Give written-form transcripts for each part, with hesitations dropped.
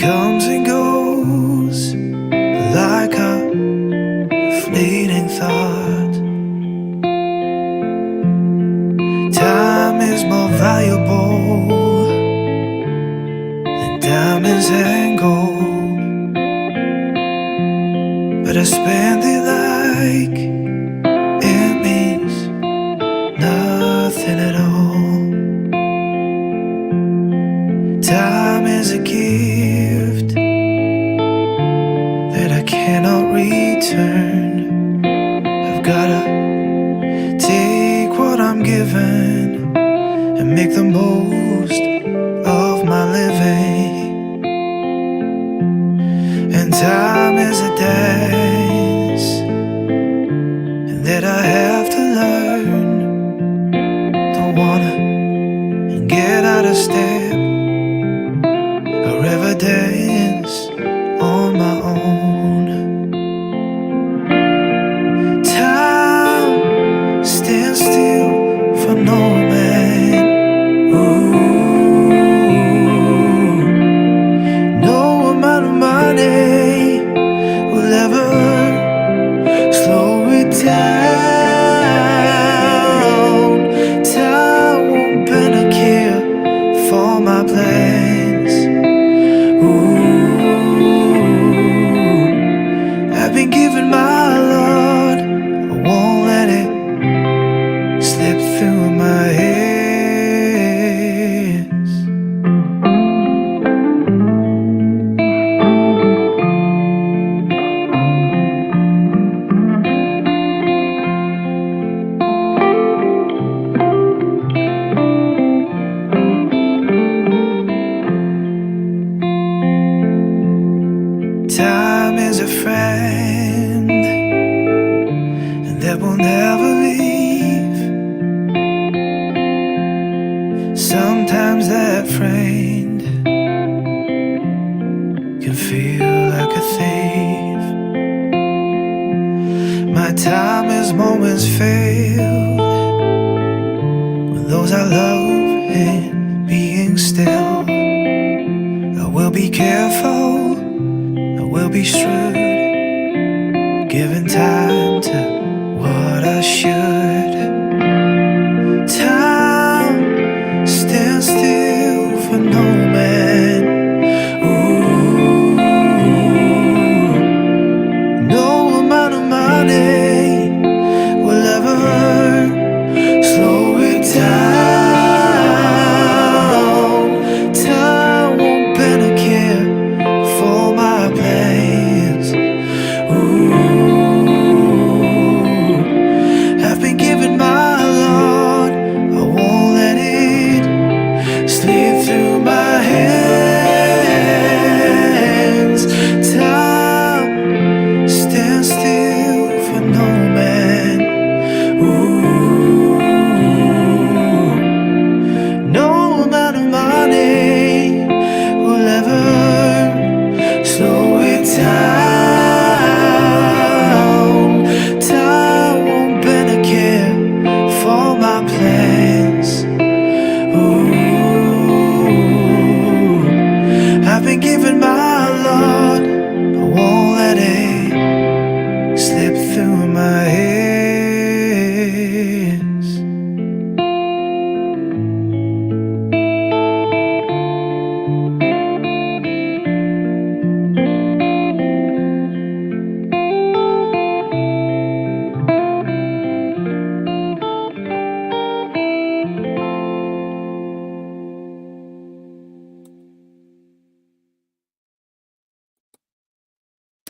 comes and goes like a fleeting thought. Time is more valuable than diamonds and gold, but I spend it like it means nothing at all. Time is a gift that I cannot return. I've gotta take what I'm given and make the most of my living. And time is a dance and that I have to learn. Don't wanna get out of step or ever dance on my own. Time stands still for no man. Ooh, no amount of money will ever slow it down. Time won't bend a care for my plans. Ooh, I've been given my Lord, I won't let it slip through my hands. Time is a friend that will never leave. Sometimes that friend can feel like a thief. My time is moments filled with those I love and being still. I will be careful, I will be shrewd, giving time to what I should. Time stands still for no man. Ooh, no amount of money will ever slow it down. Time won't bend a care for my plans. Ooh, I've been given my Lord, I won't let it slip through my hands. Time stands still for no man. Ooh, no amount of money will ever slow it down. Time won't bend a care for my plans. Ooh, I've been given my Lord, I won't let it slip through my hands.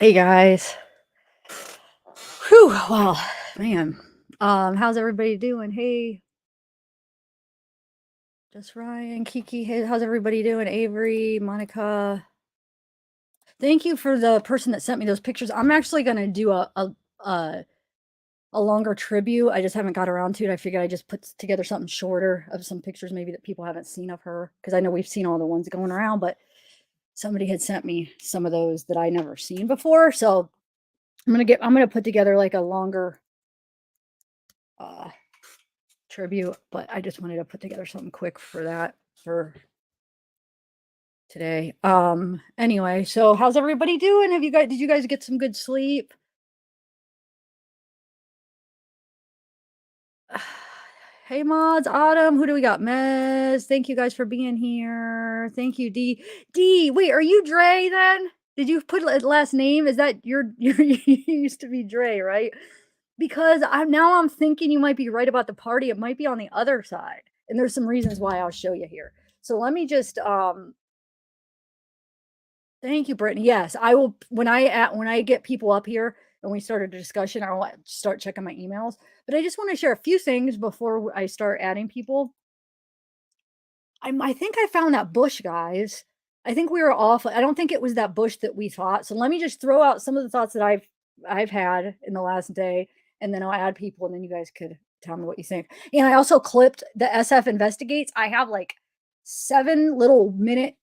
Hey guys. Whew, wow, man. How's everybody doing? Hey, just Ryan, Kiki, hey, how's everybody doing? Avery, Monica. Thank you for the person that sent me those pictures. I'm actually gonna do a longer tribute. I just haven't got around to it. I figured I just put together something shorter of some pictures maybe that people haven't seen of her, because I know we've seen all the ones going around, but somebody had sent me some of those that I never seen before. So I'm gonna put together like a longer tribute, but I just wanted to put together something quick for that, for today. Anyway, so how's everybody doing? Did you guys get some good sleep? Hey mods, Autumn, who do we got? Mez, thank you guys for being here. Thank you, D. D, wait, are you Dre then? Did you put last name? Is that your you used to be Dre, right? Because I'm thinking you might be right about the party. It might be on the other side. And there's some reasons why I'll show you here. So let me just thank you, Brittany. Yes, I will when I get people up here and we start a discussion, I'll start checking my emails. But I just want to share a few things before I start adding people. I think I found that bush, guys. I think we were off. I don't think it was that bush that we thought. So let me just throw out some of the thoughts that I've had in the last day, and then I'll add people, and then you guys could tell me what you think. And I also clipped the SF Investigates. I have like 7 little minute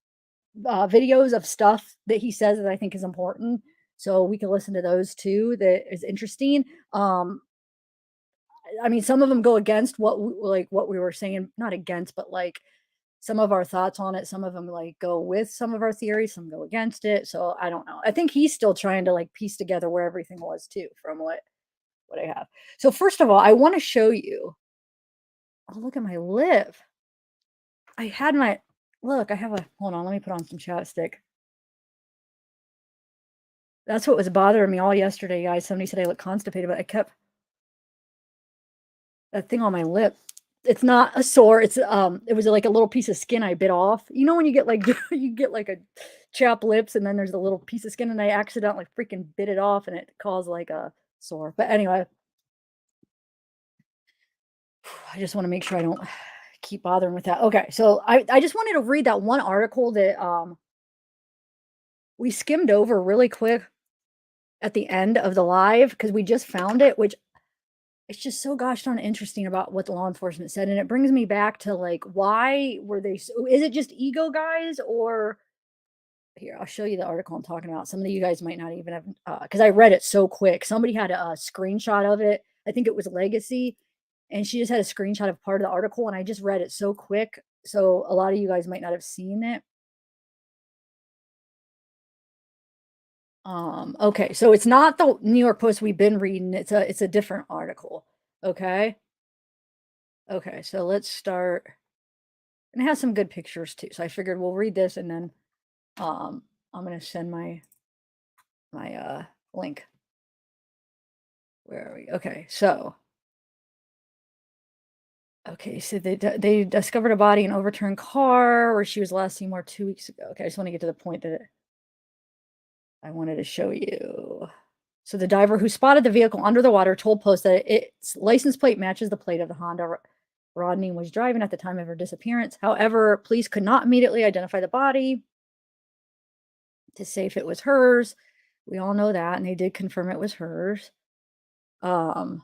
videos of stuff that he says that I think is important. So we can listen to those too. That is interesting. I mean, some of them go against what we were saying, not against, but like some of our thoughts on it. Some of them like go with some of our theories, some go against it. So I don't know. I think he's still trying to like piece together where everything was too from what I have. So first of all, I want to show you. Oh, look at my lip. I had my look. I have a hold on. Let me put on some chapstick. That's what was bothering me all yesterday, guys. Somebody said I look constipated, but I kept that thing on my lip. It's not a sore. It was like a little piece of skin I bit off. You know when you get like you get like a chapped lips and then there's a little piece of skin and I accidentally freaking bit it off and it caused like a sore. But anyway, I just want to make sure I don't keep bothering with that. Okay, so I just wanted to read that one article that we skimmed over really quick at the end of the live because we just found it, which it's just so gosh darn interesting about what the law enforcement said. And it brings me back to like, why were they so, is it just ego, guys? Or here, I'll show you the article I'm talking about. Some of you guys might not even have, because I read it so quick. Somebody had a screenshot of it. I think it was Legacy. And she just had a screenshot of part of the article. And I just read it so quick. So a lot of you guys might not have seen it. Okay, so it's not the New York Post we've been reading. It's a different article. Okay. Okay, so let's start. And it has some good pictures too. So I figured we'll read this and then I'm gonna send my link. Where are we? Okay, so they discovered a body in an overturned car where she was last seen more 2 weeks ago. Okay, I just want to get to the point that I wanted to show you. So the diver who spotted the vehicle under the water told Post that its license plate matches the plate of the Honda Rodni was driving at the time of her disappearance. However, police could not immediately identify the body to say if it was hers. We all know that, and they did confirm it was hers. Yeah,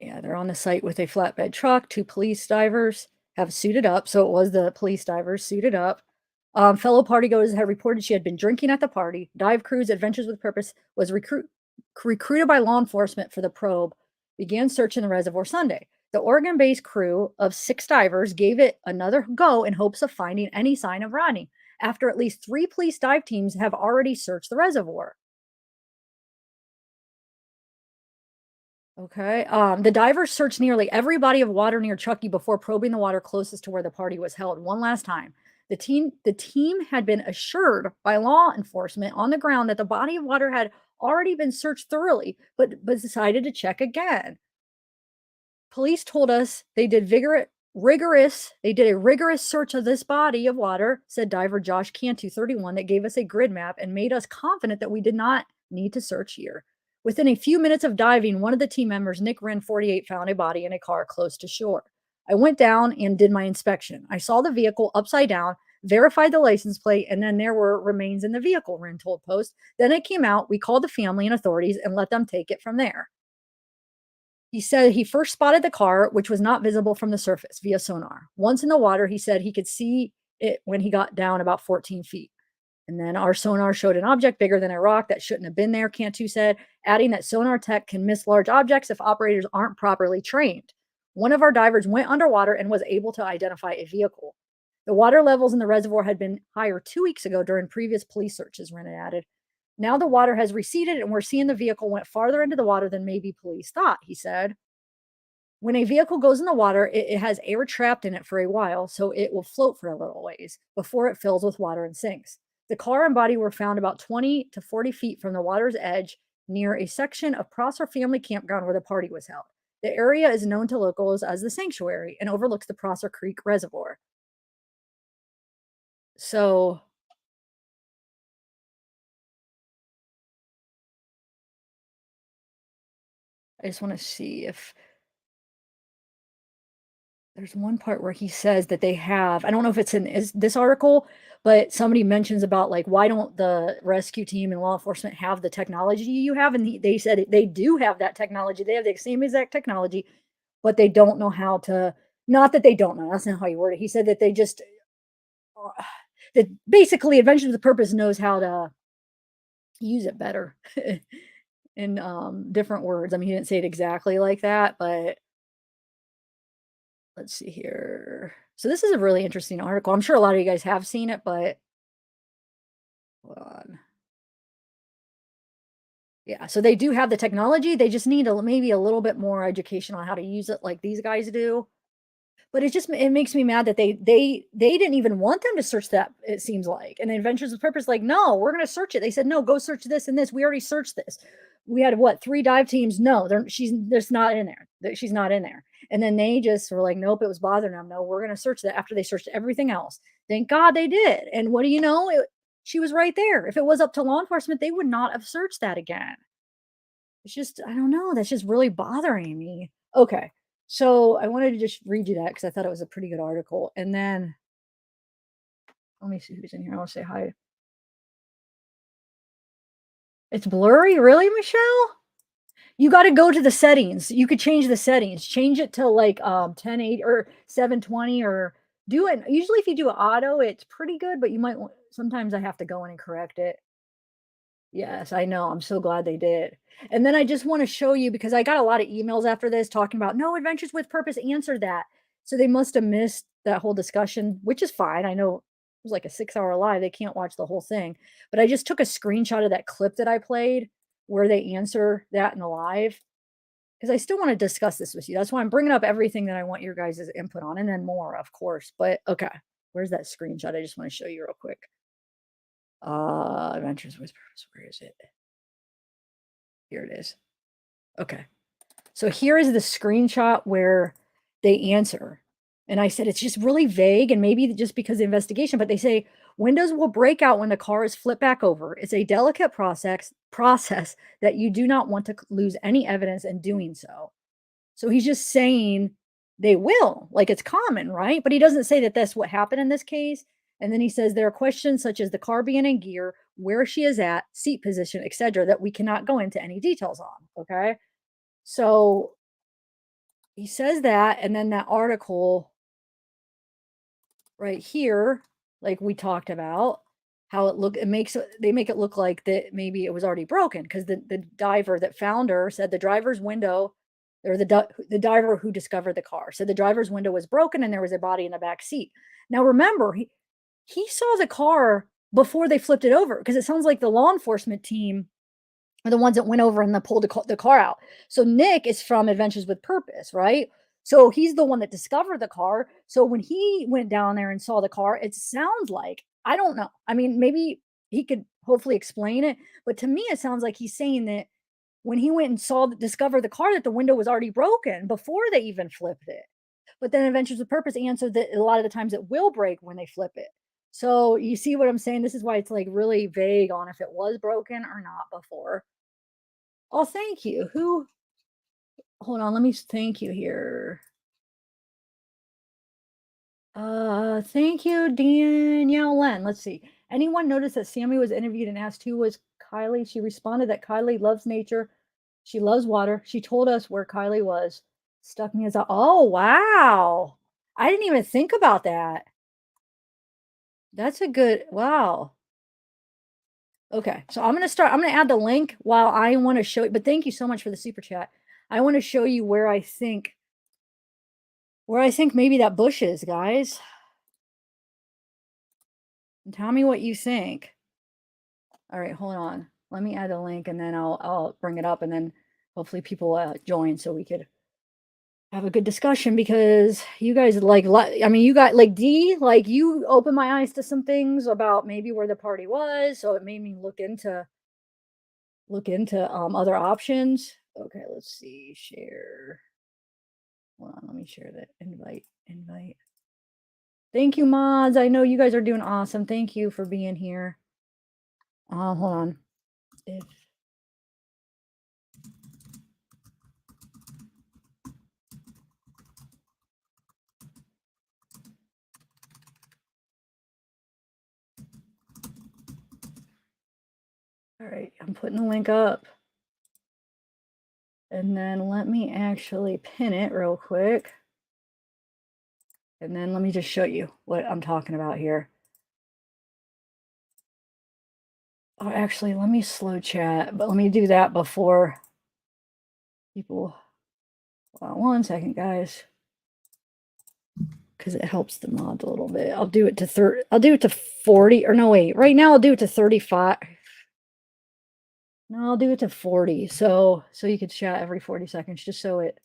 they're on the site with a flatbed truck. 2 police divers have suited up. So it was the police divers suited up. Fellow partygoers had reported she had been drinking at the party. Dive crews, Adventures with Purpose, was recruited by law enforcement for the probe, began searching the reservoir Sunday. The Oregon-based crew of 6 divers gave it another go in hopes of finding any sign of Rodney, after at least 3 police dive teams have already searched the reservoir. Okay. The divers searched nearly every body of water near Chucky before probing the water closest to where the party was held one last time. The team had been assured by law enforcement on the ground that the body of water had already been searched thoroughly, but decided to check again. Police told us they did a rigorous search of this body of water, said diver Josh Cantu, 31, that gave us a grid map and made us confident that we did not need to search here. Within a few minutes of diving, one of the team members, Nick Wren, 48, found a body in a car close to shore. I went down and did my inspection. I saw the vehicle upside down, verified the license plate, and then there were remains in the vehicle, Wren told Post. Then it came out. We called the family and authorities and let them take it from there. He said he first spotted the car, which was not visible from the surface, via sonar. Once in the water, he said he could see it when he got down about 14 feet. And then our sonar showed an object bigger than a rock that shouldn't have been there, Cantu said, adding that sonar tech can miss large objects if operators aren't properly trained. One of our divers went underwater and was able to identify a vehicle. The water levels in the reservoir had been higher 2 weeks ago during previous police searches, Renna added. Now the water has receded and we're seeing the vehicle went farther into the water than maybe police thought, he said. When a vehicle goes in the water, it has air trapped in it for a while, so it will float for a little ways before it fills with water and sinks. The car and body were found about 20 to 40 feet from the water's edge near a section of Prosser family campground where the party was held. The area is known to locals as the Sanctuary and overlooks the Prosser Creek Reservoir. So I just want to see if there's one part where he says that they have, I don't know if it's in this article, but somebody mentions about like, why don't the rescue team and law enforcement have the technology you have? And they said they do have that technology. They have the same exact technology, but they don't know how to, not that they don't know, that's not how you word it. He said that they just, that basically Adventures with Purpose knows how to use it better in different words. I mean, he didn't say it exactly like that, but let's see here. So this is a really interesting article. I'm sure a lot of you guys have seen it, but hold on. Yeah, so they do have the technology. They just need maybe a little bit more education on how to use it like these guys do. But it makes me mad that they didn't even want them to search that, it seems like. And Adventures with Purpose, like, no, we're gonna search it. They said, no, go search this and this. We already searched this. We had what, 3 dive teams? No, she's there's not in there. She's not in there. And then they just were like, nope, it was bothering them. No, we're gonna search that after they searched everything else. Thank God they did. And what do you know? She was right there. If it was up to law enforcement, they would not have searched that again. It's just, I don't know. That's just really bothering me. Okay. So I wanted to just read you that because I thought it was a pretty good article. And then let me see who's in here. I want to say hi. It's blurry, really, Michelle? You got to go to the settings. You could change the settings. Change it to like 1080 or 720 or do it. Usually if you do auto, it's pretty good, but you might sometimes I have to go in and correct it. Yes, I know. I'm so glad they did. And then I just want to show you because I got a lot of emails after this talking about no Adventures with Purpose answered that. So they must have missed that whole discussion, which is fine. I know it was like a 6-hour live. They can't watch the whole thing. But I just took a screenshot of that clip that I played where they answer that in the live because I still want to discuss this with you. That's why I'm bringing up everything that I want your guys' input on and then more, of course. But okay, where's that screenshot? I just want to show you real quick. Adventures with Purpose. Where is it? Here it is. Okay. So here is the screenshot where they answer. And I said, it's just really vague and maybe just because of the investigation, but they say windows will break out when the car is flipped back over. It's a delicate process that you do not want to lose any evidence in doing so. So he's just saying they will, like it's common, right? But he doesn't say that that's what happened in this case. And then he says there are questions such as the car being in gear, where she is at, seat position, etc., that we cannot go into any details on. Okay. So he says that, and then that article right here, like we talked about, how they make it look like that maybe it was already broken because the diver that found her said the driver's window or the diver who discovered the car said the driver's window was broken and there was a body in the back seat. Now remember, he saw the car before they flipped it over because it sounds like the law enforcement team are the ones that went over and pulled the car out. So Nick is from Adventures with Purpose, right? So he's the one that discovered the car. So when he went down there and saw the car, it sounds like, I don't know. I mean, maybe he could hopefully explain it, but to me, it sounds like he's saying that when he went and discovered the car, that the window was already broken before they even flipped it. But then Adventures with Purpose answered that a lot of the times it will break when they flip it. So you see what I'm saying? This is why it's like really vague on if it was broken or not before. Oh, thank you. Hold on, let me thank you here. Thank you, Danielle Len. Let's see. Anyone notice that Sammy was interviewed and asked who was Kiely? She responded that Kiely loves nature. She loves water. She told us where Kiely was. Stuck me as a, oh, wow. I didn't even think about that. That's a good, wow. Okay, so I'm going to add the link while I want to show you, but thank you so much for the super chat. I want to show you where I think maybe that bush is, guys. And tell me what you think. All right, hold on. Let me add a link and then I'll bring it up and then hopefully people join so we could have a good discussion because you guys I mean, you got like D, like you opened my eyes to some things about maybe where the party was. So it made me look into other options. Okay, let's see. Share. Hold on, let me share that. Invite. Thank you, mods. I know you guys are doing awesome. Thank you for being here. Hold on. All right, I'm putting the link up. And then let me actually pin it real quick. And then let me just show you what I'm talking about here. Oh, actually, let me slow chat, but let me do that before people. Hold on one second, guys. Because it helps the mods a little bit. I'll do it to I'll do it to 40, or no, wait. Right now I'll do it to 35. No, I'll do it to 40. So you could chat every 40 seconds, just so it.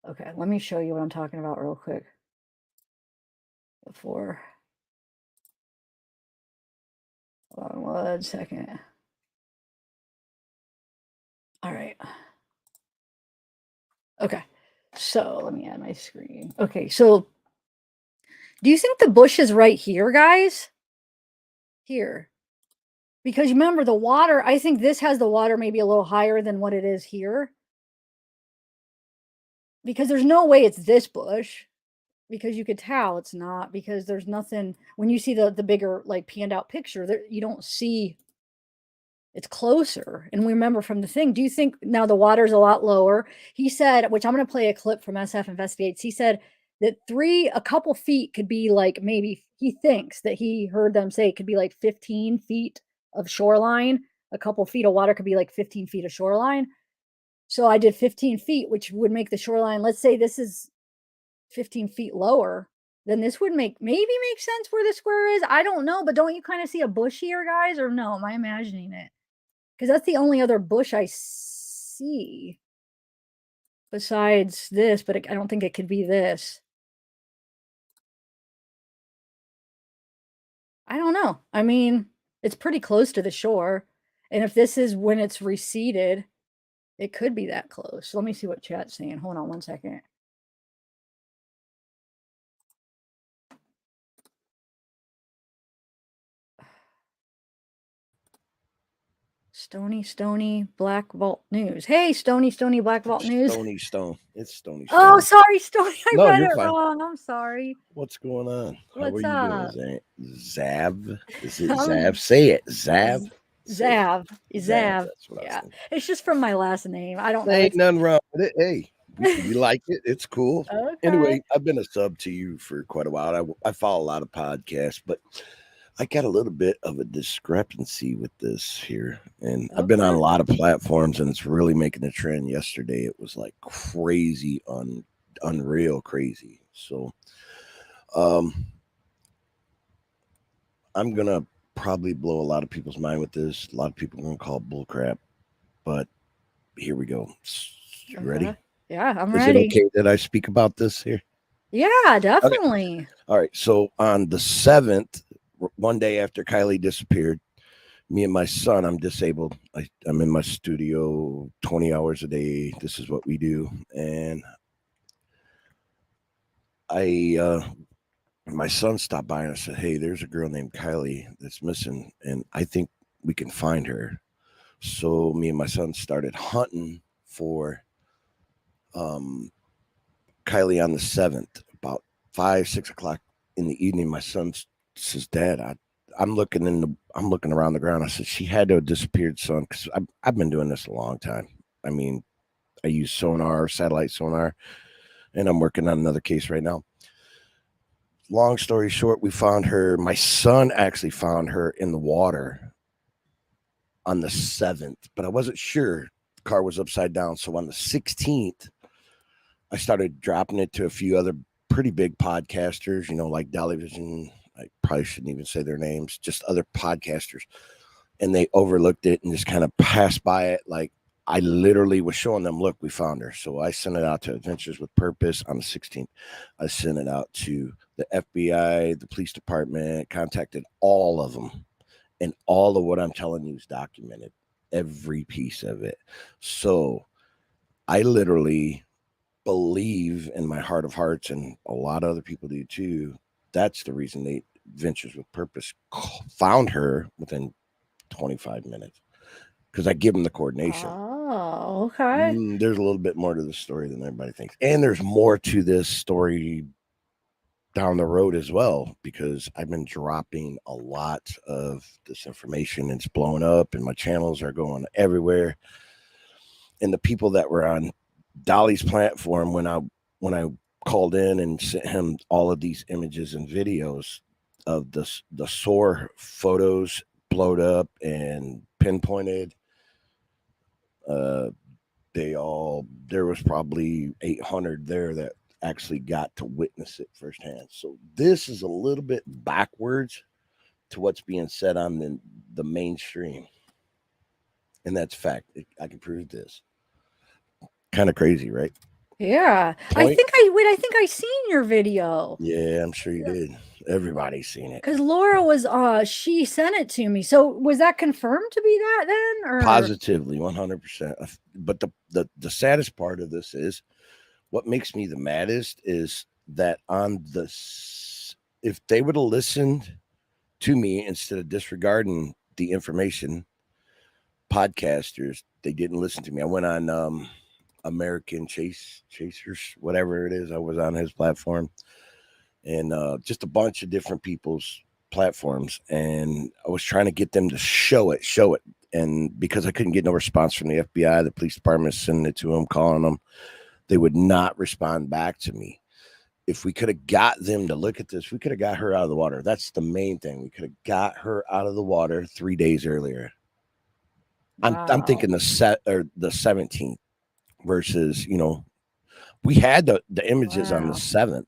Okay, let me show you what I'm talking about real quick. Before. Hold on 1 second. All right. Okay. So let me add my screen. Okay, so do you think the bush is right here, guys? Here. Because remember the water, I think this has the water maybe a little higher than what it is here. Because there's no way it's this bush. Because you could tell it's not, because there's nothing, when you see the bigger like panned out picture, there you don't see it's closer. And we remember from the thing, do you think now the water's a lot lower? He said, which I'm going to play a clip from SF Investigates. He said that a couple feet could be like, maybe he thinks that he heard them say it could be like 15 feet of shoreline. A couple feet of water could be like 15 feet of shoreline. So I did 15 feet, which would make the shoreline, let's say this is 15 feet lower, then this would maybe make sense where the square is. I don't know, but don't you kind of see a bush here, guys? Or no, am I imagining it? Because that's the only other bush I see besides this, but I don't think it could be this. I don't know. I mean, it's pretty close to the shore. And if this is when it's receded, it could be that close. Let me see what chat's saying. Hold on 1 second. Stoney, Black Vault News. Hey, Stoney, Black Vault News. Stone. It's Stoney. Oh, sorry, Stoney. I No, read you're it fine. wrong. I'm sorry. What's going on? What's How are up? you doing, Zav? Is it Zav? Say it. Zav. Zav. That's what Yeah. I was It's just from my last name. I don't know. Ain't nothing wrong with it. Hey, we like it. It's cool. Okay. Anyway, I've been a sub to you for quite a while. I follow a lot of podcasts, but I got a little bit of a discrepancy with this here. And I've been on a lot of platforms, and it's really making a trend. Yesterday, it was like crazy, unreal crazy. So I'm going to probably blow a lot of people's mind with this. A lot of people are going to call it bullcrap, but here we go. You ready? Yeah, I'm ready. Is it okay that I speak about this here? Yeah, definitely. Okay. All right. So on the 7th, one day after Kiely disappeared, me and my son, I'm disabled. I'm in my studio 20 hours a day. This is what we do. And my son stopped by and I said, hey, there's a girl named Kiely that's missing, and I think we can find her. So me and my son started hunting for Kiely on the 7th, about 5-6 o'clock in the evening. My son says, Dad, I'm looking around the ground. I said, she had to have disappeared, son, because I've been doing this a long time. I mean, I use Sonar, satellite sonar, and I'm working on another case right now. Long story short, we found her. My son actually found her in the water on the 7th, but I wasn't sure. The car was upside down. So on the 16th, I started dropping it to a few other pretty big podcasters, like Television. I probably shouldn't even say their names, just other podcasters. And they overlooked it and just kind of passed by it. Like, I literally was showing them, look, we found her. So I sent it out to Adventures with Purpose on the 16th. I sent it out to the FBI, the police department, contacted all of them. And all of what I'm telling you is documented, every piece of it. So I literally believe in my heart of hearts, and a lot of other people do too. That's the reason they Ventures with Purpose found her within 25 minutes, because I give them the coordination. Oh, okay. There's a little bit more to the story than everybody thinks, and there's more to this story down the road as well, because I've been dropping a lot of this information. It's blowing up, and my channels are going everywhere. And the people that were on Dolly's platform, when I called in and sent him all of these images and videos of the SOAR photos blowed up and pinpointed, there was probably 800 there that actually got to witness it firsthand. So this is a little bit backwards to what's being said on the mainstream, and that's fact. I can prove this. Kind of crazy, right? Yeah. I think I seen your video. Yeah, I'm sure you did. Everybody's seen it. Because Laura was she sent it to me. So was that confirmed to be that then? Or Positively, 100%. But the saddest part of this is, what makes me the maddest is that if they would have listened to me instead of disregarding the information, podcasters, they didn't listen to me. I went on American Chasers, whatever it is. I was on his platform, and just a bunch of different people's platforms, and I was trying to get them to show it. And because I couldn't get no response from the FBI, the police department, sending it to them, calling them, they would not respond back to me. If we could have got them to look at this, we could have got her out of the water. That's the main thing. We could have got her out of the water 3 days earlier. wow. I'm thinking the 17th versus, we had the images on the 7th.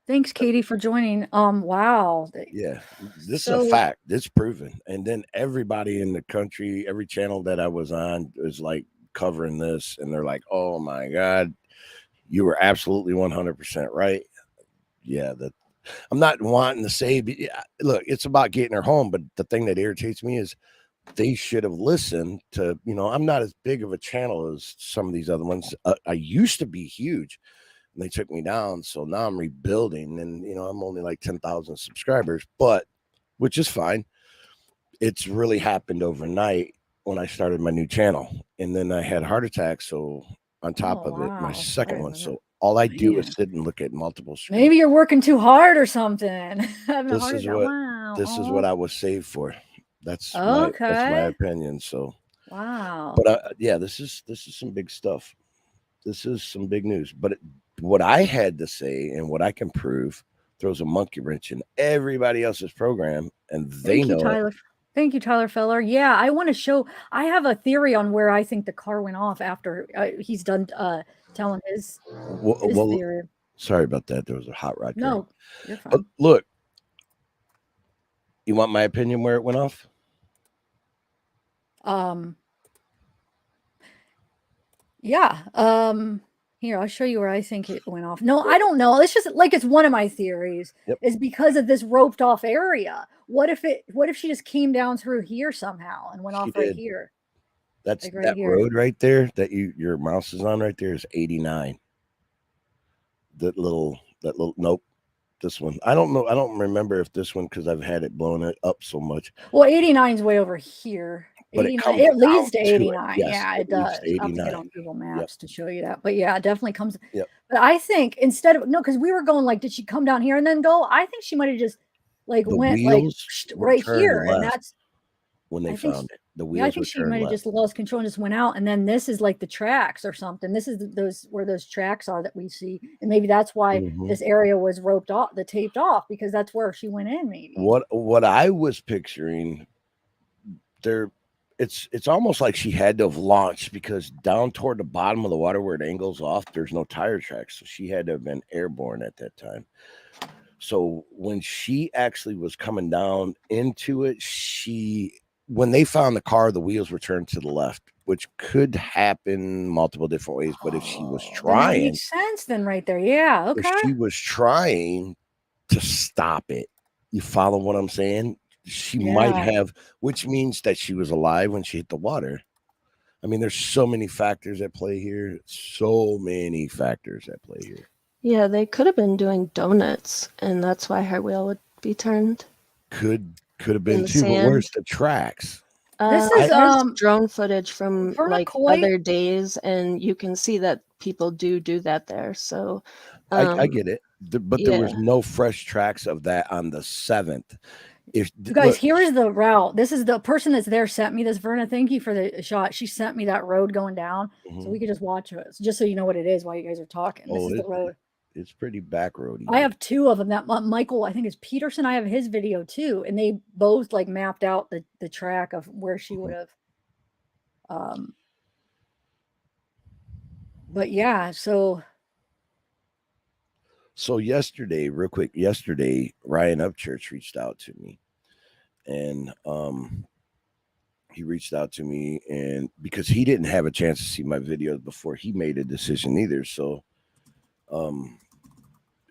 Thanks, Katie, for joining. Wow. Yeah, this is a fact. It's proven. And then everybody in the country, every channel that I was on is like covering this, and they're like, oh my God, you were absolutely 100% right. Yeah, I'm not wanting to say, look, it's about getting her home, but the thing that irritates me is they should have listened to, I'm not as big of a channel as some of these other ones. I used to be huge, and they took me down. So now I'm rebuilding, and, I'm only like 10,000 subscribers, but which is fine. It's really happened overnight when I started my new channel, and then I had a heart attack. So on top of it, my second one. So all I do is sit and look at multiple screens. Maybe you're working too hard or something. This is what I was saved for. That's my opinion. So wow. But yeah, this is some big stuff. This is some big news. But what I had to say and what I can prove throws a monkey wrench in everybody else's program, and they know it. Thank you, Tyler Feller. Yeah, I want to show. I have a theory on where I think the car went off after he's done telling his theory. Sorry about that. There was a hot rod. No, you're fine. But look, you want my opinion where it went off? Yeah. Here, I'll show you where I think it went off. No, I don't know. It's just like, it's one of my theories. Yep. Is because of this roped off area. What if she just came down through here somehow and went off right here? That's like that road right there that your mouse is on right there is 89. That little nope. This one. I don't know. I don't remember if this one, because I've had it blown it up so much. Well, 89 is way over here. But it leads to 89. Yes, yeah, it does. I'll have to get on Google Maps to show you that. But yeah, it definitely comes. Yep. But I think because we were going like, did she come down here and then go? I think she might have just like went like right here, and that's when they found it. The wheels. Yeah, I think she might have just lost control and just went out, and then this is like the tracks or something. This is where those tracks are that we see, and maybe that's why this area was roped off, taped off, because that's where she went in. Maybe what I was picturing there. It's almost like she had to have launched, because down toward the bottom of the water where it angles off, there's no tire tracks. So she had to have been airborne at that time. So when she actually was coming down into it, when they found the car, the wheels were turned to the left, which could happen multiple different ways. But if she was then that trying, makes sense then right there. Yeah, if okay. she was trying to stop it, you follow what I'm saying? She might Yeah. have, which means that she was alive when she hit the water. I mean, there's so many factors at play here. So many factors at play here. Yeah, they could have been doing donuts, and that's why her wheel would be turned. Could have In been the too, but where's sand. the tracks? This is There's drone footage from Verna like Coy. other days, and you can see that people do that there. So I get it, but there was yeah. no fresh tracks of that on the 7th. If You guys, look, here is the route. This is the person that's there sent me this. Verna, thank you for the shot. She sent me that road going down, so we could just watch it. So just so you know what it is while you guys are talking. This is the road. It's pretty back roady. I have 2 of them. That Michael, I think, is Peterson. I have his video too, and they both like mapped out the track of where she would have. But yeah, so yesterday, real quick, Ryan Upchurch reached out to me, and he reached out to me, and because he didn't have a chance to see my videos before he made a decision either, so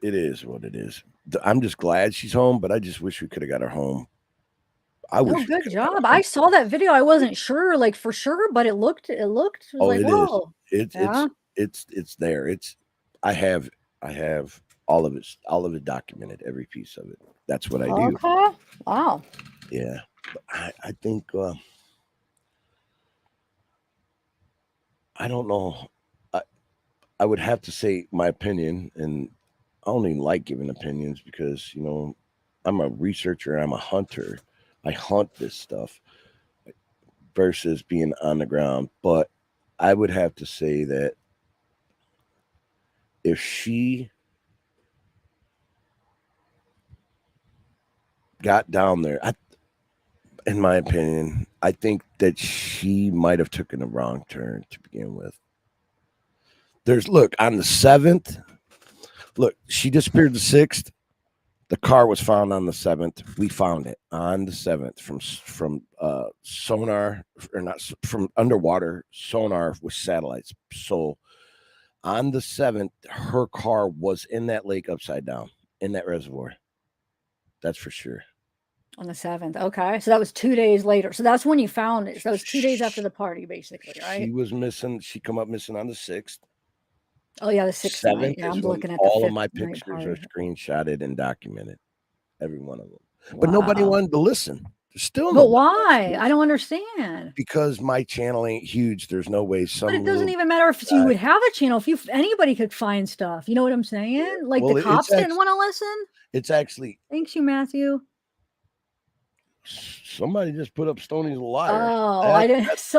it is what it is. I'm just glad she's home, but I just wish we could have got her home. good job. I saw that video. I wasn't sure, like for sure, but it looked. It was like, whoa. It's there. I have all of it documented, every piece of it. That's what I do. Okay. Wow. Yeah. I think I don't know. I would have to say my opinion, and I don't even like giving opinions because, I'm a researcher, I'm a hunter. I hunt this stuff versus being on the ground. But I would have to say that if she got down there, in my opinion, I think that she might have taken a wrong turn to begin with. On the 7th, she disappeared the 6th. The car was found on the 7th. We found it on the 7th from sonar, or not, from underwater sonar with satellites. So on the 7th, her car was in that lake upside down in that reservoir. That's for sure. On the 7th. Okay. So that was 2 days later. So that's when you found it. So that was 2 days after the party, basically, right? She was missing. She come up missing on the 6th. Oh yeah, the 6th night. Yeah, I'm looking at all the of my night pictures are party. screenshotted and documented. Every one of them. Wow. But nobody wanted to listen. Still But why? I don't understand. Because my channel ain't huge. There's no way But it doesn't even matter if you would have a channel. If anybody could find stuff, you know what I'm saying? Like the cops didn't want to listen. It's actually. Thanks, you, Matthew. Somebody just put up Stoney's a liar. Oh, I didn't see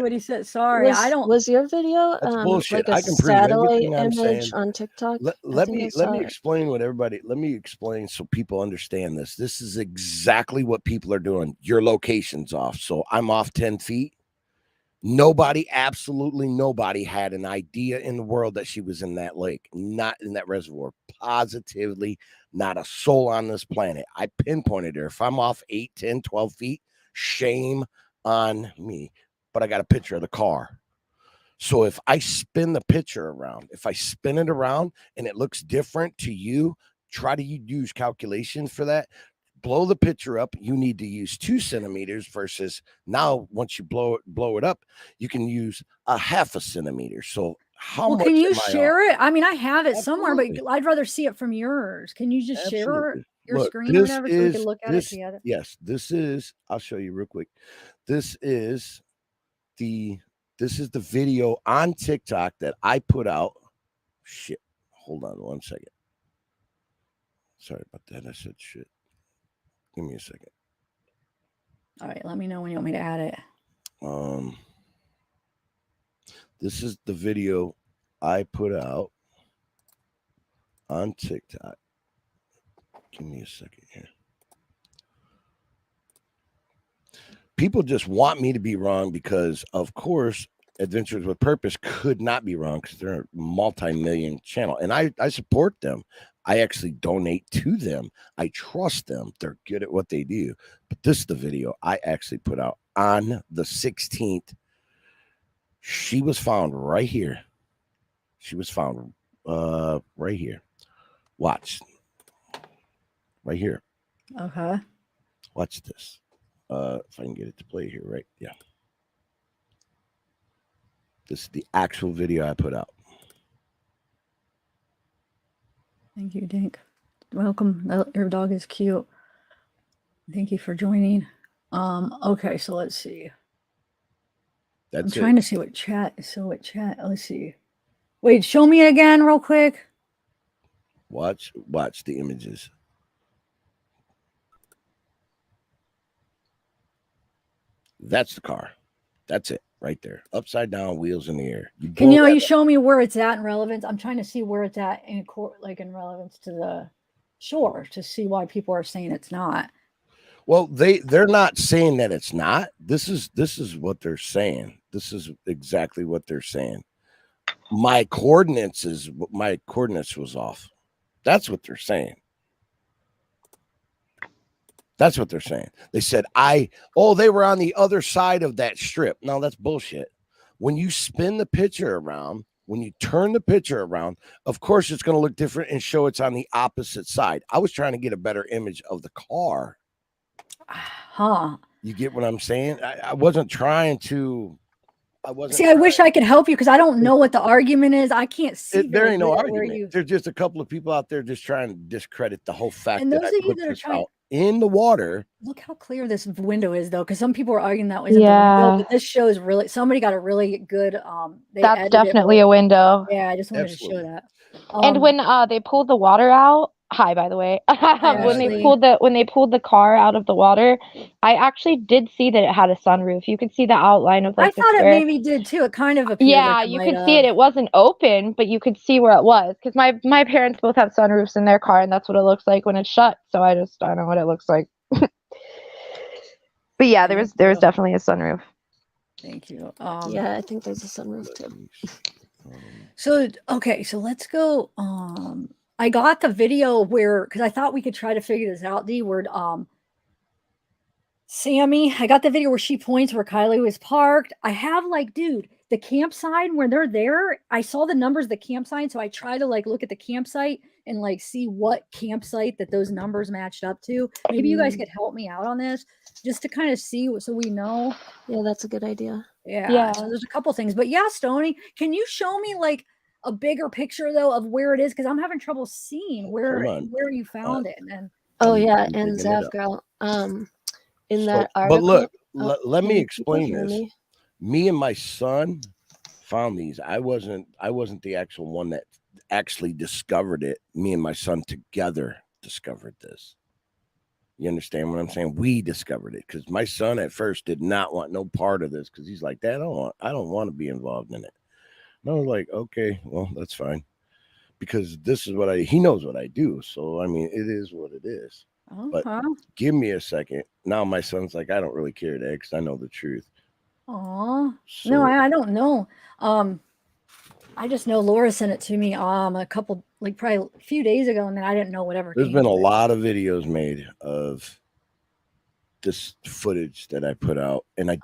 what he said. Sorry, Was your video that's bullshit. like a I can satellite prove everything image I'm saying. on TikTok? Let me explain what everybody. Let me explain so people understand this. This is exactly what people are doing. Your location's off, so I'm off 10 feet. Absolutely nobody had an idea in the world that she was in that lake, not in that reservoir. Positively, not a soul on this planet. I pinpointed her. If I'm off 8, 10, 12 feet, shame on me. But I got a picture of the car. So if I spin the picture around, if I spin it around and it looks different to you, try to use calculations for that. Blow the picture up, you need to use 2 centimeters versus now once you blow it up, you can use a 1/2 centimeter. So how much can you share it? I mean, I have it somewhere, but I'd rather see it from yours. Can you just share your screen or whatever so we can look at it together? Yes, this is, I'll show you real quick. This is the video on TikTok that I put out. Shit. Hold on 1 second. Sorry about that. I said shit. Give me a second. All right, let me know when you want me to add it. This is the video I put out on TikTok. Give me a second here. People just want me to be wrong because, of course, Adventures with Purpose could not be wrong because they're a multi-million channel, and I support them. I actually donate to them. I trust them. They're good at what they do. But this is the video I actually put out on the 16th. She was found right here. She was found right here. Watch. Right here. Okay. Watch this. If I can get it to play here, right? Yeah. This is the actual video I put out. Thank you, Dink. Welcome. Your dog is cute. Thank you for joining. Okay, so let's see. I'm trying to see what chat. So what chat? Let's see. Wait, show me again real quick. Watch the images. That's the car. That's it right there. Upside down, wheels in the air. Can you show me where it's at in relevance? I'm trying to see where it's at in in relevance to the shore to see why people are saying it's not. Well, they're not saying that it's not. This is what they're saying. This is exactly what they're saying. My coordinates was off. That's what they're saying. That's what they're saying. They said, they were on the other side of that strip. No, that's bullshit. When you spin the picture around, when you turn the picture around, of course, it's going to look different and show it's on the opposite side. I was trying to get a better image of the car. Huh. You get what I'm saying? I wasn't trying to. I wish I could help you because I don't know what the argument is. I can't see. There ain't no argument. There's just a couple of people out there just trying to discredit the whole fact that I put this out in the water. Look how clear this window is, though, because some people are arguing that isn't the window, but this shows really. Somebody got a really good. That's definitely a window. Yeah, I just wanted to show that. And when they pulled the water out. Hi, by the way. When they pulled the car out of the water, I actually did see that it had a sunroof. You could see the outline of I thought it maybe did too. It kind of appeared. Yeah, you could see it. It wasn't open, but you could see where it was because my parents both have sunroofs in their car, and that's what it looks like when it's shut. So I know what it looks like. But yeah, there was definitely a sunroof. Thank you. Yeah, I think there's a sunroof too. So okay, so let's go. I got the video because I thought we could try to figure this out. Sammy, I got the video where she points where Kiely was parked. I have dude, the campsite where they're there. I saw the numbers of the campsite, so I try to look at the campsite and see what campsite that those numbers matched up to. Maybe you guys could help me out on this, just to kind of see so we know. Yeah, that's a good idea. Yeah. So there's a couple things, but yeah, Stoney, can you show me a bigger picture though of where it is, because I'm having trouble seeing where you found it. And and zavgirl, in that article. But look, let me explain this. Me and my son found these. I wasn't the actual one that actually discovered it. Me and my son together discovered this. You understand what I'm saying? We discovered it because my son at first did not want no part of this because he's like, Dad, I don't want to be involved in it. And I was like, okay, well, that's fine. Because this is he knows what I do. So, I mean, it is what it is. But give me a second. Now my son's like, I don't really care, Dad, because I know the truth. Oh, so, no, I don't know. I just know Laura sent it to me a couple, probably a few days ago, and then I didn't know whatever. There's been a lot of videos made of this footage that I put out, and I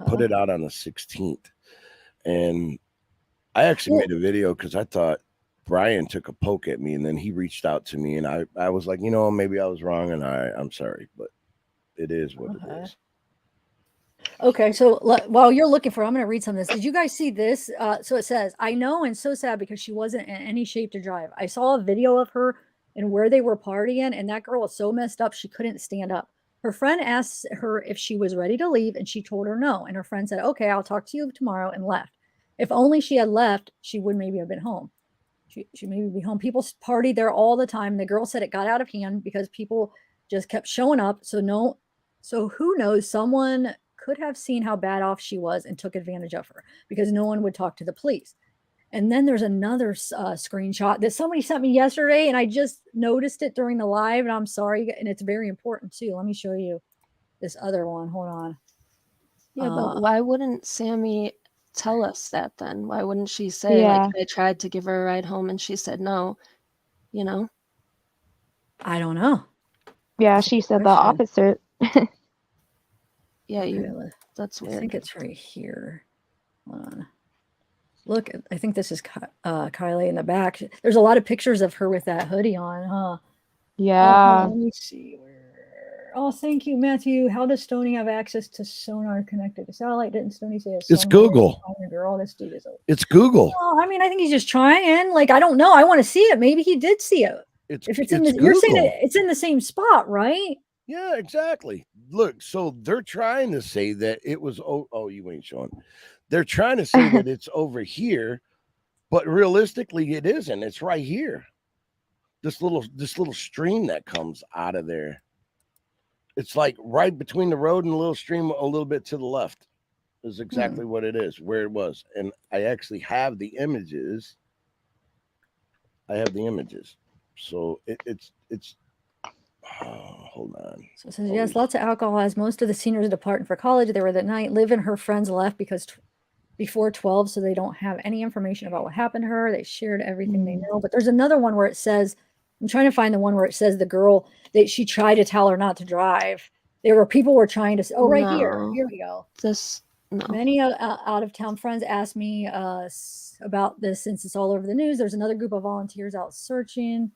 put it out on the 16th. And I actually made a video because I thought Brian took a poke at me, and then he reached out to me, and I was like, maybe I was wrong, and I'm sorry, but it is what it is. Okay, so while you're looking for it, I'm going to read some of this. Did you guys see this? So it says, I know, and so sad because she wasn't in any shape to drive. I saw a video of her and where they were partying, and that girl was so messed up she couldn't stand up. Her friend asked her if she was ready to leave, and she told her no. And her friend said, okay, I'll talk to you tomorrow, and left. If only she had left, she would maybe have been home. She maybe be home. People party there all the time. The girl said it got out of hand because people just kept showing up. So who knows? Someone could have seen how bad off she was and took advantage of her because no one would talk to the police. And then there's another screenshot that somebody sent me yesterday, and I just noticed it during the live, and I'm sorry, and it's very important too. Let me show you this other one. Hold on. Yeah, but why wouldn't Sammy tell us that then? Why wouldn't she say, like, Yeah. I tried to give her a ride home and she said no, you know? I don't know. Yeah, That's a she good said the question. opposite. Yeah, Okay, that's I weird. think it's right here. Hold on. Look, I think this is Kylie in the back. There's a lot of pictures of her with that hoodie on, huh? Yeah. Let me see where. Oh, thank you, Matthew. How does Stoney have access to Sonar connected to satellite? Didn't Stoney say It's Sonar Google. was a girl? This dude is. It's Google. Well, I mean, I think he's just trying. Like, I don't know. I want to see it. Maybe he did see it. If it's in the, you're saying it's in the same spot, right? Yeah, exactly. Look, so they're trying to say that it was. Oh, you ain't showing. They're trying to say that it's over here, but realistically, it isn't. It's right here. This little stream that comes out of there. It's like right between the road and the little stream, a little bit to the left. Is exactly what it is, where it was, and I actually have the images. So it's. Oh, hold on. So it says, yes, lots of alcohol as most of the seniors departing for college. They were that night. Liv and her friends left because before 12, so they don't have any information about what happened to her. They shared everything they know. But there's another one where it says, I'm trying to find the one where it says the girl that she tried to tell her not to drive. People were trying to, right here. Here we go. No. Many out-of-town friends asked me about this since it's all over the news. There's another group of volunteers out searching.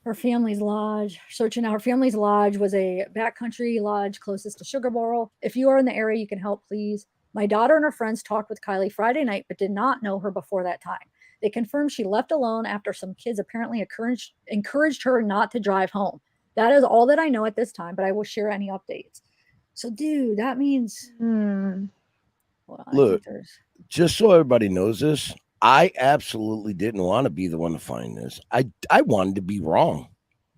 Her family's lodge. Searching out her family's lodge was a backcountry lodge closest to Sugarborough. If you are in the area, you can help, please. My daughter and her friends talked with Kylie Friday night, but did not know her before that time. They confirmed she left alone after some kids apparently encouraged her not to drive home. That is all that I know at this time, but I will share any updates. So, dude, that means... Well, look, just so everybody knows this, I absolutely didn't want to be the one to find this. I wanted to be wrong.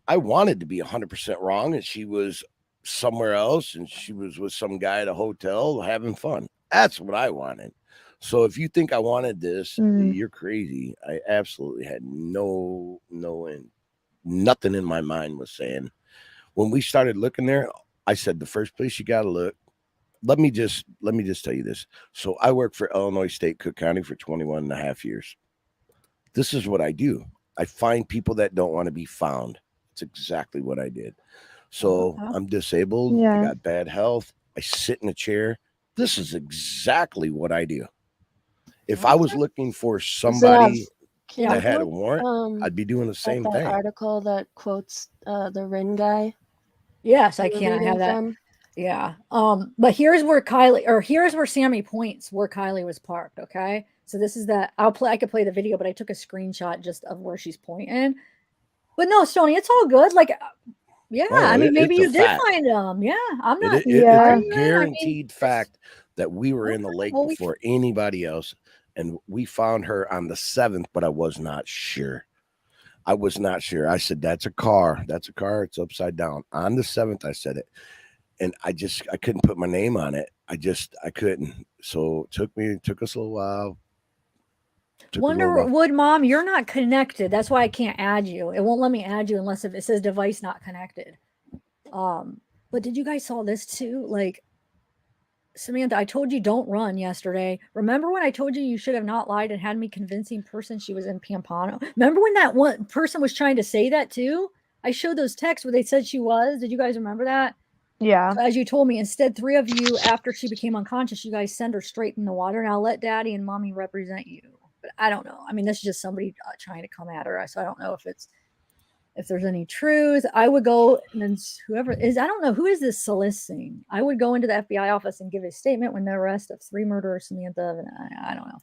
I wanted to be 100% wrong, and she was somewhere else, and she was with some guy at a hotel having fun. That's what I wanted. So if you think I wanted this, you're crazy. I absolutely had nothing in my mind was saying. When we started looking there, I said the first place you got to look. Let me just tell you this. So I worked for Illinois State Cook County for 21 and a half years. This is what I do. I find people that don't want to be found. It's exactly what I did. So I'm disabled. I got bad health. I sit in a chair. This is exactly what I do. If I was looking for somebody that had a warrant, I'd be doing the same thing. Article that quotes the Rin guy. Yes, I can't have that. Yeah. But here's where Sammy points where Kylie was parked. Okay. So this is that I could play the video, but I took a screenshot just of where she's pointing. But no, Stoney, it's all good. Like, yeah, I mean, maybe you did find them. Yeah. I'm not. It's a guaranteed fact that we were in the lake before anybody else. And we found her on the 7th, but I was not sure. I said, that's a car. It's upside down. On the 7th, I said it. And I couldn't put my name on it. I couldn't. So it took us a little while. Wonderwood Mom, you're not connected. That's why I can't add you. It won't let me add you unless if it says device not connected. But did you guys saw this too? Like, Samantha, I told you don't run yesterday. Remember when I told you should have not lied and had me convincing person she was in Pampano? Remember when that one person was trying to say that too? I showed those texts where they said she was. Did you guys remember that? Yeah. So as you told me, instead, 3 of you, after she became unconscious, you guys send her straight in the water. Now let Daddy and Mommy represent you. But I don't know. I mean, this is just somebody trying to come at her. So I don't know if there's any truth. I would go, and then whoever is, I don't know, who is this soliciting? I would go into the FBI office and give a statement when the arrest of 3 murderers, Samantha, and I don't know.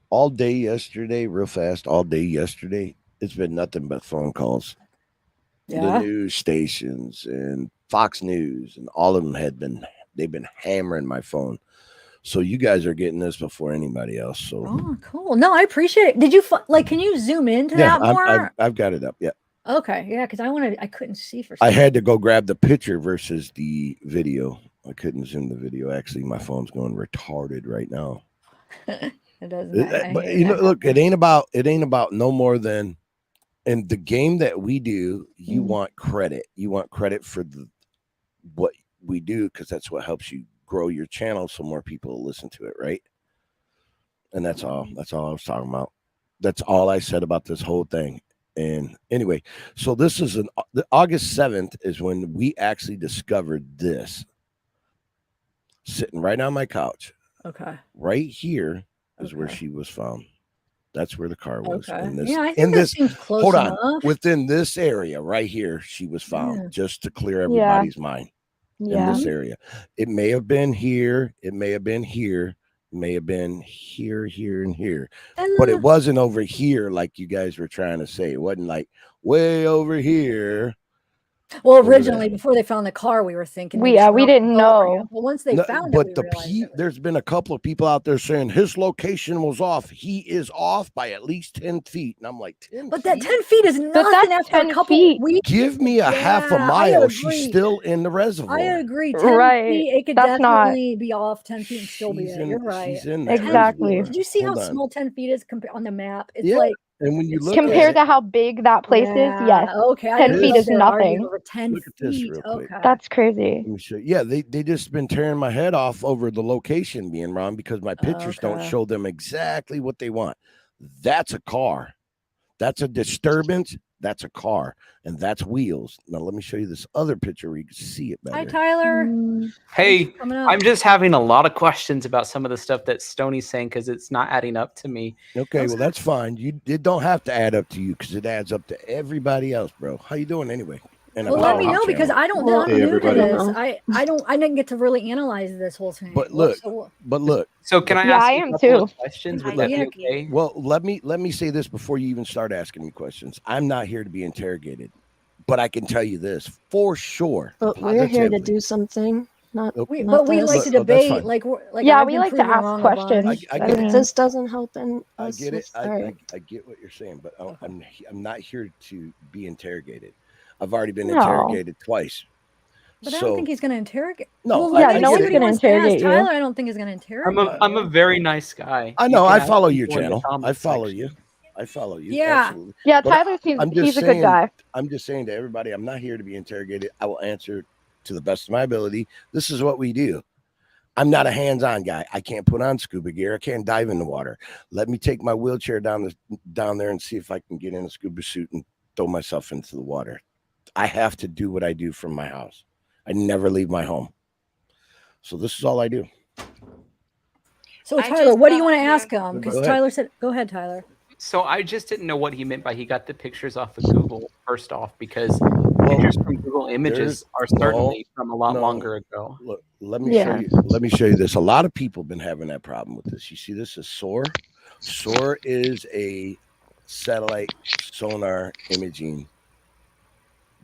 All day yesterday, real fast, it's been nothing but phone calls. The news stations and Fox News and all of them they've been hammering my phone. So you guys are getting this before anybody else. So cool. No, I appreciate it. Did you can you zoom into that more? I've got it up. Yeah. Okay. Yeah. Cause I couldn't see for I had to go grab the picture versus the video. I couldn't zoom the video. Actually, my phone's going retarded right now. It doesn't. But look, it ain't about no more than. In the game that we do, you want credit. You want credit for what we do because that's what helps you grow your channel so more people will listen to it, right? And that's all. That's all I was talking about. That's all I said about this whole thing. And anyway, so this is the August 7th is when we actually discovered this. Sitting right on my couch. Okay. Right here is where Okay. she was found. That's where the car was. Okay. In this, Yeah, I think in that this, seems close hold on. enough. Within this area right here, she was found, Yeah. just to clear everybody's mind. In Yeah. this area. It may have been here. It may have been here. It may have been here, here, and here. But it wasn't over here like you guys were trying to say. It wasn't like way over here. Well, originally, before they found the car, we were thinking. We didn't know. But once they found but it, the there's been a couple of people out there saying his location was off. He is off by at least 10 feet. And I'm like, 10 But feet? that 10 feet is nothing that's after 10 a couple feet. weeks. Give me a half a Yeah, I mile. agree. She's still in the reservoir. I agree. 10 Right. feet, it could That's not- definitely be off 10 feet and still be She's it. in- You're right. she's in 10 that Exactly. feet. Did you see Hold how on. small 10 feet is on the map? It's Yeah. like And when you look Compared at to how big that place is, yes. Okay. I 10 didn't feet know is they were arguing nothing. over 10 Look at this feet. real quick. Okay. That's crazy. Let me show you. Yeah, they just been tearing my head off over the location being wrong because my pictures don't Okay. show them exactly what they want. That's a car. That's a disturbance. That's a car. And that's wheels. Now let me show you this other picture where you can see it better. Hi, Tyler. Hey, Coming up. I'm just having a lot of questions about some of the stuff that Stoney's saying because it's not adding up to me. Okay, well that's fine. It don't have to add up to you because it adds up to everybody else, bro. How you doing anyway? And Well, I'm let on me my know because channel. I don't. Well, I'm hey, new to everybody. this. I didn't get to really analyze this whole thing. But look, So can I Yeah, ask I a am couple of too. questions? Hi, Would that be Nikki. okay? well, let me say this before you even start asking me questions. I'm not here to be interrogated, but I can tell you this for sure. But we're here to positively. do something. Not, Okay. not But we this. like to Look, that's debate. fine. Yeah, I've we been like to proven ask wrong a questions. bunch. I But get it. this doesn't help I us get it. with our- I get what you're saying, but I'm not here to be interrogated. I've already been No. interrogated twice. But I don't think he's going to interrogate. No, well, I- Yeah, I no get one's it. going to interrogate you. Tyler, I don't think is going to interrogate. I'm a very nice guy. I You know. can I ask follow people your in the channel. I comments follow section. you. I follow you. Yeah. Absolutely. Yeah, But Tyler's he's a good guy. I'm just saying to everybody, I'm not here to be interrogated. I will answer to the best of my ability. This is what we do. I'm not a hands-on guy. I can't put on scuba gear. I can't dive in the water. Let me take my wheelchair down there and see if I can get in a scuba suit and throw myself into the water. I have to do what I do from my house. I never leave my home. So this is all I do. So I Tyler, just what do you got want to here- ask him? Go Because ahead. Tyler said, "Go ahead, Tyler." So I just didn't know what he meant by he got the pictures off of Google first off because Well, pictures from Google Images are certainly from a lot longer ago. Look, let me Yeah. show you. Let me show you this. A lot of people have been having that problem with this. You see, this is Soar. Soar is a satellite sonar imaging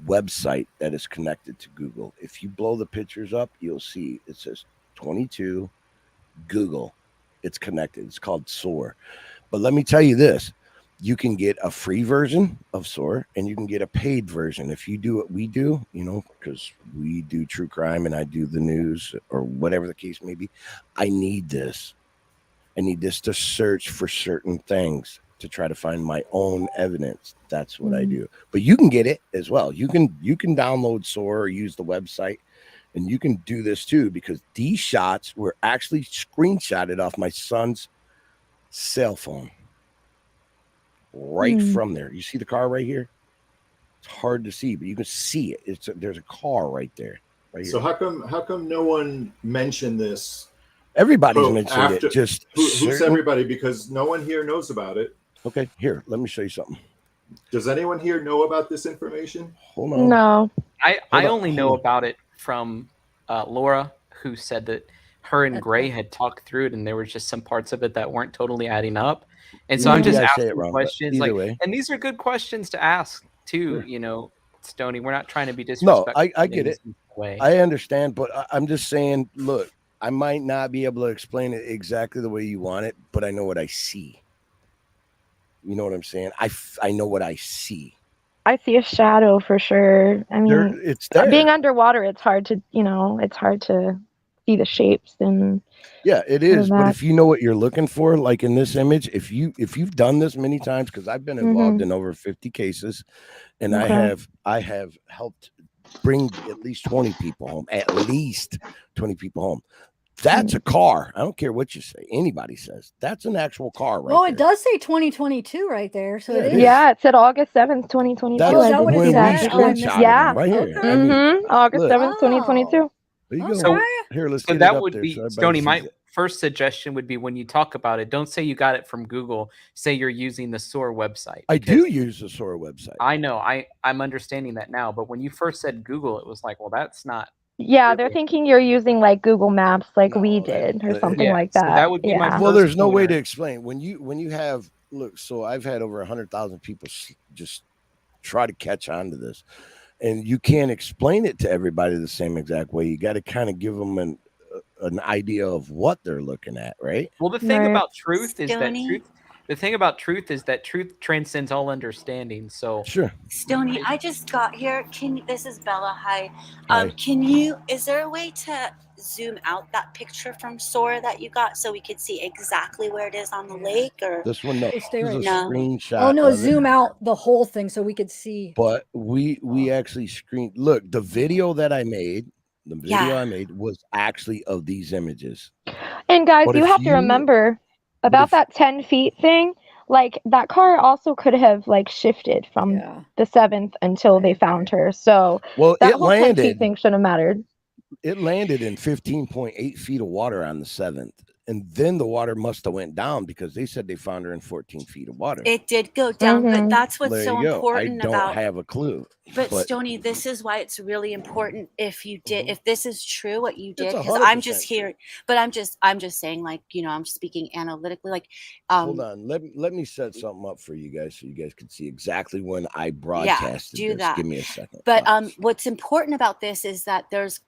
website that is connected to Google. If you blow the pictures up, you'll see it says 22 Google. It's connected. It's called Soar. But let me tell you this. You can get a free version of Soar and you can get a paid version. If you do what we do, because we do true crime and I do the news or whatever the case may be, I need this. I need this to search for certain things to try to find my own evidence. That's what I do. But you can get it as well. You can download Soar or use the website and you can do this too, because these shots were actually screenshotted off my son's cell phone. Right from there. You see the car right here? It's hard to see, but you can see it. There's a car right there. Right here. So how come no one mentioned this? Everybody's mentioned it. Just who's everybody? Because no one here knows about it. Okay, here, let me show you something. Does anyone here know about this information? Hold on. No. I on, only know hold on. about it from Laura, who said that her and Gray had talked through it and there was just some parts of it that weren't totally adding up. And so I'm You just guys say asking it wrong, but questions either like, way. and these are good questions to ask too, Sure. Stoney, we're not trying to be No, disrespectful. I get it. I understand, but I'm just saying, look, I might not be able to explain it exactly the way you want it, but I know what I see. You know what I'm saying? I know what I see. I see a shadow for sure. I mean, It's there. being underwater, it's hard to see the shapes and Yeah, it is. But that. if you know what you're looking for, like in this image, if you've done this many times, because I've been involved in over 50 cases, and Okay. I have helped bring at least 20 people home, That's a car. I don't care what you say. Anybody says that's an actual car, right? Oh, it there. does say 2022 right there. So Yeah, it it is. is. Yeah, it said August 7th, 2022. That's Oh, is I that did what it see when that we said? Oh, I picture. missed screenshotted Yeah. them right here. Okay. I mean, August look. 7th, 2022. There you go. Okay. Here, let's So get it that up would there be so everybody Stoney. sees My it. first suggestion would be when you talk about it, don't say you got it from Google. Say you're using the SOAR website. I do because use the SOAR website. I know. I'm understanding that now. But when you first said Google, it was like, well, that's not. Yeah, they're thinking you're using like Google Maps, like we No, did, or it- something Yeah. like So that. that would be my Yeah. Well, first there's no way to pointer. explain when you have look. So I've had over 100,000 people just try to catch on to this, and you can't explain it to everybody the same exact way. You got to kind of give them an idea of what they're looking at, right? Well, the thing Right. about truth is that Stoney? truth transcends all understanding. So Sure. Stoney, I just got here. This is Bella. Hi. Hi. Is there a way to zoom out that picture from SOAR that you got so we could see exactly where it is on the lake? Or This one, no. We'll stay This is right a now. screenshot. Oh no, of it. zoom out the whole thing so we could see. But we actually screened. Look, the video that I made, was actually of these images. And guys, But you if have to you- remember but about if- that 10 feet thing. Like that car also could have like shifted from Yeah. the 7th until they found her. So Well, that it whole 10 feet landed. thing should have mattered. It landed in 15.8 feet of water on the 7th, and then the water must have went down because they said they found her in 14 feet of water. it did go down, but Mhm. that's what's There so you go. I important don't about. have a clue. But but- Stoney, this is why it's really important if you did, if this is true, what you did, It's because I'm 100% just true. here, but I'm just saying, like, I'm speaking analytically, like, Hold on. Let me set something up for you guys so you guys can see exactly when I broadcasted do this. that. Give me a second. But Wow. what's important about this is that there's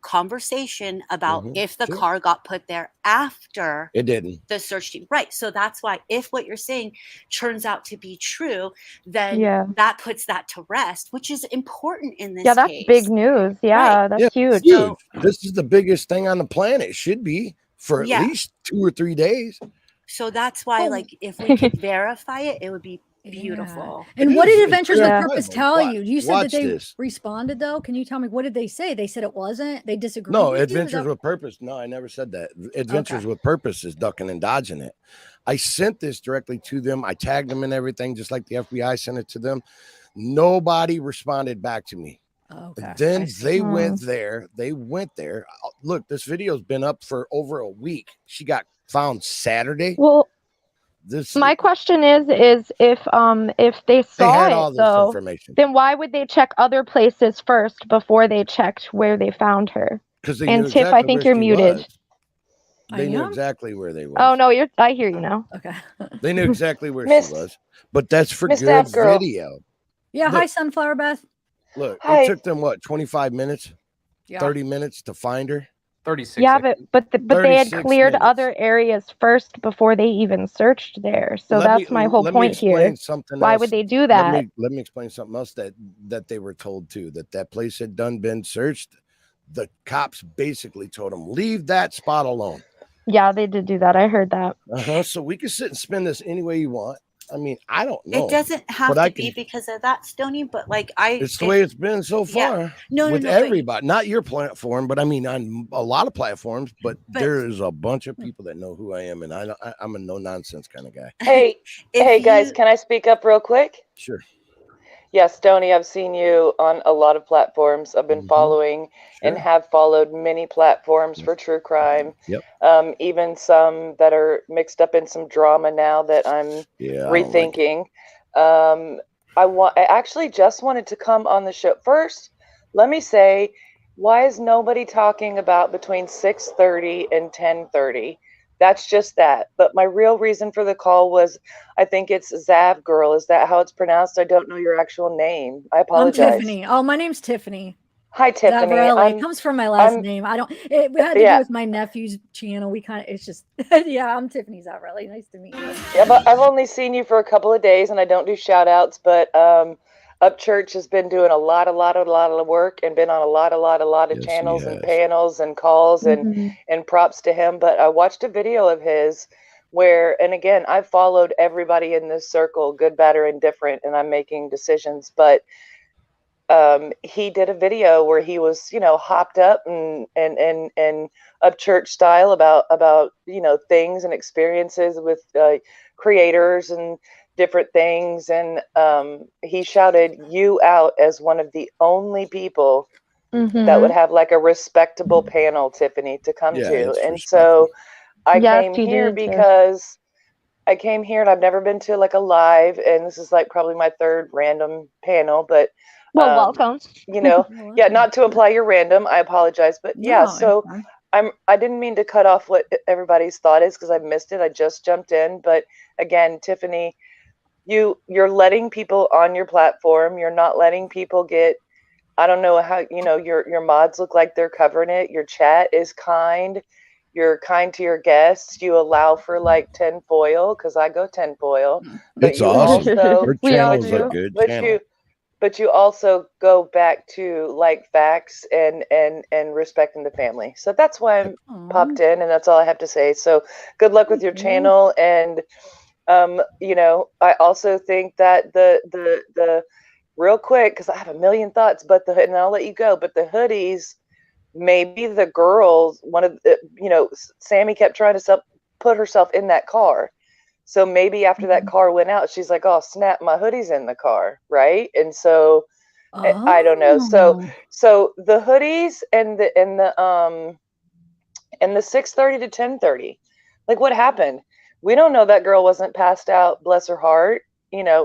conversation about Mhm, if the sure. car got put there after It didn't. the search team, right? So that's why if what you're saying turns out to be true, then Yeah. that puts that to rest, which is important in this Yeah, that's case. big news. Yeah, that's Yeah, huge. Huge. So- This is the biggest thing on the planet. It should be for at Yeah. least 2 or 3 days. So that's why, Oh. like, if we could verify it, it would be beautiful. And It what is. did It's Adventures pretty with Purpose incredible. tell you? You said that Watch they this. responded though. Can you tell me what did they say? They said it wasn't. They disagreed. No, with you? Is Adventures that- with Purpose. No, I never said that. Adventures Okay. with Purpose is ducking and dodging it. I sent this directly to them. I tagged them and everything, just like the FBI sent it to them. Nobody responded back to me. Okay. I Then see. they Hmm. went there. Look, this video's been up for over a week. She got found Saturday. Well, This my question is if they they saw had it all this though, information then why would they check other places first before they checked where they found her? because they And knew Tiff, I exactly think where you're she muted. was. I They knew am? exactly where they were. Oh no, I hear you now. Okay. They knew exactly where Miss- she was. But that's for Miss good Zavgirl. video. Yeah. Look. Hi, Sunflower Beth. Look, Hi. it took them 25 minutes, Yeah. 30 minutes to find her. 36. Yeah, seconds. but they had 36 cleared minutes. other areas first before they even searched there. So that's my whole let me point explain here. something Why else. would they do that? Let me explain something else that they were told too, that place had been searched. The cops basically told them, leave that spot alone. Yeah, they did do that. I heard that. So we can sit and spin this any way you want. I mean, I don't know. It doesn't have But to I be can- because of that, Stoney, but like It's the way it's been so Yeah. far No, with but- everybody. Not your platform, but I mean on a lot of platforms. But But- there is a bunch of people that know who I am, and I'm a no nonsense kind of guy. Hey, if guys, you- can I speak up real quick? Sure. Yes, Stoney, I've seen you on a lot of platforms. I've been Mhm. following and Sure. have followed many platforms for true crime. Yep. Even some that are mixed up in some drama now that I'm Yeah. I don't like it. rethinking. I actually just wanted to come on the show first. Let me say, why is nobody talking about between 6:30 and 10:30? That's just that. But my real reason for the call was, I think it's Zavgirl. Is that how it's pronounced? I don't know your actual name. I I'm apologize. Tiffany. Oh, my name's Tiffany. Hi, Tiffany. Zavarelli. It comes from my last I'm- name. It had to Yeah. do with my nephew's channel. It's just, yeah, I'm Tiffany Zavarelli. Nice to meet you. Yeah, but I've only seen you for a couple of days, and I don't do shout outs, but Upchurch has been doing a lot of work and been on a lot of Yes, he channels and has. panels and calls Mhm. and props to him. But I watched a video of his where, and again, I've followed everybody in this circle, good, bad, or indifferent, and I'm making decisions. But he did a video where he was, hopped up and up church style about things and experiences with creators and different things, and he shouted you out as one of the only people that would have like a respectable panel, Tiffany, to come Yeah, to. it's And so I Yes, came he here did, too. because I came here and I've never been to like a live, and this is like probably my third random panel, but Well, welcome. yeah, not to imply you're random, I apologize, but yeah, No, so it's fine. I didn't mean to cut off what everybody's thought is because I missed it. I just jumped in, but again, Tiffany, you're letting people on your platform. You're not letting people get, I don't know how, your mods look like they're covering it. Your chat is kind. You're kind to your guests. You allow for like 10 foil because I go 10 foil. But It's you awesome. also, Her We all channel is a do. good but channel. you also go back to like facts and respecting the family. So that's why I'm popped in, and that's all I have to say. So good luck with your Thank you. channel, and I also think that the real quick, because I have a million thoughts, and I'll let you go, but the hoodies, maybe the girls, one of the, Sammy kept trying to put herself in that car. So maybe after that car went out, she's like, oh snap, my hoodie's in the car, right? And so I don't know. So the hoodies and the 6:30 to 10:30, like what happened? We don't know that girl wasn't passed out, bless her heart,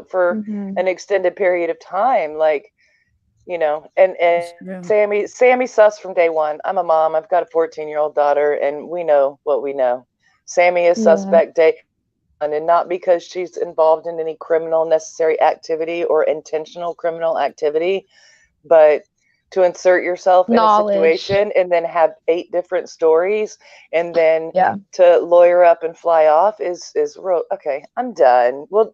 for an extended period of time. Like, and Sammy sus from day one. I'm a mom. I've got a 14-year-old daughter, and we know what we know. Sammy is suspect day one, and not because she's involved in any criminal necessary activity or intentional criminal activity, but to insert yourself in a situation and then have 8 different stories and then to lawyer up and fly off is real. Okay, I'm done. Well,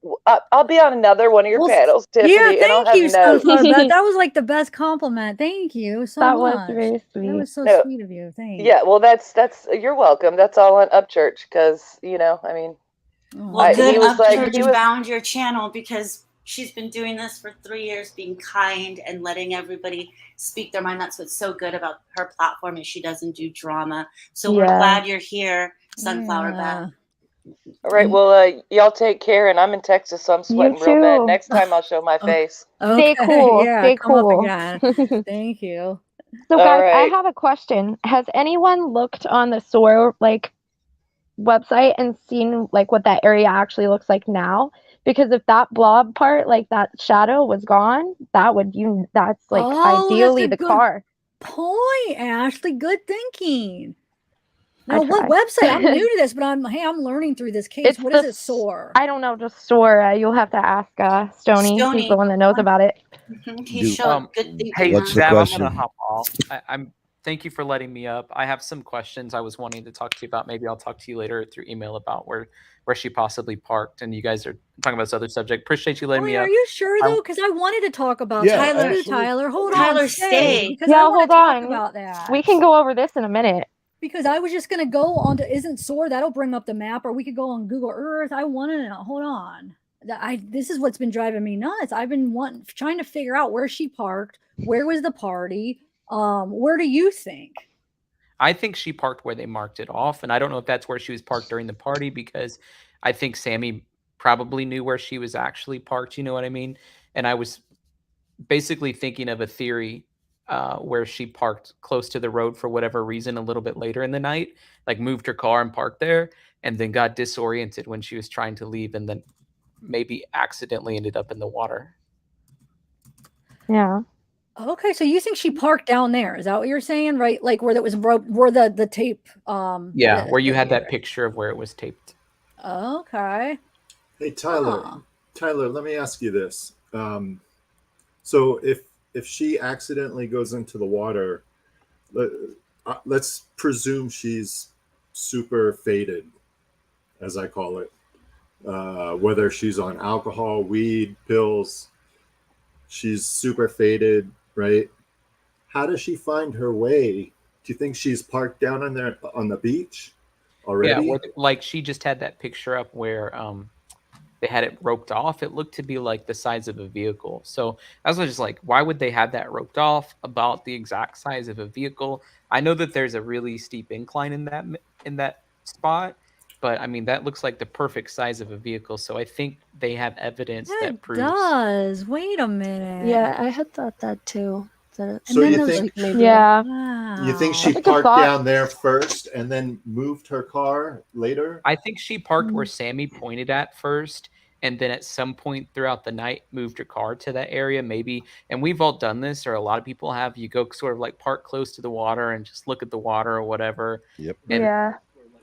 I'll be on another one of your panels, Tiffany, Yeah, and I'll thank you, have notes. Sunflower. That was like the best compliment. Thank you so That much. was very sweet. That was so sweet of you. Thanks. Yeah, well, that's you're welcome. That's all on Upchurch because I mean, well, good he was like Upchurch found your channel because she's been doing this for 3 years, being kind and letting everybody speak their mind. That's what's so good about her platform is she doesn't do drama. So we're glad you're here, Sunflower Beth. All right, well, y'all take care, and I'm in Texas, so I'm sweating real bad. Next time I'll show my face. Stay cool. Yeah, Stay come up cool. again. Thank you. So guys, I have a question. Has anyone looked on the SOAR website and seen like what that area actually looks like now? Because if that blob part, like that shadow was gone, that's like ideally the car. Point, Ashley. Good thinking. Now, what website? I'm new to this, but I'm learning through this case. What is it, SOAR? I don't know, just SOAR. You'll have to ask Stoney. He's the one that knows about it. He's showing good thinking. Hey, What's the Zav, question? I'm gonna hop off. Thank you for letting me up. I have some questions I was wanting to talk to you about. Maybe I'll talk to you later through email about where she possibly parked. And you guys are talking about this other subject. Appreciate you letting me up. Are you sure though? Because I wanted to talk about Tyler. Hold on, stay. Because I want to talk about that. We can go over this in a minute. Because I was just gonna go on to Isn't SOAR. That'll bring up the map, or we could go on Google Earth. I want to know. Hold on. This is what's been driving me nuts. I've been trying to figure out where she parked. Where was the party? Where do you think? I think she parked where they marked it off, and I don't know if that's where she was parked during the party because I think Sammy probably knew where she was actually parked. You know what I mean? And I was basically thinking of a theory where she parked close to the road for whatever reason a little bit later in the night, like moved her car and parked there, and then got disoriented when she was trying to leave, and then maybe accidentally ended up in the water. Yeah. Okay, so you think she parked down there? Is that what you're saying? Right, like where that was where the tape. Yeah, where you had that picture of where it was taped. Okay. Hey Tyler, Tyler, let me ask you this. So if she accidentally goes into the water, let's presume she's super faded, as I call it. Whether she's on alcohol, weed, pills, she's super faded, right? How does she find her way? Do you think she's parked down on there on the beach already? Yeah, like she just had that picture up where they had it roped off, it looked to be like the size of a vehicle. So I was just like, why would they have that roped off about the exact size of a vehicle? I know that there's a really steep incline in that spot, but I mean that looks like the perfect size of a vehicle. So I think they have evidence Yeah, that it proves. does. Wait a minute. Yeah, I had thought that too. That So then you those- think maybe Yeah. you think Wow. she That's a good parked thought. down there first and then moved her car later? I think she parked where Mm. Sammy pointed at first, and then at some point throughout the night moved her car to that area, maybe. And we've all done this, or a lot of people have. You go sort of like park close to the water and just look at the water or whatever. Yep. And Yeah.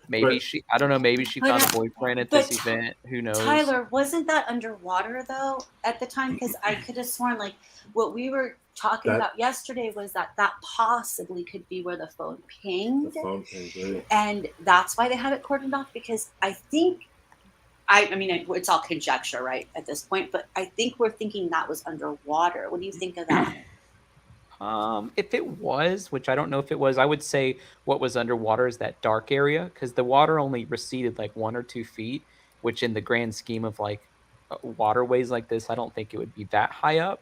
maybe But- I don't know, maybe she But found a I- boyfriend at but this event. Who knows? Tyler, wasn't that underwater though at the time? Because I could have sworn like what we were talking That- about yesterday was that possibly could be where the phone The pinged, phone pinged, right? and that's why they had it cordoned off. Because I think, I mean, it's all conjecture, right, at this point. But I think we're thinking that was underwater. What do you think of that? If it was, which I don't know if it was, I would say what was underwater is that dark area, because the water only receded like 1 or 2 feet, which in the grand scheme of like waterways like this, I don't think it would be that high up.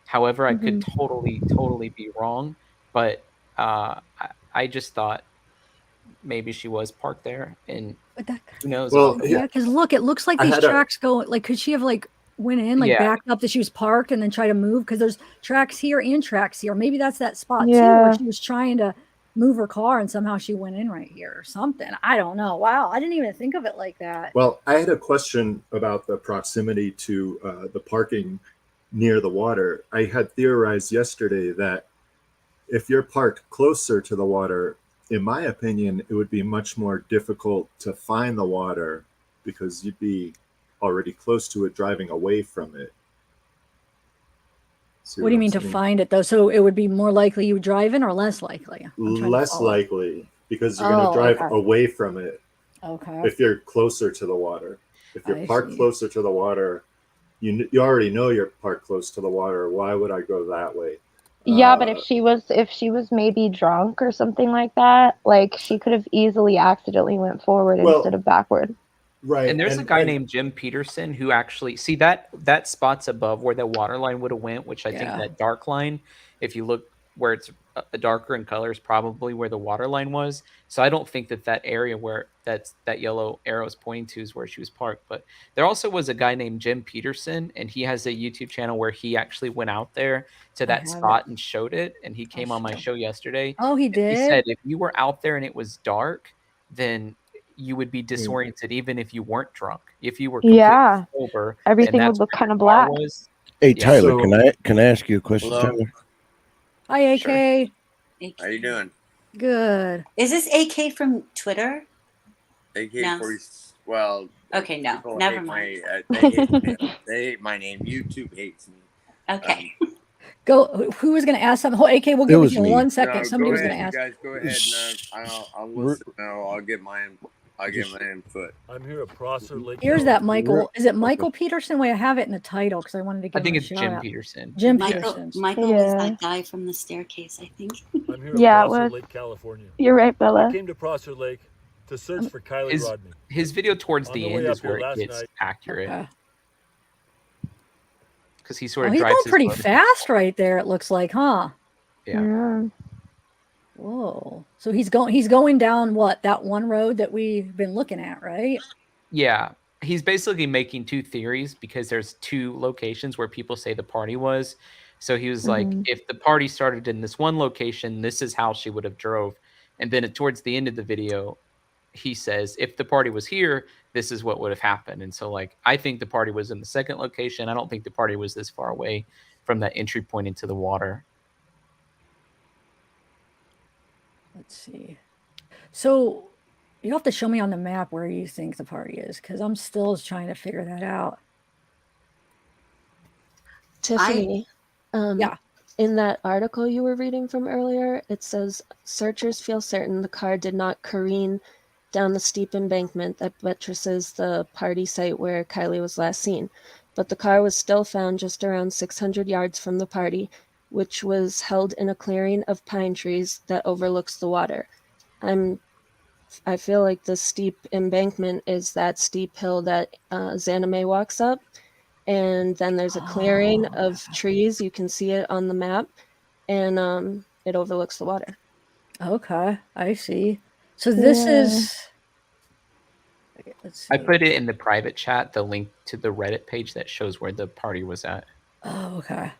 However, I could totally be wrong, but I just thought maybe she was parked there, and But that, who knows? Well, about the yeah, yeah, because look, it looks like I these had a- tracks go like. Could she have like went in like Yeah. backed up that she was parked and then try to move? Because there's tracks here and tracks here. Maybe that's that spot too Yeah. where she was trying to move her car and somehow she went in right here or something. I don't know. Wow, I didn't even think of it like that. Well, I had a question about the proximity to the parking near the water. I had theorized yesterday that if you're parked closer to the water, in my opinion, it would be much more difficult to find the water because you'd be already close to it driving away from it. See What do you I'm mean to saying? find it though? So it would be more likely you drive in or less likely? I'm trying to Less follow. likely because you're going Oh, to drive okay. away from it Okay. if you're closer to the water. If you're I parked see. closer to the water, you already know you're parked close to the water. Why would I go that way? Yeah, but if she was maybe drunk or something like that, like she could have easily accidentally went forward Well, instead of backward. Right. And there's a guy named Jim Peterson who actually see that spot's above where the water line would have went, which I think Yeah. that dark line, if you look where it's darker in color, is probably where the water line was. So I don't think that area where that yellow arrow is pointing to is where she was parked. But there also was a guy named Jim Peterson, and he has a YouTube channel where he actually went out there to that have spot and showed it. And he came on my show. show yesterday. Oh, he And did? He said if you were out there and it was dark, then you would be disoriented even if you weren't drunk. If you were completely sober, Everything and would that's look where kind the of car black. was. Hey Yeah, Tyler, so- can I ask you a question, Hello? Tyler? Hi, AK. How you doing? Good. Is this AK from Twitter? AK-40. Well, Okay, no, people never hate mind. they hate my name. YouTube hates me. Okay. Go. Who was going to ask something? Oh, AK, we'll It give was it to you in me. 1 second. No, Somebody go was ahead, going to ask. you guys go ahead, and I'll listen. No, I'll get my input. I'm here at Prosser Lake. Here's that Michael. We're- Is it Michael Peterson? Wait, I have it in the title because I wanted to give I think him a it's shout Jim out. Peterson. Jim Yeah. Peterson. Michael was that guy from the staircase, I think. I'm here Yeah, at it Prosser was. Lake, California. You're right, I Bella. came to Prosser Lake to search for Kiely His Rodni. his video towards On the the end way is up here where it last gets night- accurate Okay. because he sort Oh, of he's drives going his pretty motorcycle. fast right there. It looks like, huh? Yeah. Whoa. So he's going down what, that one road that we've been looking at, right? Yeah. He's basically making two theories because there's two locations where people say the party was. So he was like, if the party started in this one location, this is how she would have drove. And then towards the end of the video, he says, if the party was here, this is what would have happened. And so, like, I think the party was in the second location. I don't think the party was this far away from that entry point into the water. Let's see. So you'll have to show me on the map where you think the party is because I'm still trying to figure that out. Tiffany, Yeah. in that article you were reading from earlier, it says searchers feel certain the car did not careen down the steep embankment that buttresses the party site where Kiely was last seen, but the car was still found just around 600 yards from the party, which was held in a clearing of pine trees that overlooks the water. I'm I feel like the steep embankment is that steep hill that Zanime walks up, and then there's a clearing of trees. You can see it on the map, and it overlooks the water. Okay, I see. So this is. Okay, let's see. I put it in the private chat, the link to the Reddit page that shows where the party was at. Oh, okay.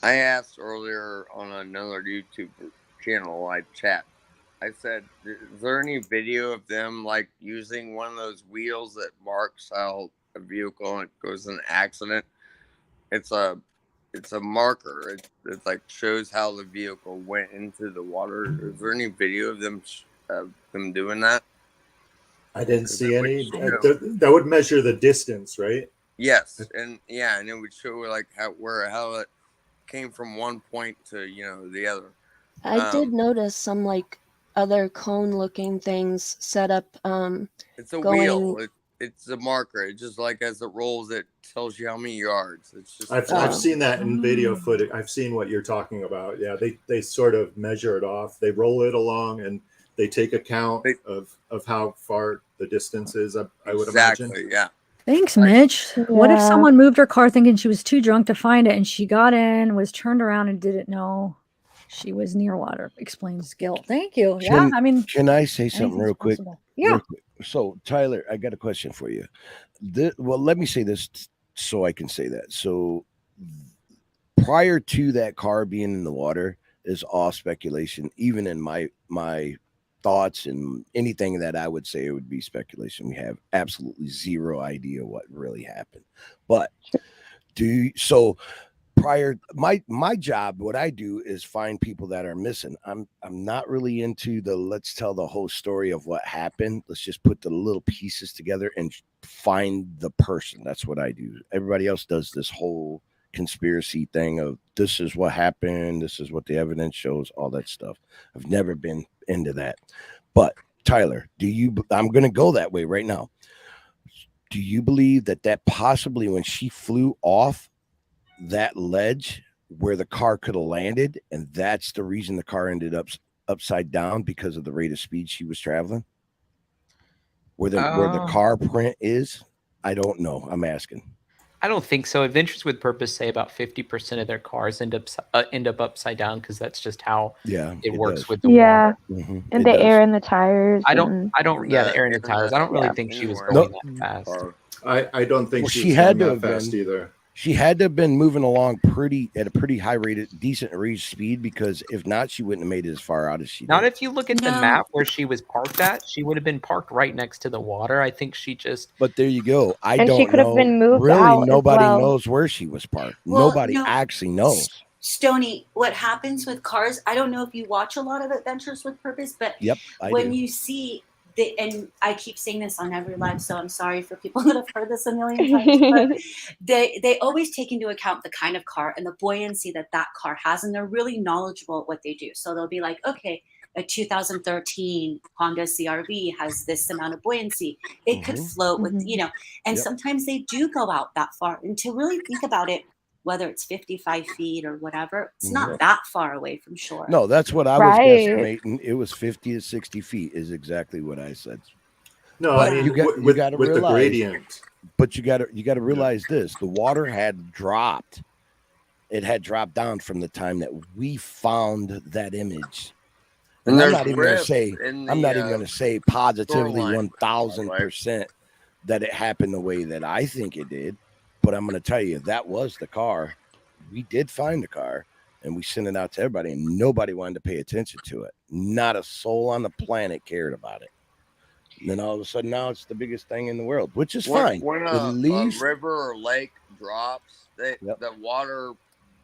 I asked earlier on another YouTube channel, I said, is there any video of them like using one of those wheels that marks how a vehicle and it goes in an accident? It's a marker. It like shows how the vehicle went into the water. Is there any video of them doing that? I didn't see any. That would measure the distance, right? Yes, and it would show like how it came from one point to the other. I did notice some like other cone-looking things set up. It's a wheel. It's a marker. It just like as it rolls, it tells you how many yards. It's just. I've seen that in video footage. I've seen what you're talking about. Yeah, they sort of measure it off. They roll it along and they take account of how far the distance is. I would imagine. Yeah. Thanks, Mitch. What if someone moved her car thinking she was too drunk to find it, and she got in, was turned around, and didn't know she was near water? Explains guilt. Thank you. Yeah, I mean, can I say something real quick? Yeah. Real quick. So, Tyler, I got a question for you. Well, let me say this so I can say that. So, prior to that car being in the water is all speculation. Even in my thoughts and anything that I would say, it would be speculation. We have absolutely zero idea what really happened. But prior, my job, what I do is find people that are missing. I'm not really into the let's tell the whole story of what happened. Let's just put the little pieces together and find the person. That's what I do. Everybody else does this whole conspiracy thing of this is what happened, this is what the evidence shows, all that stuff. I've never been into that. But Tyler, I'm going to go that way right now. Do you believe that possibly when she flew off that ledge where the car could have landed, and that's the reason the car ended up upside down because of the rate of speed she was traveling? Where the car print is? I don't know. I'm asking. I don't think so. Adventures with Purpose say about 50% of their cars end up upside down because that's just how it works with the water. Mm-hmm. And the air in the tires. The air in the tires. I don't really think she was going that fast. I don't think she had to that fast either. She had to have been moving along at a pretty high rate, decent range speed, because if not, she wouldn't have made it as far out as she did. Not if you look at the map where she was parked at. She would have been parked right next to the water. I think she just. But there you go. I don't know. She could have been moved really, out nobody knows where she was parked. Well, nobody actually knows. Stoney, what happens with cars? I don't know if you watch a lot of Adventures with Purpose, but when you see. And I keep saying this on every live, so I'm sorry for people that have heard this a million times, but they always take into account the kind of car and the buoyancy that car has, and they're really knowledgeable at what they do. So they'll be like, okay, a 2013 Honda CRV has this amount of buoyancy. It could float with, and sometimes they do go out that far. And to really think about it, whether it's 55 feet or whatever, it's not that far away from shore. No, that's what I was guesstimating. It was 50 to 60 feet is exactly what I said. No, but I mean, you got to realize the gradient. But you got to realize this: the water had dropped. It had dropped down from the time that we found that image. And I'm not even going to say positively 1,000% that it happened the way that I think it did. But I'm going to tell you, that was the car. We did find the car, and we sent it out to everybody, and nobody wanted to pay attention to it. Not a soul on the planet cared about it. And then all of a sudden, now it's the biggest thing in the world, which is fine. When a river or lake drops, the water,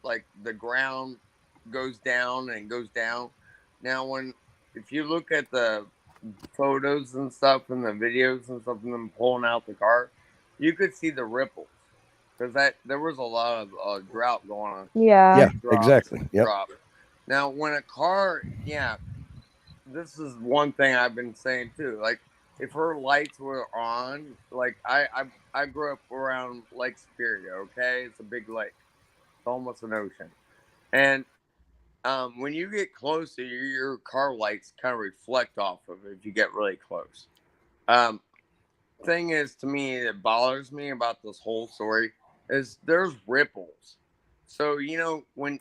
like the ground goes down and goes down. Now, if you look at the photos and stuff and the videos and stuff of them pulling out the car, you could see the ripples. Because there was a lot of drought going on. Yeah, exactly. Yep. Now, when a car, this is one thing I've been saying too. Like, if her lights were on, like I grew up around Lake Superior. Okay, it's a big lake. It's almost an ocean, and when you get close, your car lights kind of reflect off of it if you get really close. Thing is, to me, that bothers me about this whole story is there's ripples. So when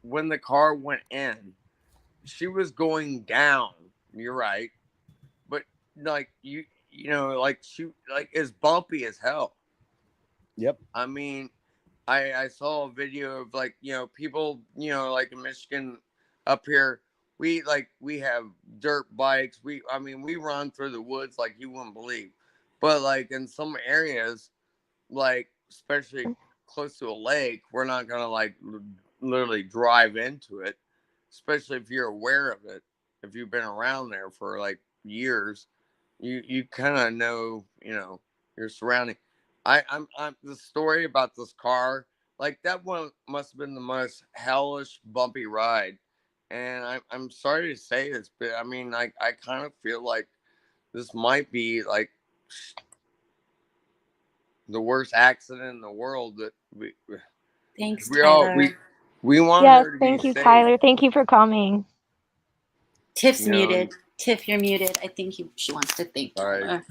when the car went in, she was going down. You're right, but like like she is bumpy as hell. Yep. I mean, I saw a video of people like in Michigan up here. We have dirt bikes. We run through the woods like you wouldn't believe. But like in some areas, like especially close to a lake, we're not gonna like literally drive into it. Especially if you're aware of it. If you've been around there for like years, you kind of know your surrounding. I'm the story about this car, like that one must have been the most hellish bumpy ride. And I'm sorry to say this, but I mean, I kind of feel like this might be like the worst accident in the world that Thanks, we all Tyler. we want Yes, her to thank be you, safe. Tyler. Thank you for coming. Tiff's muted. Tiff, you're muted. I think she wants to thank Tyler.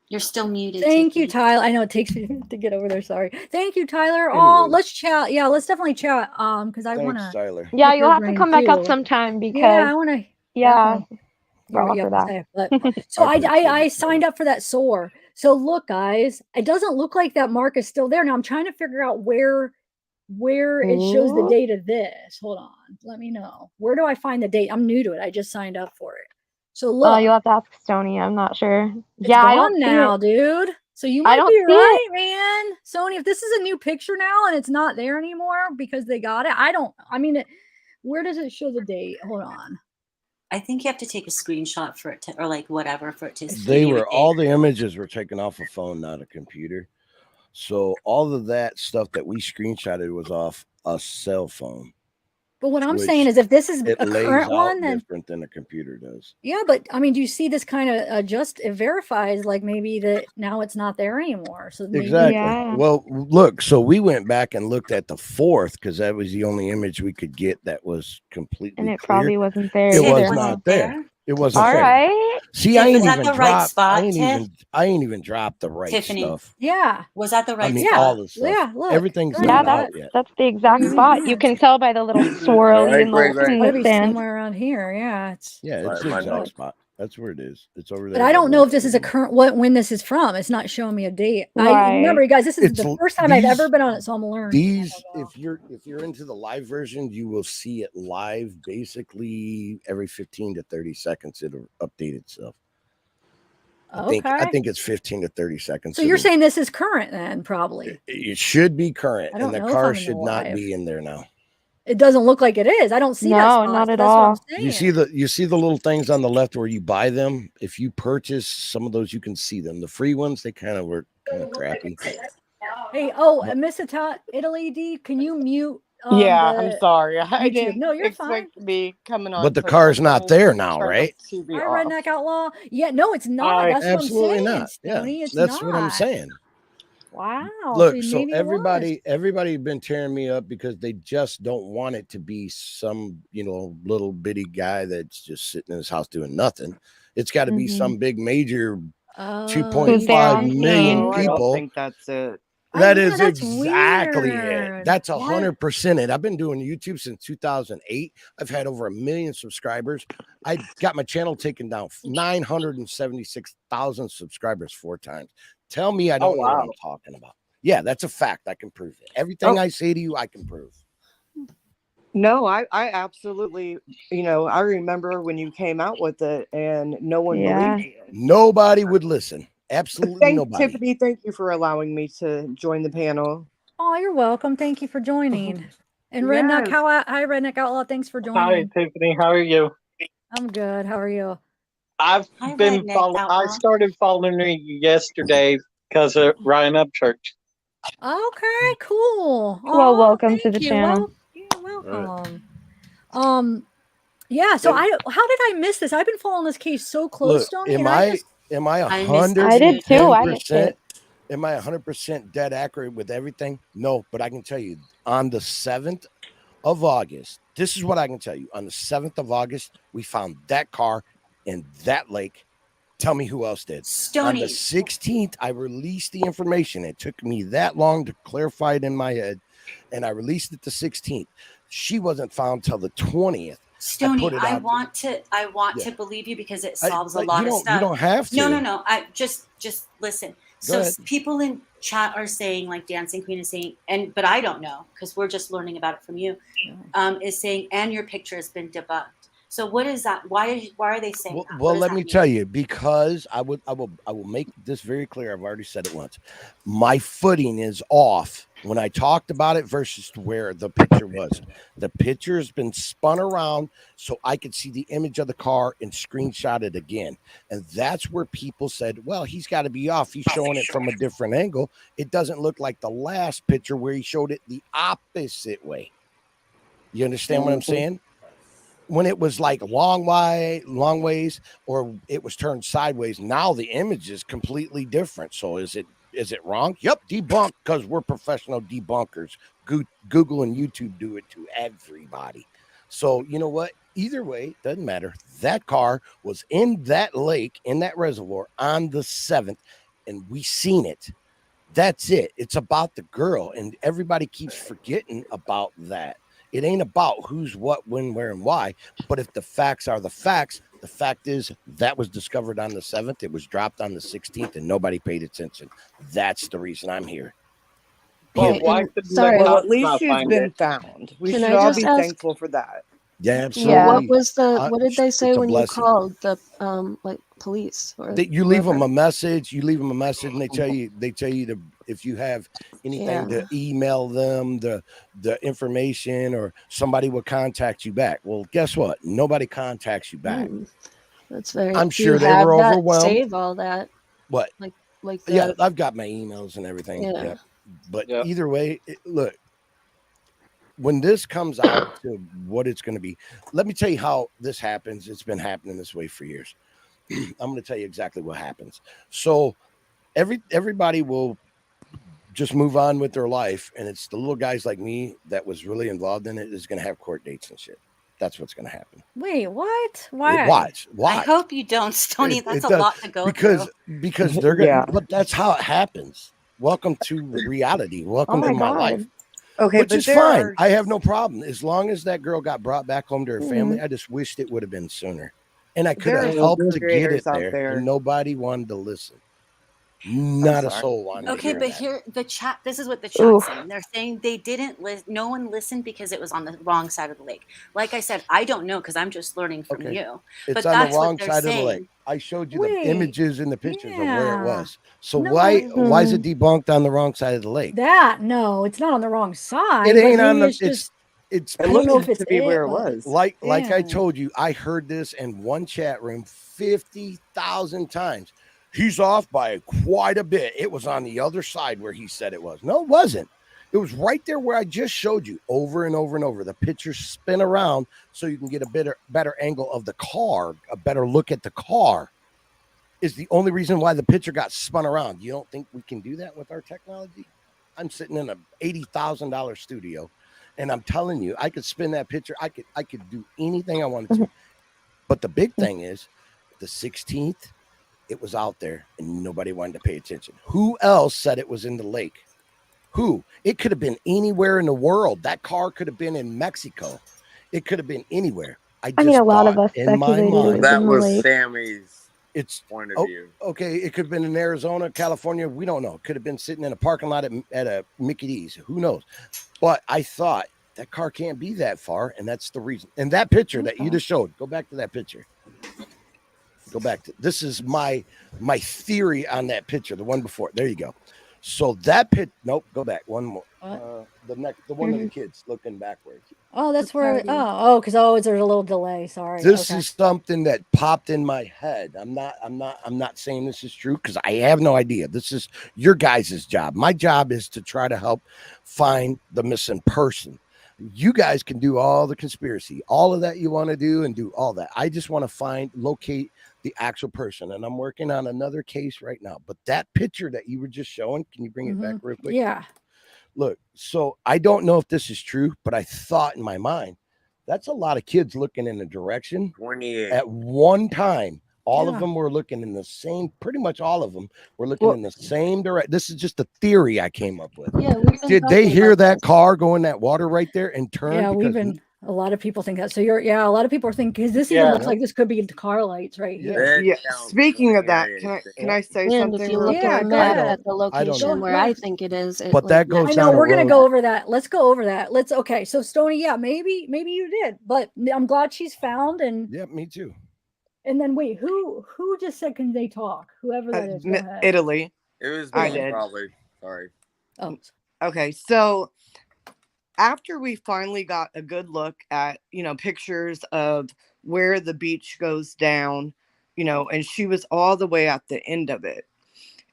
You're still muted. Thank Tiffany. you, Tyler. I know it takes me to get over there. Sorry. Thank you, Tyler. Anyway. Oh, let's chat. Yeah, let's definitely chat. Because I want Thanks, to. Tyler. Yeah, you'll have to come back up sometime because Yeah, I want to. yeah, Hear what you have to that. say. But, so I signed up for that SOAR. So look, guys, it doesn't look like that mark is still there. Now I'm trying to figure out where it shows the date of this. Hold on. Let me know. Where do I find the date? I'm new to it. I just signed up for it. So look. You'll have to ask Stoney. I'm not sure. It's Yeah, I gone don't now, see it. dude. So you I might don't be see right, it. man. Sony, if this is a new picture now and it's not there anymore because they got it, where does it show the date? Hold on. I think you have to take a screenshot for it to, or like whatever for it to. All the images were taken off a phone, not a computer. So all of that stuff that we screenshotted was off a cell phone. But what I'm saying is, if this is a current one, then different than a computer does. Yeah, but I mean, do you see this kind of it verifies like maybe that now it's not there anymore? So maybe, exactly. Yeah. Well, look, so we went back and looked at the 4th because that was the only image we could get that was completely and it clear. Probably wasn't there. It either. was not there. It wasn't all there. Right. See, Tiff, I ain't is that even the dropped. right spot, I ain't even dropped the right Tiffany. stuff. Yeah. Was that the right I mean, spot? all the stuff. Yeah, look. Everything's Yeah, not out yet. that's the exact spot. You can tell by the little swirly in the Be sand. somewhere around here. Yeah, it's the exact spot. That's where it is. It's over there. But I don't know if this is a current when this is from. It's not showing me a date. I Right. remember, you guys, this is the first time I've ever been on it, so I'm learning. These, if you're into the live version, you will see it live basically every 15 to 30 seconds. It'll update itself. I think it's 15 to 30 seconds. So you're saying this is current then, probably. It should be current, I don't and the know if car I'm in the should not live. be in there now. It doesn't look like it is. I don't see that spot. not at That's all. what I'm saying. You see the little things on the left where you buy them. If you purchase some of those, you can see them. The free ones, they kind of were kind of crappy. Hey, Miss Italy D, can you mute? I'm sorry. I YouTube? didn't No, you're fine. expect to be coming on. But the so car's I'm not there now, turn my right? TV Hi, off. Redneck Outlaw. Yeah, no, it's not. That's Absolutely what I'm saying, not. Stoney. Yeah, It's that's not. what I'm saying. Wow. Look, so maybe it was. everybody been tearing me up because they just don't want it to be some, little bitty guy that's just sitting in his house doing nothing. It's got to be some big major 2.5 million No, I don't people. think that's it. That Yeah, is that's exactly weird. it. That's 100% it. I've been doing YouTube since 2008. I've had over 1 million subscribers. I got my channel taken down 976,000 subscribers 4 times. Tell me I don't know what I'm talking about. Yeah, that's a fact. I can prove it. Everything I say to you, I can prove. No, I absolutely, I remember when you came out with it and no one believed you. Nobody would listen. Absolutely nobody. Tiffany, thank you for allowing me to join the panel. Oh, you're welcome. Thank you for joining. And Redneck, hi, Redneck Outlaw. Thanks for joining. Hi, Tiffany. How are you? I'm good. How are you? I started following you yesterday because of Ryan Upchurch. Okay, cool. Well, welcome to the channel. You're welcome. Yeah. So how did I miss this? I've been following this case so close, Look, Stoney. am I 100%? I did too. I missed it. Am I 100% dead accurate with everything? No, but I can tell you on the 7th of August, this is what I can tell you. On the 7th of August, we found that car in that lake. Tell me who else did. Stoney. On the 16th, I released the information. It took me that long to clarify it in my head, and I released it the 16th. She wasn't found till the 20th. Stoney, I want to believe you because it solves a lot of stuff. You don't have to. No. I just listen. So people in chat are saying, like Dancing Queen is saying, but I don't know because we're just learning about it from you. Is saying, and your picture has been debunked. So what is that? Why are they saying that? Well, let me tell you, because I will make this very clear. I've already said it once. My footing is off when I talked about it versus where the picture was. The picture has been spun around so I could see the image of the car and screenshot it again. And that's where people said, well, he's got to be off. He's showing it from a different angle. It doesn't look like the last picture where he showed it the opposite way. You understand what I'm saying? When it was like long ways, or it was turned sideways. Now the image is completely different. So is it wrong? Yep, debunked, because we're professional debunkers. Google and YouTube do it to everybody. So you know what? Either way, doesn't matter. That car was in that lake, in that reservoir on the 7th, and we seen it. That's it. It's about the girl, and everybody keeps forgetting about that. It ain't about who's what, when, where, and why. But if the facts are the facts, the fact is that was discovered on the 7th. It was dropped on the 16th, and nobody paid attention. That's the reason I'm here. Well, at least she's been found. We should all be thankful for that. Yeah, absolutely. What did they say when you called the police? You leave them a message. And they tell you to, if you have anything, to email them the information, or somebody will contact you back. Well, guess what? Nobody contacts you back. That's very. I'm sure they were overwhelmed. Save all that. What? Like yeah, I've got my emails and everything. Yeah. But either way, look. When this comes out to what it's going to be, let me tell you how this happens. It's been happening this way for years. I'm going to tell you exactly what happens. So everybody will just move on with their life, and it's the little guys like me that was really involved in it is going to have court dates and shit. That's what's going to happen. Wait, what? Why? Watch. I hope you don't, Stoney. That's a lot to go through. Because they're going to, but that's how it happens. Welcome to reality. Welcome to my life. Okay, which is fine. I have no problem as long as that girl got brought back home to her family. I just wished it would have been sooner, and I could have helped to get it there. And nobody wanted to listen. Not a soul wanted. Okay, but here the chat. This is what the chat's saying. They're saying they didn't listen. No one listened because it was on the wrong side of the lake. Like I said, I don't know because I'm just learning from you. It's on the wrong side of the lake. I showed you the images and the pictures of where it was. So why is it debunked on the wrong side of the lake? No, it's not on the wrong side. It ain't on the. It's I don't know if it's to be where it was. Like I told you, I heard this in one chat room 50,000 times. He's off by quite a bit. It was on the other side where he said it was. No, it wasn't. It was right there where I just showed you over and over and over. The pictures spin around so you can get a better angle of the car, a better look at the car. Is the only reason why the picture got spun around. You don't think we can do that with our technology? I'm sitting in a $80,000 studio, and I'm telling you, I could spin that picture. I could do anything I wanted to. But the big thing is, the 16th, it was out there, and nobody wanted to pay attention. Who else said it was in the lake? Who? It could have been anywhere in the world. That car could have been in Mexico. It could have been anywhere. I mean, a lot of us in my mind. That was Sammy's point of view. Okay, it could have been in Arizona, California. We don't know. It could have been sitting in a parking lot at a Mickey D's. Who knows? But I thought that car can't be that far, and that's the reason. And that picture that you just showed, go back to that picture. Go back to this is my theory on that picture, the one before. There you go. So that nope, go back one more. The one of the kids looking backwards. Oh, that's where. Because there's a little delay. Sorry. This is something that popped in my head. I'm not saying this is true because I have no idea. This is your guys' job. My job is to try to help find the missing person. You guys can do all the conspiracy, all of that you want to do, and do all that. I just want to locate the actual person. And I'm working on another case right now. But that picture that you were just showing, can you bring it back real quick? Yeah. Look, so I don't know if this is true, but I thought in my mind, that's a lot of kids looking in a direction 28. at one time. All of them were looking in the same, pretty much all of them were looking in the same direction. This is just a theory I came up with. Yeah, we've been Did they talking hear about that this. car go in that water right there and turn? Yeah, we've Because been. A lot of people think that. So a lot of people are thinking because this even looks like this could be the car lights right here. Yeah. Speaking of that, can I say And something? if you real look at quick? the map at the location where Go I ahead. think it is, it But that goes I down know a we're gonna road. go over that. Let's go over that. Okay. So Stoney, yeah, maybe you did, but I'm glad she's found. And yeah, me too. And then wait, who just said can they talk? Whoever that is, go ahead. Italy. It was I me, did. probably. Sorry. Oh. Okay, so after we finally got a good look at, pictures of where the beach goes down, and she was all the way at the end of it.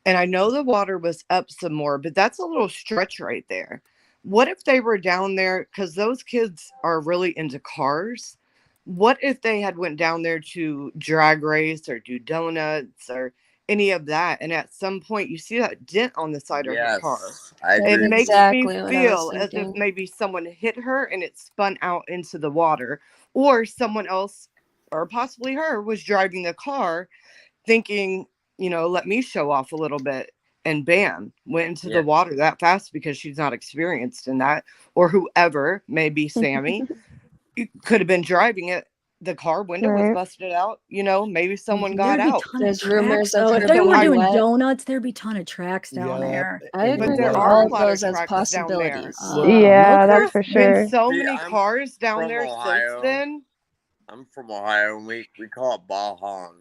And I know the water was up some more, but that's a little stretch right there. What if they were down there? Because those kids are really into cars. What if they had went down there to drag race or do donuts or any of that? And at some point you see that dent on the side of her car. I agree. It makes exactly me what I was feel as if thinking. maybe someone hit her and it spun out into the water, or someone else, or possibly her, was driving the car thinking, let me show off a little bit, and bam, went into the water that fast because she's not experienced in that. Or whoever, maybe Sammy, could have been driving it. The car window was busted out. Maybe someone got There'd be out. ton of tracks. So if they were doing donuts, there'd be ton of tracks down there. I agree But there with are all a of lot of those as tracks down there. possibilities. Yeah, that's for sure. Been so See, many I'm cars down from there Ohio. since then. I'm from Ohio, and we call it Bajan.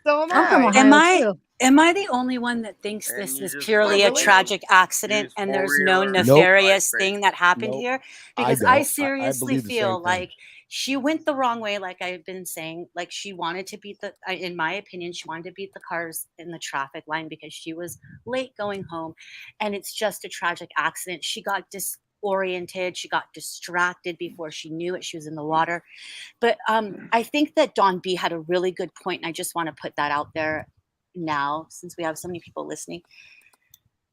So am I'm from I. Ohio too. Am I the only one that thinks And this you is just purely went a to tragic accident use and there's no four-wheeler. nefarious Nope. thing that happened Nope. here? I Because don't. I I seriously believe the same feel thing. like she went the wrong way, like I've been saying. Like she wanted to beat in my opinion, she wanted to beat the cars in the traffic line because she was late going home. And it's just a tragic accident. She got disoriented. She got distracted before she knew it. She was in the water. But I think that Dawn B had a really good point, and I just want to put that out there now since we have so many people listening.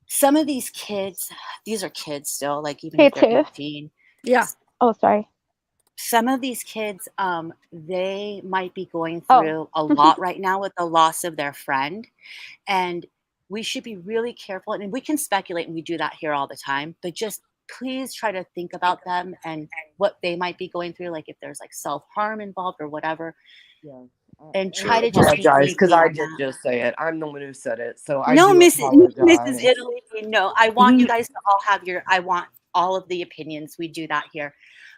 Some of these kids, these are kids still, like even Hey, if they're Tiff. 18. Yeah. Oh, sorry. Some of these kids, they might be going Oh. through a lot right now with the loss of their friend. And we should be really careful. And we can speculate, and we do that here all the time, but just please try to think about them and what they might be going through, like if there's like self-harm involved or whatever. Yeah. And try to just be apologize because thinking I on did that. just say it. I'm the one who said it, so I No, do Mrs. apologize. Italy. No, I want you guys to all have I want all of the opinions. We do that here.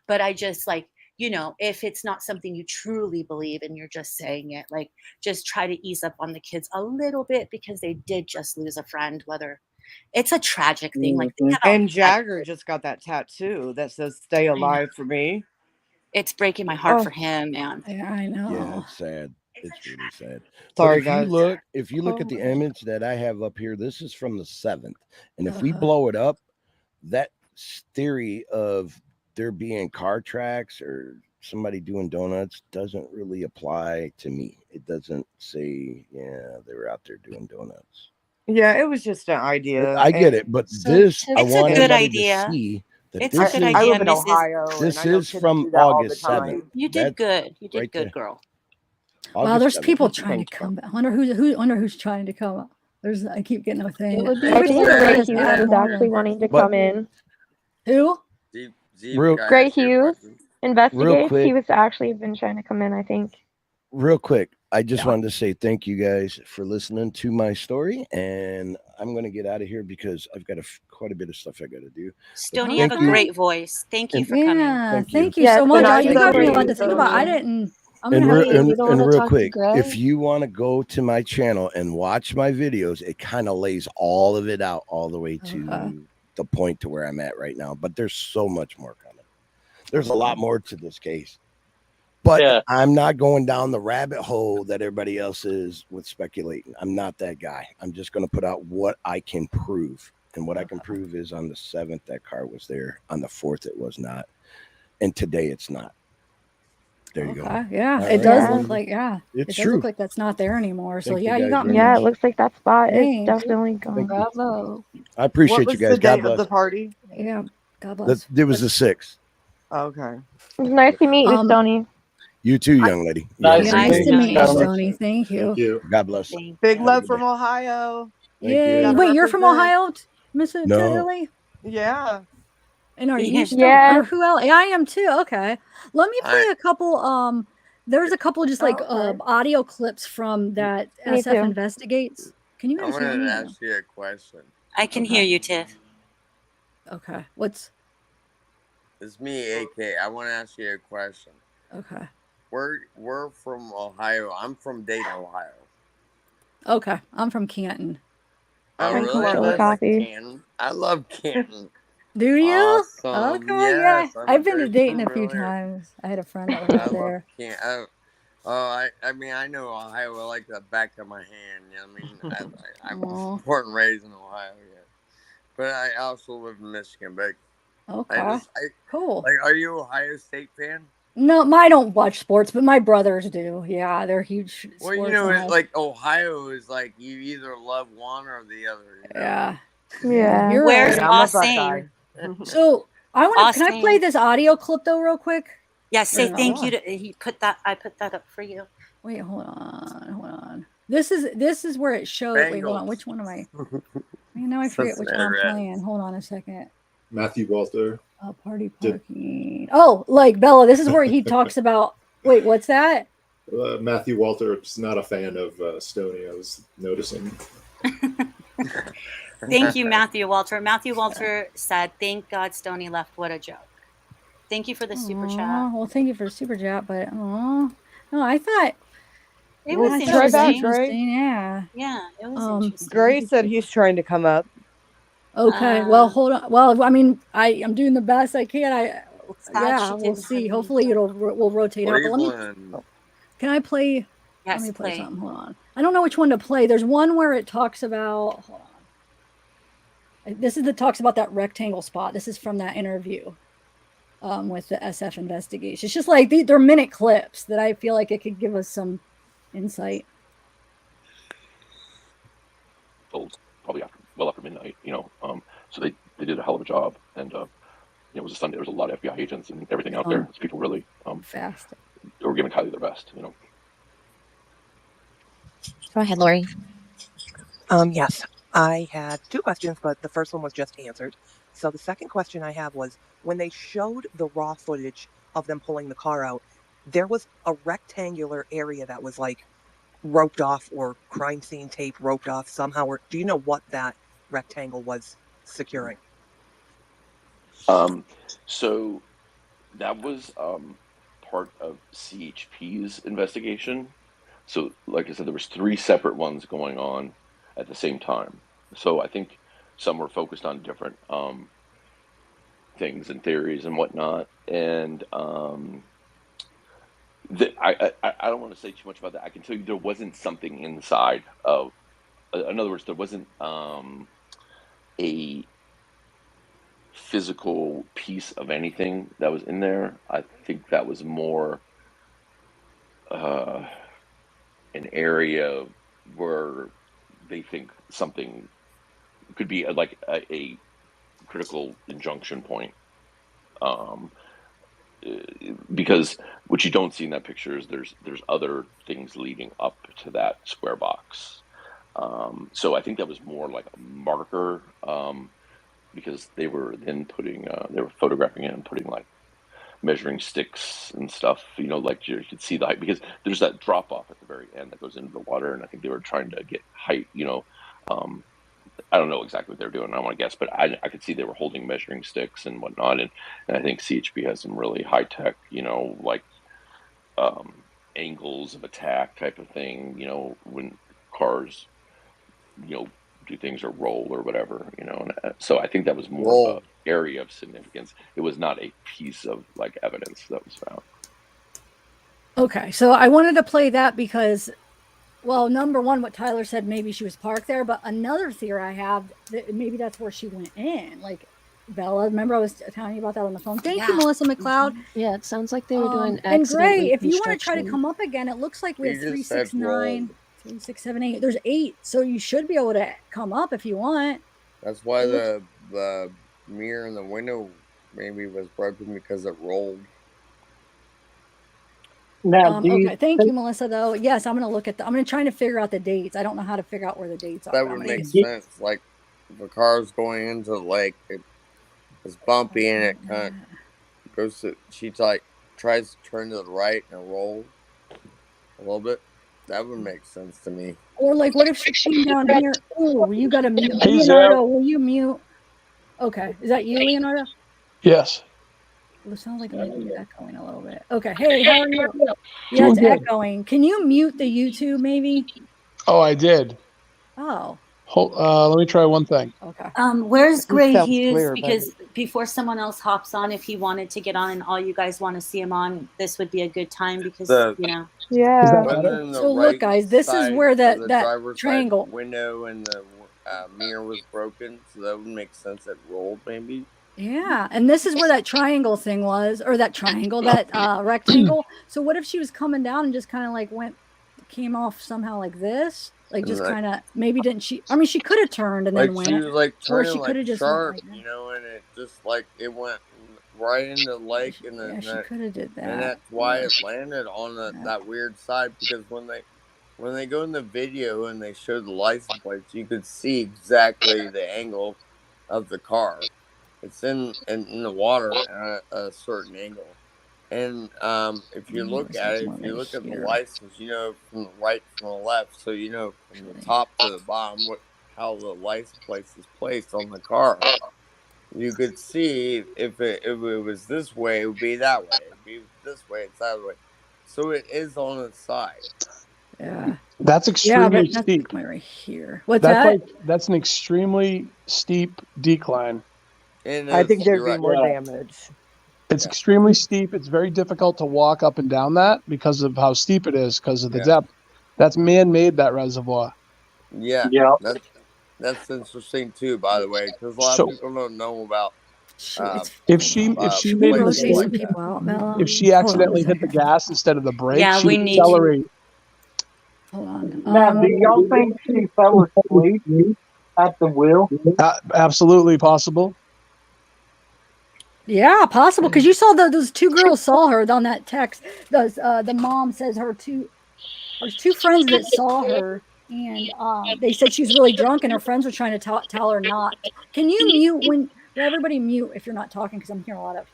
But I just if it's not something you truly believe and you're just saying it, like just try to ease up on the kids a little bit because they did just lose a friend, whether it's a tragic thing. Like think about And Jagger just got that tattoo that says "Stay alive" for me. It's breaking my heart for him, man. Yeah, I know. Yeah, it's sad. It's really sad. Sorry, but guys. if you look at the image that I have up here, this is from the 7th. And if we Uh-huh. blow it up, that theory of there being car tracks or somebody doing donuts doesn't really apply to me. It doesn't say, yeah, they were out there doing donuts. Yeah, it was just an idea. I get it, but So this, I It's a want good everybody idea. to see that It's this a good is, I idea, live in Mrs. Ohio. this and I know is kids from do that all the August time. 7th. You did That's good. You did right good, there. girl. Wow, August there's 7th. people trying to come back. I wonder who's trying to come up. I keep getting a thing. It would be I think really Gray nice Hughes to is actually wanting to come in. Who? Real- Gray Hughes, Investigative. quick. He was actually been trying to come in, I think. Real quick, I just wanted to say thank you guys for listening to my story, and I'm going to get out of here because I've got quite a bit of stuff I got to do. Stoney, you have a great voice. Thank you for coming. Yeah, thank you Yeah, so it's much. been You nice got me a meeting lot you, to think about. I Stoney. didn't. I'm And, gonna re- have to. and real quick, if you want to go to my channel and watch my videos, it kind of lays all of it out all the way to the point to where I'm at right now. But there's so much more coming. There's a lot more to this case. But I'm not going down the rabbit hole that everybody else is with speculating. I'm not that guy. I'm just going to put out what I can prove. And what I can prove is on the 7th, that car was there. On the 4th, it was not. And today, it's not. There you go. Yeah, All it right. does look like It's it does true. look like that's not there anymore. So Thank you yeah, you guys got very me. Yeah, much. it looks like that spot is Thanks. definitely gone. Thank you. Bravo. I appreciate What you was guys. the God date bless. of the party? Yeah, God bless. It was the 6th. Okay. It was nice to meet you, Stoney. You too, young lady. You Nice have a Yeah, great nice day. to meet you, God bless. Stoney. Thank you. Thank you. God bless. Thank Big you. love Have a good from Ohio. Thank Yay! you. Gotta Wait, you're from represent. Ohio, Miss No. Tilly? Yeah. And are you Yeah. still Yeah. or who else? Yeah, I am too. Okay. Let me play I a couple there's a couple just like Okay. audio clips from that Me SF too. Investigates. Can you I guys hear wanted me? to or- ask you a question. I can hear you, Tiff. Okay. What's It's me, AK. I want to ask you a question. okay. We're from Ohio. I'm from Dayton, Ohio. Okay. I'm from Canton. Oh, I'm in really? I Chili like Columbus. coffee. Canton. I love Canton. Do you? Awesome. Okay, yeah. Yes, I'm I've been to very Dayton a few familiar. times. I had a friend that lived I love there. Canton. I mean, I know Ohio like the back of my hand. You know what I mean? I was born and raised in Ohio, yeah. But I also live in Michigan. But Okay. Cool. like, are you an Ohio State fan? No, I don't watch sports, but my brothers do. Yeah, they're huge Well, you sports. know, and like Ohio is like you either love one or the other. You know? Yeah. Yeah. You're Where's right. Yeah, I'm a Austin? Buckeye. So I want to. Can I play Austin. this audio clip though, real quick? Yeah, say Or- thank you to he put that. I put that up for you. Wait, hold on. This is where it showed. Wait, hold on. Bengals. Which one am I? Man, now I forget which one I'm Cincinnati playing. Hold on a second. Matthew Walter. Party Did- parking. Oh, like Bella. This is where he talks about. Wait, what's that? Matthew Walter is not a fan of Stoney. I was noticing. Thank you, Matthew Walter. Matthew Walter said, "Thank God Stoney left. What a joke." Thank you for the super chat. Aw, well, thank you for the super chat, but no, I thought It was I thought Try it was back, interesting. Yeah. Yeah, it was interesting. Gray said he's trying to come up. Okay. Well, hold on. Well, I mean, I'm doing the best I can. sad she We'll didn't see. unmute Hopefully, we'll rotate out. But Cleveland. can I play? Yes, let me play play. something. Hold on. I don't know which one to play. There's one where it talks about. Hold on. This is talks about that rectangle spot. This is from that interview with the SF investigation. It's just like they're minute clips that I feel like it could give us some insight. Probably well after midnight, so they did a hell of a job, and it was a Sunday. There was a lot of FBI agents and everything out there. So people really fast. They were giving Kiely their best, Go ahead, Lori. Yes, I had two questions, but the first one was just answered. So the second question I have was, when they showed the raw footage of them pulling the car out, there was a rectangular area that was like roped off, or crime scene tape roped off somehow. Or do you know what that rectangle was securing? So that was part of CHP's investigation. So, like I said, there was 3 separate ones going on at the same time. So I think some were focused on different things and theories and whatnot. And I don't want to say too much about that. I can tell you there wasn't something inside of. In other words, there wasn't a physical piece of anything that was in there. I think that was more an area where they think something could be like a critical injunction point. Because what you don't see in that picture is there's other things leading up to that square box. So I think that was more like a marker, because they were then they were photographing it and putting like measuring sticks and stuff, like you could see the height, because there's that drop off at the very end that goes into the water, and I think they were trying to get height, I don't know exactly what they're doing. I don't want to guess, but I could see they were holding measuring sticks and whatnot, and I think CHP has some really high tech, like angles of attack type of thing, when cars, do things or roll or whatever, and so I think that was more of an area of significance. It was not a piece of like evidence that was found. Okay, so I wanted to play that because, well, number one, what Tyler said, maybe she was parked there, but another theory I have that maybe that's where she went in. Like, Bella. Remember I was telling you about that on the phone. Thank you, Melissa McLeod. Yeah, it sounds like they were doing And accident Gray, if you want to try to reconstruction. come up again, it looks like we have She just 3, said 6, 9, 3, 6, 7, 8. There's 8, so you should be able to come up if you want. That's why the mirror in the window maybe was broken because it rolled. Now, Okay, thank you, Melissa. Though, yes, I'm gonna look at I'm gonna try to figure out the dates. I don't know how to figure out where the dates are. That would make sense. Like if a car's going into the lake, it's bumpy and it kind of goes to. She tries to turn to the right and roll a little bit. That would make sense to me. Or like, what if she came down here? Oh, you got to mute. Hey, Leonardo, will you mute? Okay, is that you, Leonardo? Yes. Well, it sounds like it might be echoing a little bit. Okay, hey, how are you? Yeah, it's echoing. Can you mute the YouTube maybe? Oh, I did. Oh. Let me try one thing. Okay. Where's Gray sounds Hughes? clear, Because before someone else hops on, if he wanted to get on and all you guys want to see him on, this would be a good time because you know. Yeah. So look, guys, this is where that driver's triangle. Side window and the mirror was broken, so that would make sense. It rolled maybe. Yeah, and this is where that triangle thing was, or that triangle, that rectangle. So what if she was coming down and just kind of like came off somehow like this? Like just Like- kind of, maybe didn't she? I mean, she could have turned and Like then went. she was like or turning she could have like just sharp, went like you know, and it just like it went right into the lake, and then she could have did that. and that's why it landed on that weird side, because when they go in the video and they show the license plates, you could see exactly the angle of the car. It's in the water at a certain angle. And if you look at it, if you look at the license, you know from the right from the left, so you know from the top to the bottom how the license plate is placed on the car. You could see if it was this way, it would be that way. It'd be this way, it's that way. So it is on its side. Yeah. That's extremely that's steep. right here. What's that's that? That's an extremely steep decline. And I think there'd you're be more damage. It's extremely steep. It's very difficult to walk up and down that because of how steep it is, because of the depth. That's man-made, that reservoir. Yeah. Yeah. That's interesting too, by the way, because a lot of people don't know about. If she made a places mistake, like that. if she accidentally hit the gas instead of the brake, Yeah, she we would need to- accelerate. Hold on. Now, do y'all think she fell asleep at the wheel? Absolutely possible. Yeah, possible, because you saw those two girls saw her on that text. The mom says there's two friends that saw her, and they said she was really drunk, and her friends were trying to tell her not. Can you mute everybody mute if you're not talking, because I'm hearing a lot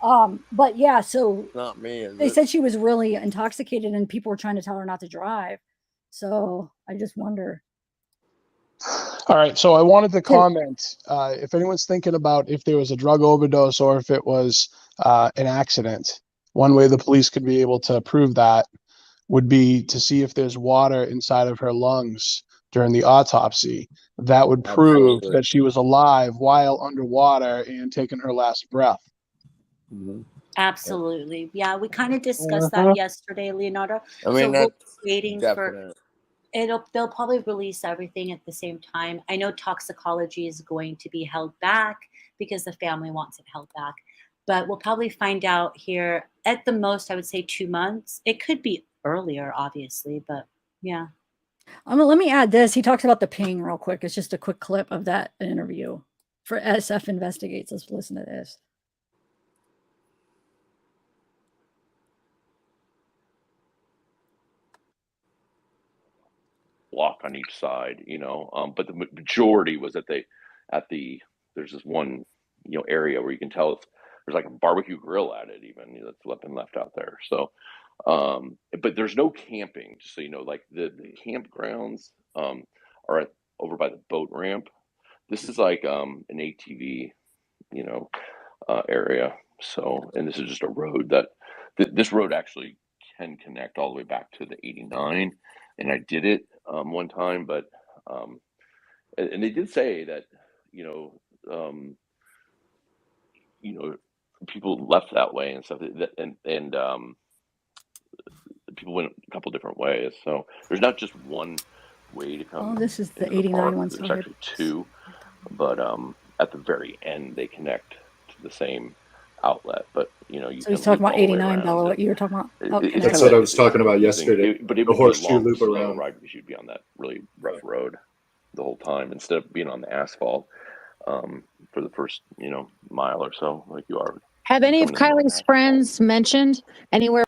of. But yeah, so Not me. they said she was really intoxicated, and people were trying to tell her not to drive. So I just wonder. All right, so I wanted to comment if anyone's thinking about if there was a drug overdose or if it was an accident. One way the police could be able to prove that would be to see if there's water inside of her lungs during the autopsy. That would prove Absolutely. that she was alive while underwater and taking her last breath. Mm-hmm. Absolutely. Yeah, we kind of discussed that yesterday, Leonardo. I mean, so we're that's waiting definite. they'll probably release everything at the same time. I know toxicology is going to be held back because the family wants it held back. But we'll probably find out here at the most, I would say 2 months. It could be earlier, obviously, but yeah. Let me add this. He talks about the ping real quick. It's just a quick clip of that interview for SF Investigates. Let's listen to this. Block on each side, but the majority was that there's this one, area where you can tell there's like a barbecue grill at it, even that's been left out there. So, but there's no camping, just so you know, like the campgrounds are over by the boat ramp. This is like an ATV, area. So, and this is just a road this road actually can connect all the way back to the 89. And I did it one time, but and they did say that people left that way and stuff, and people went a couple different ways. So there's not just one way to come. Oh, this is the into 89 park. one. There's actually two, but at the very end they connect to the same outlet. But you know, you So can he's talking loop about all the way 89, around. Bella. What you were talking about? It's That's kinda, what I was talking it's about confusing. yesterday. But it The would be a horseshoe long, loop slow around. ride because you'd be on that really rough road the whole time instead of being on the asphalt for the first, you know, mile or so, like you are. Have any of coming in on Kylie's that. friends mentioned anywhere?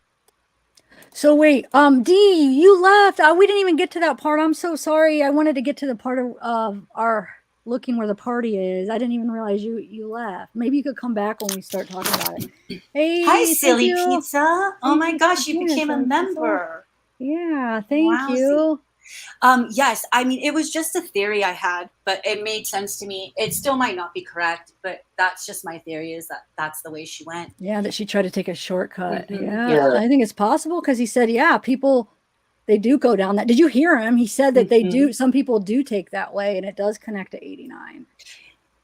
So wait, Dee, you left. We didn't even get to that part. I'm so sorry. I wanted to get to the part of our looking where the party is. I didn't even realize you left. Maybe you could come back when we start talking about it. Hey, Hi, thank Silly you. Pizza. Oh Thank my you gosh, for you joining became a us, Pizza. member. Yeah, thank Wowzy. you. Yes, I mean, it was just a theory I had, but it made sense to me. It still might not be correct, but that's just my theory, is that that's the way she went. Yeah, that she tried to take a shortcut. Mhm. Yeah, Yeah. I think it's possible because he said, yeah, people, they do go down that. Did you hear him? He said that they do, some people do take that way and it does connect to 89.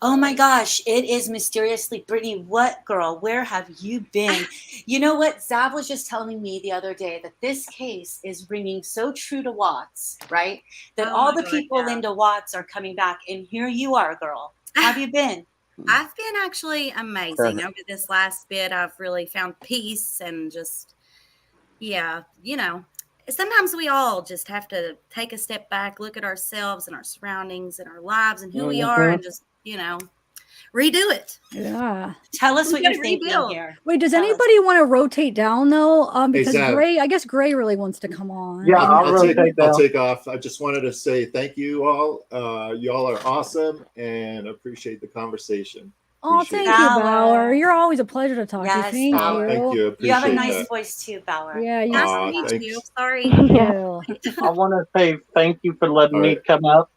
Oh my gosh, it is mysteriously Brittany. What girl? Where have you been? You know what? Zav was just telling me the other day that this case is ringing so true to Watts, right? That Oh all my the God, people yeah. into Watts are coming back, and here you are, girl. How have you been? I've been actually amazing. Over this last bit, I've really found peace and just, yeah, you know, sometimes we all just have to take a step back, look at ourselves and our surroundings and our lives and who we are, and just, you know, redo it. Yeah. Tell us We what you're gotta thinking rebuild. here. Wait, does Tell us. anybody want to rotate down though? Hey, Because Zav. Gray, I guess Gray really wants to come on. Yeah, And- I'll take off. I just wanted to say thank you all. Y'all are awesome and appreciate the conversation. Oh, Appreciate thank it. you, Bauer. You're always a pleasure to talk Yes, to. Thank Bauer. you. Thank you. You have a Appreciate nice that. voice too, Bauer. Yeah, you Nice to meet thanks. you. Sorry. Yeah. I want to say thank you for letting All me right. come up.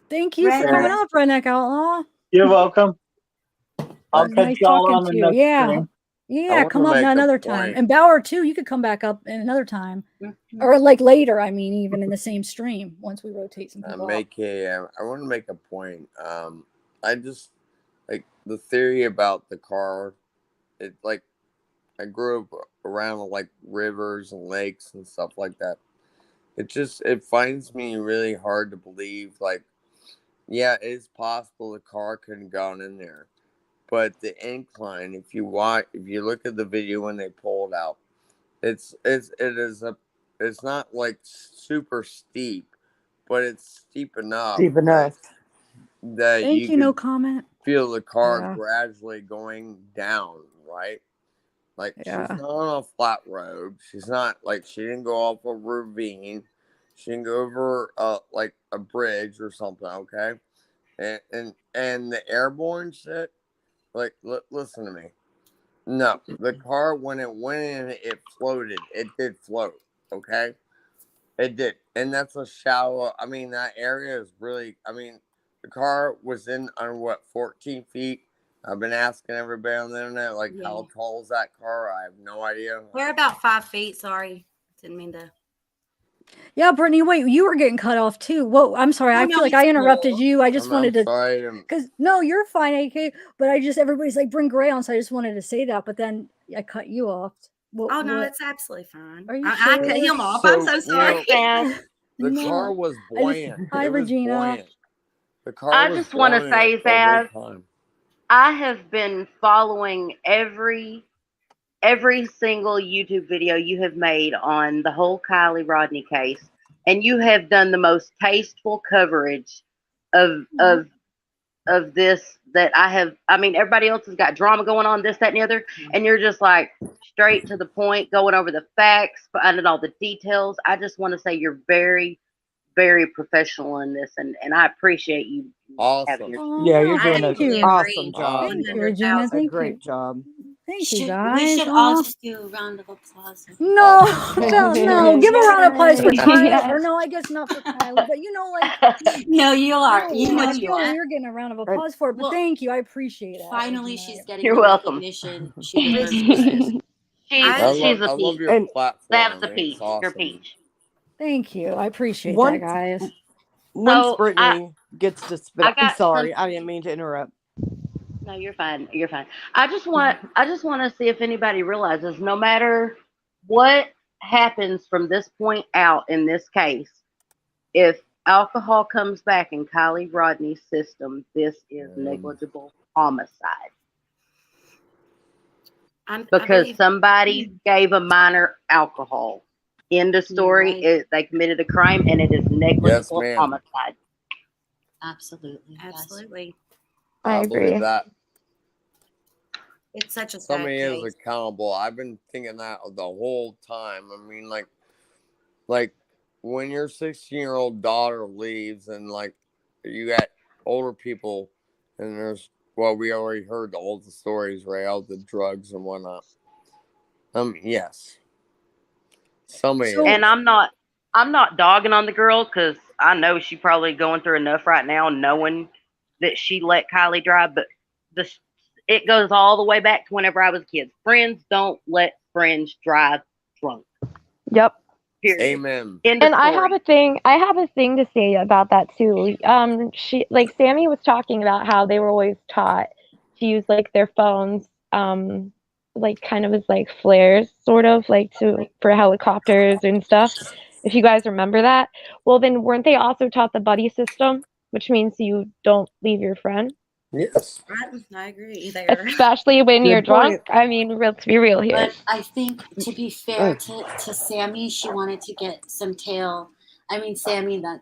Thank you for coming up, Redneck Outlaw. You're welcome. I'll It was catch nice y'all talking on the to you. next Yeah. stream. Yeah, wanna come up make a another time. point. And Bauer too, you could come back up in another time. Or like later, I mean, even in the same stream once we rotate some people up. I want to make a point. I just like the theory about the car. It like I grew up around like rivers and lakes and stuff like that. It finds me really hard to believe. Like, yeah, it's possible the car could have gone in there, but the incline. If you look at the video when they pulled out, it's not like super steep, but it's steep enough. Deep enough. That Thank you you, no could comment. feel the car Yeah. gradually going down, right? Like Yeah. she's not on a flat road. She's not like she didn't go off a ravine. She didn't go over like a bridge or something. Okay, and the airborne shit. Like listen to me. No, the car when it went in, it floated. It did float. Okay, it did, and that's a shallow. I mean, that area is really. I mean, the car was in on what 14 feet. I've been asking everybody on the internet, like, Yeah. how tall is that car? I have no idea. We're about 5 feet. Sorry. Didn't mean to. Yeah, Brittany, wait, you were getting cut off too. Whoa, I'm sorry. Oh, I no, feel like it's I interrupted cool. you. I just wanted to, sorry. because no, you're fine, AK. But everybody's like, bring Gray on, so I just wanted to say that. But then I cut you off. Oh, no, it's absolutely fine. Are you I sure? cut him off. I'm so sorry. The No. car was buoyant. Hi, It was Regina. buoyant. The car I was just want to say buoyant the whole that time. I have been following every single YouTube video you have made on the whole Kiely Rodni case, and you have done the most tasteful coverage of this that I have. I mean, everybody else has got drama going on, this, that, and the other, and you're just like straight to the point, going over the facts, finding all the details. I just want to say you're very, very professional in this, and I appreciate you having your. Yeah, you're doing thank an you. awesome job. Thank you, Regina. A Thank great you. job. Thank you, We guys. should all just do a round of applause. No, no. Give a round of applause for Yay. Kylie. Or no, I guess not for Kylie, but you know, like. No, you are. No, You know I you feel are. we're getting a round of applause for it, but Well, thank you. I appreciate it. Finally, she's getting You're the welcome. recognition she deserves. She's a I love peach. your platform. That's a It's peach. You're awesome. peach. Thank you. I appreciate Once- that, guys. Once So, Brittany gets to spit, I I'm got sorry, some- I didn't mean to interrupt. No, you're fine. You're fine. I just want to see if anybody realizes no matter what happens from this point out in this case, if alcohol comes back in Kiely Rodni's system, this is negligible homicide. Because somebody gave a minor alcohol. End of story. Right. They committed a crime, and it is negligible ma'am. homicide. Absolutely. Absolutely. I agree. believe that. It's such a sad Somebody is case. accountable. I've been thinking that the whole time. I mean, like when your 16-year-old daughter leaves, and like you got older people, and there's we already heard all the stories, right? All the drugs and whatnot. Yes. Somebody. And I'm not dogging on the girl, because I know she probably going through enough right now, knowing that she let Kiely drive. But it goes all the way back to whenever I was a kid. Friends don't let friends drive drunk. Yep. Period. Amen. And I have a thing to say about that too. Sammy was talking about how they were always taught to use like their phones, like kind of as like flares, sort of like for helicopters and stuff. If you guys remember that, well then weren't they also taught the buddy system, which means you don't leave your friend? Yes. I agree there. Especially when Good you're drunk. point. I mean, let's be real here. But I think, to be fair to Sammy, she wanted to get some tail. I mean, Sammy, that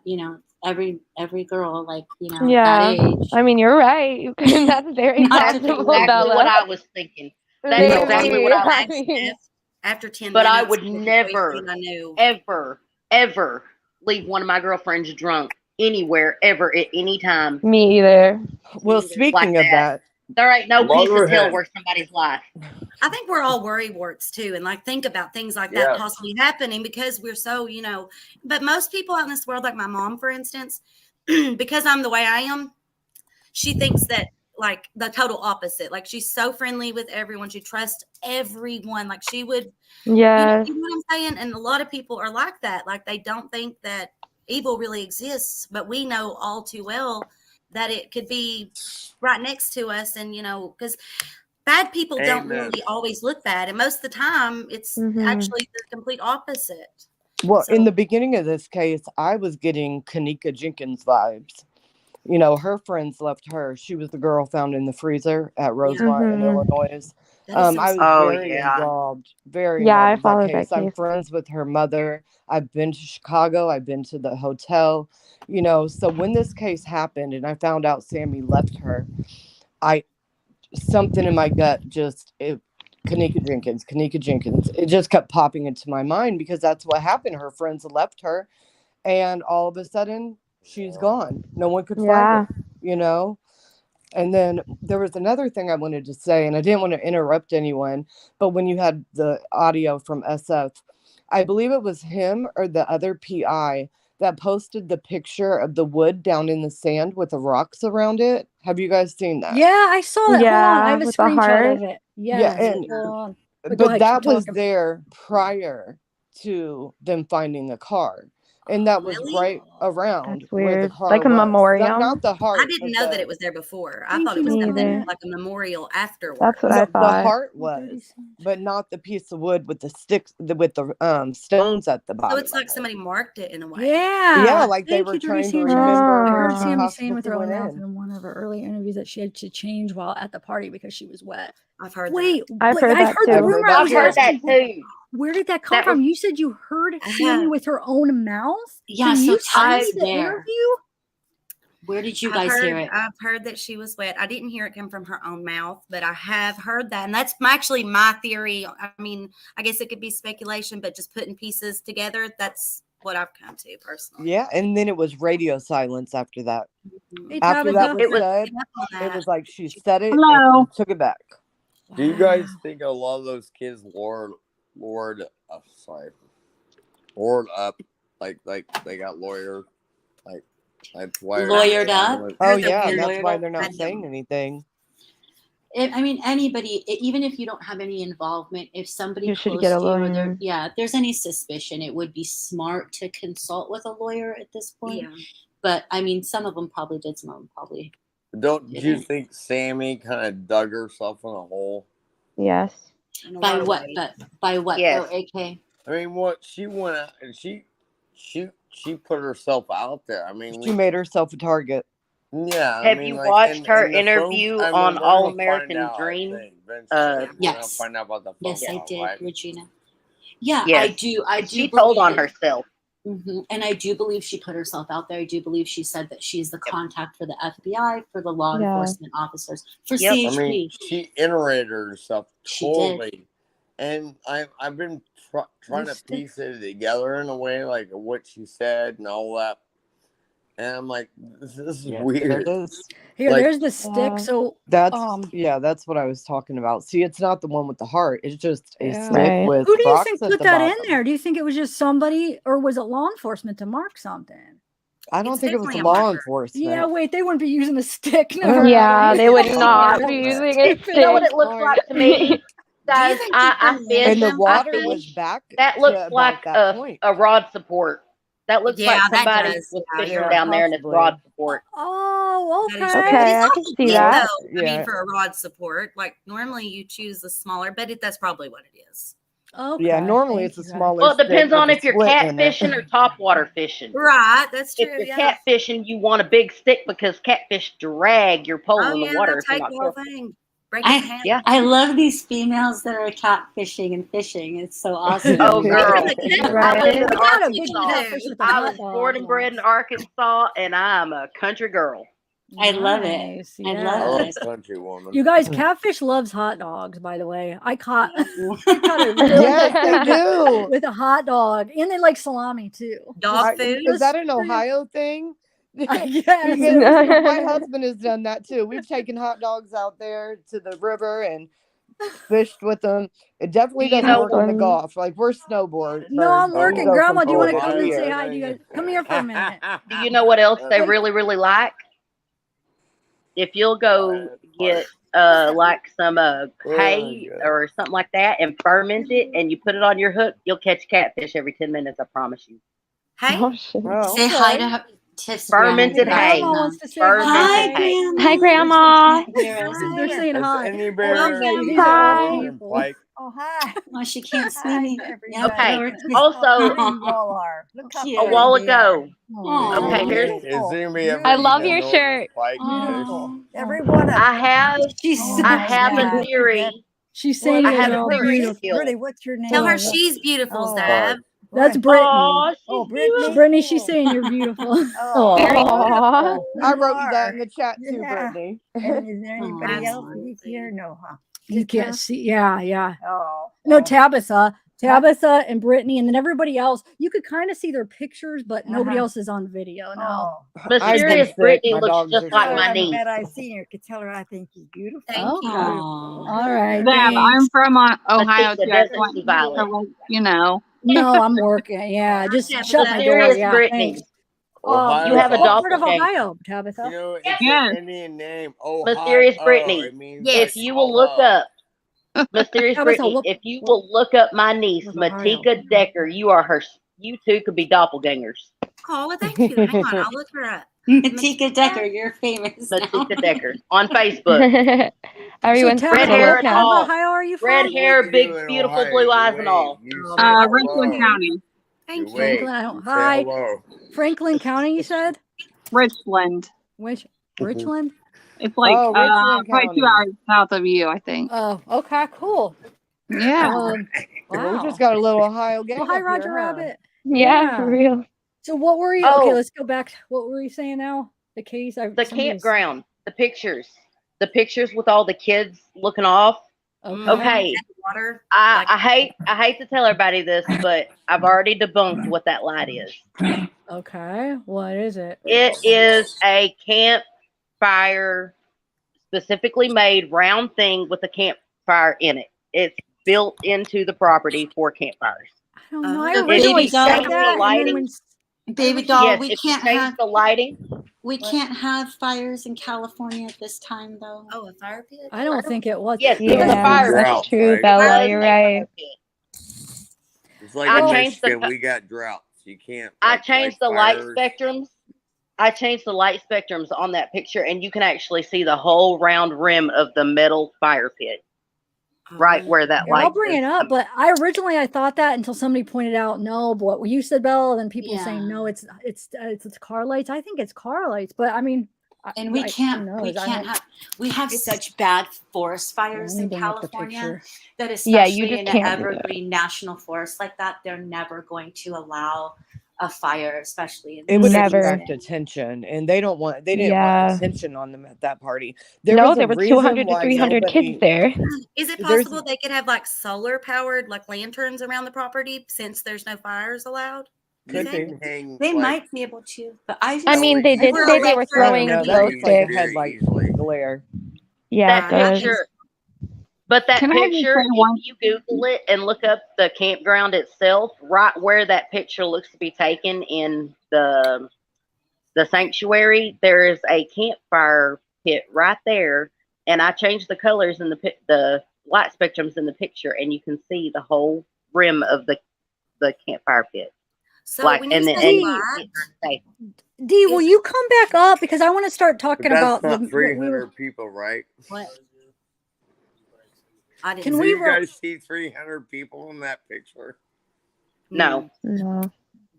every girl, like Yeah, that age. I mean, you're right. That's very That's possible, exactly Bella. what I was thinking. That's Maybe. exactly what I was thinking. After 10 But minutes, I would with the never, boyfriend I knew. ever leave one of my girlfriends drunk anywhere, ever, at any time. Me either. Well, speaking of that, there ain't no piece of tail Motorhead. worth somebody's life. I think we're all worry warts too, and like think about things like that possibly happening because we're so, but most people out in this world, like my mom, for instance, because I'm the way I am, she thinks that like the total opposite. Like she's so friendly with everyone. She trusts everyone. Like she would, Yes. you know what I'm saying? And a lot of people are like that. Like they don't think that evil really exists, but we know all too well that it could be right next to us. And, because bad people don't really always look bad. And most of the time it's actually the complete opposite. Well, in the beginning of this case, I was getting Kanika Jenkins vibes. Her friends left her. She was the girl found in the freezer at Rosemont in Illinois. I was very involved, I with that followed case. that I'm case. friends with her mother. I've been to Chicago. I've been to the hotel. So when this case happened and I found out Sammy left her, something in my gut Kanika Jenkins. It just kept popping into my mind because that's what happened. Her friends left her, and all of a sudden she's gone. No one could find her, And then there was another thing I wanted to say, and I didn't want to interrupt anyone, but when you had the audio from SF, I believe it was him or the other PI that posted the picture of the wood down in the sand with the rocks around it. Have you guys seen that? Yeah, I saw that. Hold on, I have a with the screenshot heart. of it. Yeah, Yes, and hold on. But go but ahead, that keep was talking. there prior to them finding the car, and that was right around That's where the weird. car Like a was. memorial? Not the heart. I didn't but know the, that it was there before. I Thank thought you, it was Neither. like a memorial afterwards. That's what I No, the thought. heart was, but not the piece of wood with the sticks with the stones at the So bottom. it's like somebody marked it in a way. Yeah. Like they Thank were you, trying to 37. remember I where heard she Sammy saying with her possibly own went mouth in. in one of her early interviews that she had to change while at the party because she was wet. I've heard Wait, I've heard I've that heard too. the rumor. I I've was heard that asking, too. where did that come That from? was- You said you heard Sammy with her own mouth? Yeah, Can so you send me Ty's the there. interview? Where did you guys hear it? I've heard that she was wet. I didn't hear it come from her own mouth, but I have heard that. And that's actually my theory. I mean, I guess it could be speculation, but just putting pieces together, that's what I've come to personally. Yeah, and then it was radio silence after that. Hey, After that Tabitha. was said, it was like she said it Hello. and took it back. Do you guys think a lot of those kids lured up, like they got lawyers, like that's why Lawyered up? Oh yeah, and Lawyered that's why up? they're not saying anything. I mean, anybody, even if you don't have any involvement, if somebody You should close get a to you, or lawyer. if there's any suspicion, it would be smart to consult with a lawyer at this point. Yeah. But I mean, some of them probably did, some of them probably. Don't you think Sammy kind of dug herself in a hole? Yes. By what? But by what? Yes. Though, AK. I mean, what she went out and she she put herself out there. I mean, She made herself a target. Yeah. Have you watched her interview on All American Dream? We're gonna Yes. find out about the phone Yes, I call, did, right? Regina. Yeah, Yes. I do. She told on believe- herself. And I do believe she put herself out there. I do believe she said that she's the contact for the FBI, for the law enforcement officers, for CHP. I mean, she iterated herself She did. totally, and I've been trying to piece it together in a way, like what she said and all that. And I'm like, this is weird. There it is. Here, Like- there's the stick. So That's yeah, that's what I was talking about. See, it's not the one with the heart. It's just a yeah. stick with Who do you rocks think at put the that bottom. in there? Do you think it was just somebody, or was it law enforcement to mark something? I don't It's think it was definitely the a law marker. enforcement. Yeah, wait, they wouldn't be using a stick. Never Yeah, mind. they would Oh, not yeah, be that's using a stupid. You know what stick. it looks like to me? Guys, I fish. And the water I fish. was back. That to looks about like that point. a rod support. That looks Yeah, like that somebody does. was Yeah, fishing you're down there and it's possibly. rod support. Oh, That is okay. true. But it's I can awful see big, that. though. I mean, for a rod support, like normally you choose the smaller, but that's probably what it is. Okay. Yeah, normally thank it's a you, guys. smaller Well, it depends stick on with if a you're split in it. catfishing or topwater fishing. Right, that's true. If you're Yeah. catfishing, you want a big stick because catfish drag your pole Oh in the yeah, water they'll if you're take not the whole careful. thing. Break it in half. Yeah. I love these females that are catfishing and fishing. It's so awesome. Oh, girl. I live in We got a good Arkansas. catfish with the I hot was dog born and bred in Arkansas, and I'm a country girl. I love it. Nice, I yeah. I love love it. country woman. You guys, catfish loves hot dogs, by the way. I caught a really Yes, good they catfish do. with a hot dog, and they like salami too. Dog food? Is that an Ohio thing? Yes. Because my husband has done that too. We've taken hot dogs out there to the river and fished with them. It definitely Do you doesn't know work on the what- golf. Like we're snowboard. No, I'm birds. We working. go Grandma, from do you want to Florida come and here. say hi? Do you guys come here for a minute? Do you know what else they really, really like? If you'll go get like some hay or something like that and ferment it and you put it on your hook, you'll catch catfish every 10 minutes, I promise you. Hey, Oh, shit. say hi to her. Tiff's Fermented grandma. hay. Grandma wants to say Fermented hi. hay. Hi, Grandma. They're saying Has hi. anybody Welcome. ever These used are all Hi. Northern people. Pike? Oh, hi. Well, she can't see me. everybody. Okay. Oh, Also, there you all are. Look how Cute. a pretty while they are. ago. Aw, Okay, here's Is anybody ever I love eaten a your Northern shirt. Pike beautiful. dish? Every one of I them. have She's Oh, so I my have a God. theory. She's Well, saying I you're have a all theory. beautiful. Pretty, what's your name? Tell her Oh, she's beautiful, Oh, Zab. That's what? Brittany. Oh, she's Oh, Brittany. Brittany, she's saying you're beautiful. Oh, Very Aw. I you wrote you that are. in the chat too, Yeah. Brittany. And is there anybody else Absolutely. you here? No, huh? You can't see. Yeah, yeah. Oh, No, oh. Tabitha and Brittany, and then everybody else. You could kind of see their pictures, but nobody Uh-huh. else is on video. No. Oh. I've been Mysterious sick. Brittany My looks dogs just are like Well, my I'm niece. glad I seen her. Could tell her I think she's beautiful. Thank you. All right. Deb, Thanks. I'm from Ohio Matika too. I just doesn't want see to violet. let you know. No, I'm working. Yeah, just Tabitha. shut my door. Mysterious Yeah, Brittany. thanks. Ohio. You have a What part of doppelganger. Ohio, Tabitha? You know, it's Yes. an Indian name. Ohio. Mysterious Brittany. It means Yes. like If you will look hello. up Mysterious Tabitha, Brittany, what if you will look up my niece, was Ohio? Matika Decker, you two could be doppelgangers. Oh, well, thank you. Hang on, I'll look her up. Matika Decker, you're famous now. Matika Decker on Facebook. Everyone's so, Red Tabitha, hair what and part of all. Ohio are you Red from? hair, What big, you do in beautiful Ohio? blue You eyes and wave. all. You Oh, say well, Richland hello. County. thank You you. wave. Franklin, You say hi. hello. Franklin County, you said? Richland. Which? Richland? It's like Oh, Richland probably County. 2 hours south of you, I think. Oh, okay, cool. Yeah. Well, we Wow. just got a little Ohio gang Well, hi, up Roger here, huh? Rabbit. Yeah, for real. So, what were you? Okay, Oh, let's go back. What were you saying now? The case? the somebody was- campground, the pictures with all the kids looking off. Okay. Okay, And water. I hate to tell everybody this, but I've already debunked what that light is. Okay. What is it? It is a campfire, specifically made round thing with a campfire in it. It's built into the property for campfires. I don't know. I So originally baby doll, said Change that, the and then lighting. when baby doll, Yes, we if you can't change have the lighting. we can't have fires in California at this time though. Oh, a fire pit? I don't think it was. Yes, it was a Yeah, fire pit. that's true, right? Bella. You're right. It's like I in changed the- Michigan, we got droughts. You can't. I like, changed the light light fires. spectrums. I changed the light spectrums on that picture, and you can actually see the whole round rim of the metal fire pit. right where that Yeah, I'll light bring is. it up, but I thought that until somebody pointed out no, but what you said, Bella, then people saying no, it's car lights. I think it's car lights, but I mean, And we can't have such bad forest fires Let me in bring up the California picture. that Yeah, you especially just in an can't do that. evergreen national forest like that, they're never going to allow a fire, especially in It the would Never. attract attention, and they didn't want Yeah. attention on them at that party. No, was a there were reason 200 to why 300 nobody. kids there. Is it There's- possible they could have like solar powered like lanterns around the property since there's no fires allowed? Could be. They might be able to, but I mean, they did say they were throwing I don't know, glow that looks like a sticks. headlight glare. Yeah, That it does. picture, but that Can I just picture, say one- if you Google it and look up the campground itself, right where that picture looks to be taken in the sanctuary, there is a campfire pit right there, and I changed the colors in the light spectrums in the picture, and you can see the whole rim of the campfire pit. So when you say Dee, will you come back up because I want to start talking But about that's the not 300 people, right? What? I didn't. Can Do we you guys see 300 people in that picture? No. No.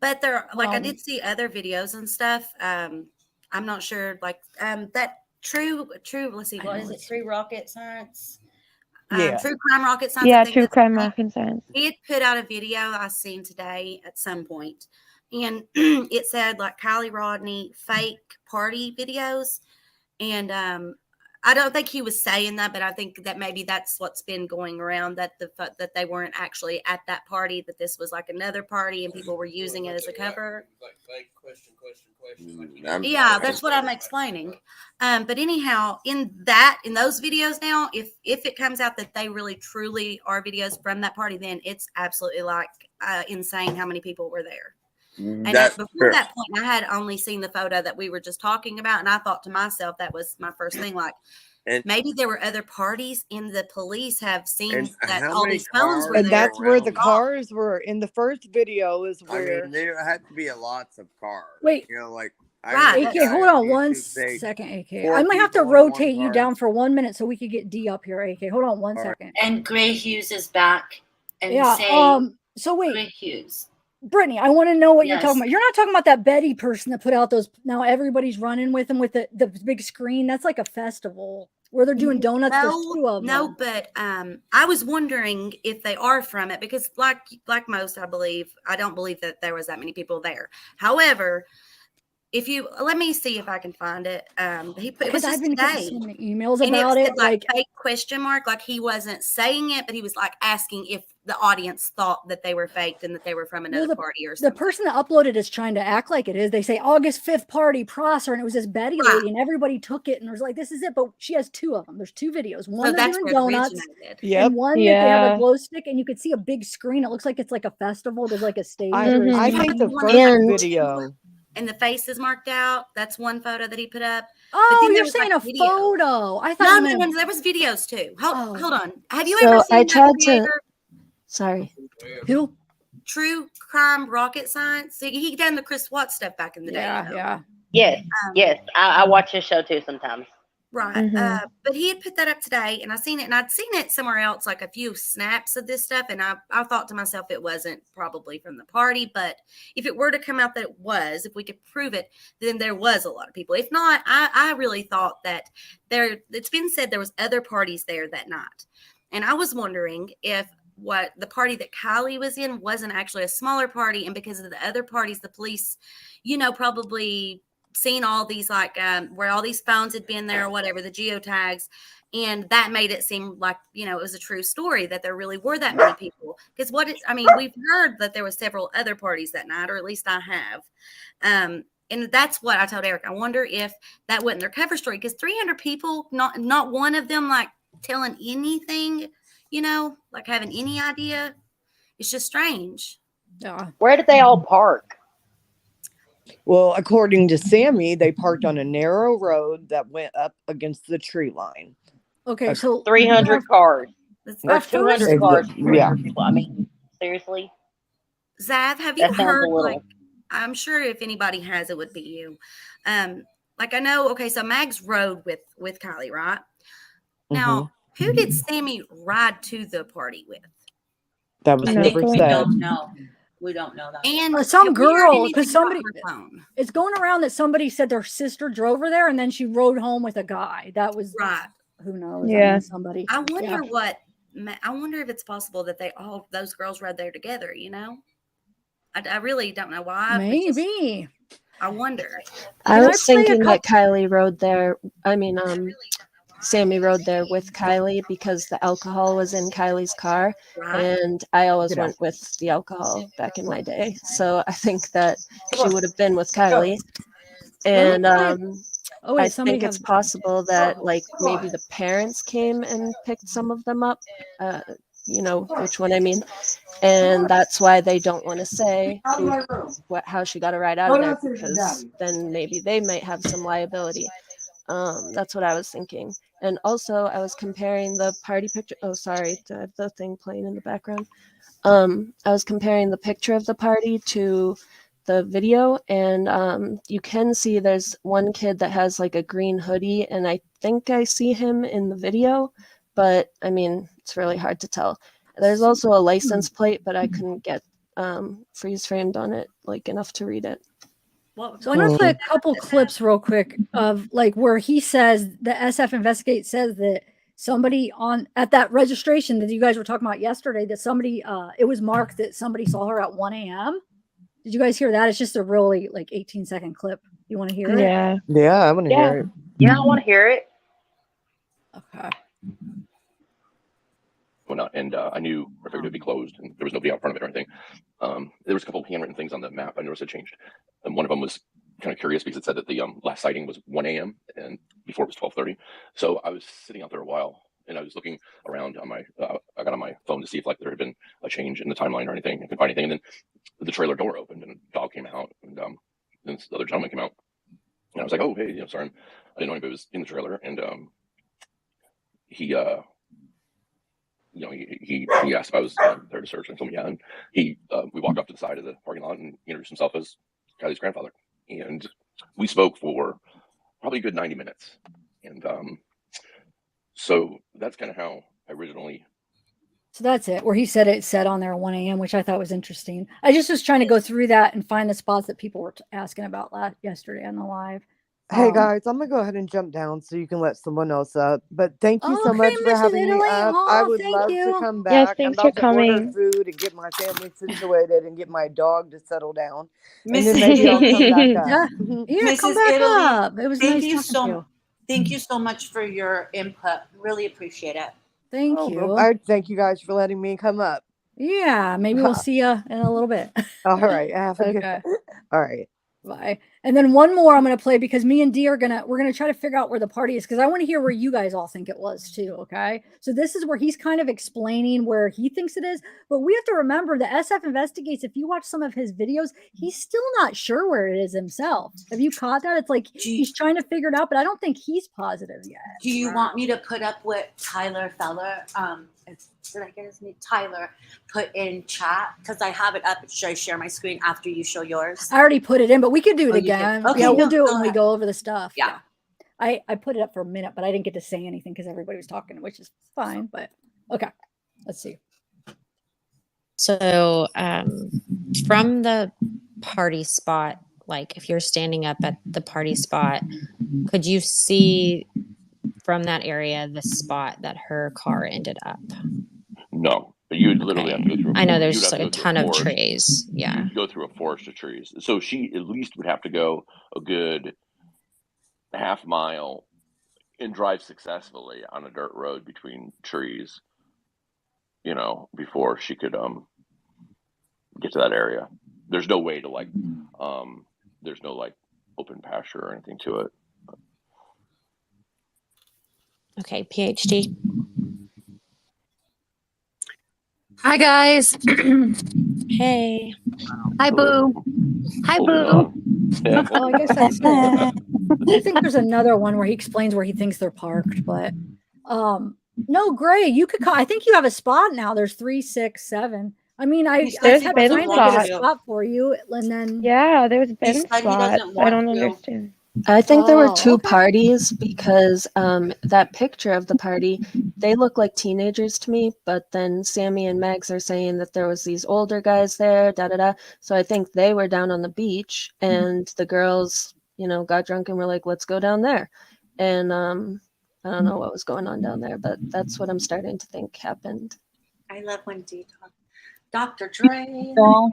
But there, like I did see other videos and stuff. I'm not sure, like that true. Let's see, what is it? True Rocket Science. Yeah. True Crime Rocket Science. Yeah, I think true that's crime right. rocket science. He had put out a video I seen today at some point, and it said like Kiely Rodni fake party videos, and I don't think he was saying that, but I think that maybe that's what's been going around, that that they weren't actually at that party, that this was like another party and people were using it as a cover. Yeah, that's what I'm explaining. But anyhow, in those videos now, if it comes out that they really truly are videos from that party, then it's absolutely like insane how many people were there. And before that point, I had only seen the photo that we were just talking about, and I thought to myself, that was my first thing, like maybe there were other parties, and the police have seen that all these phones were And there. that's where the cars were in the first video. Is where I mean, there had to be lots of cars. Wait. You know, like Right. AK, hold on one second, AK. I might have to rotate you down for 1 minute so we could get D up here, AK. Hold on one second. And Gray Hughes is back. And Yeah. So wait. Gray Hughes. Brittany, I want to know what you're talking about. You're not talking about that Betty person that put out those. Now everybody's running with them with the big screen. That's like a festival where they're doing donuts. There's two of them. No, but I was wondering if they are from it, because like most, I don't believe that there was that many people there. However, if you let me see if I can find it. It was just today. So many emails And about it it. said, like fake question mark, like he wasn't saying it, but he was like asking if the audience thought that they were faked and that they were from another party or something. The person that uploaded is trying to act like it is. They say August 5th party, Prosser, and it was this Betty lady, and everybody took it and was like, this is it. But she has two of them. There's two videos. One they're doing donuts, and one that they have a glow stick, and you could see a big screen. It looks like it's like a festival. There's like a stage. I think the first video. And the face is marked out. That's one photo that he put up. Oh, you're saying a photo. I thought no, there was videos too. Hold on. Have you So ever seen I tried to. Investigator? Sorry. Who? True Crime Rocket Science. He done the Chris Watts stuff back in the day. Yeah. Yes, yes. I watch his show too sometimes. Right. But he had put that up today, and I seen it, and I'd seen it somewhere else, like a few snaps of this stuff. And I thought to myself, it wasn't probably from the party, but if it were to come out that it was, if we could prove it, then there was a lot of people. If not, I really thought that it's been said there was other parties there that night. And I was wondering if what the party that Kiely was in wasn't actually a smaller party, and because of the other parties, the police, probably seen all these like where all these phones had been there or whatever, the geotags, and that made it seem like it was a true story, that there really were that many people. Because we've heard that there were several other parties that night, or at least I have, and that's what I told Eric. I wonder if that wasn't their cover story, because 300 people, not one of them like telling anything, like having any idea. It's just strange. Yeah. Where did they all park? Well, according to Sammy, they parked on a narrow road that went up against the tree line. Okay, so 300 cars. Or At 200 first- cars. Yeah. People. I mean, seriously? Zav, have you That sounds heard, a little. like, I'm sure if anybody has, it would be you. Like I know, okay, so Mags rode with Kiely, right? Now, Who did Sammy ride to the party with? That was I never think we said. don't know. We don't know that. And Some have we heard girl, anything because about somebody, her phone? it's going around that somebody said their sister drove her there and then she rode home with a guy. That was right. Who knows? Yeah. I mean, somebody. I wonder yeah. I wonder if it's possible that those girls rode there together. You know, I really don't know why. Maybe. I wonder. I was play a thinking that Kiely rode there. Sammy rode there with Kiely because the alcohol was in Kylie's car, and I always went with the alcohol back in my day. So I think that she would have been with Kiely, and I think it's possible that like maybe the parents came and picked some of them up. You know which one I mean, and that's why they don't want to say how she got a ride out of there, because then maybe they might have some liability. That's what I was thinking. And also I was comparing the party picture. Oh, sorry, do I have the thing playing in the background? I was comparing the picture of the party to the video, and you can see there's one kid that has like a green hoodie, and I think I see him in the video, but I mean, it's really hard to tell. There's also a license plate, but I couldn't get freeze framed on it like enough to read it. So I'm gonna play a couple clips real quick of like where he says the SF Investigate says that somebody at that registration that you guys were talking about yesterday, that somebody it was marked that somebody saw her at 1 a.m. Did you guys hear that? It's just a really like 18-second clip. You want to hear it? Yeah, I want to hear it. Yeah, I want to hear it. Okay. Went out, and I knew I figured it'd be closed, and there was nobody out front of it or anything. There was a couple of handwritten things on the map I noticed had changed, and one of them was kind of curious because it said that the last sighting was 1 a.m. and before it was 12:30. So I was sitting out there a while, and I was looking around on my I got on my phone to see if like there had been a change in the timeline or anything. I couldn't find anything, and then the trailer door opened and a dog came out, and then this other gentleman came out, and I was like, oh hey, sorry, I didn't know anybody was in the trailer, and he asked if I was there to search, and I told me yeah, and we walked off to the side of the parking lot and introduced himself as Kylie's grandfather, and we spoke for probably a good 90 minutes, and so that's kind of how I originally. So that's it, where he said it said on there 1 a.m., which I thought was interesting. I just was trying to go through that and find the spots that people were asking about yesterday on the live. Hey guys, I'm gonna go ahead and jump down so you can let someone else up. But thank you so much for Mrs. having me Italy. up. Oh, I would thank love you. to come Yes, back. thanks I'm for about to order coming. food and get my family situated and get my dog to settle down. And Mrs. then maybe I'll come back up. Yeah, come Mrs. back Italy, up. It was thank nice you talking to you. Thank you so much for your input. Really appreciate it. Thank Oh, you. I thank you guys for letting me come up. Yeah, maybe we'll see you in a little bit. All right, have a good. Okay. All right. Bye. And then one more I'm going to play because me and Dee we're going to try to figure out where the party is, because I want to hear where you guys all think it was too. Okay. So this is where he's kind of explaining where he thinks it is, but we have to remember the SF Investigates. If you watch some of his videos, he's still not sure where it is himself. Have you caught that? It's like he's trying to figure it out, but I don't think he's positive yet. Do you want me to put up what Tyler Feller, did I get his name? Tyler put in chat? Because I have it up. Should I share my screen after you show yours? I already put it in, but we could do it again. Okay, yeah, we'll no, do it go when we ahead. go over the stuff. Yeah. I put it up for a minute, but I didn't get to say anything because everybody was talking, which is fine. But okay, let's see. So from the party spot, like if you're standing up at the party spot, could you see from that area the spot that her car ended up? No, but you would literally have to go through. I know there's like a ton of trees. Yeah. You'd go through a forest of trees. So she at least would have to go a good half mile and drive successfully on a dirt road between trees, before she could get to that area. There's no way to there's no like open pasture or anything to it. Okay, PhD. Hi guys. Hey. Hi Boo. Hi Boo. Yeah. Oh, I guess that's it. I think there's another one where he explains where he thinks they're parked, but no, Gray, you could call. I think you have a spot now. There's 3, 6, 7. I mean, I kept trying to get a spot for you, and then yeah, there's been spots. I don't understand. I think there were Oh, two okay. parties because that picture of the party, they look like teenagers to me, but then Sammy and Megs are saying that there was these older guys there, da da da. So I think they were down on the beach and the girls, you know, got drunk and were like, let's go down there. And I don't know what was going on down there, but that's what I'm starting to think happened. I love when D talk. Dr. Dre. So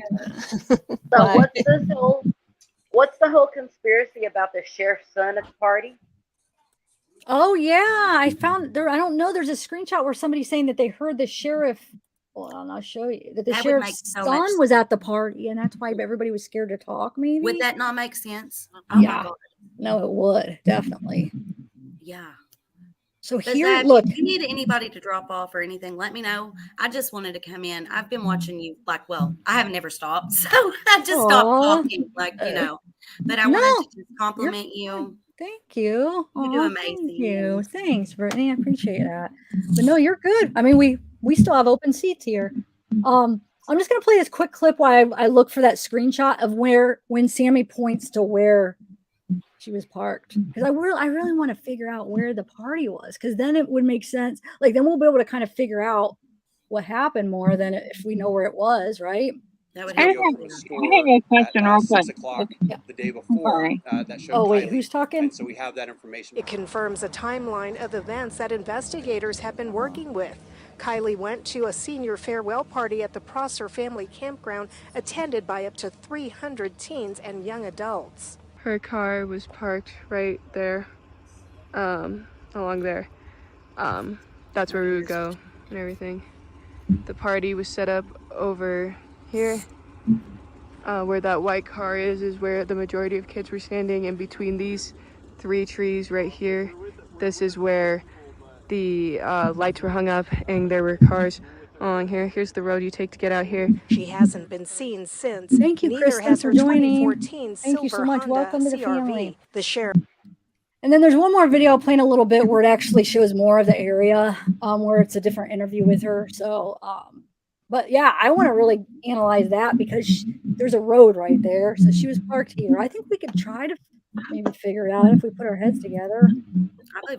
what's the whole conspiracy about the sheriff's son at the party? Oh yeah, I found there. I don't know. There's a screenshot where somebody's saying that they heard the sheriff. Well, I'll show you that the That would make sheriff's so much son was at the party, and that's why everybody was scared to talk. Maybe Would that not make sense? Oh my yeah, God. no, it would definitely. Yeah. So But here, Zav, look. if you need anybody to drop off or anything, let me know. I just wanted to come in. I've been watching you well, I have never stopped. So I just stopped Aw. talking, but I No, wanted to just compliment you. Thank you. You do Aw, amazing. Thank you. Thanks, Brittany. I appreciate that. But no, you're good. I mean, we still have open seats here. I'm just gonna play this quick clip while I look for that screenshot of when Sammy points to where she was parked, because I really want to figure out where the party was, because then it would make sense. Like then we'll be able to kind of figure out what happened more than if we know where it was, right? That would I have a question real quick. 6 o'clock the day before that showed Oh wait, Kiely. who's talking? So we have that information. It confirms a timeline of events that investigators have been working with. Kiely went to a senior farewell party at the Prosser family campground attended by up to 300 teens and young adults. Her car was parked right there, along there. That's where we would go and everything. The party was set up over here. Where that white car is where the majority of kids were standing, and between these 3 trees right here, this is where the lights were hung up, and there were cars along here. Here's the road you take to get out here. She hasn't been seen since. Thank you, Neither Kristen, has for her joining. 2014 Thank you so silver much. Honda Welcome to the CRV. family. The sheriff. And then there's one more video playing a little bit where it actually shows more of the area, where it's a different interview with her. So, but yeah, I want to really analyze that because there's a road right there. So she was parked here. I think we could try to maybe figure it out if we put our heads together.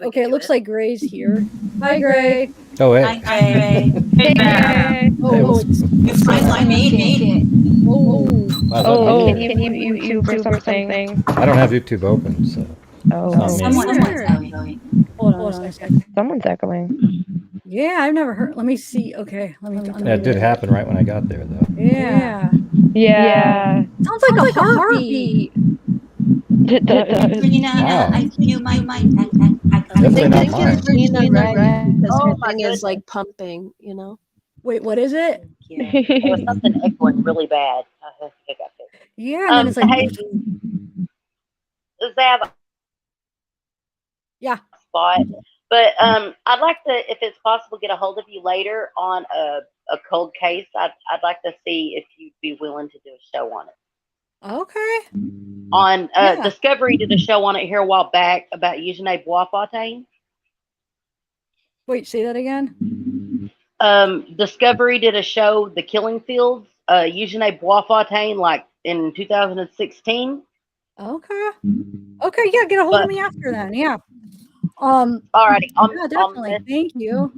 Okay, it looks like Gray's here. Hi, Gray. Oh, hey. Hi, Gray. Hey, Gray. Oh, You finally made it. Wow, Can you YouTube or something? I don't have YouTube open, so. Oh, Someone's echoing. Hold on a second. Someone's echoing. Yeah, I've never heard. Let me see. Okay, let me. Yeah, it did happen right when I got there, though. Yeah. Yeah. Sounds like a heartbeat. Regina, Wow. I feel my Definitely not mine. Because Oh her my thing goodness. is like pumping, you know? Wait, what is it? There was something echoing really bad. I think I fixed it. Yeah, and then it's like. Hey, Zav, Yeah. spot. But I'd like to, if it's possible, get a hold of you later on a cold case. I'd like to see if you'd be willing to do a show on it. Okay. On Yeah. Discovery did a show on it here a while back about Eugene Boisfontaine. Wait, say that again. Discovery did a show, The Killing Fields, Eugene Boisfontaine, like in 2016. Okay. Okay, yeah, get a hold of me after then. Yeah. Alrighty, yeah, definitely. Thank you.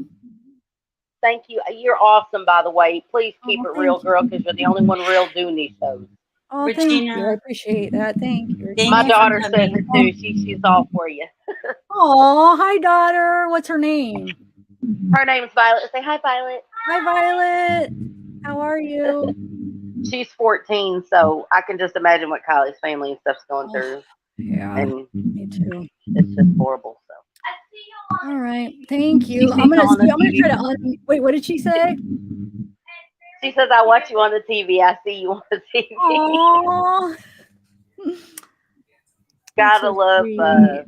Thank you. You're awesome, by the way. Please keep it real, thank you. girl, because you're the only one real doing these shows. Oh, thank you. I appreciate that. Thank you. My daughter says it too. She's all for you. Oh, hi, daughter. What's her name? Her name's Violet. Say hi, Violet. Hi, Violet. How are you? She's 14, so I can just imagine what Kylie's family and stuff's going through. Yeah, and me too. It's just horrible. So. All right. Thank you. She I'm sees on the gonna TV. try to wait, what did she say? She says, I watch you on the TV. I see you on the TV. Aww. Gotta love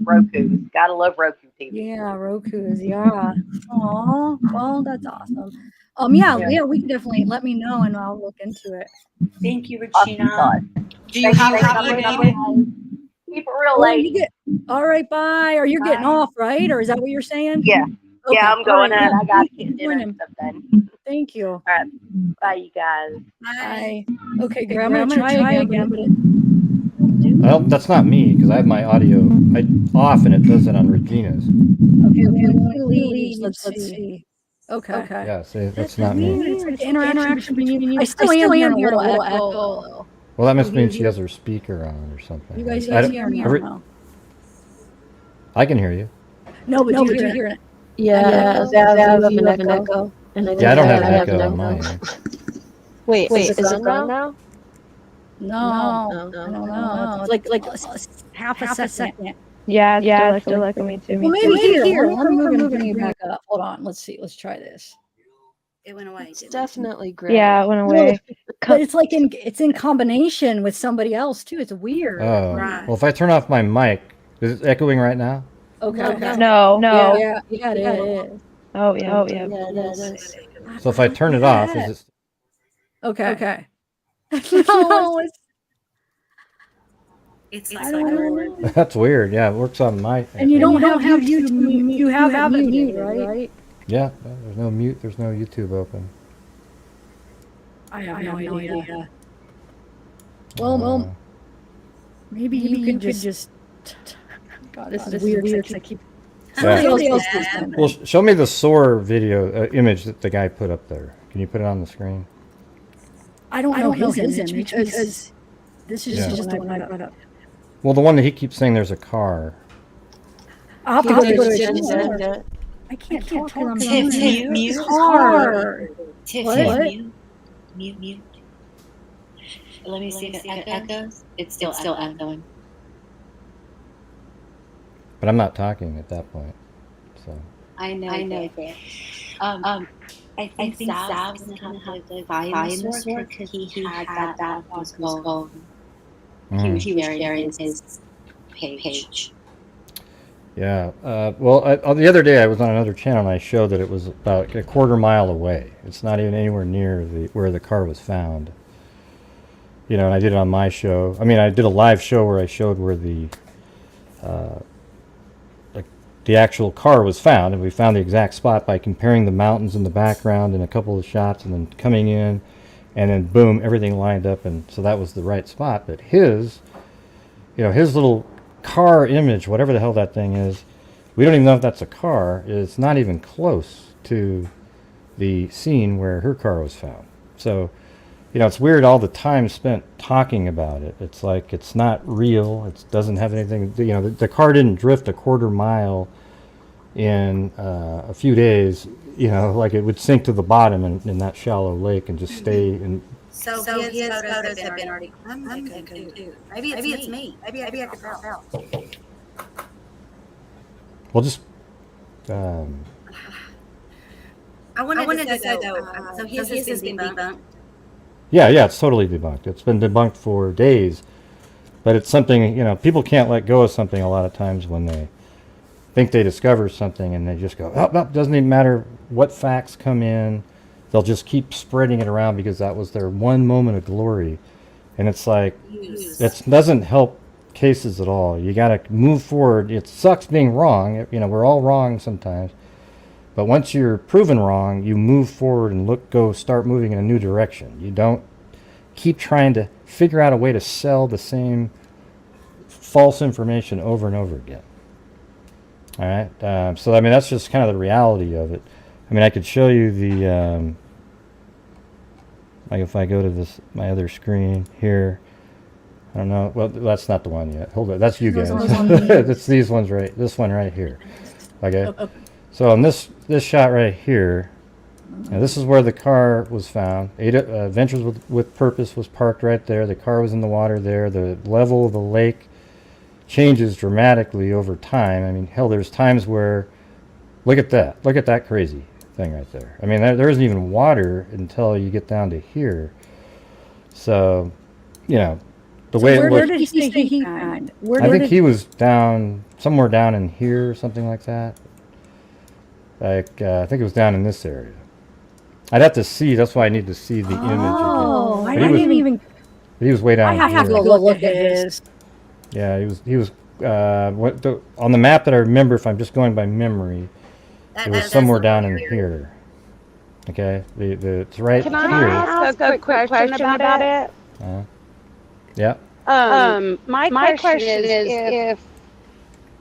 Roku. Gotta love Roku TV. Yeah, Roku's, yeah. Aw, well, that's awesome. Yeah, we can definitely let me know and I'll look into it. Thank you, Regina. Awesome. Do you have copy, baby? Keep it real, lady. All right, bye. Are you getting off, right? Or is that what you're saying? Yeah. Okay, Yeah, I'm all going right, in. I got to yeah, get dinner join and him. stuff done. Thank you. All right. Bye, you guys. Bye. Okay, great. I'm gonna try again, but Well, that's not me because I have my audio off and it does it on Regina's. Okay, leaves. Let's see. Okay. Yeah, see, that's not me. It's like the interaction between you. I still am hearing a little echo. Well, that must mean she has her speaker on or something. You guys hear me? I can hear you. No, but you hear it. Yeah, Zav, you have an echo. And I don't have an echo on mine. Wait, is it gone now? No, I don't know. It's like half a second. Yeah, it's still like me too. Well, maybe here. Let me move you back up. Hold on. Let's see. Let's try this. It went away. It's definitely great. Yeah, it went away. But it's like it's in combination with somebody else too. It's weird. Oh, well, if I turn off my mic, is it echoing right now? Okay. No. Yeah, it is. Oh yeah. Yeah, it is. So if I turn it off, is it? Okay. No, it's I don't know. That's weird. Yeah, it works on my. And you don't have YouTube. You have it muted, right? Yeah, there's no mute. There's no YouTube open. I have no idea. Well, maybe you could just. God, this is weird. I keep. Somebody else does that. Well, show me the SOAR video image that the guy put up there. Can you put it on the screen? I don't know his image because this is just the one I brought up. Well, the one that he keeps saying there's a car. I'll have to go to the agenda. I can't talk on Tiff, mute. Hard. Tiff, What? mute. Let me see if it echoes. It's still echoing. But I'm not talking at that point. So. I know. I think Zav's gonna have to find the source because he had that on his phone. He was sharing his page. Yeah. Well, the other day I was on another channel and I showed that it was about a quarter mile away. It's not even anywhere near where the car was found. You know, and I did it on my show. I mean, I did a live show where I showed where the actual car was found, and we found the exact spot by comparing the mountains in the background in a couple of shots and then coming in, and then boom, everything lined up, and so that was the right spot. But his little car image, whatever the hell that thing is, we don't even know if that's a car. It's not even close to the scene where her car was found. So, you know, it's weird all the time spent talking about it. It's like it's not real. It doesn't have anything. You know, the car didn't drift a quarter mile in a few days. You know, like it would sink to the bottom in that shallow lake and just stay in. So his photos have been already. I'm thinking too. Maybe it's me. Maybe I could drop out. Well, just. I wanted to say though. So his has been debunked. Yeah, it's totally debunked. It's been debunked for days, but it's something, you know, people can't let go of something a lot of times when they think they discover something and they just go, oh, doesn't even matter what facts come in. They'll just keep spreading it around because that was their one moment of glory. And it's like, it doesn't help cases at all. You got to move forward. It sucks being wrong. You know, we're all wrong sometimes. But once you're proven wrong, you move forward and start moving in a new direction. You don't keep trying to figure out a way to sell the same false information over and over again. All right. So, I mean, that's just kind of the reality of it. I mean, I could show you the, like if I go to my other screen here, I don't know. Well, that's not the one yet. Hold on. That's you guys. It's these ones this one right here. Okay. So on this shot right here, now this is where the car was found. Ventures with Purpose was parked right there. The car was in the water there. The level of the lake changes dramatically over time. I mean, hell, there's times where, look at that. Look at that crazy thing right there. I mean, there isn't even water until you get down to here. So, you know, the way it was. Where did he say he found? I think he was somewhere down in here or something like that. Like, I think it was down in this area. I'd have to see. That's why I need to see the image again. Oh, I didn't even. He was way down here. I have to go look at his. Yeah, he was on the map that I remember, if I'm just going by memory, it was somewhere down in here. Okay, it's right here. Can I ask a quick question about it? Yeah. My question is if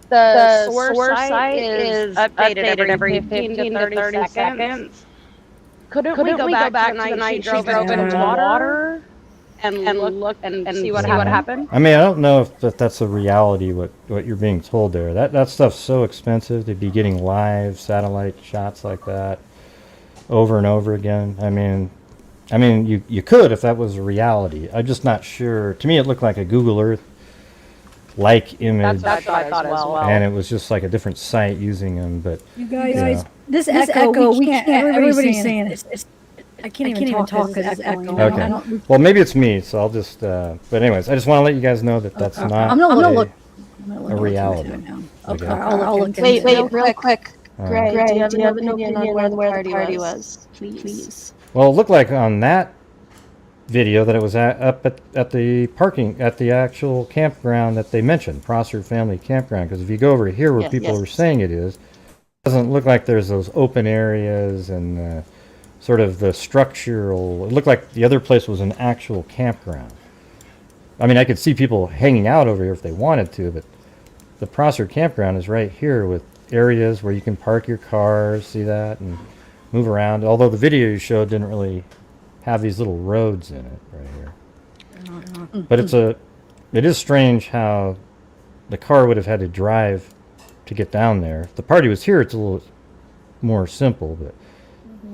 the source site is updated every 15 to 30 seconds, couldn't we go back to the night she drove into the water and look and see what happened? I mean, I don't know if that's a reality, what you're being told there. That stuff's so expensive to be getting live satellite shots like that over and over again. I mean, you could if that was a reality. I'm just not sure. To me, it looked like a Google Earth like image. That's what I thought as well. And it was just like a different site using them. But You guys, you know. this echo, we can't. Everybody's saying it. I can't even talk because it's echoing. Okay. Well, maybe it's me, so I'll just. But anyways, I just want to let you guys know that that's not I'm gonna look a reality. Okay, I'll look. Wait, real quick. Alright. Gray, do you have an opinion on where the party was? Please. Well, it looked like on that video that it was up at the actual campground that they mentioned, Prosser Family Campground. Because if you go over here where people are saying it doesn't look like there's those open areas and sort of the structural. It looked like the other place was an actual campground. I mean, I could see people hanging out over here if they wanted to, but the Prosser Campground is right here with areas where you can park your cars, see that, and move around. Although the video you showed didn't really have these little roads in it right here. But it is strange how the car would have had to drive to get down there. If the party was here, it's a little more simple, but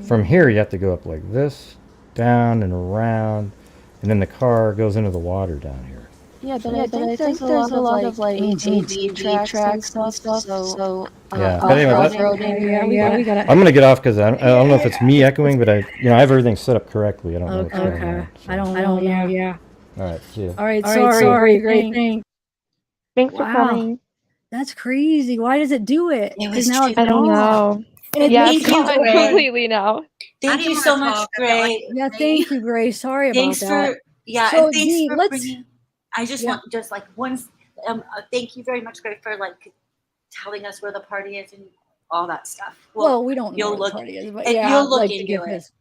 from here you have to go up like this, down and around, and then the car goes into the water down here. Yeah, but I think there's a lot of like ATV tracks and stuff. So Yeah, but anyway, we got. I'm gonna get off because I don't know if it's me echoing, but I have everything set up correctly. I don't know what's going on. I don't know. Yeah. All right, see you. All right, sorry. Great thing. Thanks for coming. That's crazy. Why does it do it? Because now I don't know. And it Yeah, makes it's you gone completely now. Thank you so much, Gray. Yeah, thank you, Grace. Sorry about Thanks that. for So, and thanks Dee, for let's- bringing. I just want just like one. Thank you very much, Gray, for like telling us where the party is and all that stuff. Well, we don't know you'll where look, the party is, but and yeah, you'll I'd look like to into give it. this.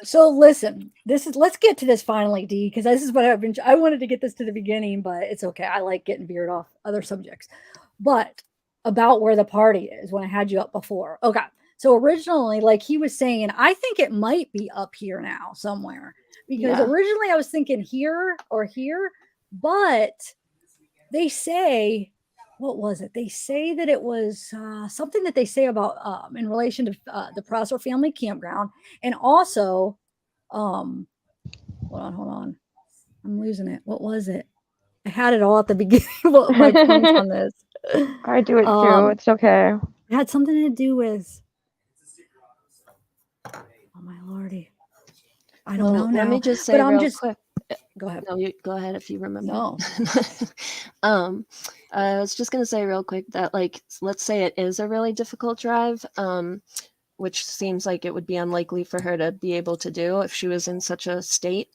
So listen, let's get to this finally, Dee, because this is what I wanted to get this to the beginning, but it's okay. I like getting veered off other subjects. But about where the party is when I had you up before. Okay. So originally, like he was saying, I think it might be up here now somewhere. Because originally I was thinking here or here, but they say, what was it? They say that it was something that they say about in relation to the Prosser Family Campground, and also, hold on, I'm losing it. What was it? I had it all at the beginning. What my points on this? I do it too. It's okay. It had something to do with. Oh my lordy! I don't know now. Let me just say real quick. Go ahead. No, you go ahead if you remember. No. I was just gonna say real quick that, like, let's say it is a really difficult drive, which seems like it would be unlikely for her to be able to do if she was in such a state.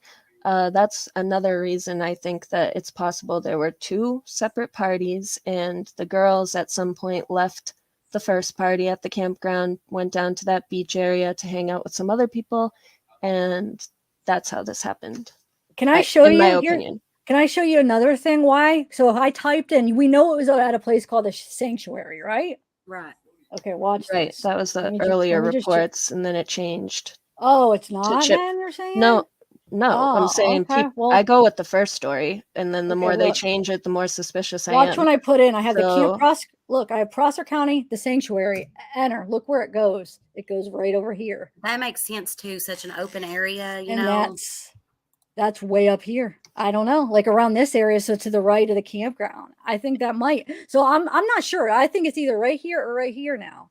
That's another reason I think that it's possible there were two separate parties, and the girls at some point left the first party at the campground, went down to that beach area to hang out with some other people, and that's how this happened. Can I show you? In my Here, opinion. can I show you another thing? Why? So I typed in. We know it was at a place called the Sanctuary, right? Right. Okay, watch Right, this. that was the Let me just- earlier let me just check. reports, and then it changed. Oh, it's not. chip- Then you're saying? No, I'm Oh, saying okay, well- I go with the first story, and then the Okay, more they look. change it, the more suspicious I am. Watch when I put in. I have the So- Camp Prosser. Look, I have Prosser County, the Sanctuary. Enter. Look where it goes. It goes right over here, That makes sense too. Such an open area, you and know. that's way up here. I don't know, like around this area, so to the right of the campground. I think that might. So I'm not sure. I think it's either right here or right here now.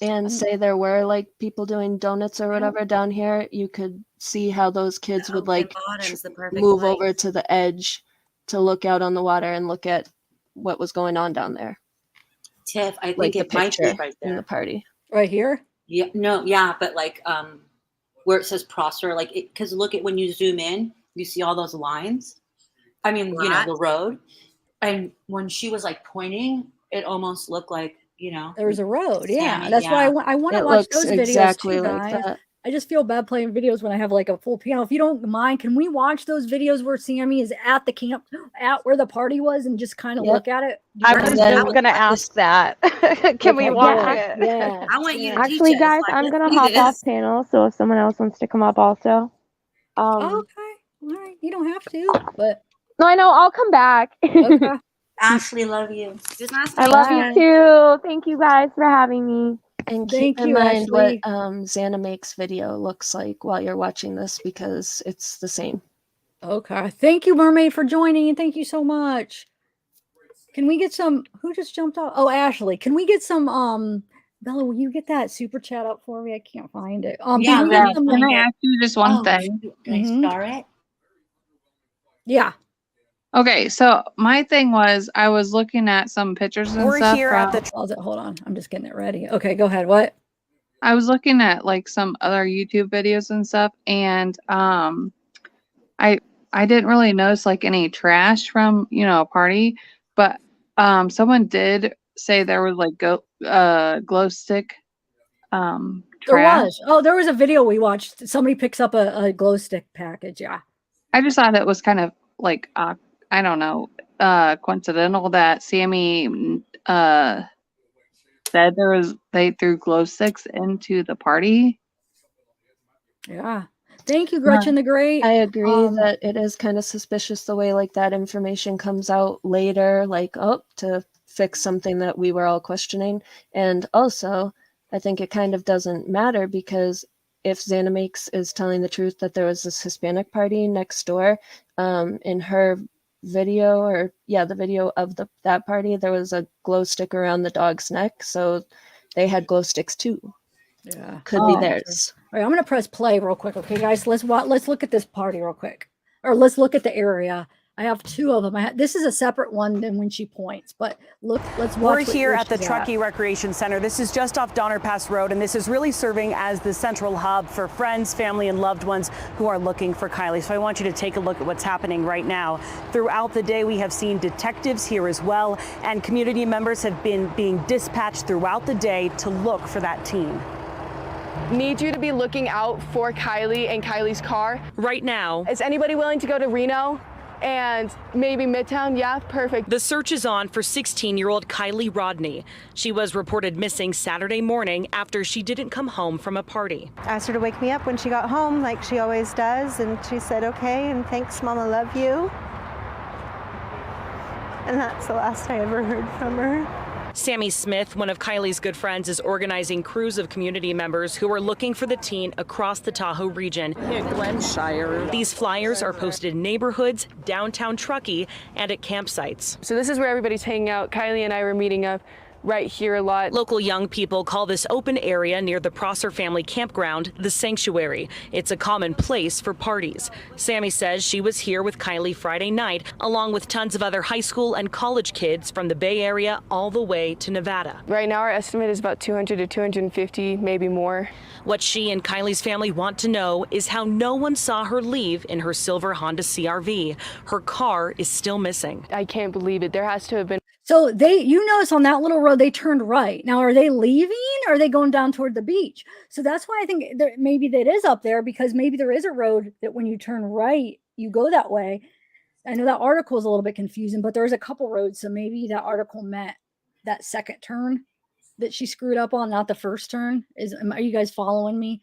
And say there were like people doing donuts or whatever down here, you could see how those kids would like bottom's the perfect move place. over to the edge to look out on the water and look at what was going on down there. Tiff, I think Like the it might be picture right in there. the party. Right here? Yeah, no, yeah, but like where it says Prosser, like because look at when you zoom in, you see all those lines. I mean, you know, Right. the road. And when she was like pointing, it almost looked like, you know, There's a road. Yeah, Sammy, that's why I want to It watch looks those videos exactly too, like guys. that. I just feel bad playing videos when I have like a full panel. If you don't mind, can we watch those videos where Sammy is at the camp, at where the party was, and just kind of look at it? I was just gonna ask that. Can we watch it? Yeah. I want you to Actually, teach us. guys, Like, I'm let's gonna do hop off this. panel, so if someone else wants to come up also. Okay. All right. You don't have to, but No, I know. I'll come back. okay. Ashley, love you. It was nice to I meet love you. you too. Thank you guys for having me. And Thank keep in you, mind what Ashley. Xana Makes video looks like while you're watching this because it's the same. Okay. Thank you, Mermaid, for joining. Thank you so much. Can we get some? Who just jumped off? Oh, Ashley. Can we get some? Bella, will you get that super chat up for me? I can't find it. Yeah, Can we Yeah, get some? can I ask you just one thing? Can I star it? Yeah. Okay, so my thing was I was looking at some pictures and We're stuff here from, at the. Hold on. I'm just getting it ready. Okay, go ahead. What? I was looking at like some other YouTube videos and stuff, and I didn't really notice like any trash from a party, but someone did say there was like glow stick There trash. was. Oh, there was a video we watched. Somebody picks up a glow stick package. Yeah. I just thought it was kind of like I don't know, coincidental that Sammy said they threw glow sticks into the party. Yeah. Thank you, Gretchen the Great. I agree that it is kind of suspicious the way like that information comes out later, like to fix something that we were all questioning. And also, I think it kind of doesn't matter because if Xana Makes is telling the truth that there was this Hispanic party next door, in her video the video of that party, there was a glow stick around the dog's neck, so they had glow sticks too. Yeah. Could be theirs. All right, I'm gonna press play real quick. Okay, guys, let's look at this party real quick, or let's look at the area. I have two of them. This is a separate one than when she points, but let's watch. We're here at the Truckee Recreation Center. This is just off Donner Pass Road, and this is really serving as the central hub for friends, family, and loved ones who are looking for Kiely. So I want you to take a look at what's happening right now. Throughout the day, we have seen detectives here as well, and community members have been being dispatched throughout the day to look for that teen. Need you to be looking out for Kiely and Kylie's car. Right now, Is anybody willing to go to Reno and maybe Midtown? Yeah, perfect. the search is on for 16-year-old Kiely Rodni. She was reported missing Saturday morning after she didn't come home from a party. Asked her to wake me up when she got home, like she always does, and she said, okay, and thanks, Mama, love you. And that's the last I ever heard from her. Sammy Smith, one of Kiely's good friends, is organizing crews of community members who are looking for the teen across the Tahoe region. Glenshire. These flyers are posted in neighborhoods, downtown Truckee, and at campsites. So this is where everybody's hanging out. Kiely and I were meeting up right here a lot. Local young people call this open area near the Prosser family campground the Sanctuary. It's a common place for parties. Sammy says she was here with Kiely Friday night, along with tons of other high school and college kids from the Bay Area all the way to Nevada. Right now our estimate is about 200 to 250, maybe more. What she and Kylie's family want to know is how no one saw her leave in her silver Honda CRV. Her car is still missing. I can't believe it. There has to have been. So you notice on that little road, they turned right. Now, are they leaving or are they going down toward the beach? So that's why I think maybe that is up there, because maybe there is a road that when you turn right, you go that way. I know that article is a little bit confusing, but there's a couple roads. So maybe that article meant that second turn that she screwed up on, not the first turn. Are you guys following me?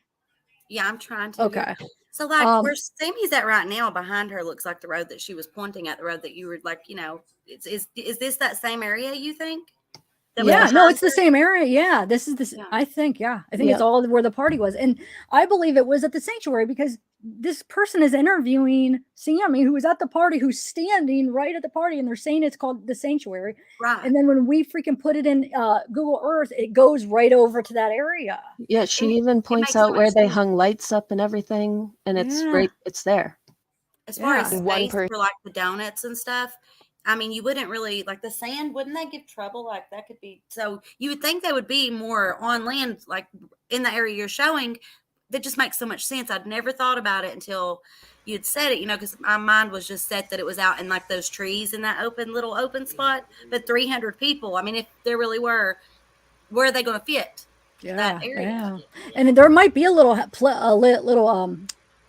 Yeah, I'm trying to. Okay. So like where Sammy's at right now, behind her looks like the road that she was pointing at, the road that you were like, is this that same area you think? Yeah, no, it's the same area. Yeah, this is I think it's all where the party was. And I believe it was at the Sanctuary because this person is interviewing Sammy, who was at the party, who's standing right at the party, and they're saying it's called the Sanctuary. Right. And then when we freaking put it in Google Earth, it goes right over to that area. Yeah, she even points out where they hung lights up and everything, and it's right, it's there. As far as space for like the donuts and stuff, I mean, you wouldn't really like the sand. Wouldn't that give trouble? Like that could be. So you would think they would be more on land, like in the area you're showing. That just makes so much sense. I'd never thought about it until you'd said it, because my mind was just set that it was out in like those trees in that little open spot. But 300 people. I mean, if there really were, where are they going to fit? that area. Yeah. And there might be a little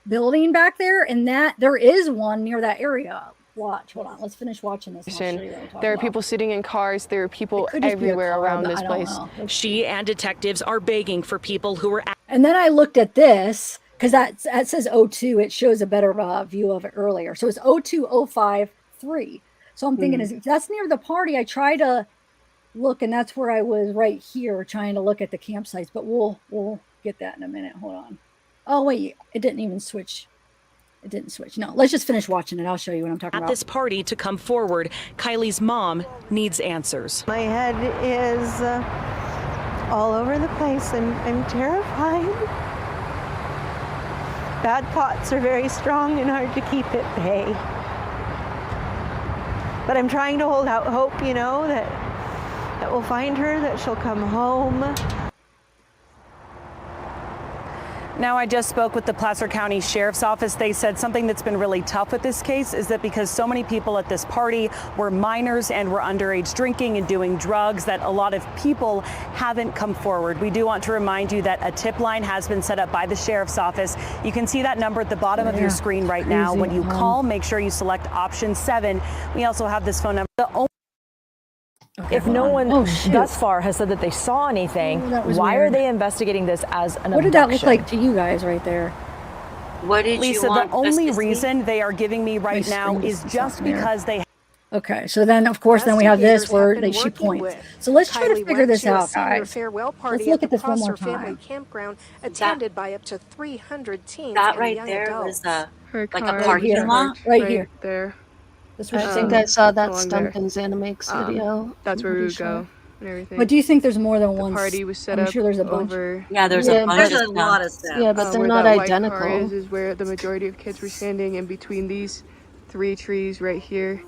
building back there, and that there is one near that area. Watch, hold on. Let's finish watching this. And I'll show you what I'm talking There are about. people sitting in cars. There are people could just be a everywhere car, around but this I don't place. know. She and detectives are begging for people who are. And then I looked at this because that says 02. It shows a better view of it earlier. So it's 02053. So I'm thinking, if that's near the party, I try to look, and that's where I was right here trying to look at the campsites. But we'll get that in a minute. Hold on. Oh wait, it didn't even switch. It didn't switch. No, let's just finish watching it. I'll show you what I'm talking about. At this party to come forward, Kiely's mom needs answers. My head is all over the place, and I'm terrified. Bad thoughts are very strong and hard to keep at bay. But I'm trying to hold out hope, you know, that we'll find her, that she'll come home. Now, I just spoke with the Placer County Sheriff's Office. They said something that's been really tough with this case is that because so many people at this party were minors and were underage drinking and doing drugs, that a lot of people haven't come forward. We do want to remind you that a tip line has been set up by the Sheriff's Office. You can see that number at the bottom of your screen right now. When you call, make sure you select option 7. We also have this phone number. If no one thus far has said that they saw anything, why are they investigating this as an abduction? What did that look like to you guys right there? What did Lisa, you want the only us to see? reason they are giving me right now is just because they. Okay, so then of course then we have this where she points. So let's try to figure this out, guys. Farewell party Let's look at the this one more Prosser family time. campground, attended by up to 300 teens That and right young there adults. was like a car parking lot. Right here. There. This I was think I saw that along there. Stumpkins Animakes video. That's where I'm we pretty would sure. go and everything. But do you think there's more than one? The party was set I'm up sure there's a bunch. over. Yeah, there's Yeah, a bunch There's of a stuff. lot of stuff. Yeah, but they're where not that white identical. car is where the majority of kids were standing, and between these 3 trees right here,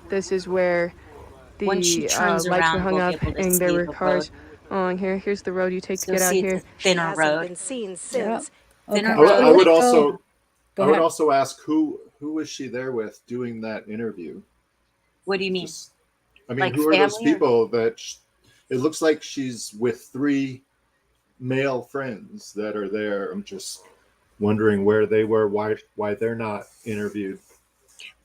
this is where the When she lights turns were around, hung we'll up, be able to and there see were the cars road. along here. Here's the road you take So to get out see, here. it's a thinner Hasn't road. been seen since. Thinner Okay. road. I would Oh, also go I would ahead. also ask who was she there with doing that interview? What do you mean? I mean, Like who are those family or- people that it looks like she's with 3 male friends that are there. I'm just wondering where they were, why they're not interviewed.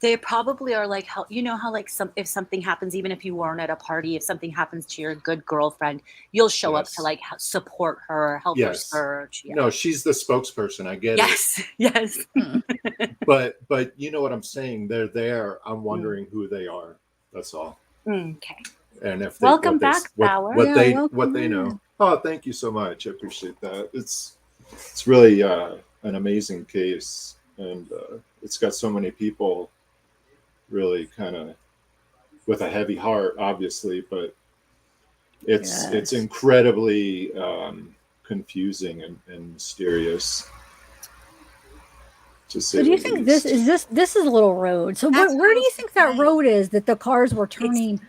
They probably are like, how, you know how like if something happens, even if you weren't at a party, if something happens to your good girlfriend, you'll show up to like support her, help her Yes. search. Yeah. No, she's the spokesperson. I get Yes, yes. it. But you know what I'm saying? They're there. I'm wondering who they are. That's all. Okay. And if they, Welcome what they- back, Bauer. what Yeah, they welcome what they in. know. Oh, thank you so much. I appreciate that. It's really an amazing case, and it's got so many people really kind of with a heavy heart, obviously, but it's incredibly confusing and mysterious. To say So do you the think least. this is a little road? So where do you think that road is that the cars were turning?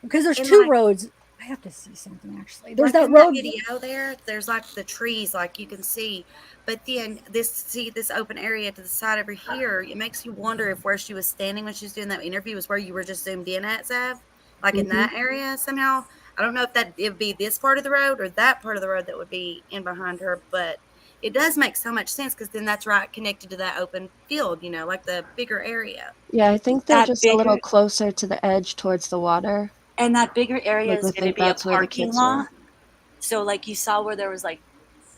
Because there's in 2 my- roads. I have to see something actually. There's Like that in road. video there, there's like the trees, like you can see. But then this open area to the side over here, it makes you wonder if where she was standing when she was doing that interview was where you were just zoomed in at, Zav, like in that area somehow. I don't know if it would be this part of the road or that part of the road that would be in behind her, but it does make so much sense because then that's right connected to that open field, you know, like the bigger area. Yeah, I think they're That just a little bigger- closer to the edge towards the water. And that bigger area Like, is I going to think be a that's where the parking kids lot. were. So like you saw where there was like,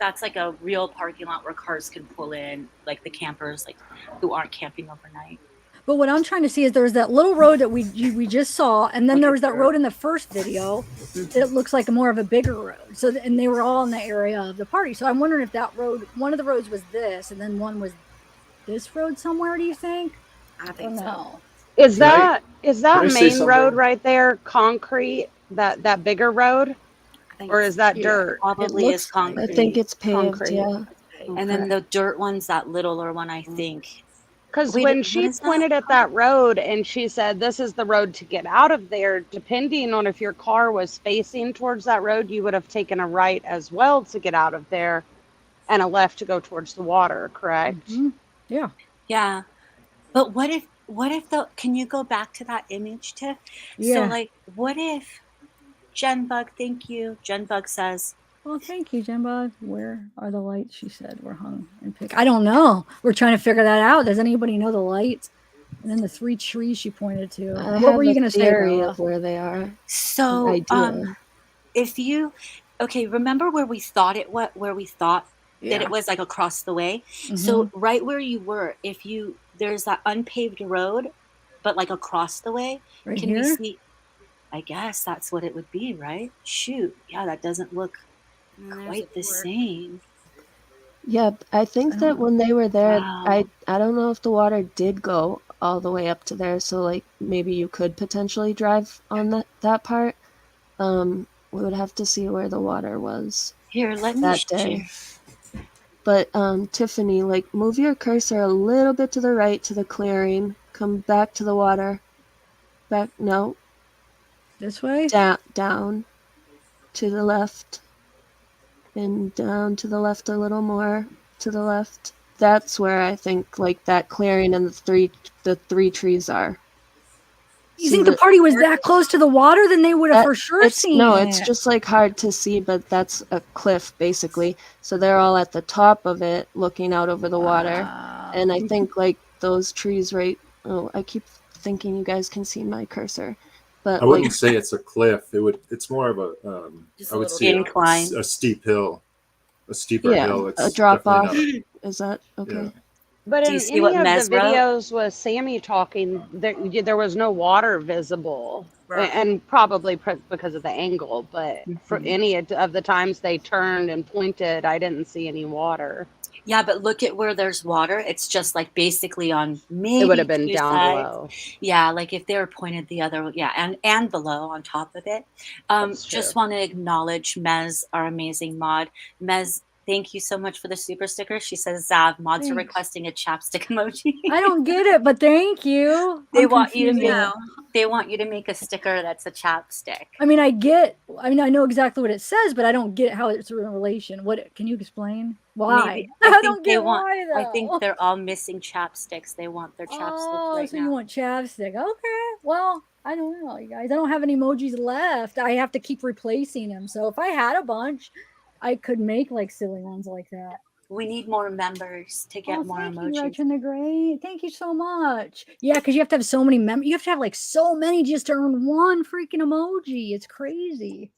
that's like a real parking lot where cars can pull in, like the campers, like who aren't camping overnight. But what I'm trying to see is there's that little road that we just saw, and then there was that road in the first video. It looks like more of a bigger road. So and they were all in the area of the party. So I'm wondering if that road, one of the roads was this, and then one was this road somewhere. Do you think? I think so. Is Can I- that is that can I say main something? road right there concrete? That bigger road, or is that dirt? Probably is concrete. I think it's paved, Concrete. yeah. And then the dirt one's that littler one, I think. Because Wait, when what she is that? pointed at that road and she said, "This is the road to get out of there," depending on if your car was facing towards that road, you would have taken a right as well to get out of there, and a left to go towards the water. Correct? Yeah. Yeah. But what if can you go back to that image, Tiff? Yeah. So like what if Jen Bug, thank you. Jen Bug says, Well, thank you, Jemba. Where are the lights? She said were hung and picked. I don't know. We're trying to figure that out. Does anybody know the lights? And then the 3 trees she pointed to. I What were have you a going to say, theory Bella? of where they are. An So, idea. if you, okay, remember where we thought where we thought that Yeah. it was like across the way? Mhm. So right where you were, there's that unpaved road, but like across the way, Right can we here? see? I guess that's what it would be, right? Shoot. Yeah, that doesn't look quite the same. Yeah, I think that when they were there, Wow. I don't know if the water did go all the way up to there, so like maybe you could potentially drive on that part. We would have to see where the water was Here, let me that show you. day. But Tiffany, like move your cursor a little bit to the right to the clearing. Come back to the water. Back, no. This way? Down to the left. And down to the left a little more to the left. That's where I think like that clearing and the three trees are. You think the party was that close to the water? Then they would have for sure seen No, it. it's just like hard to see, but that's a cliff basically. So they're all at the top of it looking out over the water. And I think like those trees I keep thinking you guys can see my cursor. But I wouldn't say it's a cliff. It's more of a I would say incline. a steep hill, a steeper hill. It's a drop off. definitely Is that okay? Yeah. But Do in you see any what of Mez the wrote? videos with Sammy talking, there was no water visible, and probably because of the angle. But for any of the times they turned and pointed, I didn't see any water. Yeah, but look at where there's water. It's just like basically on maybe It would have been 2 down sides. below. Yeah, like if they were pointed the other, and below on top of it. That's Just true. want to acknowledge Mez, our amazing mod. Mez, thank you so much for the super sticker. She says, Zav, mods are Thanks. requesting a chapstick emoji. I don't get it, but thank you. They I'm want you to confused. make. They want you to make a sticker that's a chapstick. I mean, I know exactly what it says, but I don't get how it's in relation. What can you explain? Why? Maybe I think don't they get want. why though. I think they're all missing chapsticks. They want their chapsticks right so now. you want chapstick? Okay. Well, I don't know, you guys. I don't have any emojis left. I have to keep replacing them. So if I had a bunch, I could make like silly ones like that. We need more members to get more Thank you, emojis. Gretchen the Great. Thank you so much. Yeah, because you have to have so many members. You have to have like so many just to earn one freaking emoji. It's crazy.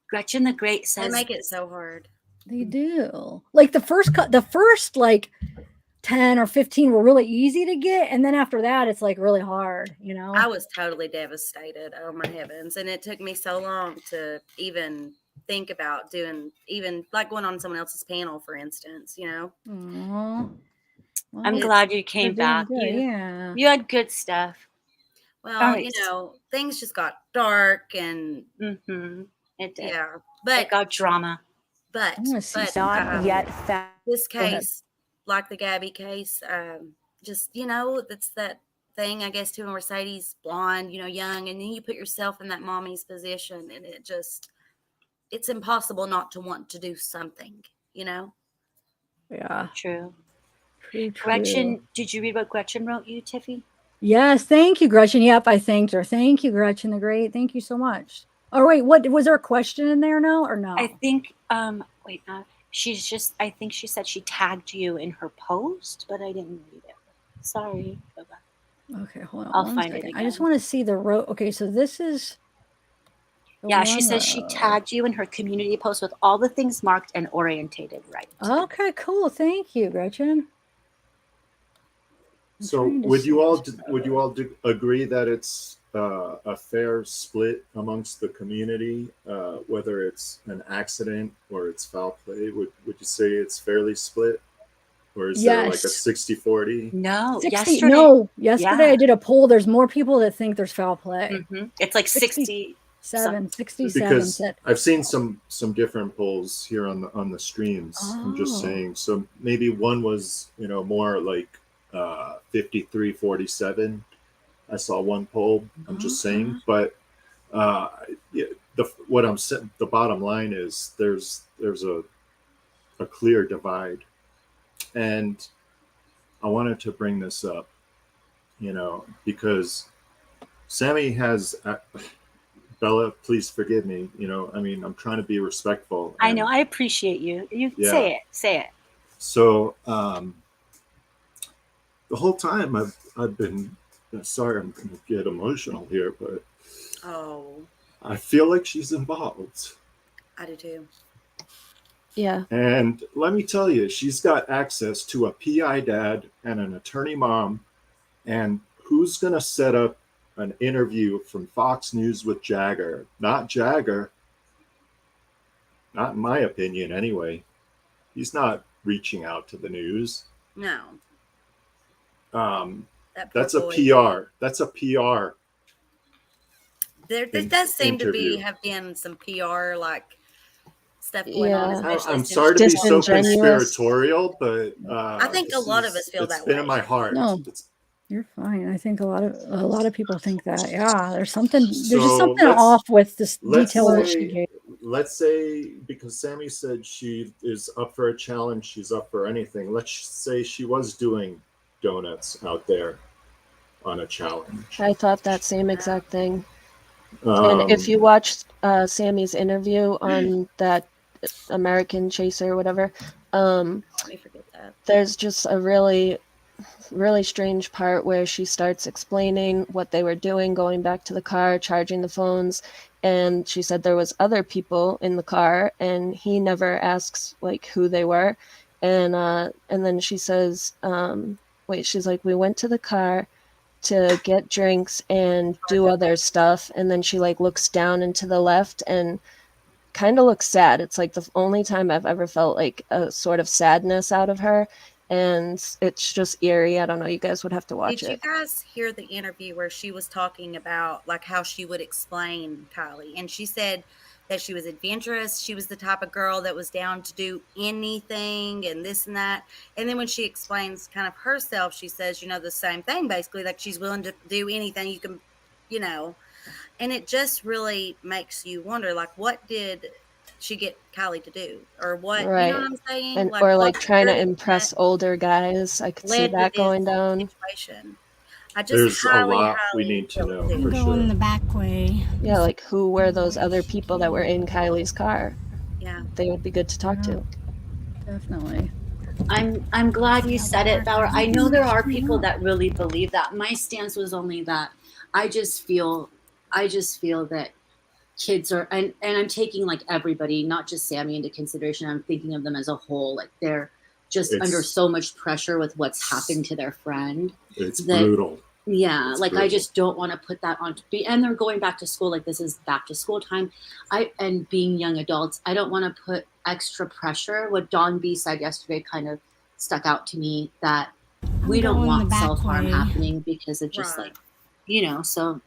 Gretchen the Great They says make it so hard. They do. Like the first like 10 or 15 were really easy to get, and then after that it's like really hard, you know. I was totally devastated. Oh my heavens. And it took me so long to even think about doing, even like going on someone else's panel, for instance, you know. Aww. Well, I'm glad you came back. Yeah. You had good stuff. Well, Alright. you know, things just got dark and It did. yeah, but It got drama. But Not yet found. this Go ahead. case, like the Gabby case, just that's that thing I guess too. When Mercedes blonde, young, and then you put yourself in that mommy's position, and it's impossible not to want to do something, Yeah. True. True. Gretchen, did you read what Gretchen wrote you, Tiffy? Yes, thank you, Gretchen. Yep, I thanked her. Thank you, Gretchen the Great. Thank you so much. Oh wait, what was there a question in there now or no? I think I think she said she tagged you in her post, but I didn't read it. Sorry. Okay, hold on. I'll one find it second. again. I just want to see the row. Okay, so this is Yeah, she says she tagged you in her community post with all the things marked and orientated right. Okay, cool. Thank you, Gretchen. So would you all agree that it's a fair split amongst the community, whether it's an accident or it's foul play? Would you say it's fairly split? Or is there like a 60-40? No, 60, yesterday I did a poll. There's more people that think there's foul play. It's like 67. 67 Because said. I've seen some different polls here on the streams. I'm just saying. So maybe one was more like 53-47. I saw one poll. I'm just saying, but what I'm saying, the bottom line is there's a clear divide. And I wanted to bring this up, because Sammy has Bella, please forgive me. You know, I mean, I'm trying to be respectful. I know. I appreciate you. You say it. Say it. So the whole time I've been sorry, I'm going to get emotional here, but I feel like she's involved. I do too. Yeah. And let me tell you, she's got access to a PI dad and an attorney mom. And who's going to set up an interview from Fox News with Jagger? Not Jagger. Not in my opinion, anyway. He's not reaching out to the news. No. That's a PR. That's a PR. There does seem to have been some PR like stuff going on. I'm sorry to be so conspiratorial, but I think a lot of us feel that way. It's been in my heart. No, you're fine. I think a lot of people think that. Yeah, there's just something off with this detail that she gave. Let's say, because Sammy said she is up for a challenge, she's up for anything. Let's say she was doing donuts out there on a challenge. I thought that same exact thing. And if you watch Sammy's interview on that American Chaser or whatever, Let me forget that. there's just a really strange part where she starts explaining what they were doing, going back to the car, charging the phones, and she said there was other people in the car, and he never asks like who they were, and then she says, she's like, we went to the car to get drinks and do other stuff, and then she like looks down and to the left and kind of looks sad. It's like the only time I've ever felt like a sort of sadness out of her, and it's just eerie. I don't know, you guys would have to watch it. Did you guys hear the interview where she was talking about like how she would explain Kiely? And she said that she was adventurous. She was the type of girl that was down to do anything and this and that. And then when she explains kind of herself, she says, the same thing, basically, like she's willing to do anything you can, and it just really makes you wonder, like, what did she get Kiely to do, or what, Right. you know what I'm saying? And Like, or like what trying to really impress older guys. I could see led to that this going down. situation. I just There's a highly, lot we highly need to know do. for sure. in the back way. Yeah, like who were those other people that were in Kylie's car? Yeah. They would be good to talk to. Definitely. I'm glad you said it, Bauer. I know there are people that really believe that. My stance was only that I just feel that kids are, and I'm taking like everybody, not just Sammy, into consideration. I'm thinking of them as a whole. Like they're just under so much pressure with what's happened to their friend. It's brutal. Yeah, It's like brutal. I just don't want to put that on. And they're going back to school. Like this is back to school time. And being young adults, I don't want to put extra pressure. What Dawn B said yesterday kind of stuck out to me, that we don't want self-harm happening because of just like, so.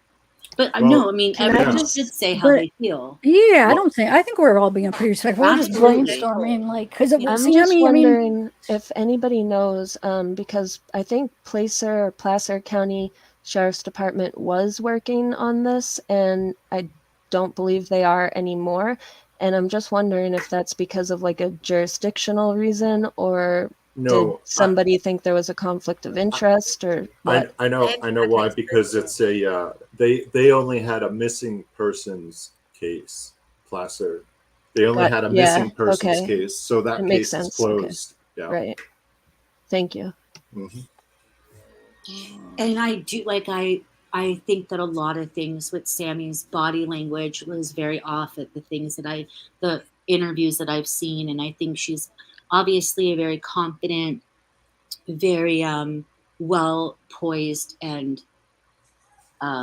But no, I mean, everyone should say how they feel. Yeah, I think we're all being pretty respectful. We're just Absolutely. brainstorming, like, because I'm just wondering if anybody knows, because I think Placer County Sheriff's Department was working on this, and I don't believe they are anymore. And I'm just wondering if that's because of like a jurisdictional reason, or did somebody think there was a conflict of interest, or what? I know why, because it's a they only had a missing persons case, Placer. They only had a missing persons case, so that case is closed. Okay. Yeah. Right. Thank you. Mm-hmm. And I do I think that a lot of things with Sammy's body language was very off at the interviews that I've seen, and I think she's obviously a very confident, very well poised, and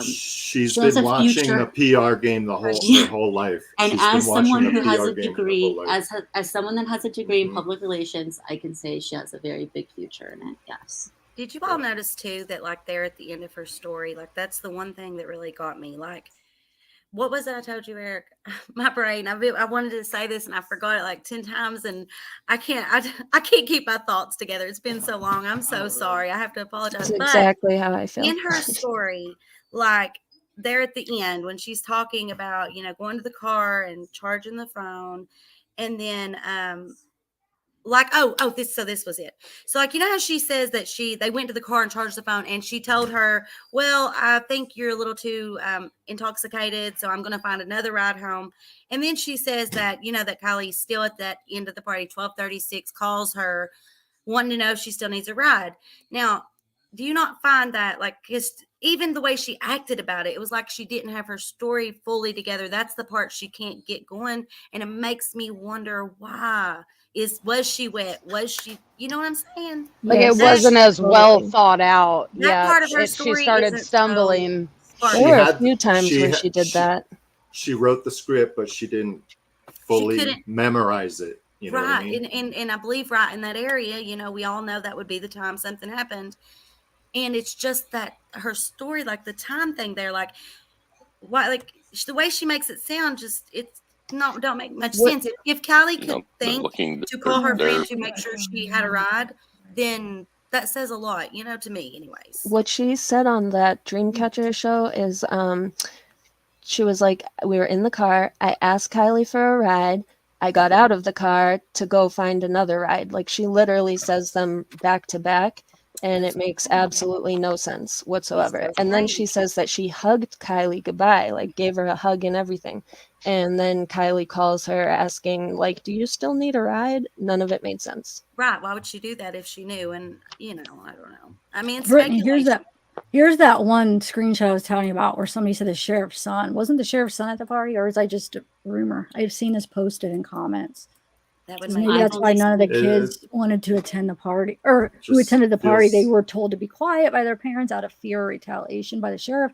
she's been watching the PR game her whole life. And she's as someone who has a PR game degree, her whole life. as someone that has a degree in public relations, I can say she has a very big future in it. Yes. Did you all notice too that like there at the end of her story, like that's the one thing that really got me. Like, what was it I told you, Eric? My brain. I wanted to say this and I forgot it like 10 times, and I can't keep my thoughts together. It's been so long. I'm so sorry. I have to apologize. That's exactly how I feel. In her story, like there at the end when she's talking about, going to the car and charging the phone, and then like, this was it. So like, you know how she says that they went to the car and charged the phone, and she told her, well, I think you're a little too intoxicated, so I'm going to find another ride home. And then she says that, that Kylie's still at that end of the party, 12:36, calls her wanting to know if she still needs a ride. Now, do you not find that, like, just even the way she acted about it, it was like she didn't have her story fully together. That's the part she can't get going. And it makes me wonder why. Was she wet? Was she, you know what I'm saying? Like it wasn't as well thought out. That part of her She story started isn't stumbling. There were a few times where she did that. She wrote the script, but she didn't fully couldn't memorize it. You know what I mean? And I believe right in that area, we all know that would be the time something happened. And it's just that her story, like the time thing there, like why, like the way she makes it sound, just don't make much sense. If Kiely could think to call her friend to make sure she had a ride, then that says a lot, to me anyways. What she said on that Dreamcatcher show is she was like, we were in the car, I asked Kiely for a ride, I got out of the car to go find another ride. Like she literally says them back to back, and it makes absolutely no sense whatsoever. And then she says that she hugged Kiely goodbye, like gave her a hug and everything. And then Kiely calls her asking, like, do you still need a ride? None of it made sense. Right. Why would she do that if she knew? And, I don't know. I mean, it's Brittany, speculation. here's that one screenshot I was telling you about where somebody said the sheriff's son. Wasn't the sheriff's son at the party, or is I just a rumor? I've seen this posted in comments. That would Maybe that's why none of the kids wanted to attend the party, or who attended the party. They were told to be quiet by their parents out of fear of retaliation by the sheriff.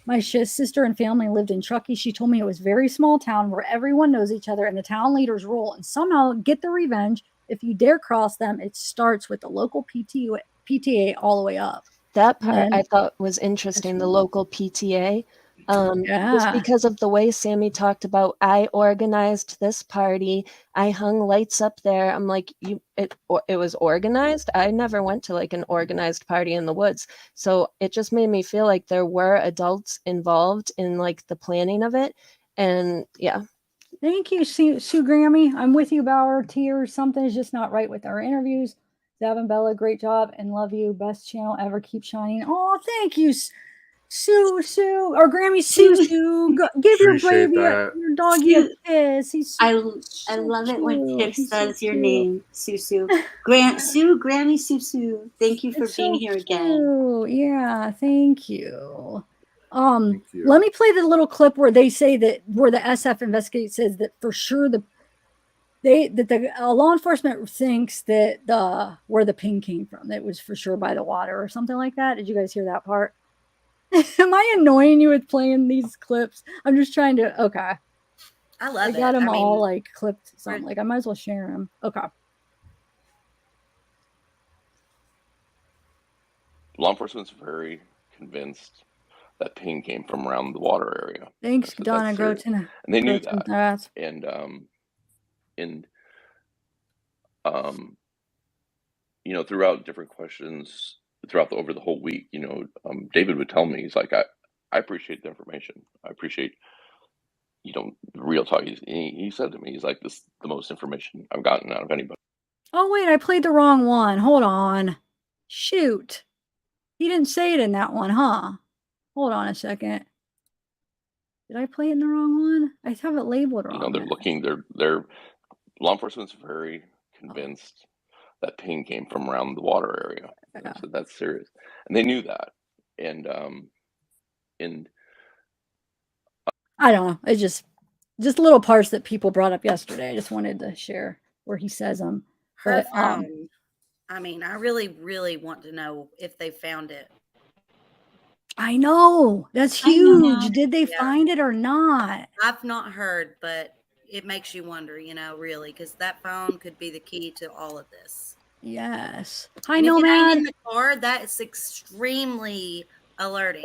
My sister and family lived in Truckee. She told me it was a very small town where everyone knows each other and the town leaders rule and somehow get the revenge. If you dare cross them, it starts with the local PTA all the way up. That part I thought was interesting, the local PTA. Just because of the way Sammy talked about, I organized this party, I hung lights up there. I'm like, it was organized. I never went to like an organized party in the woods, so it just made me feel like there were adults involved in like the planning of it. And yeah, thank you, Sue Grammy. I'm with you, Bauer. Tears, something is just not right with our interviews. Zav and Bella, great job and love you. Best channel ever. Keep shining. Oh, thank you, Sue, or Grammy, Sue. Give your baby, your doggy a kiss. I love it when Tiff says your name, Sue. Sue, Grammy, Sue. Thank you for being here again. Yeah, thank you. Let me play the little clip where they say that where the SF Investigator says that for sure the law enforcement thinks that where the ping came from, that was for sure by the water or something like that. Did you guys hear that part? Am I annoying you with playing these clips? I'm just trying to. Okay. I love it. I got them all like clipped. Something like I might as well share them. Okay. Law enforcement's very convinced that ping came from around the water area. Thanks, Donna Groton. And they knew that. And throughout different questions over the whole week, David would tell me, he's like, I appreciate the information. I appreciate, the real talk. He said to me, he's like, this is the most information I've gotten out of anybody. Oh, wait, I played the wrong one. Hold on. Shoot. He didn't say it in that one, huh? Hold on a second. Did I play it in the wrong one? I have it labeled wrong. They're law enforcement's very convinced that ping came from around the water area. Yeah. So that's serious. And they knew that. And I don't know. It's just little parts that people brought up yesterday. I just wanted to share where he says them. Her phone. I mean, I really, really want to know if they found it. I know. That's huge. Did they find it or not? I've not heard, but it makes you wonder, really, because that phone could be the key to all of this. Yes. I know, man. In the car, that is extremely alerting.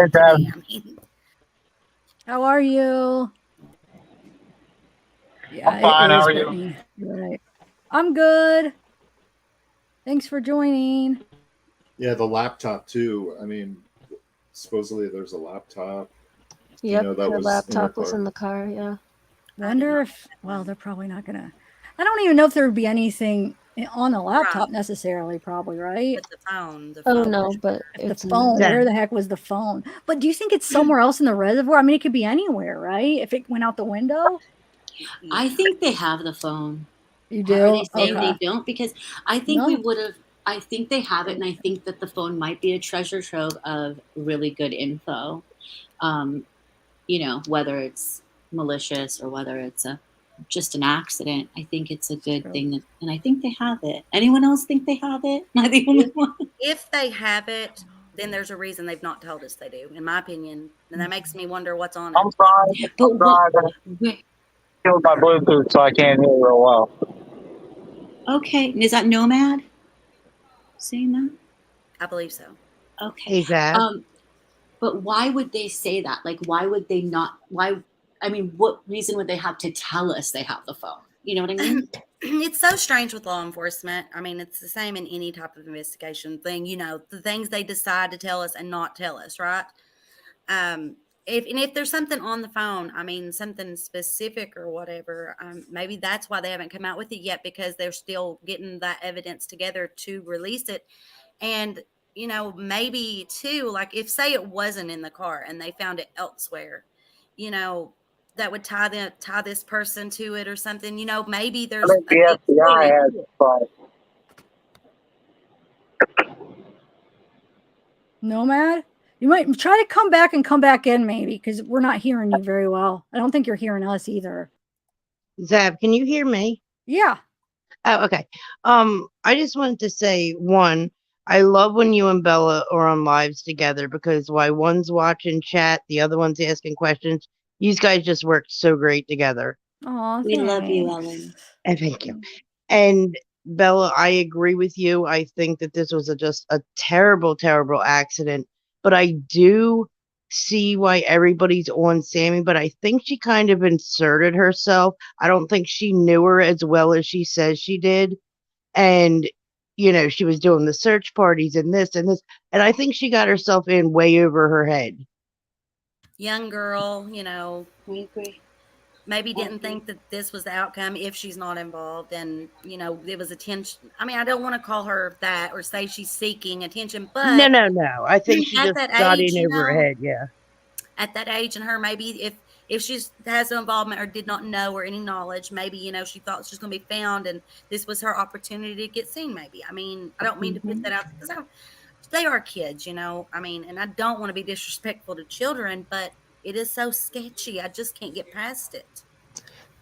How are you? Yeah, I'm fine. How are you? Right. I'm good. Thanks for joining. Yeah, the laptop too. I mean, supposedly there's a laptop. Yep, her laptop was in the car. Yeah. Wonder if, well, they're probably not gonna. I don't even know if there would be anything On a laptop necessarily, probably, right? With the phone. The Oh phone. no, but If it's the phone, not. where the heck was the phone? But do you think it's somewhere else in the reservoir? I mean, it could be anywhere, right? If it went out the window? I think they have the phone. You Are do? they saying Okay. they don't? Because I think we No. would have. I think they have it, and I think that the phone might be a treasure trove of really good info. Whether it's malicious or whether it's just an accident, I think it's a good thing, and I think they have it. Anyone else think they have it? Am I the only one? If they have it, then there's a reason they've not told us they do, in my opinion. And that makes me wonder what's on it. I'm sorry. I'm driving. Killed my Bluetooth, so I can't hear real well. Okay, is that Nomad saying that? I believe so. Okay. But why would they say that? Like, why would they not? What reason would they have to tell us they have the phone? You know what I mean? It's so strange with law enforcement. I mean, it's the same in any type of investigation thing. The things they decide to tell us and not tell us, right? If there's something on the phone, I mean, something specific or whatever, maybe that's why they haven't come out with it yet, because they're still getting that evidence together to release it. And maybe too, like if say it wasn't in the car and they found it elsewhere, that would tie this person to it or something. Maybe there's I think the FBI has the phone. Nomad? You might try to come back in maybe, because we're not hearing you very well. I don't think you're hearing us either. Zav, can you hear me? Yeah. Oh, okay. I just wanted to say, one, I love when you and Bella are on lives together, because while one's watching chat, the other one's asking questions. You guys just work so great together. Oh, we love you, Ellen. And thank you. And Bella, I agree with you. I think that this was just a terrible, terrible accident. But I do see why everybody's on Sammy, but I think she kind of inserted herself. I don't think she knew her as well as she says she did. And, she was doing the search parties and this and this. And I think she got herself in way over her head. Young girl, we agree. Maybe didn't think that this was the outcome if she's not involved. And, it was attention. I mean, I don't want to call her that or say she's seeking attention, but No. I think she just got in over her head. Yeah. At that age, and her, maybe if she has no involvement or did not know or any knowledge, maybe, she thought she was going to be found and this was her opportunity to get seen. Maybe. I mean, I don't mean to put that out because they are kids, I mean, and I don't want to be disrespectful to children, but it is so sketchy. I just can't get past it.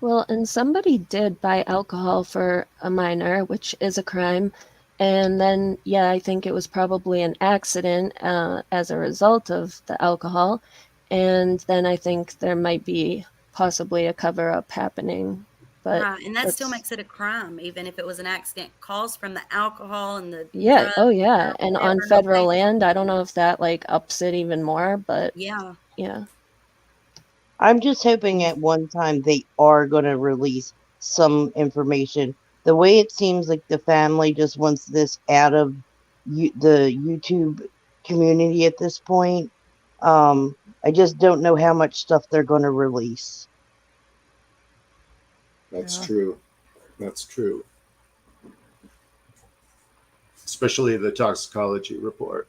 Well, and somebody did buy alcohol for a minor, which is a crime. And then, I think it was probably an accident as a result of the alcohol. And then I think there might be possibly a cover-up happening. But right, and that still makes it a crime, even if it was an accident caused from the alcohol and the drugs, drugs, and on federal land, I don't know if that ups it even more, but yeah. I'm just hoping at one time they are going to release some information. The way it seems like the family just wants this out of the YouTube community at this point. I just don't know how much stuff they're going to release. That's true. That's true. Especially the toxicology report.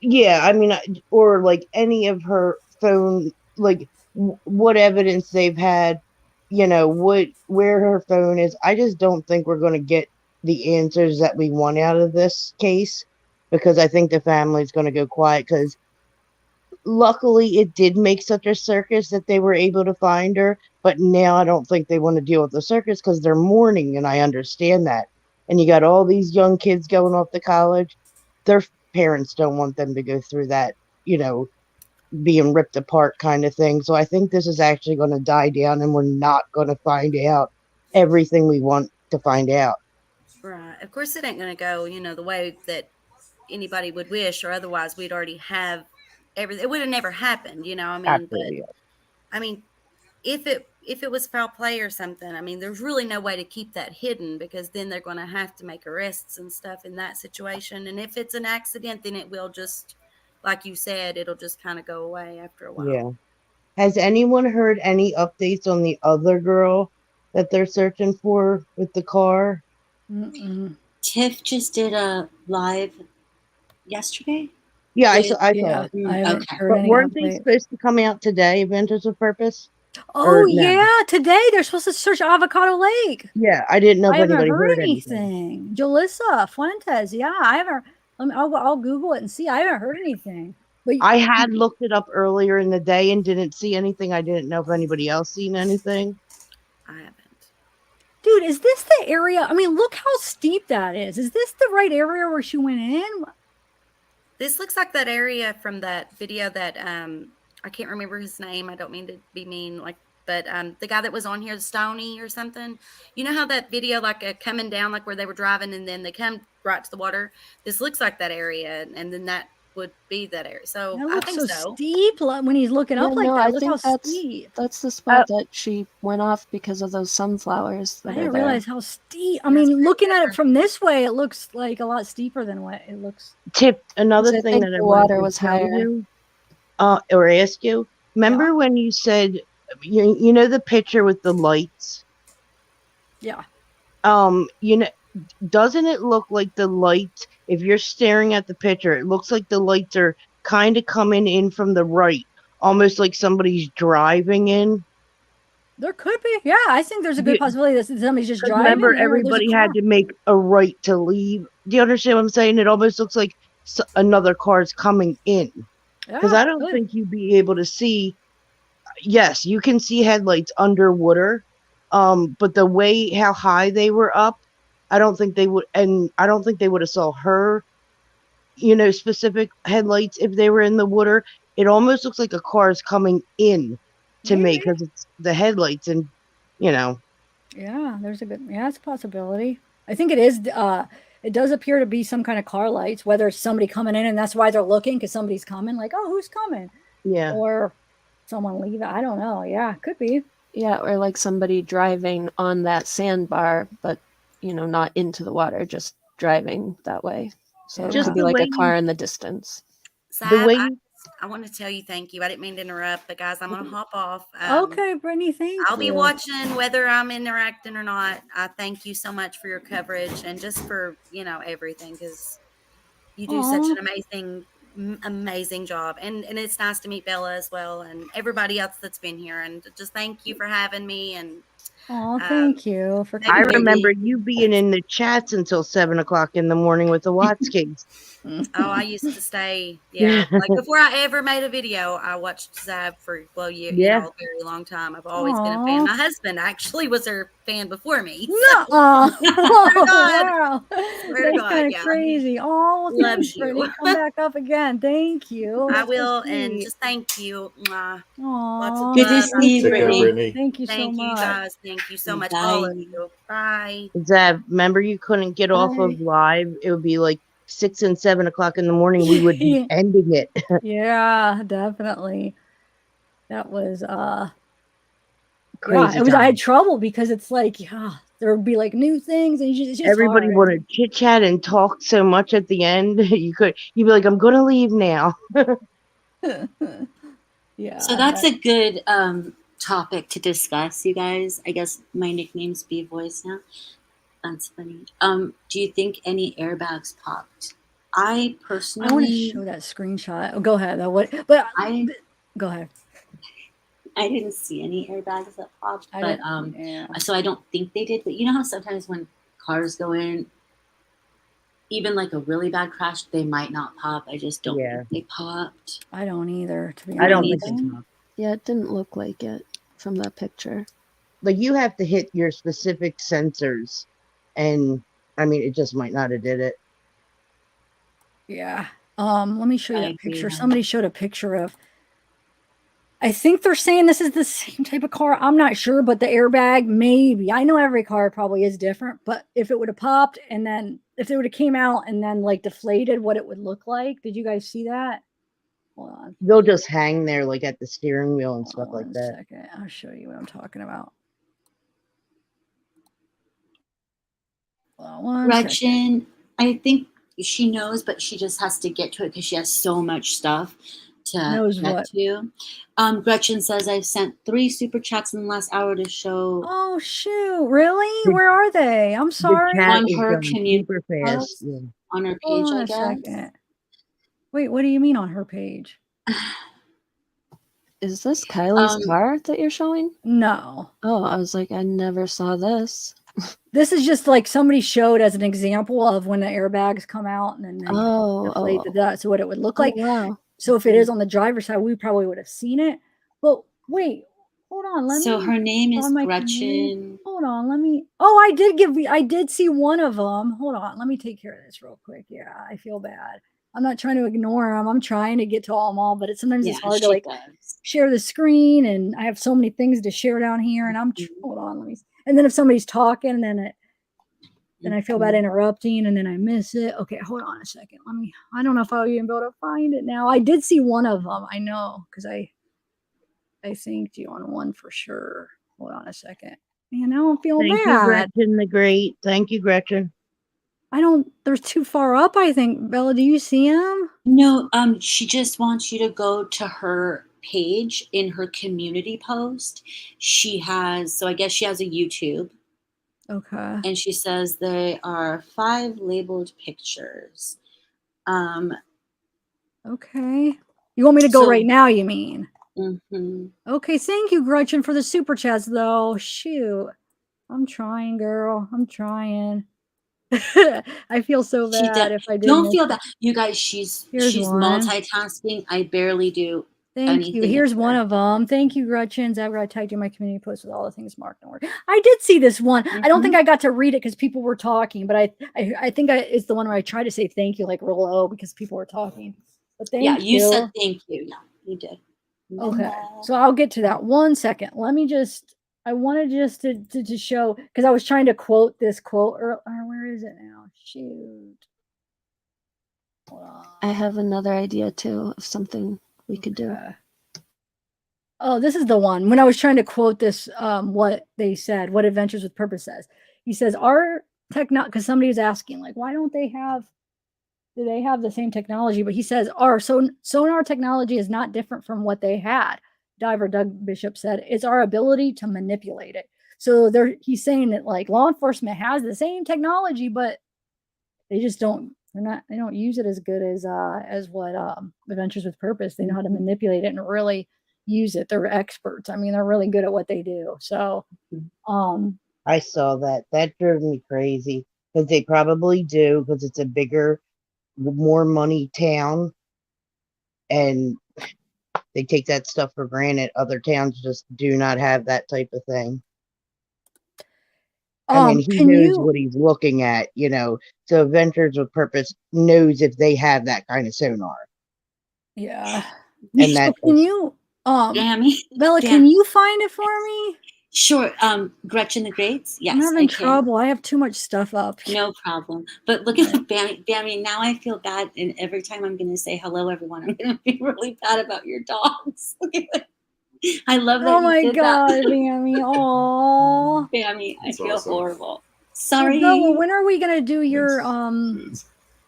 Yeah, I mean, or any of her phone, what evidence they've had, where her phone is. I just don't think we're going to get the answers that we want out of this case, because I think the family's going to go quiet, because luckily it did make such a circus that they were able to find her, but now I don't think they want to deal with the circus because they're mourning, and I understand that. And you got all these young kids going off to college. Their parents don't want them to go through that, being ripped apart kind of thing. So I think this is actually going to die down, and we're not going to find out everything we want to find out. Right. Of course, it ain't going to go, the way that anybody would wish, or otherwise we'd already have everything. It would have never happened, I mean. Absolutely. But, I mean, if it was foul play or something, I mean, there's really no way to keep that hidden, because then they're going to have to make arrests and stuff in that situation. And if it's an accident, then it will just, like you said, it'll just kind of go away after a while. Yeah. Has anyone heard any updates on the other girl that they're searching for with the car? Tiff just did a live yesterday. Yeah, I with- saw Yeah, it. I haven't Okay. heard But any weren't they update. supposed to come out today, Inventors of Purpose? Oh Or no? yeah, today they're supposed to search Avocado Lake. Yeah, I didn't know if I haven't anybody heard heard anything. anything. Jalissa Fuentes, yeah, I haven't. I'll Google it and see. I haven't heard anything. But I had looked it up earlier in the day and didn't see anything. I didn't know if anybody else seen anything. I haven't. Dude, is this the area? I mean, look how steep that is. Is this the right area where she went in? This looks like that area from that video that I can't remember his name. I don't mean to be mean, but the guy that was on here, Stoney or something. You know how that video coming down, like where they were driving and then they come right to the water. This looks like that area, and then that would be that area. So That I looks think so so. steep when he's looking up like no, that. I Look how think steep. that's the spot that she went off because of those sunflowers I that are didn't there. realize how steep. I mean, looking at it from this way, it looks like a lot steeper than what it looks. Tip, another I thing think that I the wanted water to was tell higher. you, or ask you. Remember when you said, you know, the picture with the lights? Yeah. You know, doesn't it look like the lights, if you're staring at the picture, it looks like the lights are kind of coming in from the right, almost like somebody's driving in? There could be. Yeah, I think there's a good possibility that somebody's just driving. Remember, there, there's a everybody car. had to make a right to leave. Do you understand what I'm saying? It almost looks like another car's coming in. Because I don't think you'd be able to see. Yes, you can see headlights underwater, but the way how high they were up, I don't think they would, and I don't think they would have saw her, you know, specific headlights if they were in the water. It almost looks like a car is coming in to me because it's the headlights, and you know. Yeah, there's a good. Yeah, it's a possibility. I think it is. It does appear to be some kind of car lights, whether it's somebody coming in and that's why they're looking because somebody's coming. Like, oh, who's coming? Yeah. Or someone leaving. I don't know. Yeah, could be. Yeah, or like somebody driving on that sandbar, but you know, not into the water, just driving that way. So it Just could be the like way a car in the distance. Sav, way I want to tell you thank you. I didn't mean to interrupt, but guys, I'm going to hop off. Okay, Brittany, thank I'll you. be watching whether I'm interacting or not. I thank you so much for your coverage and just for, everything, because you do such an amazing job. And it's nice to meet Bella as well and everybody else that's been here. And just thank you for having me. And thank you for. I remember you being in the chats until 7 o'clock in the morning with the Watts kids. I used to stay, like before I ever made a video, I watched Zav for a very long time. I've always been a fan. My husband actually was her fan before me. So. Wow. Swear to God, kind of crazy. Oh, loves thanks, you. Brittany. Come back up again. Thank you. I That's so will, and sweet. just thank you. Mwah. Aw, Lots of Good to love. see you, Take care, Brittany. Brittany. Thank you so Thank you much. guys. Thank you so much, all of you. Bye. Zev, remember you couldn't get off of live? It would be like 6 and 7 o'clock in the morning. We would be ending it. Yeah, definitely. That was Crazy it was. I time. had trouble because it's like, there would be like new things, and it's just Everybody hard. wanted to chit chat and talk so much at the end. You'd be like, I'm gonna leave now. Yeah. So that's a good topic to discuss, you guys. I guess my nickname's B Voice now. That's funny. Do you think any airbags popped? I personally, I want to show that screenshot. Oh, go ahead. Go ahead. I didn't see any airbags that popped, I but didn't- so I don't think they did. But you know how sometimes when cars go in, even like a really bad crash, they might not pop. I just don't think they popped. I don't either, to be honest. I don't think they popped. Yeah, it didn't look like it from that picture. Like you have to hit your specific sensors, and I mean, it just might not have did it. Yeah. Let me show you I that agree, picture. yeah. Somebody showed a picture of. I think they're saying this is the same type of car. I'm not sure, but the airbag, maybe. I know every car probably is different, but if it would have popped and then if it would have came out and then like deflated, what it would look like. Did you guys see that? Hold on. They'll just hang there like at the steering wheel and stuff like that. Second. I'll show you what I'm talking about. Gretchen, I think she knows, but she just has to get to it because she has so much stuff to Knows get what? to. Gretchen says I've sent 3 super chats in the last hour to show. Oh shoot! Really? Where are they? I'm The sorry. chat On is her going community super fast. post, Yeah. on her Hold page, on I a guess. second. Wait, what do you mean on her page? Is this Kylie's car that you're showing? No. Oh, I was like, I never saw this. This is just like somebody showed as an example of when the airbags come out and then they deflate so what it would look like. Wow. So if it is on the driver's side, we probably would have seen it. But wait, hold on. So her name is Gretchen. Hold on, let me. Oh, I did see one of them. Hold on, let me take care of this real quick. Yeah, I feel bad. I'm not trying to ignore them. I'm trying to get to them all, but sometimes it's hard to like share the screen, and I have so many things to share down here. And hold on, let me. And then if somebody's talking, then I feel bad interrupting, and then I miss it. Okay, hold on a second. I don't know if I'll even be able to find it now. I did see one of them. I know because I synced you on one for sure. Hold on a second. Man, now I'm feeling Thank bad. you, Gretchen the Great. Thank you, Gretchen. They're too far up, I think. Bella, do you see them? No, she just wants you to go to her page in her community post. She has, so I guess she has a YouTube. Okay. And she says there are 5 labeled pictures. Okay. You want me to go right now, you mean? Mm-hmm. Okay, thank you, Gretchen, for the super chats, though. Shoot. I'm trying, girl. I'm trying. I feel so bad if I didn't. Don't feel bad. You guys, she's one. multitasking. I barely do Thank you. Here's one of them. Thank you, Gretchen. Zavgirl, I tagged you in my community post with all the things marked. Don't worry. I did see this one. I don't think I got to read it because people were talking, but I think it's the one where I tried to say thank you like real low because people were talking. But thank you. Yeah, you said thank you. Yeah, you did. Okay, so I'll get to that. 1 second. Let me just. I wanted just to show because I was trying to quote this quote or where is it now? Shoot. I have another idea too of something we could do. Oh, this is the one. When I was trying to quote this, what they said, what Adventures with Purpose says. He says, our because somebody was asking, like, why don't they have, do they have the same technology? But he says, our sonar technology is not different from what they had. Diver Doug Bishop said, it's our ability to manipulate it. So he's saying that like law enforcement has the same technology, but they just don't, they don't use it as good as what Adventures with Purpose. They know how to manipulate it and really use it. They're experts. I mean, they're really good at what they do. So I saw that. That drove me crazy because they probably do because it's a bigger, more money town, and they take that stuff for granted. Other towns just do not have that type of thing. I mean, he knows what he's looking at, you know. So Adventures with Purpose knows if they have that kind of sonar. Yeah. And that can you Bella, can you find it for me? Sure. Gretchen the Greats. Yes, I'm having trouble. I have too much stuff up. No problem. But look at the Bammy. Now I feel bad, and every time I'm going to say hello, everyone, I'm going to be really bad about your dogs. Look at that. I love that. Oh my you did God, that. Bammy. Aww. Bammy, I feel awesome. horrible. Sorry. So Bella, when are we gonna do your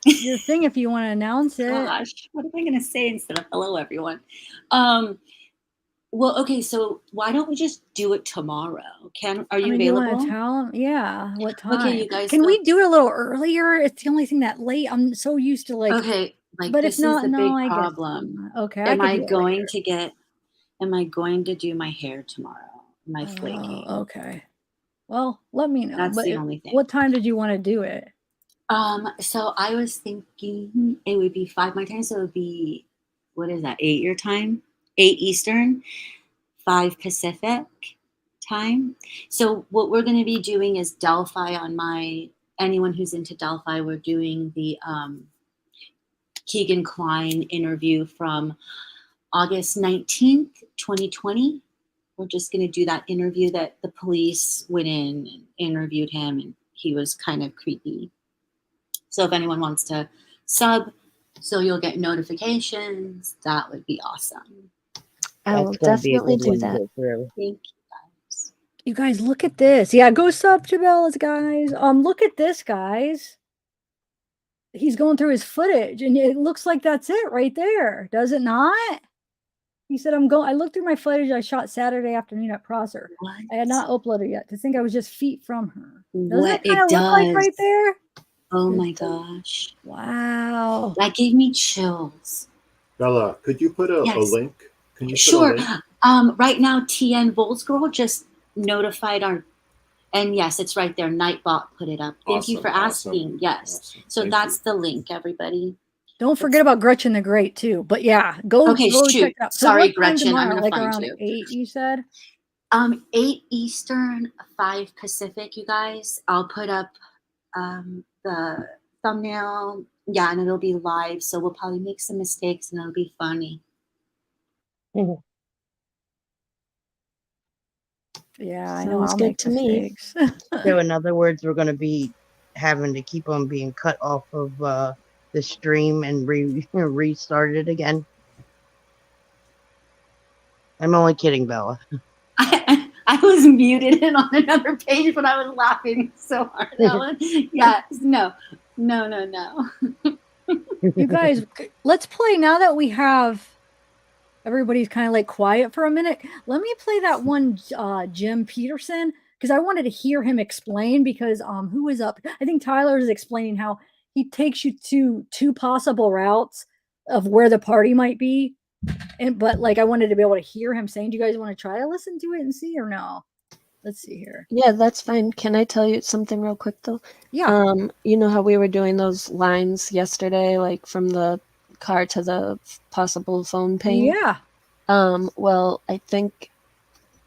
your thing if you want to announce it? Gosh, what am I going to say instead of hello, everyone? Well, okay, so why don't we just do it tomorrow? Are you available? Yeah. What time? Okay, you guys. Can we do it a little earlier? It's the only thing that late. I'm so used to like. Okay, but this if not, is the no, big I problem. guess. Okay. Am I going to do my hair tomorrow? Am I flaking? Okay. Well, let me know. That's the only thing. What time did you want to do it? So I was thinking it would be 5 my time, so it would be, what is that, 8 your time? 8 Eastern, 5 Pacific time. So what we're going to be doing is Delphi on anyone who's into Delphi, we're doing the Keegan Kline interview from August 19th, 2020. We're just going to do that interview that the police went in and interviewed him, and he was kind of creepy. So if anyone wants to sub, so you'll get notifications, that would be awesome. I will definitely do that. Thank you, guys. You guys, look at this. Yeah, go sub to Bella's, guys. Look at this, guys. He's going through his footage, and it looks like that's it right there. Does it not? He said, I looked through my footage I shot Saturday afternoon at Prosser. What? I had not uploaded yet to think I was just feet from her. Doesn't What it kind of look like right there? Oh my gosh. Wow. That gave me chills. Bella, could you put a link? Can you Sure. put a link? Right now, TN Volsgirl just notified and yes, it's right there. Nightbot put it up. Thank you for asking. Yes. So that's the link, everybody. Don't forget about Gretchen the Great too. But yeah, go check it out. So Sorry, what time Gretchen. I'm tomorrow? gonna Like find around you. 8, you said? 8 Eastern, 5 Pacific, you guys. I'll put up the thumbnail. Yeah, and it'll be live. So we'll probably make some mistakes and it'll be funny. Yeah, I know. Sounds I'll good make to me. mistakes. So in other words, we're going to be having to keep on being cut off of the stream and restart it again. I'm only kidding, Bella. I was muted and on another page, but I was laughing so hard. That one. Yes. No. You guys, let's play now that we have everybody's kind of like quiet for a minute. Let me play that one Jim Peterson, because I wanted to hear him explain, because who was up? I think Tyler is explaining how he takes you to 2 possible routes of where the party might be. But like I wanted to be able to hear him saying, do you guys want to try to listen to it and see or no? Let's see here. Yeah, that's fine. Can I tell you something real quick though? Yeah. You know how we were doing those lines yesterday, like from the car to the possible phone ping? Yeah. Well, I think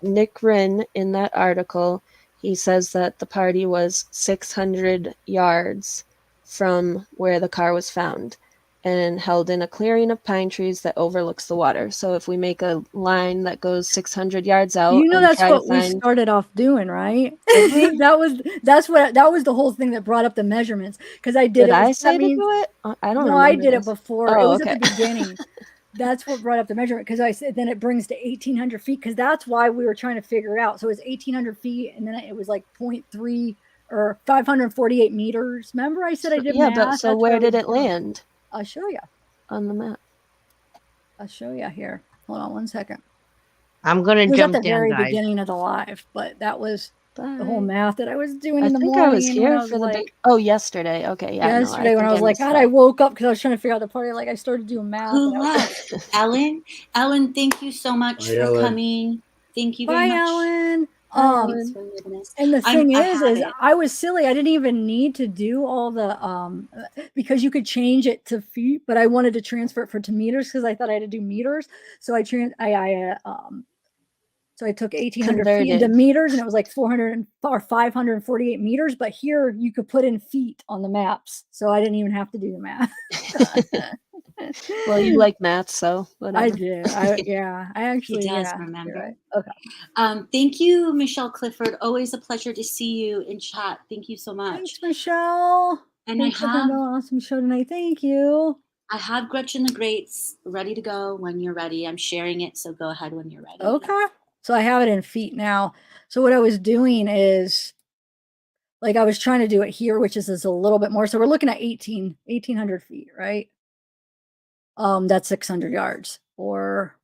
Nick Wren in that article, he says that the party was 600 yards from where the car was found and held in a clearing of pine trees that overlooks the water. So if we make a line that goes 600 yards out, You know, and that's try to what we find... started off doing, right? that was the whole thing that brought up the measurements, because I did it. I That say to means, do it? I don't no, I remember did it this. before. It Oh, was okay. at the beginning. That's what brought up the measurement, because I said then it brings to 1,800 feet, because that's why we were trying to figure it out. So it was 1,800 feet, and then it was like 0.3 or 548 meters. Remember, I said I did Yeah, math. but so That's where what I did was it doing. land? I'll show you on the map. I'll show you here. Hold on one second. I'm going It to was at jump the down, very guys. beginning of the live, but that was the whole Bye. math that I was doing I in the think morning. I was when here I was for the like, big... Oh, yesterday. Okay, yeah. yesterday no, when I was like, missed God, that. I woke up because I was trying to figure out the party. Like I started doing math. Who And I was left? Ellen? Ellen, thank you so much Bye, for Ellen. coming. Thank you very Bye, much. Ellen. Thanks for letting us. And the thing I is have it. I was silly. I didn't even need to do all the because you could change it to feet, but I wanted to transfer it to meters because I thought I had to do meters. So I so I took 1,800 feet into Converted. meters, and it was like 400 or 548 meters. But here you could put in feet on the maps, so I didn't even have to do the math. Well, you like math, so whatever. I did. I actually He does yeah, remember. you're right. Okay. Thank you, Michelle Clifford. Always a pleasure to see you in chat. Thank you so much. Thanks, Michelle. And Thanks for having an awesome show tonight. Thank you. I have Gretchen the Greats ready to go when you're ready. I'm sharing it, so go ahead when you're ready. Okay. So I have it in feet now. So what I was doing is, like, I was trying to do it here, which is a little bit more. So we're looking at 1,800 feet, right? That's 600 yards, or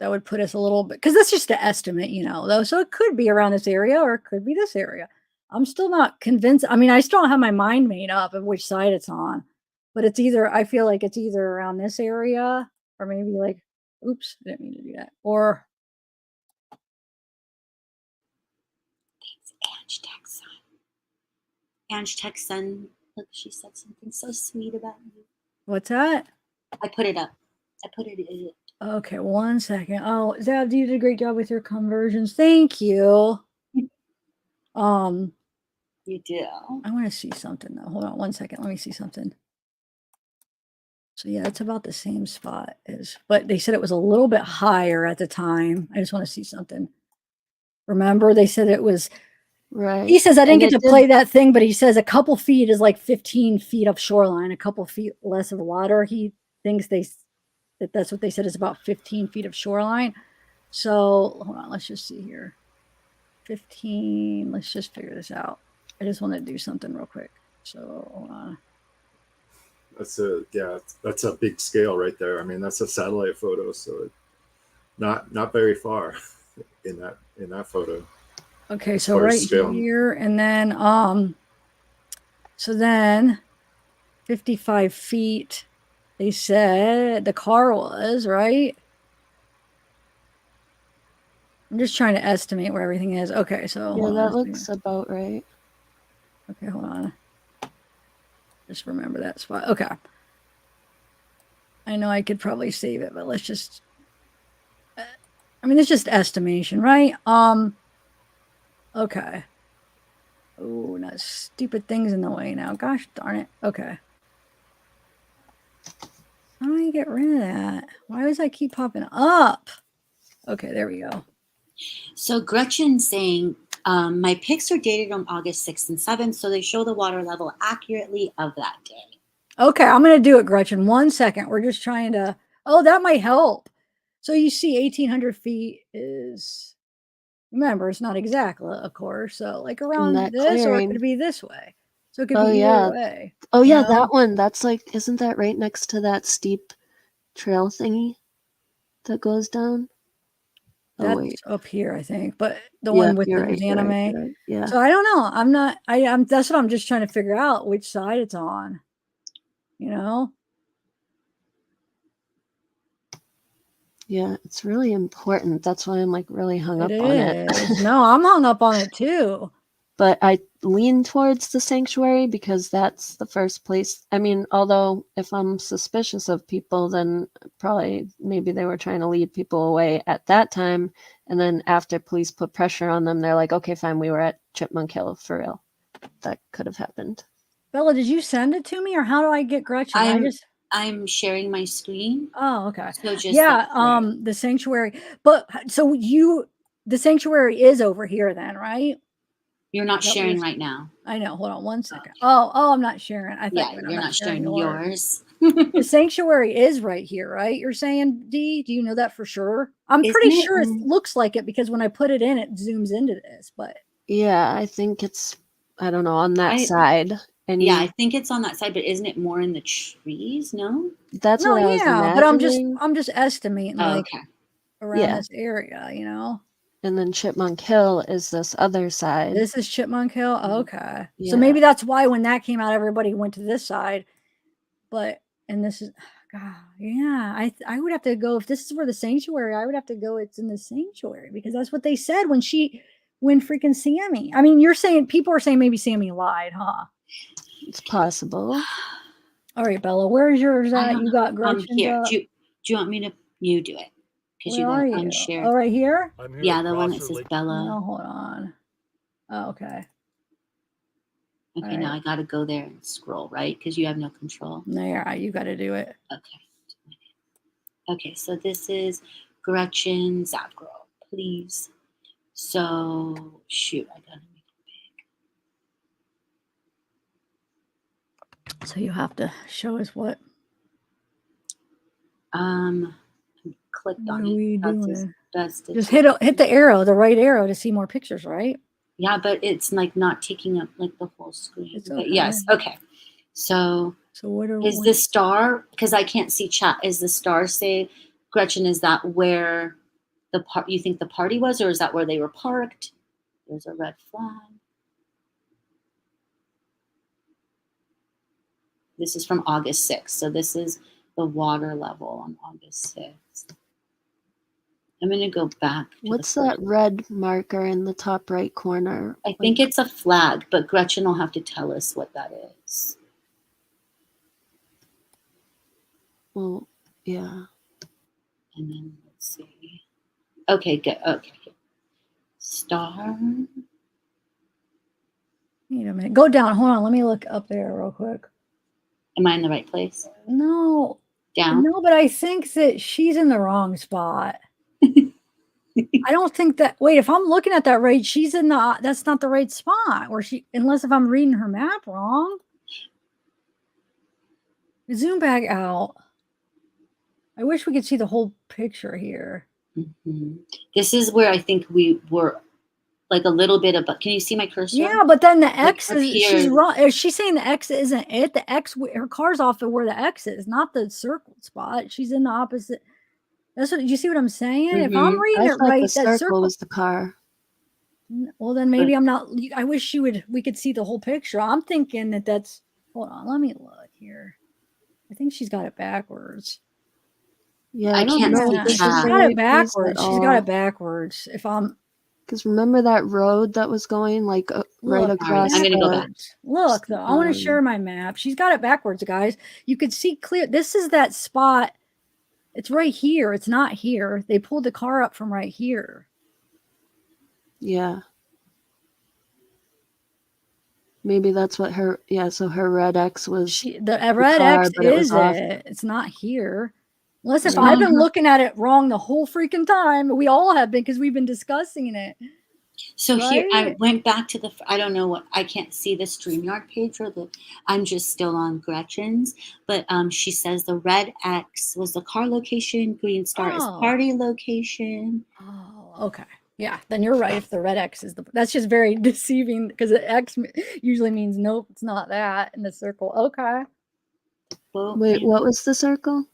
that would put us a little bit, because that's just an estimate, though. So it could be around this area, or it could be this area. I'm still not convinced. I mean, I still don't have my mind made up of which side it's on, but I feel like it's either around this area, or maybe like, oops, I didn't mean to do that. Or Ange Texan. Ange Texan. Look, she said something so sweet about you. what's that? I put it up. I put it in. Okay, one second. Oh, Zav, you did a great job with your conversions. Thank you. You do. I want to see something though. Hold on one second. Let me see something. So yeah, it's about the same spot but they said it was a little bit higher at the time. I just want to see something. Remember, they said it was right. He says I didn't get to play that thing, but he says a couple feet is like 15 feet of shoreline, a couple feet less of water. He thinks that's what they said is about 15 feet of shoreline. So hold on, let's just see here. 15. Let's just figure this out. I just want to do something real quick. So hold on. That's a big scale right there. I mean, that's a satellite photo, so not very far in that photo. Okay, as so far as right scale. here, and then so then 55 feet. They said the car was right. I'm just trying to estimate where everything is. Okay, so Yeah, hold on that a second. looks about right. Okay, hold on. Just remember that spot. Okay. I know I could probably save it, but let's just. I mean, it's just estimation, right? Okay. Oh, not stupid things in the way now. Gosh darn it. Okay. How do I get rid of that? Why does that keep popping up? Okay, there we go. So Gretchen's saying, my pics are dated on August 6th and 7th, so they show the water level accurately of that day. Okay, I'm going to do it, Gretchen. 1 second. We're just trying to. Oh, that might help. So you see 1,800 feet is. Remember, it's not exact, of course. So like around that this, or it clearing. could be this way. So it could Oh be yeah. either way. Oh you yeah, know? that one. That's like, isn't that right next to that steep trail thingy that goes down? Oh That's wait. up here, I think. But the Yeah, one with you're the right, you're right, anime. you're right. Yeah. So I don't know. I'm not. I'm. That's what I'm just trying to figure out which side it's on. You know. Yeah, it's really important. That's why I'm like really hung up on it. No, I'm hung up on it too. But I lean towards the sanctuary because that's the first place. I mean, although if I'm suspicious of people, then probably maybe they were trying to lead people away at that time. And then after police put pressure on them, they're like, okay, fine, we were at Chipmunk Hill for real. That could have happened. Bella, did you send it to me, or how do I get Gretchen? I'm sharing my screen. Oh, okay. So just yeah, the sanctuary. But so the sanctuary is over here then, right? You're not sharing right now. I know. Hold on 1 second. Oh, I'm not sharing. I thought Yeah, you were you're not sharing yours. The sanctuary is right here, right? You're saying, Dee? Do you know that for sure? I'm pretty sure it looks like it because when I put it in, it zooms into this. But yeah, I think it's, I don't know, on that side. And yeah, I think it's on that side, but isn't it more in the trees? No, that's what I was imagining. But I'm just estimating like around this area, you know. And then Chipmunk Hill is this other side. This is Chipmunk Hill. Okay, Yeah. so maybe that's why when that came out, everybody went to this side. But and this is, God, yeah. I would have to go if this is where the sanctuary. I would have to go. It's in the sanctuary because that's what they said when freaking Sammy. I mean, you're saying people are saying maybe Sammy lied, huh? It's possible. All right, Bella, where's yours at? You got Gretchen's here. up? Do you want me to? You do it because you Where got are you? unshare. Oh, right here. Yeah, the one that says Bella. No, hold on. Oh, okay. Okay, now I got to go there and scroll, right? Because you have no control. No, yeah, you got to do it. Okay. Okay, so this is Gretchen Zavgirl, please. So, shoot, I got to make it big. So you have to show us what? Clicked What on are it. we That's doing? as best Just hit the arrow, the right arrow, to see more pictures, right? Yeah, but it's like not taking up like the whole screen. It's But okay. yes, okay. So what are is the star, because I can't see chat, is the star say, Gretchen, is that where you think the party was, or is that where they were parked? There's a red flag. This is from August 6th. So this is the water level on August 6th. I'm going to go back. What's that red marker in the top right corner? I think it's a flag, but Gretchen will have to tell us what that is. Well, yeah. And then let's see. Okay, good. Okay. Star. Wait a minute. Go down. Hold on. Let me look up there real quick. Am I in the right place? No. Down? No, but I think that she's in the wrong spot. I don't think that. Wait, if I'm looking at that right, she's in the. That's not the right spot. Unless if I'm reading her map wrong. Zoom back out. I wish we could see the whole picture here. Mm-hmm. This is where I think we were, like a little bit above. Can you see my cursor? Yeah, but then the X is. here. She's wrong. Is she saying the X isn't it? The X. Her car's off of where the X is, not the circled spot. She's in the opposite. That's what you see what I'm saying? If I'm reading I it thought right, the that circle was the car. well, then maybe I'm not. I wish we could see the whole picture. I'm thinking that's. Hold on, let me look here. I think she's got it backwards. Yeah, I I don't can't know. see This She's is the got it right piece at backwards. She's got all. it backwards. If I'm Because remember that road that was going like right look, across I'm gonna go the. back. look, though, I want to share my map. She's got it backwards, guys. You could see clear. This is that spot. It's right here. It's not here. They pulled the car up from right here. Yeah. Maybe that's what her. Yeah, so her red X was The red car, X but it was is off. it. It's not here. Unless if Yeah. I've been looking at it wrong the whole freaking time. We all have been because we've been discussing it. So here, I Right? went back to the, I don't know what, I can't see the StreamYard page or I'm just still on Gretchen's, but she says the red X was the car location, green star is Oh. party location. Oh, okay. Yeah, then you're right. If the red X is that's just very deceiving because the X usually means nope, it's not that in the circle. Okay. Well, Wait, what was the circle?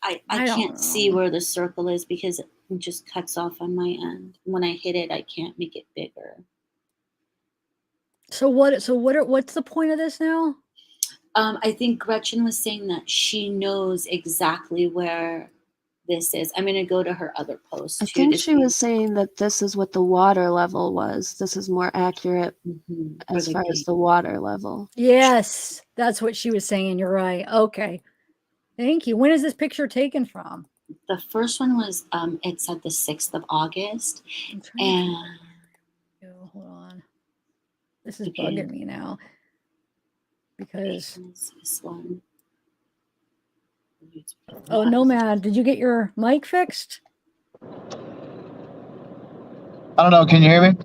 I I don't can't see where the circle is because it just cuts off on my end. When I hit it, I can't make it bigger. So what's the point of this now? I think Gretchen was saying that she knows exactly where this is. I'm going to go to her other post. I think she was saying that this is what the water level was. This is more accurate as far as the water level. Yes, that's what she was saying. You're right. Okay. Thank you. When is this picture taken from? The first one was it said the 6th of August. And hold on. This is bugging me now. Because this one. Oh, Nomad, did you get your mic fixed? I don't know. Can you hear me?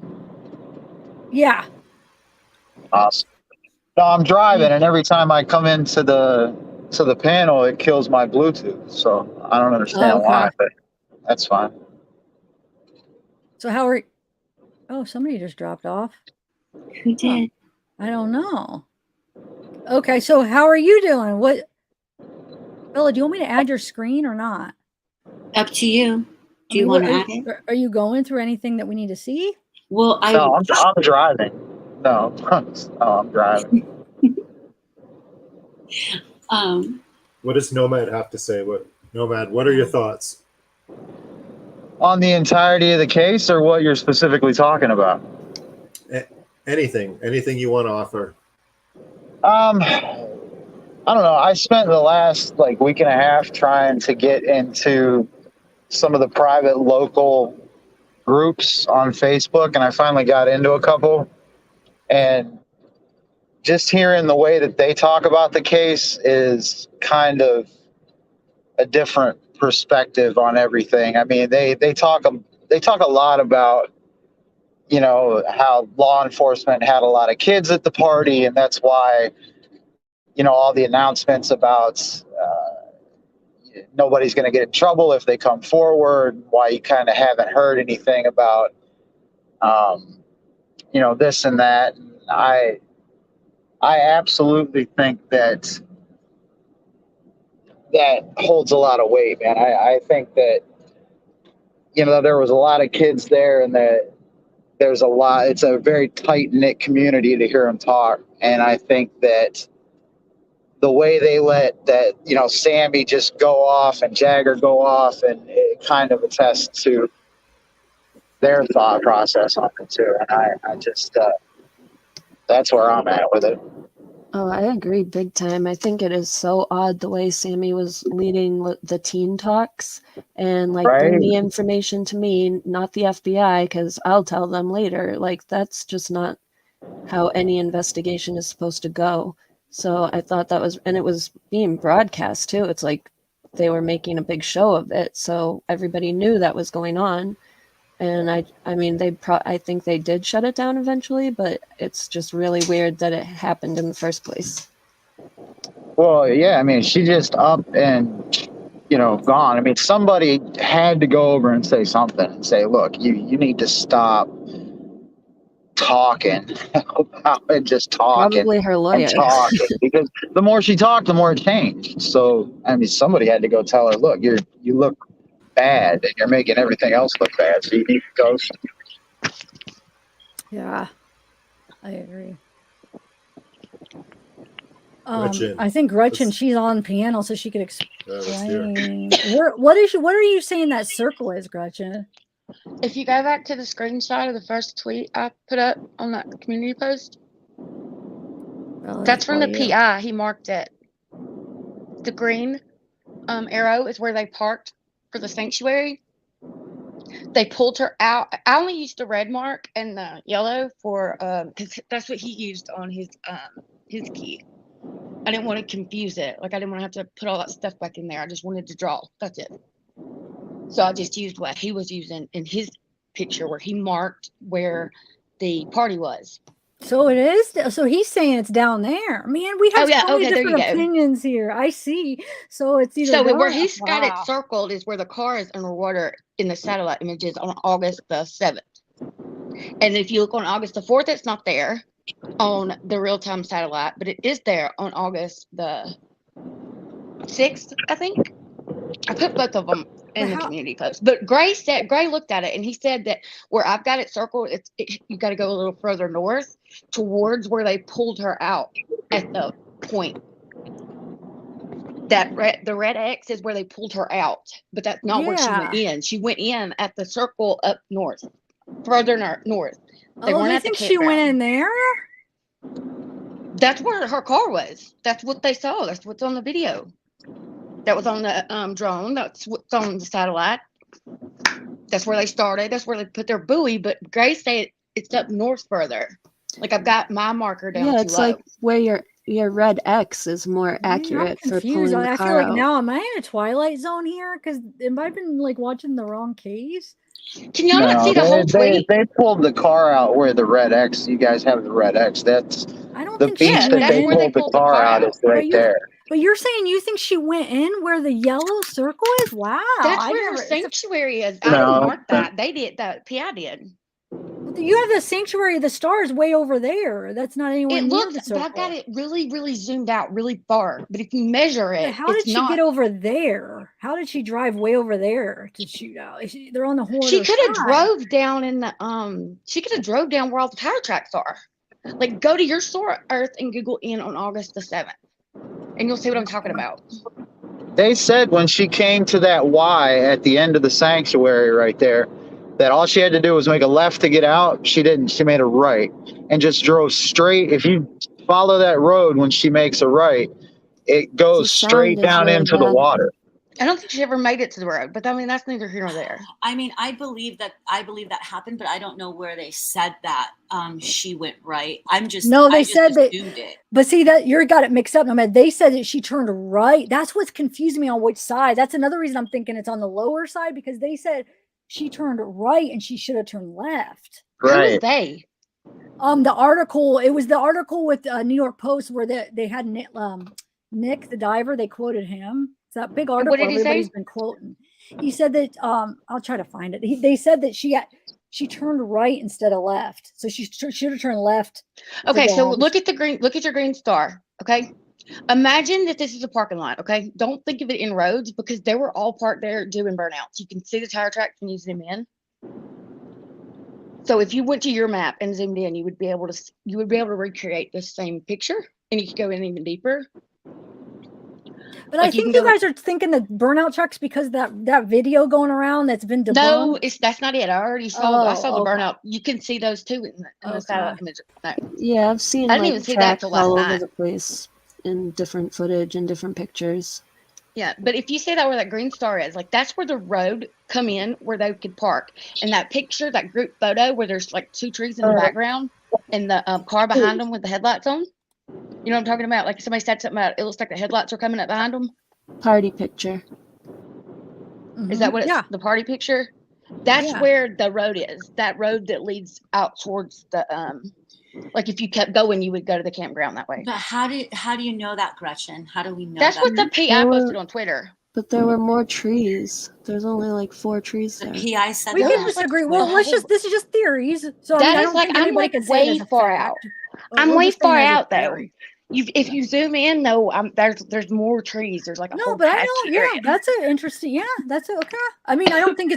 Yeah. Awesome. No, I'm driving, and every time I come into the panel, it kills my Bluetooth. So I don't understand why, but that's fine. So how are Oh, somebody just dropped off. Who did? I don't know. Okay, so how are you doing? Bella, do you want me to add your screen or not? Up to you. Do you want to add it? Are you going through anything that we need to see? Well, No, I'm driving. No, I'm driving. What does Nomad have to say? What are your thoughts? On the entirety of the case, or what you're specifically talking about? Anything you want to offer. I don't know. I spent the last week and a half trying to get into some of the private local groups on Facebook, and I finally got into a couple. And just hearing the way that they talk about the case is kind of a different perspective on everything. I mean, they talk a lot about, how law enforcement had a lot of kids at the party, and that's why, all the announcements about nobody's going to get in trouble if they come forward, why you kind of haven't heard anything about, this and that. I absolutely think that holds a lot of weight, man. I think that, there was a lot of kids there, and that there's it's a very tight knit community to hear them talk. And I think that the way they let that, Sammy just go off and Jagger go off, and it kind of attests to their thought process on it too. And I just, that's where I'm at with it. Oh, I agree big time. I think it is so odd the way Sammy was leading the teen talks and bring the information to me, not the FBI, because I'll tell them later. That's just not how any investigation is supposed to go. So I thought that was, and it was being broadcast too. It's like they were making a big show of it. So everybody knew that was going on. And I mean, I think they did shut it down eventually, but it's just really weird that it happened in the first place. Well, yeah, I mean, she just up and, gone. I mean, somebody had to go over and say something and say, look, you need to stop talking about it, just talking. Probably her lawyer. And talking, because the more she talked, the more it changed. So, I mean, somebody had to go tell her, look, you look bad, and you're making everything else look bad. So you need to ghost. Yeah, I agree. Gretchen, I think Gretchen, let's- she's on piano, so she could let's hear explain. What are you saying that circle is, Gretchen? If you go back to the screenshot of the first tweet I put up on that community post, that's from the PI. He marked it. The green arrow is where they parked for the sanctuary. They pulled her out. I only used the red mark and the yellow for because that's what he used on his key. I didn't want to confuse it. Like I didn't want to have to put all that stuff back in there. I just wanted to draw. That's it. So I just used what he was using in his picture where he marked where the party was. So it is. So he's saying it's down there. Man, we have so many different opinions here. I see. So it's either so where he's got it circled is where the car is underwater in the satellite images on August the 7th. And if you look on August the 4th, it's not there on the real-time satellite, but it is there on August the 6th, I think. I put both of them in the community post. But Gray looked at it and he said that where I've got it circled, you got to go a little further north towards where they pulled her out at the point. The red X is where they pulled her out, but that's not where she went in. She went in at the circle up north, further north. They weren't at the she went in there? That's where her car was. That's what they saw. That's what's on the video. That was on the drone. That's what's on the satellite. That's where they started. That's where they put their buoy. But Gray said it's up north further. Like I've got my marker down. Yeah, it's low. like where your red X is more accurate for pulling the I car feel like out. now am I in a Twilight Zone here? Because am I been like watching the wrong case? Can y'all not see the whole tweet? They pulled the car out where the red X. You guys have the red X. That's the beach that they pulled the car out is right there. But you're saying you think she went in where the yellow circle is? Wow. That's where her sanctuary is. I didn't mark that. They did. The PI did. You have the sanctuary of the stars way over there. That's not anywhere near the circle. I've got it really, really zoomed out really far. But if you measure it, how did she get over there? How did she drive way over there to shoot out? They're on the horn. She could have drove down in the She could have drove down where all the tire tracks are. Like go to your Solar Earth and Google in on August the 7th, and you'll see what I'm talking about. They said when she came to that Y at the end of the sanctuary right there, that all she had to do was make a left to get out. She didn't. She made a right and just drove straight. If you follow that road when she makes a right, it goes straight down into the water. I don't think she ever made it to the road, but I mean that's neither here nor there. I mean, I believe that happened, but I don't know where they said that she went right. They said that. It. But see that you got it mixed up. No man, they said that she turned right. That's what's confusing me on which side. That's another reason I'm thinking it's on the lower side because they said she turned right and she should have turned left. Right. Who was they? The article. It was the article with New York Post where they had Nick the diver. They quoted him. It's that big article everybody's been quoting. He said that I'll try to find it. They said that she turned right instead of left, so she should have turned left. Okay, so look at the green. Look at your green star. Okay, imagine that this is a parking lot. Okay, don't think of it in roads because they were all parked there doing burnouts. You can see the tire tracks when you zoom in. So if you went to your map and zoomed in, you would be able to recreate this same picture, and you could go in even deeper. But I think you guys are thinking the burnout trucks because that video going around that's been debunked. No, that's not it. I already saw. I saw the burnout. You can see those too in the satellite image. No. Yeah, I've seen. I didn't even see that till last all night. over the place in different footage and different pictures. Yeah, but if you see that where that green star is, like that's where the road come in where they could park. And that picture, that group photo where there's like two trees in the background and the car behind them with the headlights on. You know what I'm talking about? Like somebody said something about it looks like the headlights are coming up behind them. Party picture. Is that what it's the party picture? That's where the road is. That road that leads out towards the like if you kept going, you would go to the campground that way. But how do you know that, Gretchen? How do we know that's that? what the PI posted on Twitter. But there were more trees. There's only like 4 trees there. The PI said we can disagree. Well, this is just theories. So that is like I'm like way far out. I'm way far out though. If you zoom in though, there's more trees. There's like a No, whole but I patch know. area. Yeah, that's an interesting. Yeah, that's okay. I mean, I don't think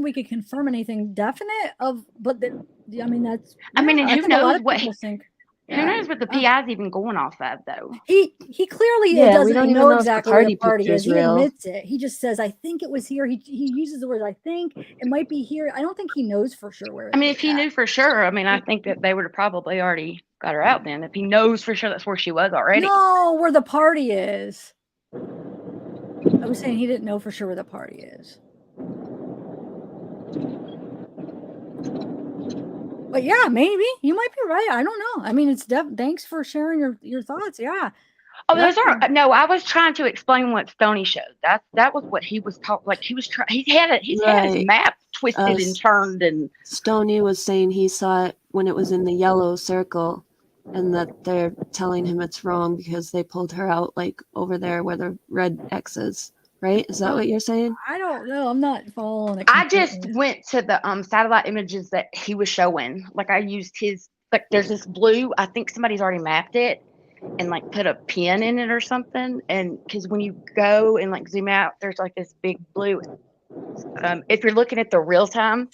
we could confirm anything definite of, but I mean, that's. I mean, and I who think a lot knows of what people think. who knows what the PI's even going off of though. He clearly Yeah, we doesn't don't even know know if the exactly where the party party picture is. is He real. admits it. He just says, "I think it was here." He uses the word "I think." It might be here. I don't think he knows for sure where. I mean, if he knew for sure, I mean, I think that they would have probably already got her out then. If he knows for sure that's where she was already. No, where the party is. I was saying he didn't know for sure where the party is. But yeah, maybe you might be right. I don't know. I mean, it's thanks for sharing your thoughts. Yeah. Oh, those are no. I was trying to explain what Stoney showed. That was what he was talking. Like he was trying. He had his Right. map twisted and turned, and Stoney was saying he saw it when it was in the yellow circle, and that they're telling him it's wrong because they pulled her out like over there where the red X is. Right? Is that what you're saying? I don't know. I'm not following it. I just went to the satellite images that he was showing. Like I used his. Like there's this blue. I think somebody's already mapped it, and like put a pin in it or something. And because when you go and like zoom out, there's like this big blue. If you're looking at the real time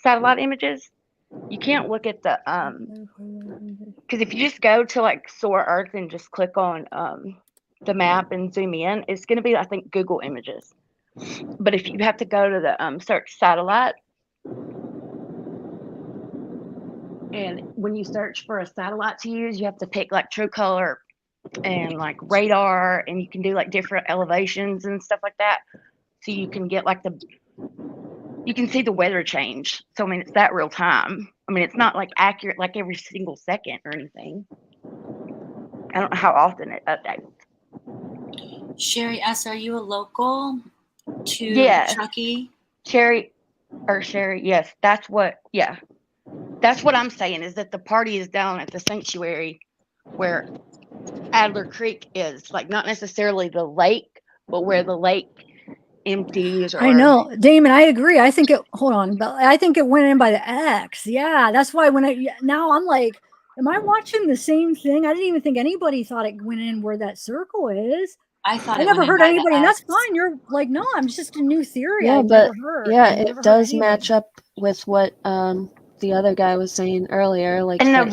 satellite images, you can't look at the because if you just go to like Solar Earth and just click on the map and zoom in, it's going to be I think Google Images. But if you have to go to the search satellite, and when you search for a satellite to use, you have to pick like true color and like radar, and you can do like different elevations and stuff like that, so you can get like you can see the weather change. So I mean, it's that real time. I mean, it's not like accurate like every single second or anything. I don't know how often it updates. Sherry S, are you a local to Yes. Truckee? Sherry, yes, that's what I'm saying is that the party is down at the sanctuary where Adler Creek is, like not necessarily the lake, but where the lake empties. Or I know, Damon. I agree. I think but I think it went in by the X. Yeah, that's why now I'm like, am I watching the same thing? I didn't even think anybody thought it went in where that circle is. I thought I never heard anybody, and that's fine. You're like, no, I'm just a new theory. Yeah, I've but never heard. yeah, I've it never heard does anybody. match up with what the other guy was saying earlier. Like and that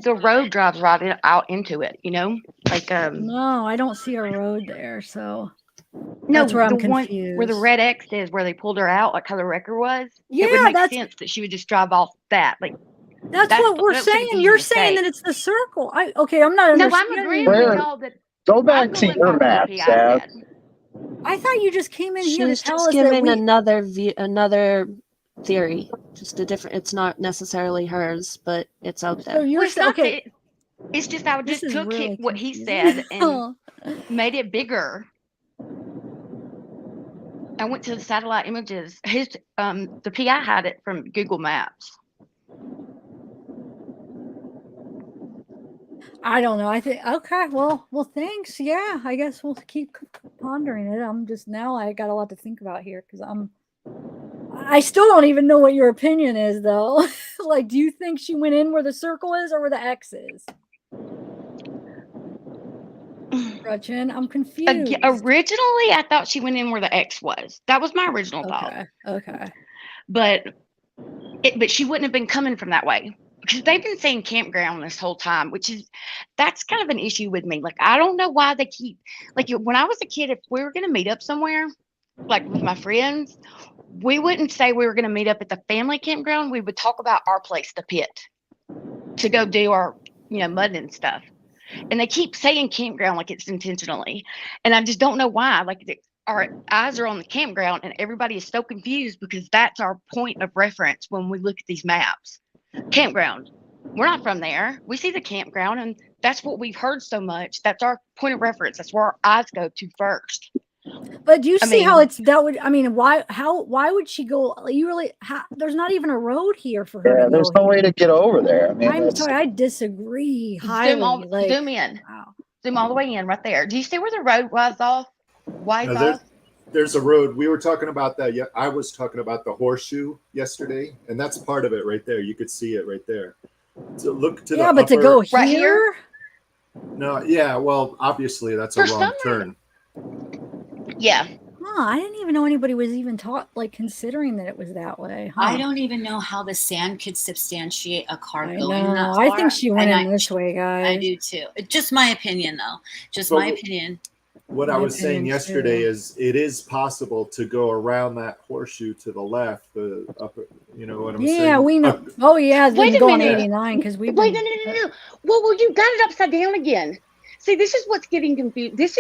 the road drives right out into it. You know, like No, I don't see a road there. So no, that's where I'm the one confused. where the red X is, where they pulled her out, like how the wrecker was. Yeah, it would make sense that she would just drive off that. Like that's what we're saying. You're saying that it's the circle. I'm not. No, I'm agreeing with y'all that. Go back to your map, Sav. I thought you just came in here to She's tell just us that giving another theory, just a different. It's not necessarily hers, but it's out there. So you're okay. It's just I just took what he said and made it bigger. I went to the satellite images. The PI had it from Google Maps. I don't know. I think okay. Well, thanks. Yeah, I guess we'll keep pondering it. I got a lot to think about here because I still don't even know what your opinion is though. Like, do you think she went in where the circle is or where the X is? Gretchen, I'm confused. Originally, I thought she went in where the X was. That was my original thought. Okay. But she wouldn't have been coming from that way. Because they've been saying campground this whole time, that's kind of an issue with me. Like, I don't know why they keep, like, when I was a kid, if we were going to meet up somewhere, like with my friends, we wouldn't say we were going to meet up at the family campground. We would talk about our place, the pit, to go do our, mudding and stuff. And they keep saying campground like it's intentionally. And I just don't know why. Like, our eyes are on the campground and everybody is so confused because that's our point of reference when we look at these maps. Campground. We're not from there. We see the campground and that's what we've heard so much. That's our point of reference. That's where our eyes go to first. But do you see how why would she go? There's not even a road here for her. Yeah, there's no way to get over there. I mean, I'm sorry, I disagree highly. Zoom in. Wow. Zoom all the way in right there. Do you see where the road was off? There's a road. We were talking about that. Yeah, I was talking about the horseshoe yesterday, and that's part of it right there. You could see it right there. So look to the but to go here. Right here? No, yeah, well, obviously that's a wrong turn. Yeah. Huh, I didn't even know anybody was even considering that it was that way. Huh. I don't even know how the sand could substantiate a car I going that know. far. I think she went and in this way, guys. I do too. Just my opinion, though. Just But my opinion. What I was saying yesterday is it is possible to go around that horseshoe to the left, up, you know what I'm saying? Yeah, we know. Oh, yeah, it's Wait been a going minute. 89 because we've Wait, been. no. Well, you got it upside down again. See, this is what's getting confused. This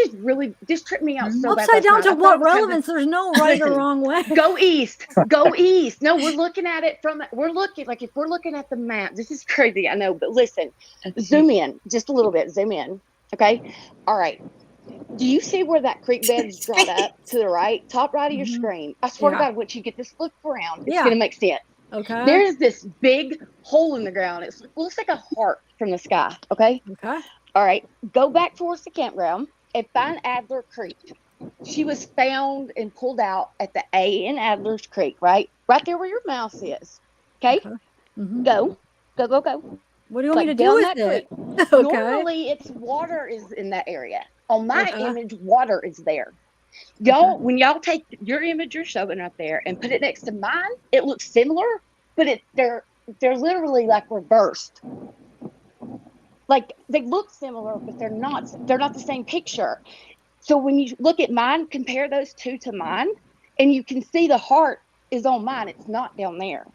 tripped me out so bad. Upside down last night. to what relevance? There's no right or Listen, wrong way. Go east. Go east. No, we're looking at it if we're looking at the map, this is crazy, I know, but listen, zoom in just a little bit. Zoom in. Okay. All right. Do you see where that creek bed's drawn up to the right, top right of your screen? I swear to God, once you get this look around, it's going to make sense. Okay. There's this big hole in the ground. It looks like a heart from the sky. Okay. Okay. All right. Go back towards the campground and find Adler Creek. She was found and pulled out at the A in Adler's Creek, right? Right there where your mouse is. Okay. Go. What do you want me to do with it? Okay. Normally, it's water is in that area. On my image, water is there. Y'all, when y'all take your image you're showing up there and put it next to mine, it looks similar, but they're literally like reversed. Like they look similar, but they're not the same picture. So when you look at mine, compare those two to mine, and you can see the heart is on mine. It's not down there.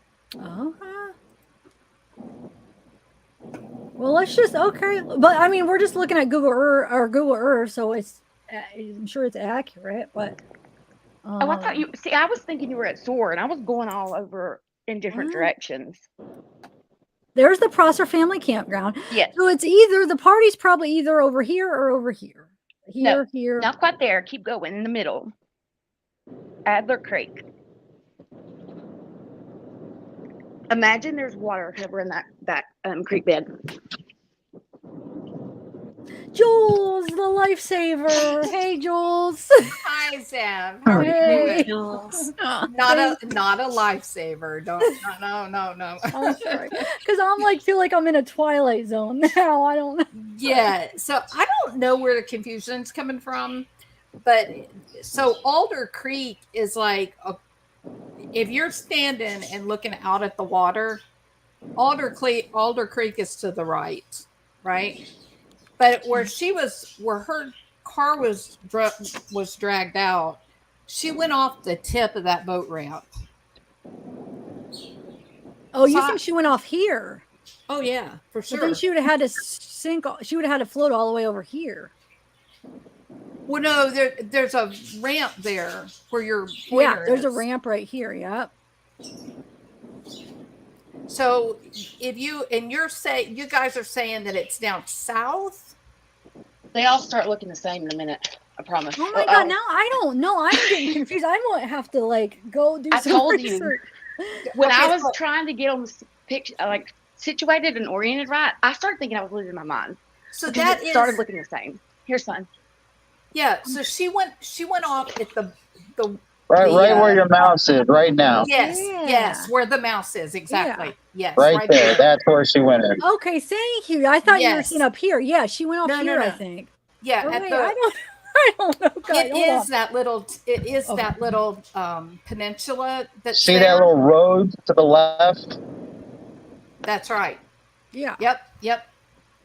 Well, let's just but I mean, we're just looking at Google Earth, so I'm sure it's accurate. But I thought you see. I was thinking you were at Soar, and I was going all over in different directions. There's the Prosser family campground. Yes. So it's either the party's probably either over here or over here. Here. Not quite there. Keep going in the middle. Adler Creek. Imagine there's water covering that creek bed. Jules, the lifesaver. Hey, Jules. Hi, Sam. How are you doing? Jules. Not a lifesaver. No. I'm sorry, because I'm feel like I'm in a Twilight Zone now. I don't know. Yeah. So I don't know where the confusion's coming from, but so Alder Creek is if you're standing and looking out at the water, Alder Creek is to the right, right? But where her car was dragged out, she went off the tip of that boat ramp. Oh, you think she went off here? Oh yeah, for sure. But then she would have had to sink. She would have had to float all the way over here. Well, no, there's a ramp there where your pointer there's is. a ramp right here. Yep. So if you guys are saying that it's down south. They all start looking the same in a minute. I promise. Oh my God! Now I don't know. I'm getting confused. I might have to go do. I some told research. you when I was trying to get on the picture, situated and oriented right, I started thinking I was losing my mind. So that started looking the same. Here's son. Yeah. So she went off at the right where your mouse is right now. Yes, where the mouse is exactly. Yeah. Yes, right there. That's where she went in. Okay, thank you. I thought you were seen up here. Yeah, she went off here. I think. Yeah, Oh, at wait, the, I don't know. God, it is that little peninsula that's See that little road to the left? That's right. Yeah. Yep.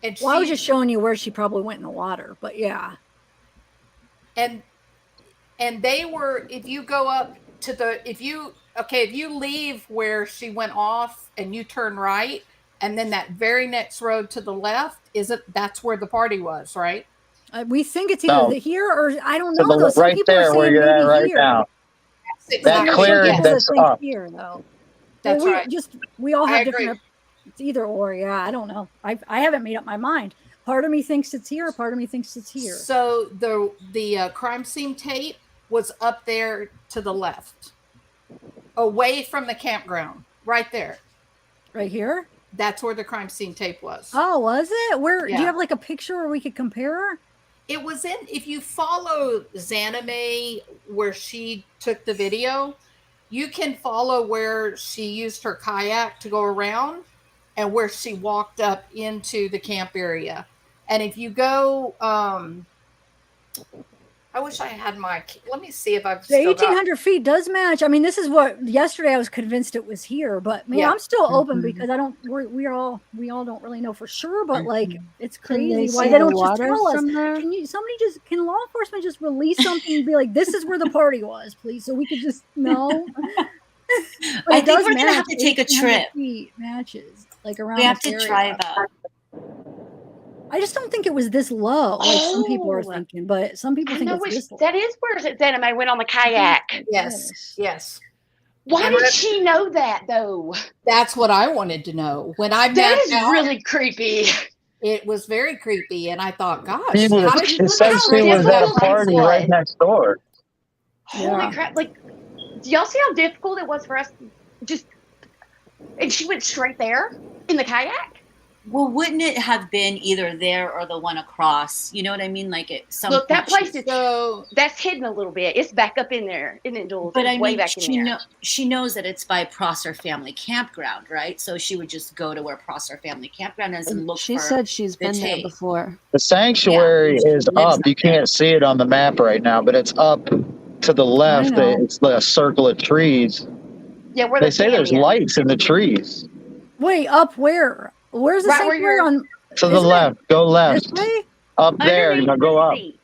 And I was just showing you where she probably went in the water, but yeah. And they were, if you go up to if you leave where she went off and you turn right, and then that very next road to the left, that's where the party was, right? We think it's either here or I don't know. Though. Some right people there are where saying you're at right here. now. Exactly. That clearing that's up. Here, though. That's right. We all have I agree. different. It's either or. Yeah, I don't know. I haven't made up my mind. Part of me thinks it's here. Part of me thinks it's here. So the crime scene tape was up there to the left, away from the campground, right there. Right here. That's where the crime scene tape was. Oh, was it? Where do Yeah. you have a picture where we could compare? It was if you follow Zanime where she took the video, you can follow where she used her kayak to go around and where she walked up into the camp area. And if you go, I wish I had my. Let me see if I've The still 1,800 feet does match. I mean, this is what yesterday I was convinced it was here, but man, Yeah. I'm still open because I don't. We all don't really know for sure, but like it's Can they crazy why see they the don't just water tell us. from there? Can law enforcement just release something and be like, this is where the party was, please, so we could just know. But I it think does we're gonna match. have to take a 1,800 trip. feet matches like around We have this to area. drive up. I just don't think it was this low, like some people are Oh, thinking, but some people I think know it's which this low. that is where Zanime went on the kayak. Yes, yes. Why And did Rick- she know that though? That's what I wanted to know. When I That mapped is out, really creepy. it was very creepy, and I thought, gosh, She how was, did it said she was at a party right next door. Holy crap! Like, do y'all see how difficult it was for us? And she went straight there in the kayak. Well, wouldn't it have been either there or the one across? You know what I mean? Like at some Look, that point place is that's hidden a little bit. It's back up in there, isn't it, Jules? But It's I way mean, back in there. she knows that it's by Prosser Family Campground, right? So she would just go to where Prosser Family Campground is and look She for said she's the been there tape. before. The sanctuary is lives up. You can't see it on the map right now, but it's up to the left. know. It's a circle of trees. Yeah, where They the say there's dam is. lights in the trees. Wait, up where? Where's the Right where sanctuary you're- on? To the Isn't it left. Go this left. way? Up there. Underneath Go the up. C.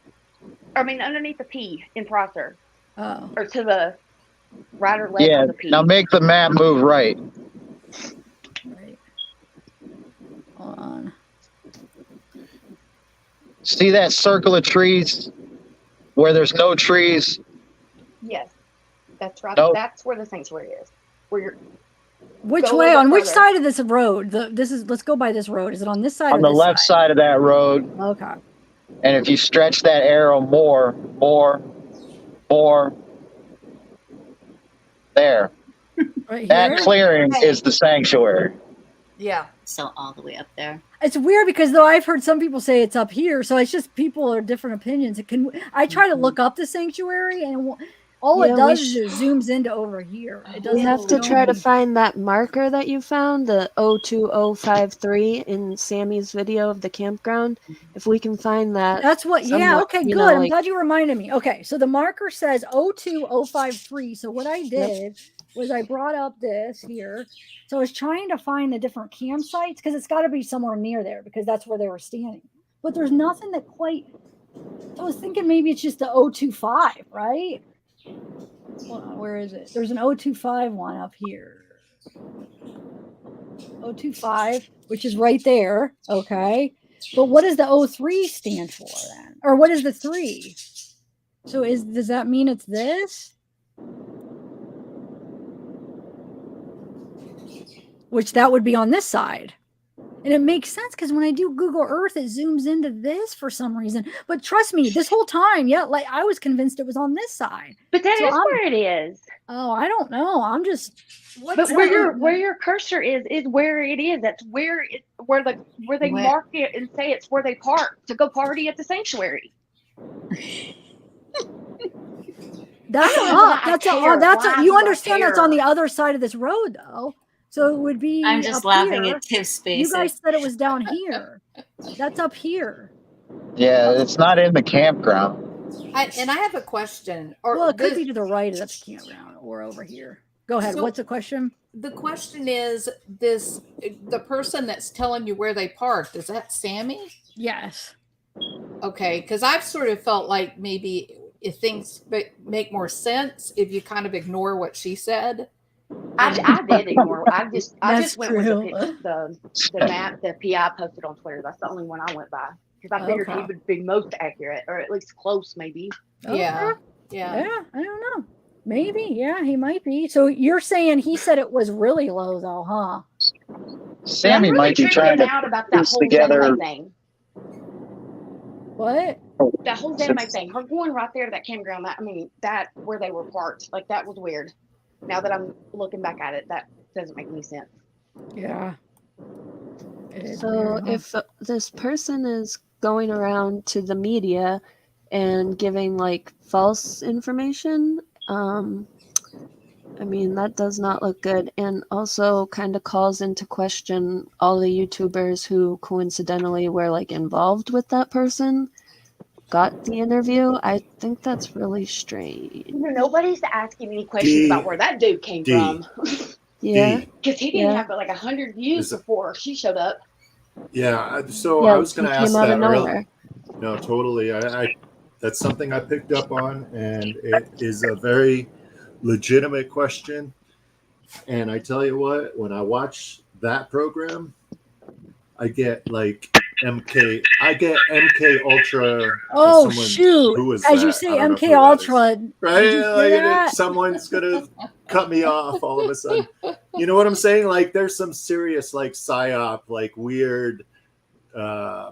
I mean, underneath the P in Prosser. Oh. Or to the right or left Yeah. of the P. Now make the map move right. Right. Hold on. See that circle of trees where there's no trees? Yes, that's right. Nope. That's where the sanctuary is. Where you're. Which Go a way? little On which further. side of this road? Let's go by this road. Is it on this side On or the this left side of that road. Okay. And if you stretch that arrow more, there. Right That here? clearing is the sanctuary. Yeah. So all the way up there. It's weird because though I've heard some people say it's up here, so it's just people are different opinions. I try to look up the sanctuary, and all Yeah, it we does is it zooms into over here. It We doesn't. have to try to find that marker that you found, the 02053 in Sammy's video of the campground. If we can find that. That's what. Yeah. somewhat, Okay. you Good. know, I'm like- glad you reminded me. Okay. So the marker says 02053. So what I did was I brought up this here. So I was trying to find the different campsites because it's got to be somewhere near there because that's where they were standing. But there's nothing that quite. I was thinking maybe it's just the 025, right? Hold on, where is it? There's an 025 one up here. 025, which is right there. Okay. But what does the 03 stand for then? Or what is the 3? So does that mean it's this? Which that would be on this side. And it makes sense because when I do Google Earth, it zooms into this for some reason. But trust me, this whole time, like I was convinced it was on this side. But that So is where it is. Oh, I don't know. I'm just. But where your cursor is where it is. That's where they Where? mark it and say it's where they park to go party at the sanctuary. That's I don't know why up. I That's care. Why you do I understand that's on care? the other side of this road, though. So it would be. I'm just up laughing here. at Tiff's You face. guys said it was down here. That's up here. Yeah, it's not in the campground. I have a question. Or Well, it could be to the right of the campground or over here. Go ahead. So- What's the question? The question is the person that's telling you where they parked, is that Sammy? Yes. Okay, because I've sort of felt like maybe if things make more sense if you kind of ignore what she said. I did ignore. I just That's went true. with the map the PI posted on Twitter. That's the only one I went by because I figured he Okay. would be most accurate or at least close, maybe. Yeah. Yeah, I don't know. Maybe. Yeah, he might be. So you're saying he said it was really low, though, huh? Sammy I'm really might be tripping trying to out about that piece whole together. Zanime thing. What? That whole Zanime thing. Her going right there to that campground. That where they were parked. Like that was weird. Now that I'm looking back at it, that doesn't make any sense. Yeah. So if this person is going around to the media and giving like false information, I mean, that does not look good, and also kind of calls into question all the YouTubers who coincidentally were like involved with that person, got the interview. I think that's really strange. Nobody's asking any questions about where that dude came from. Yeah. Because he didn't have like 100 views before she showed up. Yeah. So Yeah, I was going he to came ask out that of nowhere. No, totally. That's something I picked up on, and it is a very legitimate question. And I tell you what, when I watch that program, I get like MK Ultra. Oh shoot! Who was As you that? say, I don't know MK who that is. Ultra. Right? Did you hear that? Someone's gonna cut me off all of a sudden. You know what I'm saying? Like there's some serious like psyop, like weird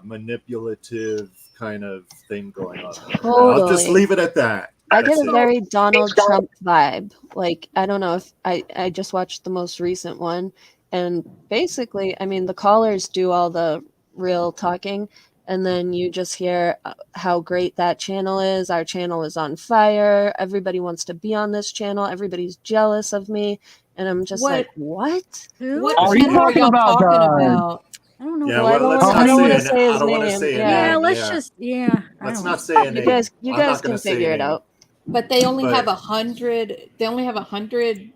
manipulative kind of thing going on. Totally. I'll just leave it at that. I get That's a it. very Donald Trump vibe. Like, I don't know if I just watched the most recent one, and basically, I mean, the callers do all the real talking, and then you just hear how great that channel is. Our channel is on fire. Everybody wants to be on this channel. Everybody's jealous of me. And I'm just like, what? What Are you channel are talking y'all about, talking about? I don't know. Yeah, Well, I don't let's want not to say say I his don't want to name. say a Yeah, name. let's Yeah. just I Let's don't not know. say a name. You guys I'm not can gonna say a figure it name. out. But they only But- have 100. They only have 100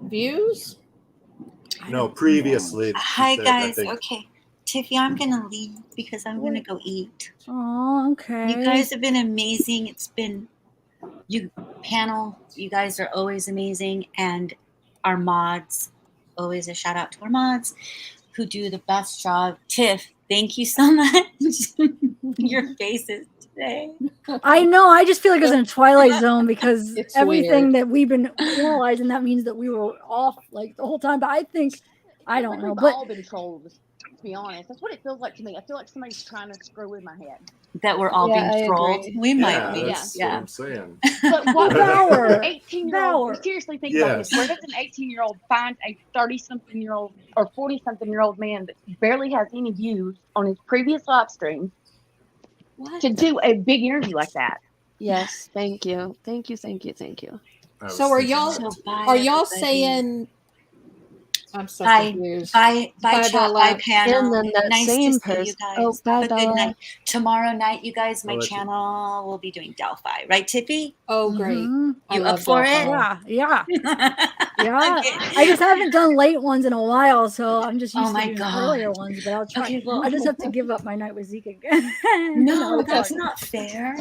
views. No, previously. she Hi said, I guys. think. Okay, Tiffy, I'm gonna leave because I'm gonna go eat. Oh, okay. You guys have been amazing. It's been you panel. You guys are always amazing, and our mods. Always a shout out to our mods who do the best job. Tiff, thank you so much. Your faces today. I know. I just feel like it's in a twilight zone because It's everything weird. that we've been analyzing, that means that we were off like the whole time. But I think I don't know. We've But all been trolled, to be honest. That's what it feels like to me. I feel like somebody's trying to screw with my head. That we're all Yeah, I being trolled. agree. We might Yeah, be. that's what I'm saying. But what Bauer, an 18-year-old, Bauer. seriously think about this. Yes. Where does an 18-year-old find a 30-something-year-old or 40-something-year-old man that barely has any views on his previous live stream to do a big interview like that? Yes, thank you. Thank you. So are y'all everybody. saying? I'm so Bye. confused. Bye, Bye, chat, Bella. bye, panel. And then that Nice same to see you person. guys. Oh, bye, Have a good Bella. night. Tomorrow night, you guys, my I'll let you- channel will be doing Delphi. Right, Tiffy? Oh, great. Mhm. I You love up for Delphi. it? yeah. Okay. I just haven't done late ones in a while, so I'm just Oh used to my doing God. earlier ones. But I'll try. Okay, well. I just have to give up my night with Zeke again. No, it's that's fine. not fair.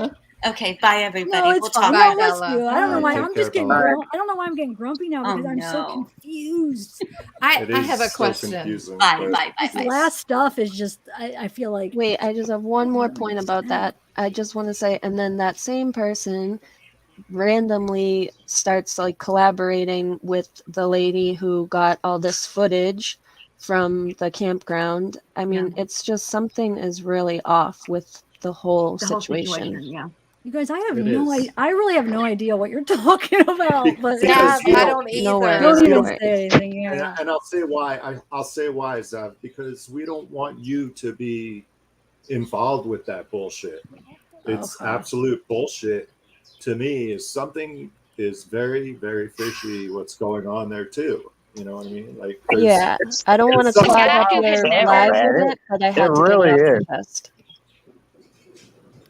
Okay, bye, everybody. No, it's we'll fine. talk. No, Bye, let's Bella. do. I don't know why. Take I'm care, just getting. Bella. I don't know why I'm getting grumpy now because Oh, I'm so no. confused. I It have a is so question. confusing, Bye, but- bye, bye, This bye. last stuff is just. I feel like. Wait, I just have one more point about that. I just want to say, and then that same person randomly starts like collaborating with the lady who got all this footage from the campground. I mean, it's just something is really off with the whole situation. Yeah. You guys, I have It no is. idea. I really have no idea what you're talking about. But Yeah, Because, you I know, don't either. nowhere. don't Because even we don't- say anything. Yeah. And I'll say why. I'll say why, Zav, because we don't want you to be involved with that bullshit. It's Okay. absolute bullshit. To me, is something is very, very fishy. What's going on there too? You know what I mean? Like, there's- Yeah, I don't want to it's clog something- up your never- live man. with it, but I It had to really get it off is. my chest.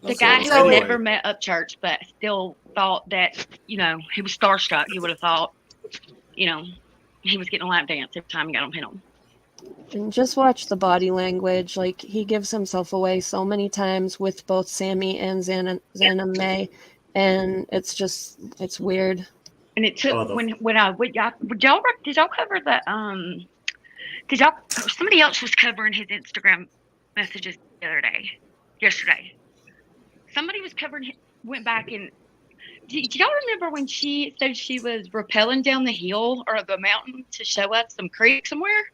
The So, guy who anyway. had never met Upchurch, but still thought that, he was starstruck. You would have thought, he was getting a lap dance every time he got on panel. And just watch the body language. Like, he gives himself away so many times with both Sammy and Xana May, and it's weird. And it took Oh, the- when I did y'all cover the somebody else was covering his Instagram messages yesterday. Somebody was covering, went back and do y'all remember when she said she was rappelling down the hill or the mountain to show us some creek somewhere?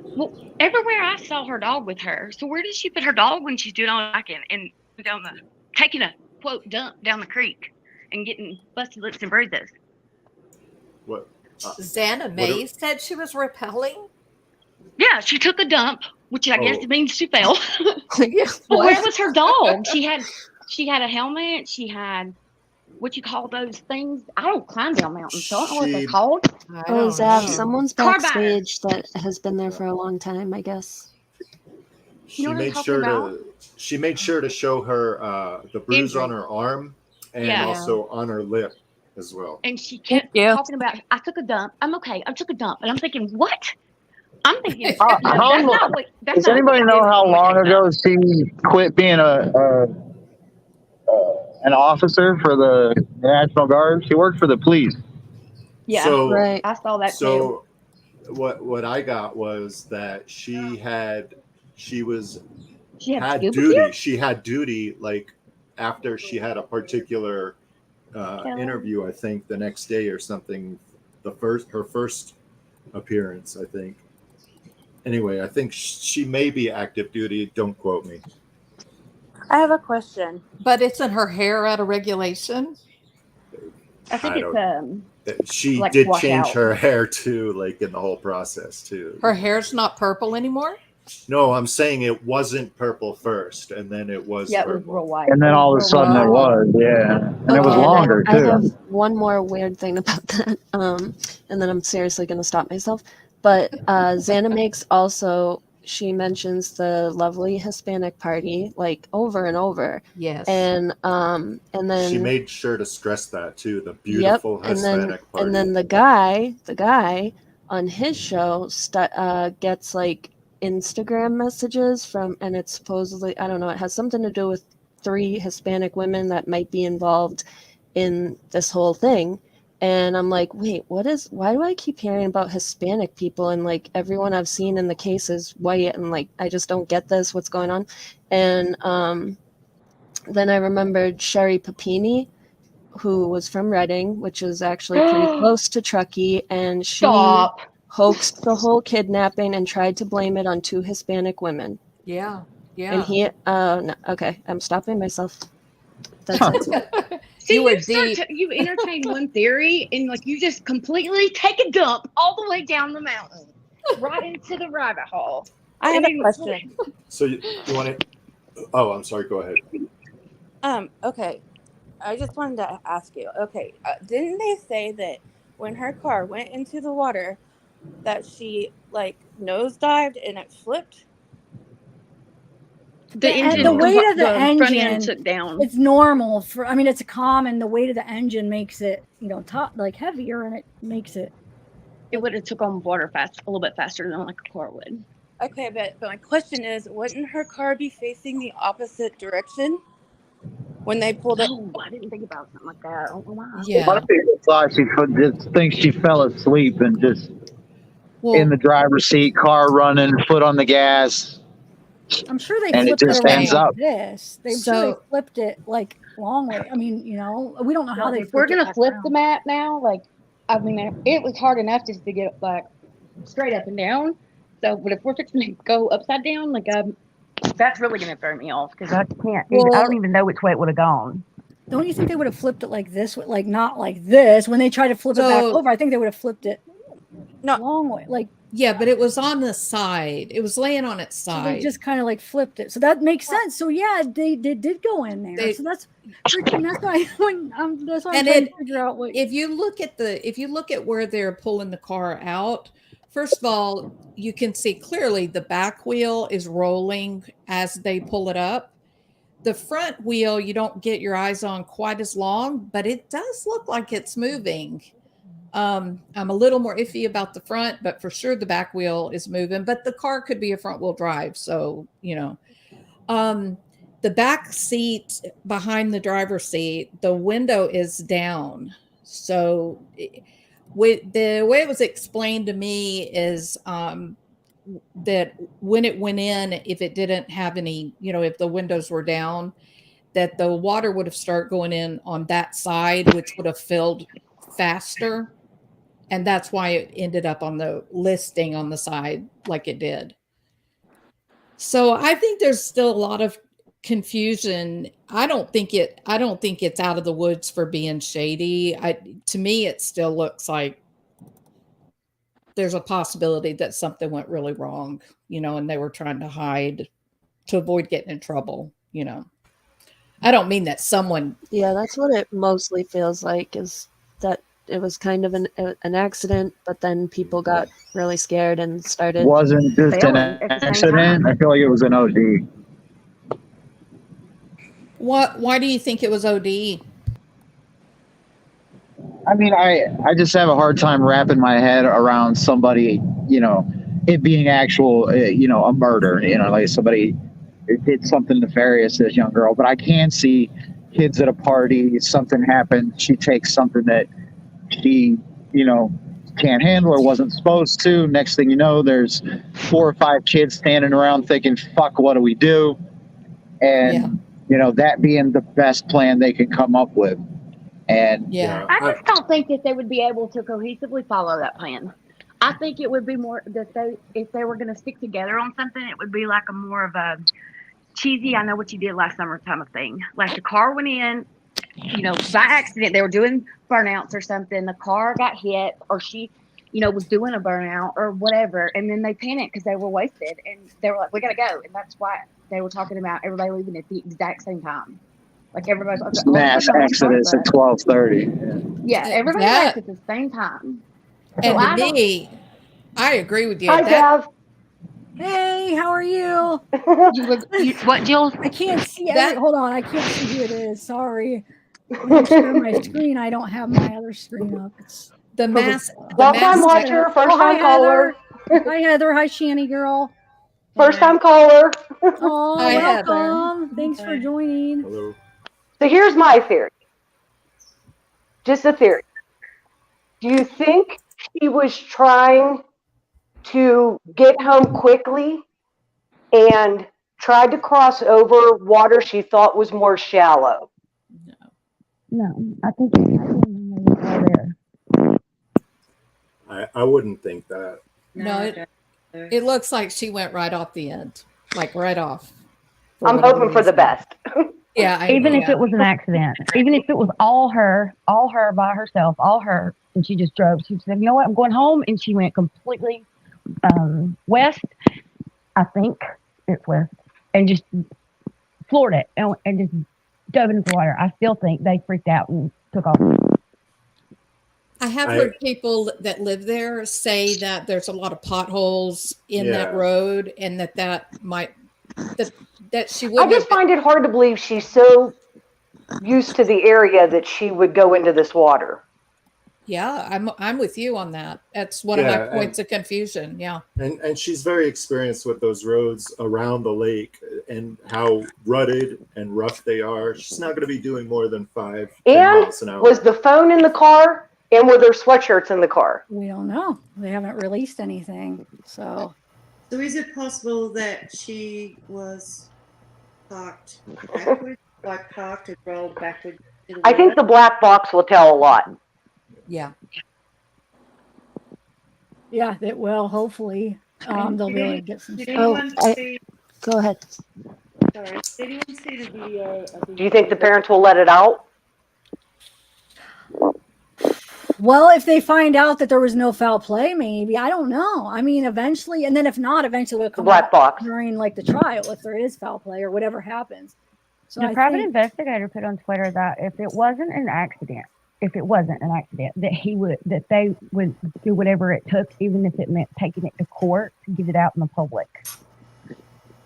Well, everywhere I saw her dog with her. So where does she put her dog when she's doing all that and taking a quote dump down the creek and getting busted lips and bruises? What? Xana May said she was repelling. Yeah, she took a dump, which I guess Oh. means she fell. But where was her dog? She had a helmet. She had what you call those things. I don't climb down mountains, so I don't know what they're called. Oh, Zav, someone's Carbiner. backstage that has been there for a long time, I guess. She made sure to show her the bruise on her arm and also on her lip as well. And she kept talking about, I took a dump. I'm okay. I took a dump. And I'm thinking, what? I'm thinking, no, that's not what. That's Does not anybody what know you do how when you long take a dump. ago she quit being an officer for the National Guard? She worked for the police. Yeah, So, I saw that too. So what I got was that she had scuba duty. gear? She had duty like after she had a particular interview, I think the next day or something, her first appearance, I think. Anyway, I think she may be active duty. Don't quote me. I have a question. But isn't her hair out of regulation? I think she like did wash change out. her hair too, like in the whole process too. Her hair's not purple anymore? No, I'm saying it wasn't purple first, and then it was Yeah, it purple. was real white. And then all of a sudden it was, yeah. And it was Okay, longer I too. have one more weird thing about that, and then I'm seriously going to stop myself. But Xana makes also, she mentions the lovely Hispanic party like over and over. Yes. And then She made sure to stress that too. The beautiful Hispanic party. And then the guy on his show gets like Instagram messages from, and it's supposedly, I don't know, it has something to do with 3 Hispanic women that might be involved in this whole thing. And I'm like, wait, why do I keep hearing about Hispanic people, and like everyone I've seen in the case is white, and like I just don't get this, what's going on? And then I remembered Sherry Papini, who was from Reading, which is actually pretty close to Truckee, and she hoaxed the whole kidnapping and tried to blame it on 2 Hispanic women. Yeah. And he no, okay, I'm stopping myself. That's it. See, You were you entertain one theory, and like you just completely take a dump all the way down the mountain, right into the rabbit hole. I have a question. So you want to? Oh, I'm sorry. Go ahead. Okay. I just wanted to ask you. Okay, didn't they say that when her car went into the water, that she like nosedived and it flipped? The engine, the weight of the front end engine took down. It's normal for. I mean, it's common. The weight of the engine makes it, like heavier, and it makes it. It would have took on water a little bit faster than like a car would. Okay, but my question is, wouldn't her car be facing the opposite direction when they pulled up? Oh, I didn't think about something like that. I don't know why. A lot of people thought she could just think she fell asleep and just in the driver's seat, car running, foot on the gas. I'm sure they And it flipped it just around ends like up. this. I'm sure they flipped it like long way. I mean, we don't know how they. If we're flipped it gonna back flip around. the map now, like, I mean, it was hard enough just to get like straight up and down. So, but if we're fixing to go upside down, like, that's really gonna throw me off because I can't. I don't even know which way it would have gone. Don't you think they would have flipped it like this, like not like this? When they tried to flip it back over, I think they would have flipped it long way, like. Yeah, but it was on the side. It was laying on its So side. they just kind of like flipped it. So that makes sense. So yeah, they did go in there. So that's freaking. That's why that's why I'm trying to figure out what. If you look at where they're pulling the car out, first of all, you can see clearly the back wheel is rolling as they pull it up. The front wheel, you don't get your eyes on quite as long, but it does look like it's moving. I'm a little more iffy about the front, but for sure the back wheel is moving, but the car could be a front wheel drive. So, the back seat behind the driver's seat, the window is down. So with the way it was explained to me is, that when it went in, if it didn't have any, if the windows were down, that the water would have started going in on that side, which would have filled faster. And that's why it ended up on the listing on the side like it did. So I think there's still a lot of confusion. I don't think it's out of the woods for being shady. To me, it still looks like there's a possibility that something went really wrong, and they were trying to hide to avoid getting in trouble, I don't mean that someone. Yeah, that's what it mostly feels like, is that it was kind of an accident, but then people got really scared and started Wasn't just an failing at the same accident. time. I feel like it was an OD. Why do you think it was OD? I mean, I just have a hard time wrapping my head around somebody, it being actual, a murder, like somebody did something nefarious to this young girl. But I can see kids at a party, something happened, she takes something that she, can't handle or wasn't supposed to. Next thing you know, there's 4 or 5 kids standing around thinking, fuck, what do we do? And, that being the best plan they can come up with. And I just don't think that they would be able to cohesively follow that plan. I think it would be more that if they were going to stick together on something, it would be like a more of a cheesy, I know what you did last summer kind of thing. Like the car went in, by accident, they were doing burnouts or something. The car got hit, or she, was doing a burnout or whatever. And then they panicked because they were wasted, and they were like, we got to go. And that's why they were talking about everybody leaving at the exact same time. Like everybody's like, mass exodus at 12:30. Yeah, everybody left at the same time. And to me, I agree with you. Hi, Gav. Hey, how are you? What, Jill? I can't see. Hold on, I can't see who it is. Sorry. When I share my screen, I don't have my other screen up. It's the mass. Long time watcher, first time caller. Hi, Heather. Hi, Shanny girl. First time caller. Oh, Hi, welcome. Thanks for joining. Hello. So here's my theory. Just a theory. Do you think she was trying to get home quickly and tried to cross over water she thought was more shallow? No, I think it's there. I wouldn't think that. No, it looks like she went right off the end, like right off. I'm hoping for the best. Yeah, Even if it was an accident, even if it was all her by herself, all her, and she just drove. She said, "You know what? I'm going home," and she went completely west. I think it's west, and just floored it and just dove into the water. I still think they freaked out and took off. I have heard people that live there say that there's a lot of potholes in that road, and that might that she would. I just find it hard to believe she's so used to the area that she would go into this water. Yeah, I'm with you on that. That's one of my points of confusion. Yeah. And she's very experienced with those roads around the lake and how rutted and rough they are. She's not going to be doing more than 5 miles an hour. Was the phone in the car, and were there sweatshirts in the car? We don't know. They haven't released anything. So is it possible that she was parked backwards, like parked and rolled backwards? I think the black box will tell a lot. Yeah. Yeah, it will. Hopefully, they'll be able to get some. Go ahead. Sorry, did anyone see the video? Do you think the parents will let it out? Well, if they find out that there was no foul play, maybe. I don't know. I mean, eventually, and then if not, eventually it'll come black out box during like the trial if there is foul play or whatever happens. So The private investigator put on Twitter that if it wasn't an accident, that they would do whatever it took, even if it meant taking it to court to get it out in the public.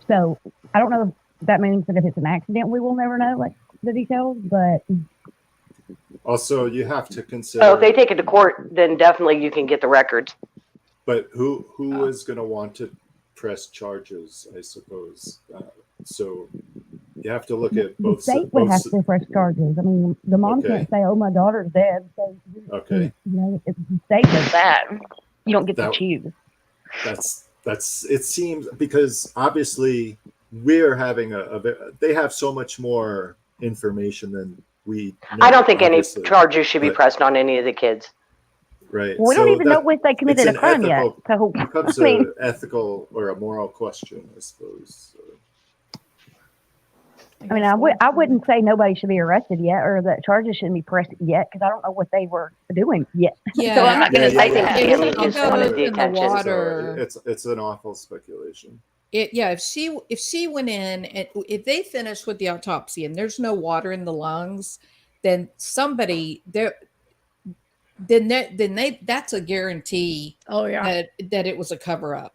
So I don't know if that means that if it's an accident, we will never know like the details, but Also, you have to consider. Oh, if they take it to court, then definitely you can get the records. But who is going to want to press charges? I suppose. So you have to look at the both. state would have to press charges. I mean, the mom can't say, "Oh, my daughter's dead." So, Okay. If the state does that, you don't get to choose. That's. It seems because obviously we're having they have so much more information than we know, I don't think obviously. any charges should be pressed on any of the kids. Right. We don't even know if they committed a crime yet. So, It becomes I mean, an ethical or a moral question, I suppose. I mean, I wouldn't say nobody should be arrested yet, or that charges shouldn't be pressed yet, because I don't know what they were doing yet. Yeah. So I'm not going to say I think that. Kiely just wanted detention. It's an awful speculation. if she went in and if they finished with the autopsy and there's no water in the lungs, then somebody there, then that's a guarantee. Oh yeah, that it was a cover up.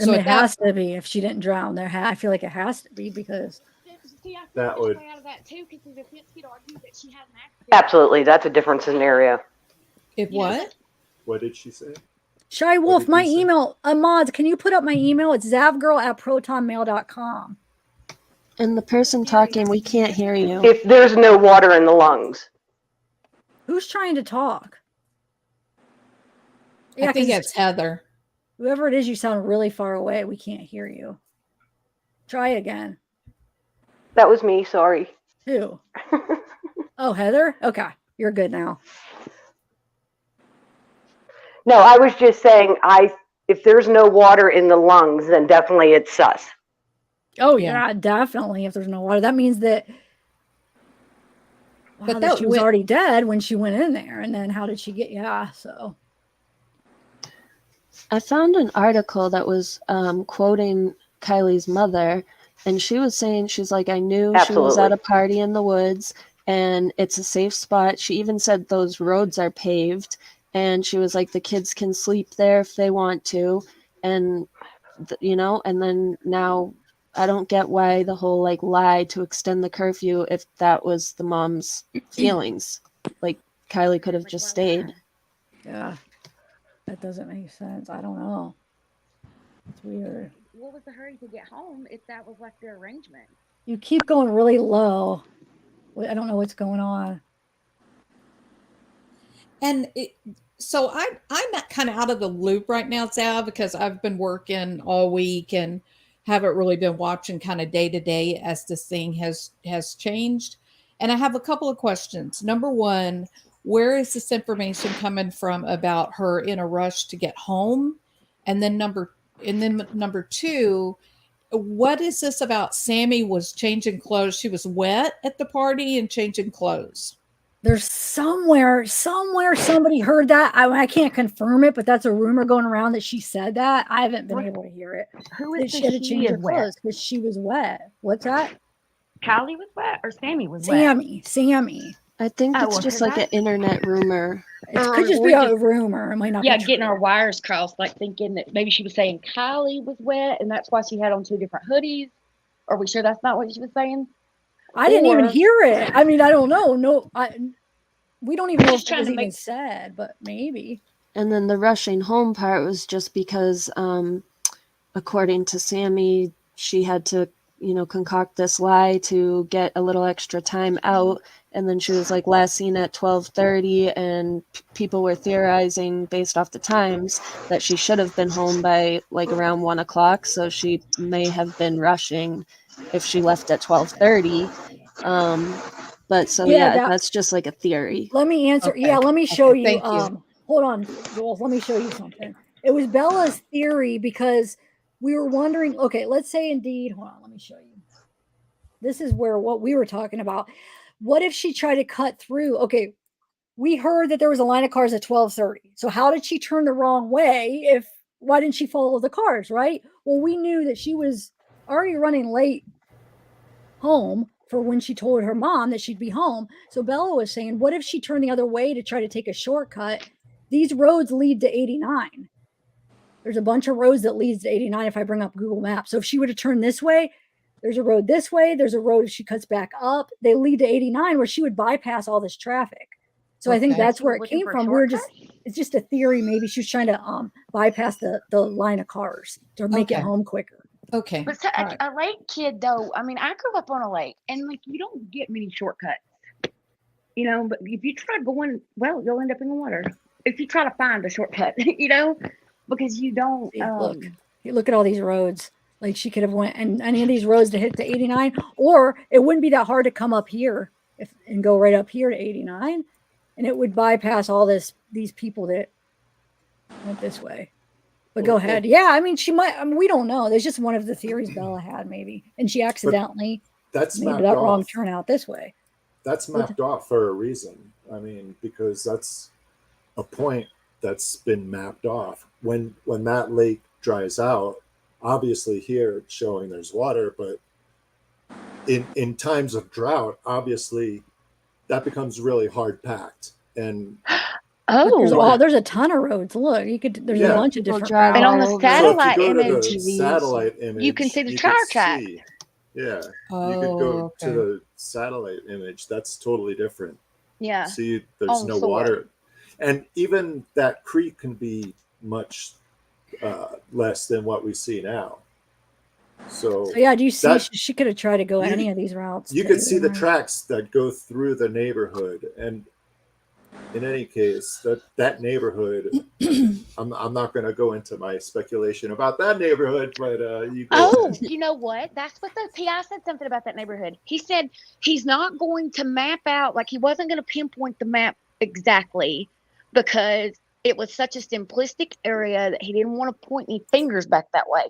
I mean, it has to be if she didn't drown. I feel like it has to be because See, I think That there's would- way out of that too, because the defense could argue that she had an accident. Absolutely, that's a different scenario. If what? What did she say? Shy Wolf, my email, mods, can you put up my email? It's zavgirl@protonmail.com. And the person talking, we can't hear you. If there's no water in the lungs. Who's trying to talk? I think 'cause it's Heather. Whoever it is, you sound really far away. We can't hear you. Try again. That was me, sorry. Who? Oh, Heather? Okay, you're good now. No, I was just saying, if there's no water in the lungs, then definitely it's sus. Oh yeah, definitely. If there's no water, that means that. But that she was already dead when she went in there, and then how did she get? Yeah, so. I found an article that was quoting Kiely's mother, and she was saying, she's like, I knew she was at a party in the woods, and it's a safe spot. She even said those roads are paved, and she was like, the kids can sleep there if they want to, and and then now I don't get why the whole like lie to extend the curfew if that was the mom's feelings. Like Kiely could have just stayed. Yeah. That doesn't make sense. I don't know. It's weird. What was the hurry to get home if that was like their arrangement? You keep going really low. I don't know what's going on. And so I'm kind of out of the loop right now, Sal, because I've been working all week and haven't really been watching kind of day to day as this thing has changed. And I have a couple of questions. Number one, where is this information coming from about her in a rush to get home? And then number two, what is this about Sammy was changing clothes? She was wet at the party and changing clothes. There's somewhere somebody heard that. I can't confirm it, but that's a rumor going around that she said that. I haven't been able to hear it. Who is she had to change her clothes because she was wet. What's that? Kiely was wet or Sammy was wet? Sammy. I think it's just like an internet rumor. It could just be a rumor. It might not be true. Getting our wires crossed, like thinking that maybe she was saying Kiely was wet and that's why she had on two different hoodies. Are we sure that's not what she was saying? I didn't even hear it. I mean, I don't know. No, we don't even know if it was even said, but maybe. And then the rushing home part was just because, according to Sammy, she had to, concoct this lie to get a little extra time out. And then she was like last seen at 12:30, and people were theorizing based off the times that she should have been home by like around 1 o'clock. So she may have been rushing if she left at 12:30. But so that's just like a theory. Let me answer. Okay. Yeah, let me show you. Thank you. Hold on, Jules. Let me show you something. It was Bella's theory because we were wondering. Okay, let's say indeed. Hold on. Let me show you. This is what we were talking about. What if she tried to cut through? Okay, we heard that there was a line of cars at 12:30. So how did she turn the wrong way? Why didn't she follow the cars? Right. Well, we knew that she was already running late home for when she told her mom that she'd be home. So Bella was saying, what if she turned the other way to try to take a shortcut? These roads lead to 89. There's a bunch of roads that leads to 89 if I bring up Google Maps. So if she would have turned this way, there's a road this way. There's a road if she cuts back up. They lead to 89 where she would bypass all this traffic. So I think that's where it came from. It's just a theory. Maybe she was trying to bypass the line of cars to make it home quicker. Okay. But a lake kid, though, I mean, I grew up on a lake, and like you don't get many shortcuts, but if you try going, well, you'll end up in the water. If you try to find a shortcut, because you don't. Look at all these roads. Like she could have went and any of these roads to hit to 89, or it wouldn't be that hard to come up here and go right up here to 89, and it would bypass all these people that went this way. But go ahead. Yeah, I mean, she might. I mean, we don't know. There's just one of the theories Bella had, maybe, and she accidentally made that wrong turn out this way. That's mapped off for a reason. I mean, because that's a point that's been mapped off. When that lake dries out, obviously here it's showing there's water, but in times of drought, obviously that becomes really hard packed. And there's a ton of roads. Look, there's a Yeah. bunch of different And on the routes. satellite so if you go image, to the satellite image, you can see the you tire could track. see- Yeah, you Oh, could go to okay. the satellite image. That's totally different. Yeah. See, there's On no Soar. water, and even that creek can be much less than what we see now. So Yeah, do you see? that- She could have tried to go any of these routes. you to could see the 89. tracks that go through the neighborhood, and in any case, that neighborhood, I'm not going to go into my speculation about that neighborhood, but you go Oh, ahead. you know what? That's what the PI said something about that neighborhood. He said he's not going to map out, like he wasn't going to pinpoint the map exactly because it was such a simplistic area that he didn't want to point any fingers back that way.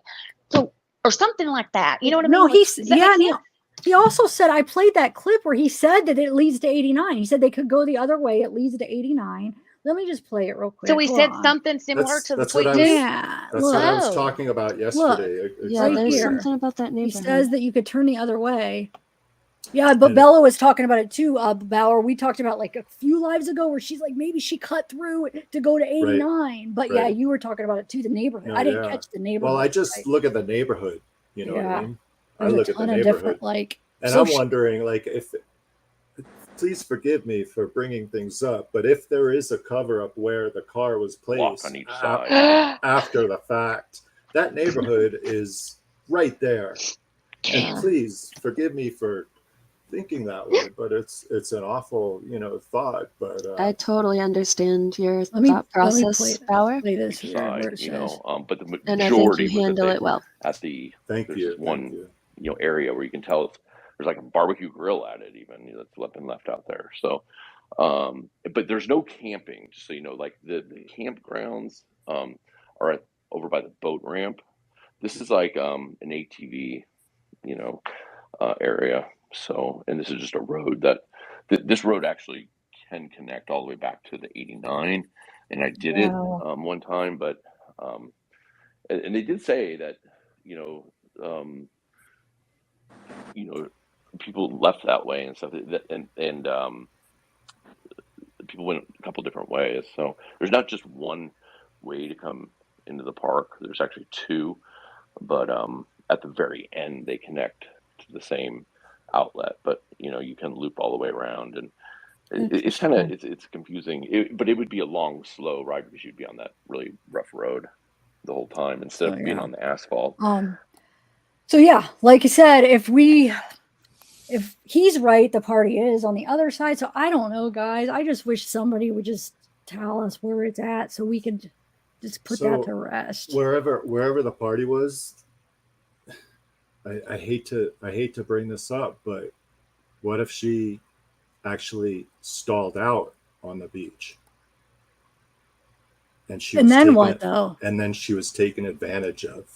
So, or something like that. You know what I mean? No, Like, does that make sense? he also said, I played that clip where he said that it leads to 89. He said they could go the other way. It leads to 89. Let me just play it real quick. So he Hold said on. something similar to the That's what I tweet. was. Yeah, That's what I was look. talking about Look, yesterday. Yeah, right there's here. something about that He neighborhood. says that you could turn the other way. Yeah, but Bella was talking about it too, Bauer. We talked about like a few lives ago where she's like, maybe she cut through to go to 89. But yeah, right. you were talking about it too, the neighborhood. No, I didn't yeah. catch the neighborhood. Well, I just look at the neighborhood. You know what Yeah. I mean? There's I a look at the ton of neighborhood, different, like, and so I'm wondering, like, if. Please forgive me for bringing things up, but if there is a cover up where the car was placed on each side. after the fact, that neighborhood is right there. And please forgive me for thinking that way, but it's an awful thought. But I totally understand your Let me thought process, Bauer. Play this here where Side, it you says. know, but the And I think majority you was handle that it well. at the Thank there's you. this one area where you can tell there's like a barbecue grill at it even that's been left out there. So but there's no camping, just so you know, like the campgrounds are over by the boat ramp. This is like an ATV, area. So, and this is just a road that this road actually can connect all the way back to the 89. And I did it one time, but and they did say that, people left that way and stuff, and people went a couple different ways. So there's not just one way to come into the park. There's actually two, but at the very end they connect to the same outlet. But you can loop all the way around, and it's kind of it's confusing. But it would be a long, slow ride because you'd be on that really rough road the whole time instead of being on the asphalt. So yeah, like I said, if he's right, the party is on the other side. So I don't know, guys. I just wish somebody would just tell us where it's at so we could just put that to rest. Wherever the party was, I hate to bring this up, but what if she actually stalled out on the beach? And then what though? And then she was taken advantage of.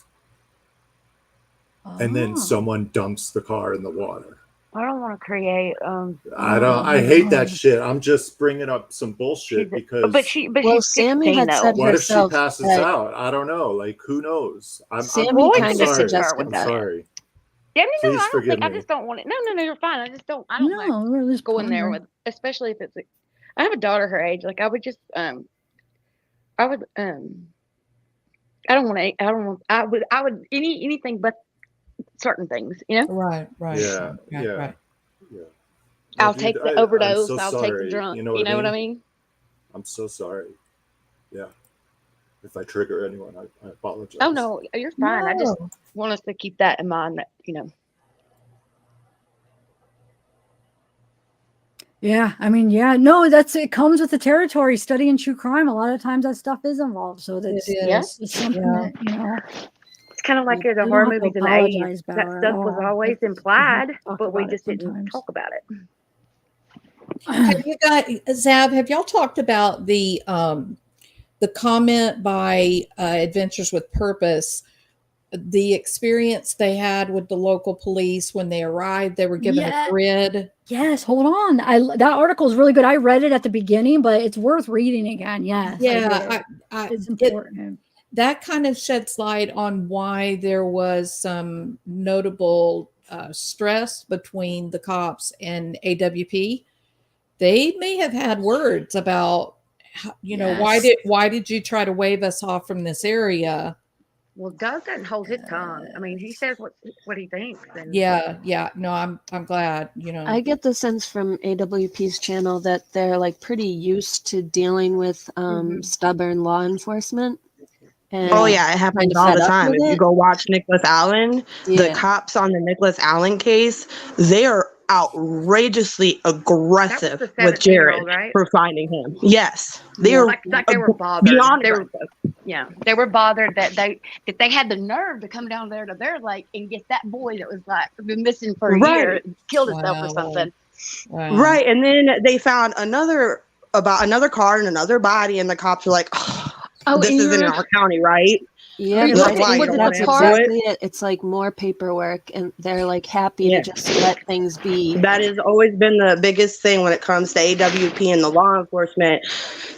And then someone dumps the car in the water. I don't want to create. I hate that shit. I'm just bringing up some bullshit because. But well, she's Sammy 16 had though. said What if herself she passes that out? I don't know. Like, who knows? Sammy kind of sorry. suggested I'm that. sorry. Yeah, no, Please I don't forgive think. I me. just don't want it. No, you're fine. I don't like going there with, especially if it's. I have a daughter her age. Like I would just, I would, I don't want to. I would anything but certain things. Right. Yeah. Right. I'll Dude, take the I'm overdose. so I'll take the sorry. drunk. You know what what I mean? I'm so sorry. Yeah. If I trigger anyone, I apologize. Oh no, you're fine. I just want us to keep that in mind. That Yeah, I mean, no, it comes with the territory. Studying true crime, a lot of times that stuff is involved. So that's it's something that it's kind of like the don't horror have to movies in the apologize 80s. That about it stuff at was all. always It's- implied, talk but we about it just didn't sometimes. talk about it. Have you got Zav? Have y'all talked about the comment by Adventures with Purpose? The experience they had with the local police when they arrived, they were given a grid. Yes, hold on. That article is really good. I read it at the beginning, but it's worth reading again. Yes, Yeah, it's important. that kind of sheds light on why there was some notable stress between the cops and AWP. They may have had words about, why did you try to wave us off from this area? Well, Doug doesn't hold his tongue. I mean, he says what he thinks, and Yeah. No, I'm glad. I get the sense from AWP's channel that they're like pretty used to dealing with stubborn law enforcement. And Oh yeah, it happens kind of all fed the up time. with If you it. go watch Nicholas Allen, the cops on the Nicholas Allen case, they are outrageously aggressive with 17-year-old, Jared right? for finding him. Yes, they're Like they were bothered. beyond They were, aggressive. yeah, they were bothered that they had the nerve to come down there to their lake and get that boy that was like been missing for a year, Right. and killed himself or something. Right, and then they found another car and another body, and the cops were like, Oh, "This and isn't in you're- our county, right?" Yeah, That's but why you don't that's have to do exactly it. it. It's like more paperwork, and they're like happy to just let things be. That has always been the biggest thing when it comes to AWP and the law enforcement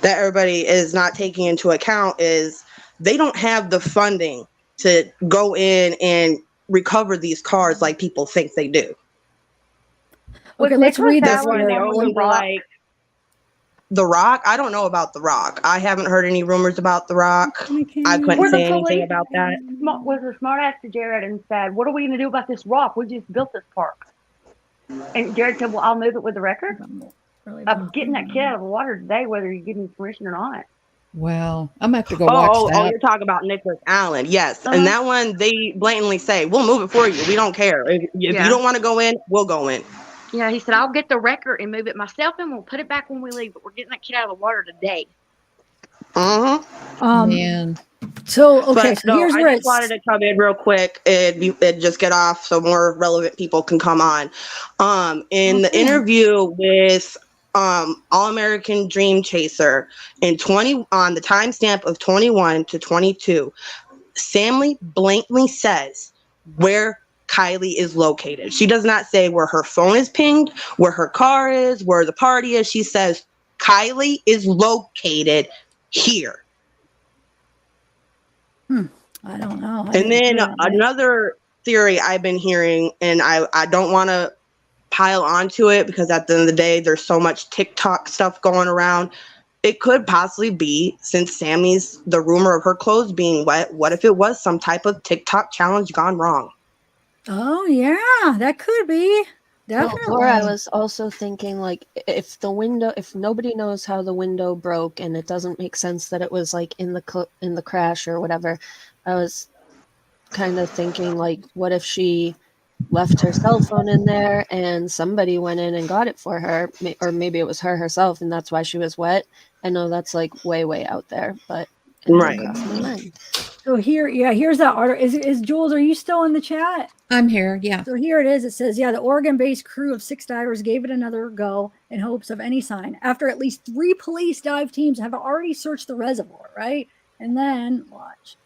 that everybody is not taking into account is they don't have the funding to go in and recover these cars like people think they do. Okay, let's read this. That's why they always are like, The Rock? I don't know about The Rock. I haven't heard any rumors about The Rock. I couldn't Were the say anything police about that. was a smart ass to Jared and said, "What are we going to do about this rock? We just built this park." And Jared said, "Well, I'll move it with the record. I'm getting that kid out of the water today, whether you give me permission or not." Well, I'm gonna have to go watch that. You're talking about Nicholas Allen. Yes. Uh-huh. And that one, they blatantly say, we'll move it for you. We don't care. If you don't want to go in, we'll go in. Yeah, he said, "I'll get the record and move it myself, and we'll put it back when we leave. But we're getting that kid out of the water today." Man. So okay, But so no, here's I where just it's wanted to come in real quick and just get off so more relevant people can come on. In the interview with All American Dream Chaser on the timestamp of 21 to 22, Sammy blatantly says where Kiely is located. She does not say where her phone is pinged, where her car is, where the party is. She says Kiely is located here. I don't know. And then another theory I've been hearing, and I don't want to pile onto it because at the end of the day, there's so much TikTok stuff going around. It could possibly be, since the rumor of her clothes being wet, what if it was some type of TikTok challenge gone wrong? Oh yeah, that could be. Definitely. Or I was also thinking, like, if nobody knows how the window broke and it doesn't make sense that it was like in the crash or whatever, I was kind of thinking, like, what if she left her cell phone in there and somebody went in and got it for her, or maybe it was her herself and that's why she was wet. I know that's like way out there, but it didn't cross my mind. So here's that article. Is Jules, are you still in the chat? I'm here, yeah. So here it is. It says, the Oregon-based crew of 6 divers gave it another go in hopes of any sign. After at least 3 police dive teams have already searched the reservoir, right? And then, watch.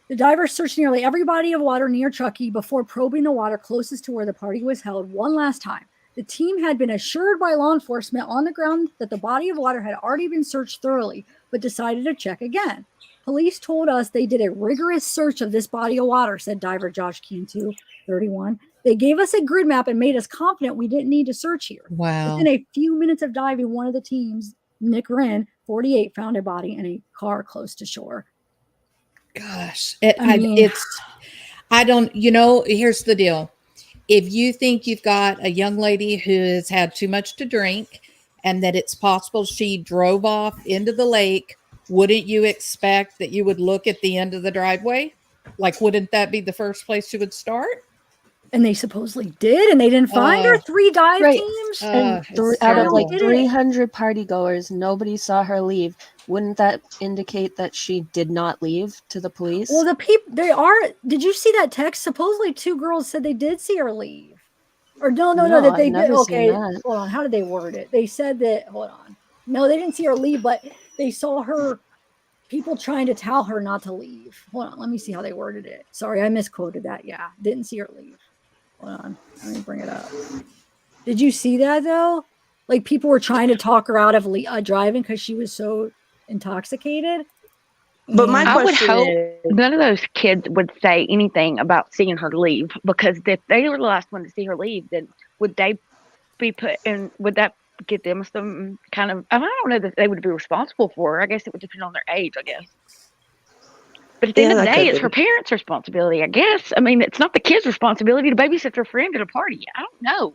The divers searched nearly every body of water near Truckee before probing the water closest to where the party was held one last time. The team had been assured by law enforcement on the ground that the body of water had already been searched thoroughly, but decided to check again. Police told us they did a rigorous search of this body of water, said diver Josh Cantu, 31. They gave us a grid map and made us confident we didn't need to search here. Wow. Within a few minutes of diving, one of the teams, Nick Wren, 48, found a body in a car close to shore. Gosh, here's the deal. If you think you've got a young lady who has had too much to drink and that it's possible she drove off into the lake, wouldn't you expect that you would look at the end of the driveway? Like, wouldn't that be the first place you would start? And they supposedly did, and they didn't find her. 3 dive teams. And out of like 300 party goers, nobody saw her leave. Wouldn't that indicate that she did not leave to the police? Well, did you see that text? Supposedly 2 girls said they did see her leave. Or no, that they did. Okay, hold on. How did they word it? They said that, hold on. No, they didn't see her leave, but they saw her, people trying to tell her not to leave. Hold on, let me see how they worded it. Sorry, I misquoted that. Yeah, didn't see her leave. Hold on, let me bring it up. Did you see that though? Like people were trying to talk her out of driving because she was so intoxicated. But my And I would question hope is, none of those kids would say anything about seeing her leave, because if they were the last one to see her leave, then would they be put in? Would that get them some kind of? I don't know that they would be responsible for her. I guess it would depend on their age. I guess. But at the end yeah, of the that day, could it's be. her parents' responsibility, I guess. I mean, it's not the kid's responsibility to babysit their friend at a party. I don't know.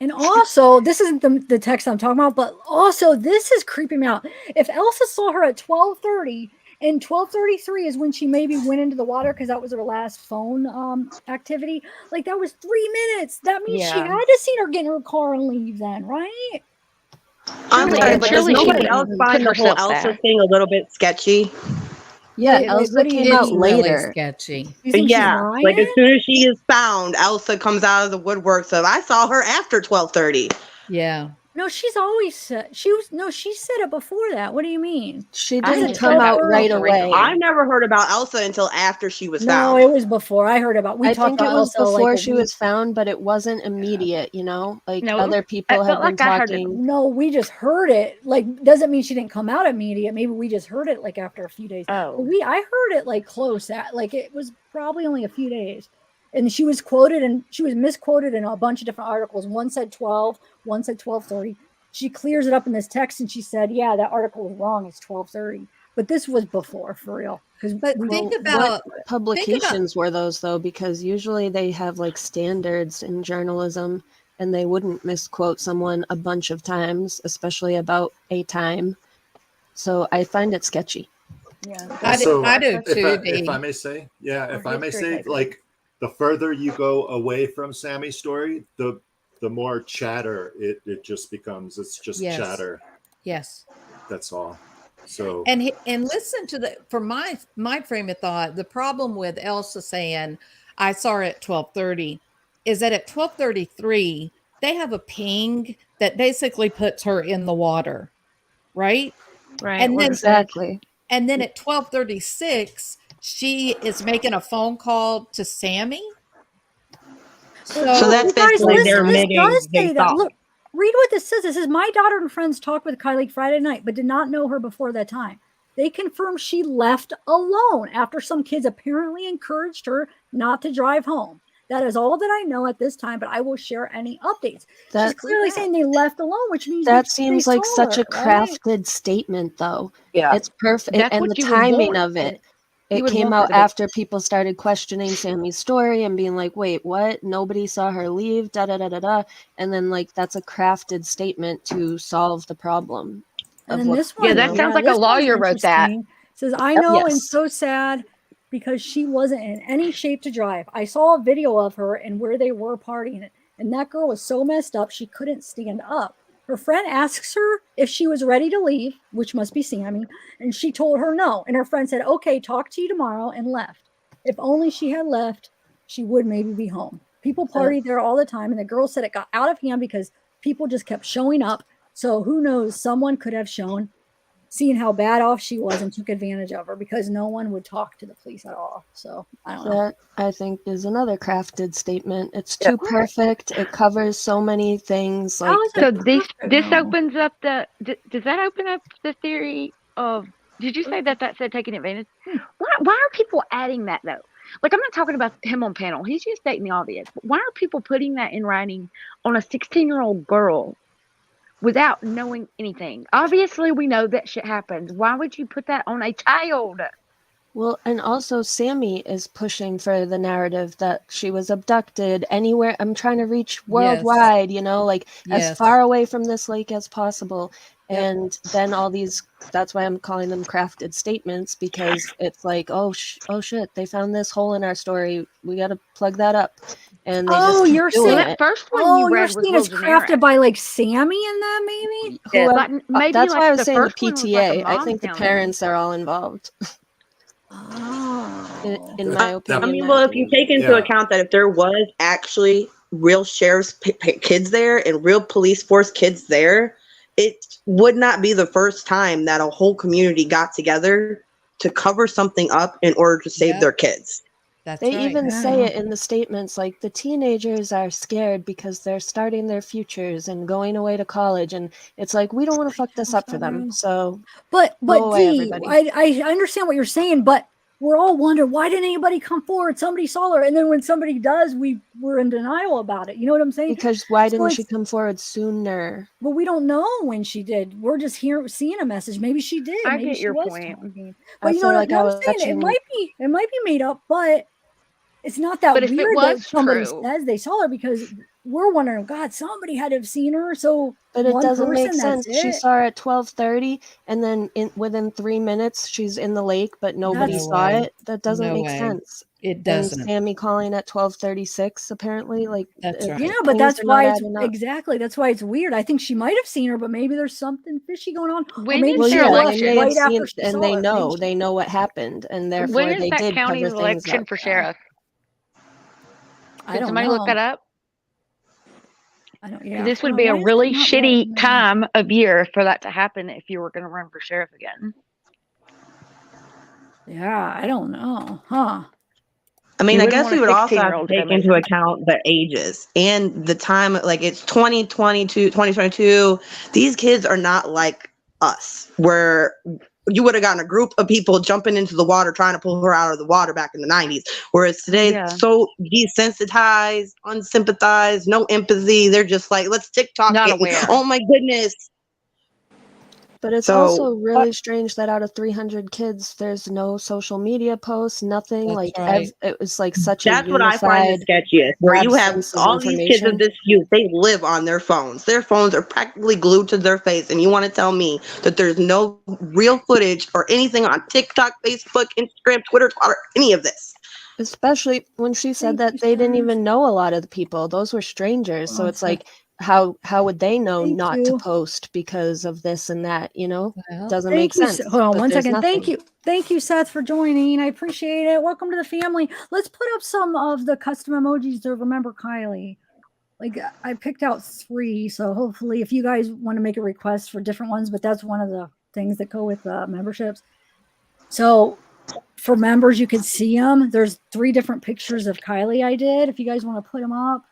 And also, this isn't the text I'm talking about, but also this is creeping me out. If Elsa saw her at 12:30 and 12:33 is when she maybe went into the water because that was her last phone activity, like that was 3 minutes. That means she Yeah. had to see her get in her car and leave then, right? I'm Surely, sorry, and but does surely she nobody else didn't find put the whole herself Elsa back. thing a little bit sketchy? Yeah, Wait, Elsa what do you came out It's really later. sketchy. You think she's Yeah, lying? like as soon as she is found, Elsa comes out of the woodworks of I saw her after 12:30. Yeah. No, she's always said she said it before that. What do you mean? She I didn't just come heard out about right Elsa away. recently. I never heard about Elsa until after she was No, found. it was before. I heard about. We I talked think about it was Elsa like before a she week. was found, but it wasn't immediate, you know? Like No, it other was, people I have felt been like I heard it. talking. No, we just heard it. Like, doesn't mean she didn't come out immediate. Maybe we just heard it like after a few days. But Oh, I heard it like close at, like it was probably only a few days. And she was quoted and she was misquoted in a bunch of different articles. One said 12, one said 12:30. She clears it up in this text and she said, yeah, that article was wrong. It's 12:30. But this was before, for real. Because But think Well, about what publications were those though? Because usually they have like standards in journalism and they wouldn't misquote someone a bunch of times, especially about a time. So I find it sketchy. yeah, I Also, do too. if I may say, yeah, or if I may history say, maybe. like the further you go away from Sammy's story, the more chatter it just becomes. It's just Yes. chatter. Yes. That's all. So And listen to from my frame of thought, the problem with Elsa saying I saw her at 12:30 is that at 12:33 they have a ping that basically puts her in the water, right? Right. And then Exactly. and then at 12:36 she is making a phone call to Sammy. So that's you guys basically their listen, this admitting does they say that. saw. Look, read what this says. This is my daughter and friends talked with Kiely Friday night, but did not know her before that time. They confirmed she left alone after some kids apparently encouraged her not to drive home. That is all that I know at this time, but I will share any updates. She's That clearly saying they left alone, which means that they seems saw like such a her, right? crafted statement though. Yeah. It's perfect. That's And the what you would timing want. of it. You It would came want out that to be. after people started questioning Sammy's story and being like, wait, what? Nobody saw her leave, da da da da da. And then like that's a crafted statement to solve the problem And of then what this Yeah, one, that sounds like a this one's lawyer wrote that. interesting. It says, I know, and Yes. so sad because she wasn't in any shape to drive. I saw a video of her and where they were partying, and that girl was so messed up she couldn't stand up. Her friend asks her if she was ready to leave, which must be Sammy, and she told her no. And her friend said, okay, talk to you tomorrow, and left. If only she had left, she would maybe be home. People partied there all the time, and the girl said it got out of hand because people just kept showing up. So who knows, someone could have seen how bad off she was and took advantage of her because no one would talk to the police at all. So I don't know. That I think is another crafted statement. It's too perfect. It covers so many things. Like So this opens up the. Does that open up the theory of? Did you say that said taking advantage? Why are people adding that though? Like I'm not talking about him on panel. He's just stating the obvious. But why are people putting that in writing on a 16-year-old girl without knowing anything? Obviously, we know that shit happens. Why would you put that on a child? Well, and also Sammy is pushing for the narrative that she was abducted anywhere. I'm trying to reach worldwide, you know, like as Yes. far away from this lake as possible. Yep. And then all these, that's why I'm calling them crafted statements, because it's like, oh shit, they found this hole in our story. We got to plug that up. And they just keep you're doing saying it. First one oh, you you're read was saying it's real generic. crafted by like Sammy and them, maybe? Whoever, Like, maybe that's like why I was the saying the first one was like a PTA. I mom think the telling you. parents are all involved. Oh. In my opinion. I mean, well, if you take into Yeah. account that if there was actually real sheriff's kids there and real police force kids there, it would not be the first time that a whole community got together to cover something up in order to save their kids. That's They right. even say Yeah. it in the statements, like the teenagers are scared because they're starting their futures and going away to college, and it's like we don't want to fuck this up for them. So But go away, Dee, everybody. I understand what you're saying, but we're all wondering, why didn't anybody come forward? Somebody saw her, and then when somebody does, we're in denial about it. You know what I'm saying? Because why So didn't she it's- come forward sooner? But we don't know when she did. We're just seeing a message. Maybe she did. I Maybe get she your was point. talking. I But you know feel what, like you I know was what I'm saying? watching. It might be made up, but it's not that But if it weird was that somebody true, says they saw her, because we're wondering, God, somebody had to have seen her. So But it one doesn't make person, that's sense. She it. saw her at 12:30, and then within 3 minutes, she's in the lake, but nobody No saw way. it. That doesn't No make way. sense. It And doesn't. Sammy calling at 12:36, apparently, like That's right. Yeah, but things that's are why not it's adding up. exactly. That's why it's weird. I think she might have seen her, but maybe there's something fishy going on, or when maybe is Well, she their yeah, left and they have right election? after seen, she and saw her. Maybe they know what happened, and When therefore is they that did county's cover things election up. for sheriff? I Can don't somebody look know. that up? I don't. 'Cause Yeah. this would Well, be a why is it really not shitty letting me? time of year for that to happen if you were going to run for sheriff again. Yeah, I don't know, huh? I mean, You I wouldn't guess want we a would also have to 16-year-old to go take into missing. account the ages and the time. Like it's 2022, 2022. These kids are not like us, where you would have gotten a group of people jumping into the water trying to pull her out of the water back in the 90s. Whereas today, Yeah. it's so desensitized, unsympathized, no empathy. They're just like, let's TikTok Not it. And, aware. oh my goodness. But it's So also really strange that out of 300 kids, there's no social media posts, nothing. That's Like right. it was like such a that's what I find the unified sketchiest, where you have absence of all these kids of information. this youth, they live on their phones. Their phones are practically glued to their face. And you want to tell me that there's no real footage or anything on TikTok, Facebook, Instagram, Twitter, or any of this? Especially when she said Thank you, that they didn't Seth. even know a lot of the people; those were strangers. So Well, it's Seth, like, how would they know thank not to you. post because of this and that? You know, Well, doesn't Thank make you. sense. Hold on But one there's second. Thank nothing. you. Thank you, Seth, for joining. I appreciate it. Welcome to the family. Let's put up some of the custom emojis to remember Kylie. Like I picked out 3, so hopefully if you guys want to make a request for different ones, but that's one of the things that go with memberships. So for members, you can see them. There's 3 different pictures of Kylie I did, if you guys want to put them up.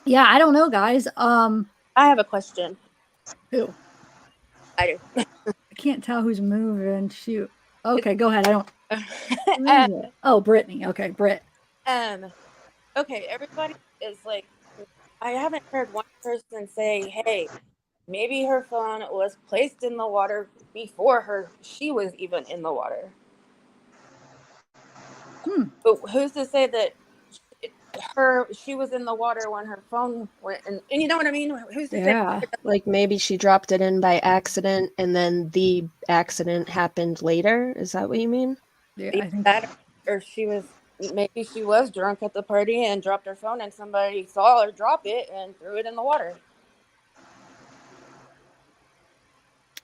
Yeah, I don't know, guys. I have a question. Who? I do. I can't tell who's moving. Shoot. Okay, go ahead. I don't. Who Um, is it? Oh, Brittany. Okay, Britt. okay, everybody is like, I haven't heard one person say, hey, maybe her phone was placed in the water before she was even in the water. But who's to say that she was in the water when her phone went, and you know what I mean? Who's to say? Like maybe she dropped it in by accident, and then the accident happened later. Is that what you mean? Yeah, I think that, or maybe she was drunk at the party and dropped her phone, and somebody saw her drop it and threw it in the water.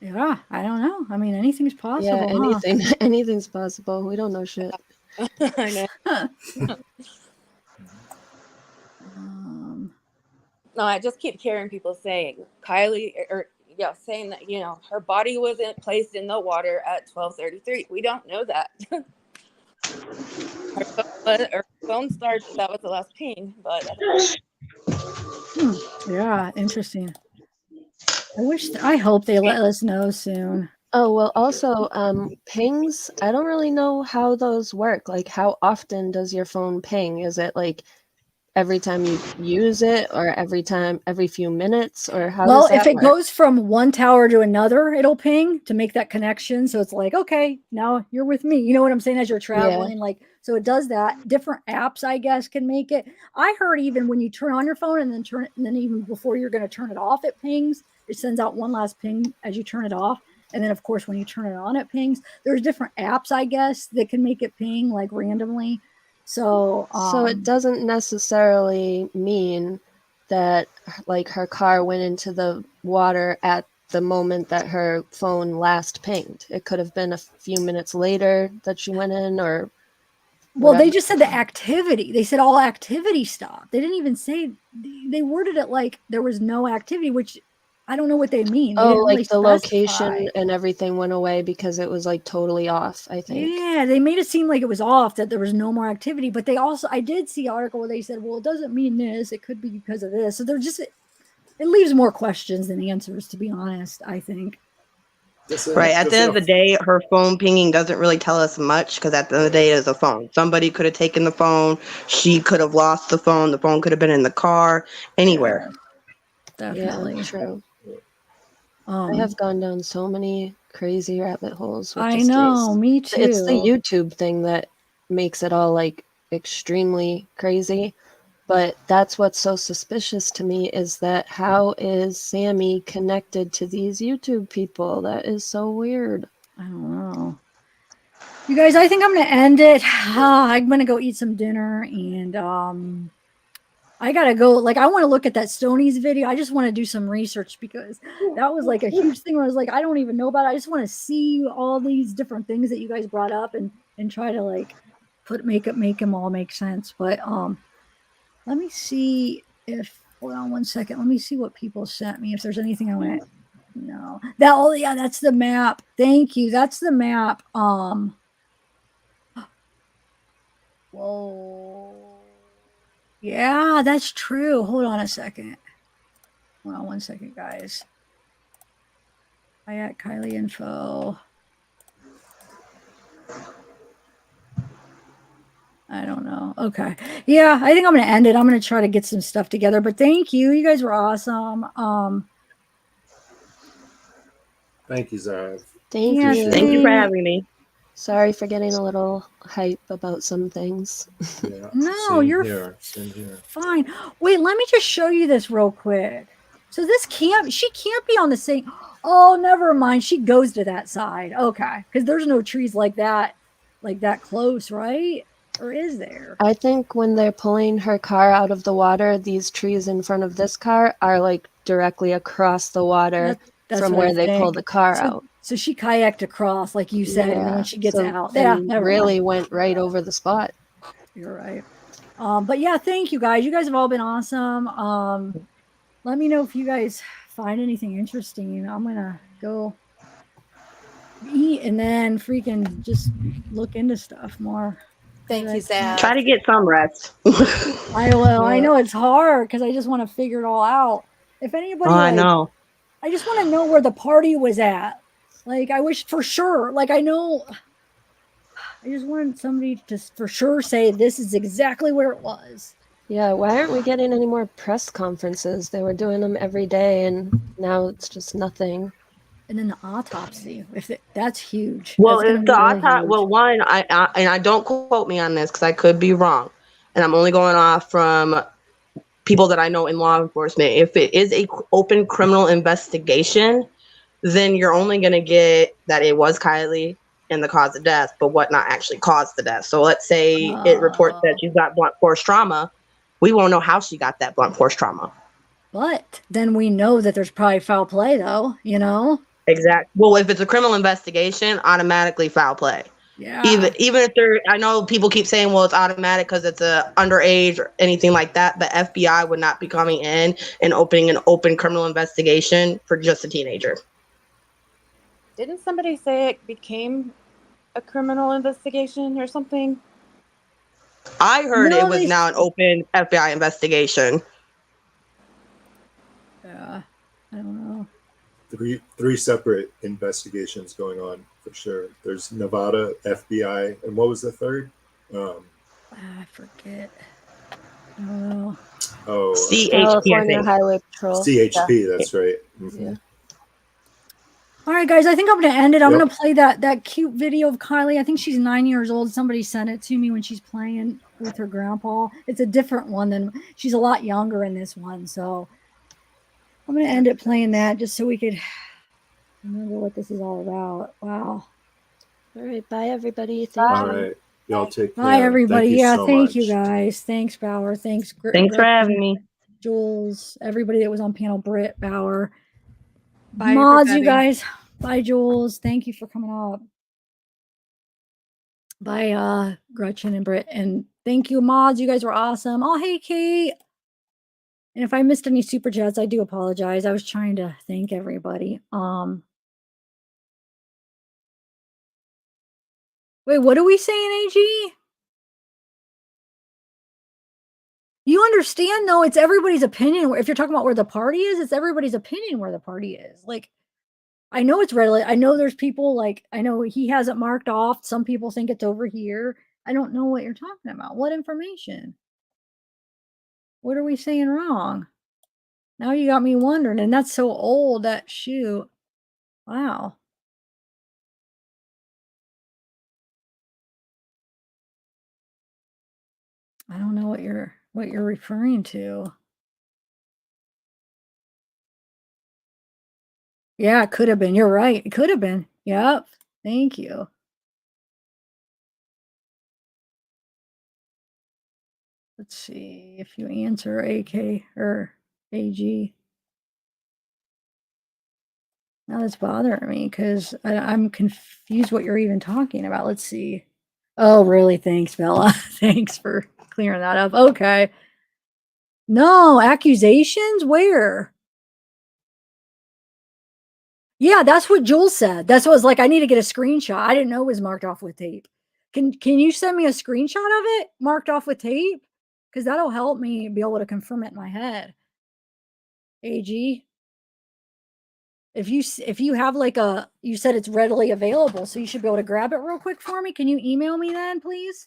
Yeah, I don't know. I mean, anything's possible. Yeah, anything, huh? anything's possible. We don't know shit. I know. No, I just keep hearing people saying Kylie, saying that her body wasn't placed in the water at 12:33. We don't know that. Her phone started. That was the last ping, but. Yeah, interesting. I hope they let us know soon. Oh, well, also, pings, I don't really know how those work. Like, how often does your phone ping? Is it like every time you use it, or every few minutes, or how Well, does that if it work? goes from one tower to another, it'll ping to make that connection. So it's like, okay, now you're with me. You know what I'm saying? As you're traveling, so it does that. Different apps, I guess, can make it. I heard even when you turn on your phone and then even before you're going to turn it off, it pings. It sends out one last ping as you turn it off. And then, of course, when you turn it on, it pings. There's different apps, I guess, that can make it ping like randomly. So it doesn't necessarily mean that like her car went into the water at the moment that her phone last pinged. It could have been a few minutes later that she went in, or well, they just said the activity. They said all activity stopped. They didn't even say, they worded it like there was no activity, which I don't know what they mean. They Oh, didn't really like the specify. location and everything went away because it was like totally off, I think. Yeah, they made it seem like it was off, that there was no more activity. But they also, I did see an article where they said, well, it doesn't mean this. It could be because of this. So they're just, it leaves more questions than answers, to be honest, I think. Right. At the end of the day, her phone pinging doesn't really tell us much because at the end of the day, it is a phone. Somebody could have taken the phone. She could have lost the phone. The phone could have been in the car, anywhere. Definitely. Yeah, true. I have gone down so many crazy rabbit holes with I this know, case. me It's the too. YouTube thing that makes it all like extremely crazy. But that's what's so suspicious to me is that how is Sammy connected to these YouTube people? That is so weird. I don't know. You guys, I think I'm going to end it. I'm going to go eat some dinner and I got to go. Like, I want to look at that Stoney's video. I just want to do some research because that was like a huge thing where I was like, I don't even know about it. I just want to see all these different things that you guys brought up and try to like make them all make sense. But let me see if, hold on one second. Let me see what people sent me. If there's anything I want to, no. That, oh yeah, that's the map. Thank you. That's the map. Whoa. Yeah, that's true. Hold on a second. Hold on one second, guys. I at Kiely info. I don't know. Okay. Yeah, I think I'm going to end it. I'm going to try to get some stuff together, but thank you. You guys were awesome. Thank you, Zav. Thank Yeah, you. Thank you for having me. Sorry for getting a little hype about some things. Yeah, No, you're same here. fine. Wait, let me just show you this real quick. So this she can't be on the same. Oh, never mind. She goes to that side. Okay. Because there's no trees like that close, right? Or is there? I think when they're pulling her car out of the water, these trees in front of this car are like directly across the water That's from what I where they pull think. the car out. So she kayaked across, like you said, and then when she gets out, and never really mind. went right over the spot. You're right. But yeah, thank you guys. You guys have all been awesome. Let me know if you guys find anything interesting. I'm gonna go eat and then freaking just look into stuff more. Thank you, Zach. Try to get some rest. I will. I know it's hard because I just want to figure it all out. If anybody, I know. I just want to know where the party was at. Like, I wish for sure. Like, I know. I just wanted somebody to for sure say this is exactly where it was. Yeah, why aren't we getting any more press conferences? They were doing them every day, and now it's just nothing. And then the autopsy, that's huge. Well, that's if the autopsy, well, one, I don't quote me on this because I could be wrong, and I'm only going off from people that I know in law enforcement. If it is a open criminal investigation, then you're only going to get that it was Kiely and the cause of death, but what not actually caused the death. So let's say it reports that she's got blunt force trauma. We won't know how she got that blunt force trauma. But then we know that there's probably foul play, though, you know? Exactly. Well, if it's a criminal investigation, automatically foul play. Yeah. Even if they're, I know people keep saying, well, it's automatic because it's a underage or anything like that. The FBI would not be coming in and opening an open criminal investigation for just a teenager. Didn't somebody say it became a criminal investigation or something? I heard it was now an open FBI investigation. Yeah, I don't know. Three separate investigations going on for sure. There's Nevada, FBI, and what was the third? I forget. I don't know. Oh, California Highway Patrol. CHP, that's right. Mm-hmm. Yeah. All right, guys, I think I'm going to end it. I'm Yep. going to play that cute video of Kiely. I think she's 9 years old. Somebody sent it to me when she's playing with her grandpa. It's a different one than she's a lot younger in this one. So I'm going to end it playing that just so we could remember what this is all about. Wow. All right. Bye, everybody. All right. Y'all take care. Bye, everybody. Thank you so much. guys. Thanks, Bauer. Thanks, Thanks for having me. Jules, everybody that was on panel, Britt, Bauer. Bye, Mods, you everybody. guys. Bye, Jules. Thank you for coming up. Bye, Gretchen and Britt. And thank you, Mods. You guys were awesome. Oh, hey, Kate. And if I missed any super chats, I do apologize. I was trying to thank everybody. Wait, what are we saying, AG? You understand, though, it's everybody's opinion. If you're talking about where the party is, it's everybody's opinion where the party is. Like, I know it's readily. I know there's people like, I know he has it marked off. Some people think it's over here. I don't know what you're talking about. What information? What are we saying wrong? Now you got me wondering, and that's so old, that shoot. Wow. I don't know what you're referring to. Yeah, it could have been. You're right. It could have been. Yep. Thank you. Let's see if you answer AK or AG. Now that's bothering me because I'm confused what you're even talking about. Let's see. Oh, really? Thanks, Bella. Thanks for clearing that up. Okay. No, accusations? Where? Yeah, that's what Jules said. That's what I was like, I need to get a screenshot. I didn't know it was marked off with tape. Can you send me a screenshot of it marked off with tape? Because that'll help me be able to confirm it in my head. AG, if you have like you said it's readily available, so you should be able to grab it real quick for me. Can you email me then, please?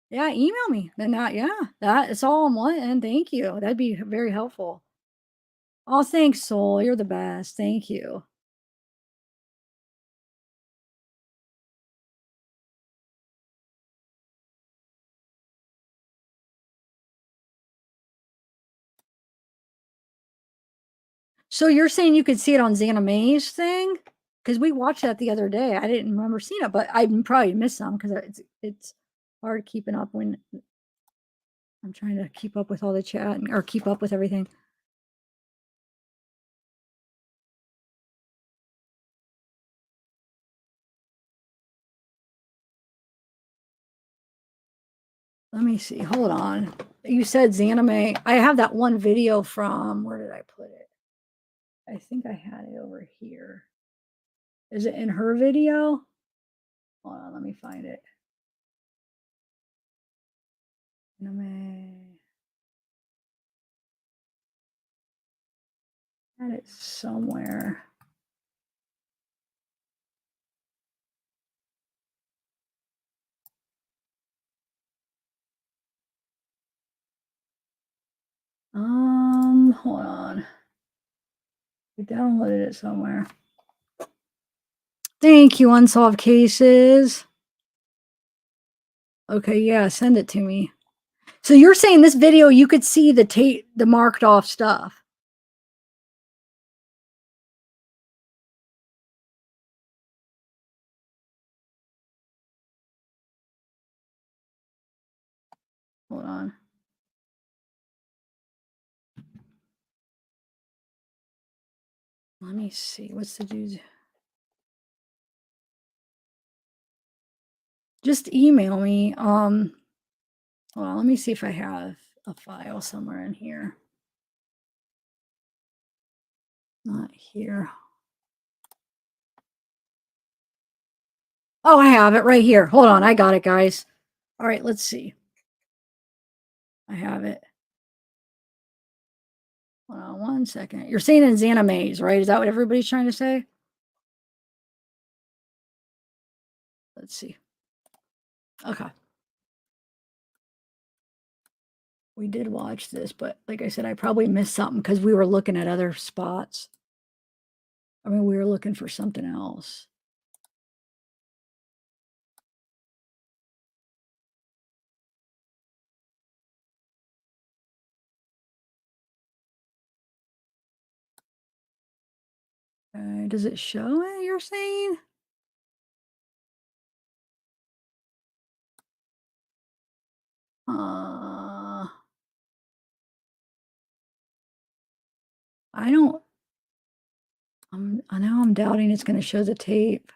Yeah, email me. Then that's all I'm wanting. Thank you. That'd be very helpful. Oh, thanks, Soul. You're the best. Thank you. So you're saying you could see it on Xana May's thing? Because we watched that the other day. I didn't remember seeing it, but I probably missed some because it's hard keeping up when I'm trying to keep up with all the chat or keep up with everything. Let me see. Hold on. You said Xana May. I have that one video from, where did I put it? I think I had it over here. Is it in her video? Hold on, let me find it. Xana May. I had it somewhere. Hold on. I downloaded it somewhere. Thank you, Unsolved Cases. Okay, yeah, send it to me. So you're saying this video, you could see the marked off stuff. Hold on. Let me see. What's the dude's? Just email me. Hold on, let me see if I have a file somewhere in here. Not here. Oh, I have it right here. Hold on, I got it, guys. All right, let's see. I have it. Hold on 1 second. You're saying in Xana May's, right? Is that what everybody's trying to say? Let's see. Okay. We did watch this, but like I said, I probably missed something because we were looking at other spots. I mean, we were looking for something else. Does it show it, you're saying? I don't. I know I'm doubting it's going to show the tape.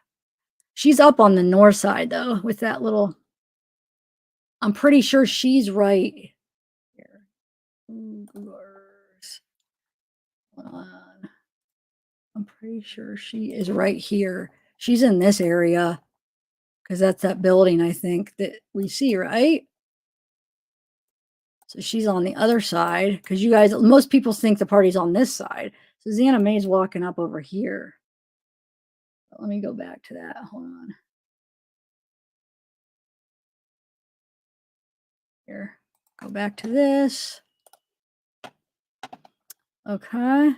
She's up on the north side though, with that little. I'm pretty sure she's right here. Hold on. I'm pretty sure she is right here. She's in this area because that's that building I think that we see, right? So she's on the other side because you guys, most people think the party's on this side. So Xana May's walking up over here. Let me go back to that. Hold on. Here, go back to this. Okay.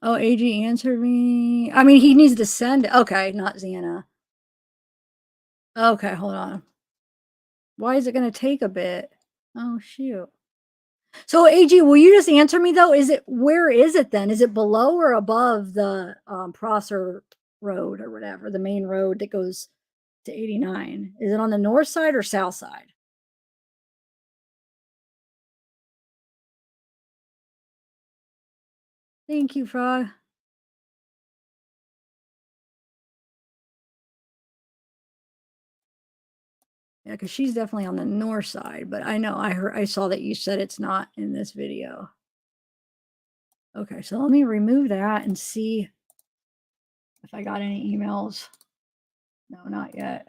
Oh, AG answered me. I mean, he needs to send it. Okay, not Xana. Okay, hold on. Why is it going to take a bit? Oh, shoot. So, AG, will you just answer me, though? Where is it then? Is it below or above the Prosser Road or whatever, the main road that goes to 89? Is it on the north side or south side? Thank you, Frog. Yeah, because she's definitely on the north side, but I know I saw that you said it's not in this video. Okay, so let me remove that and see if I got any emails. No, not yet.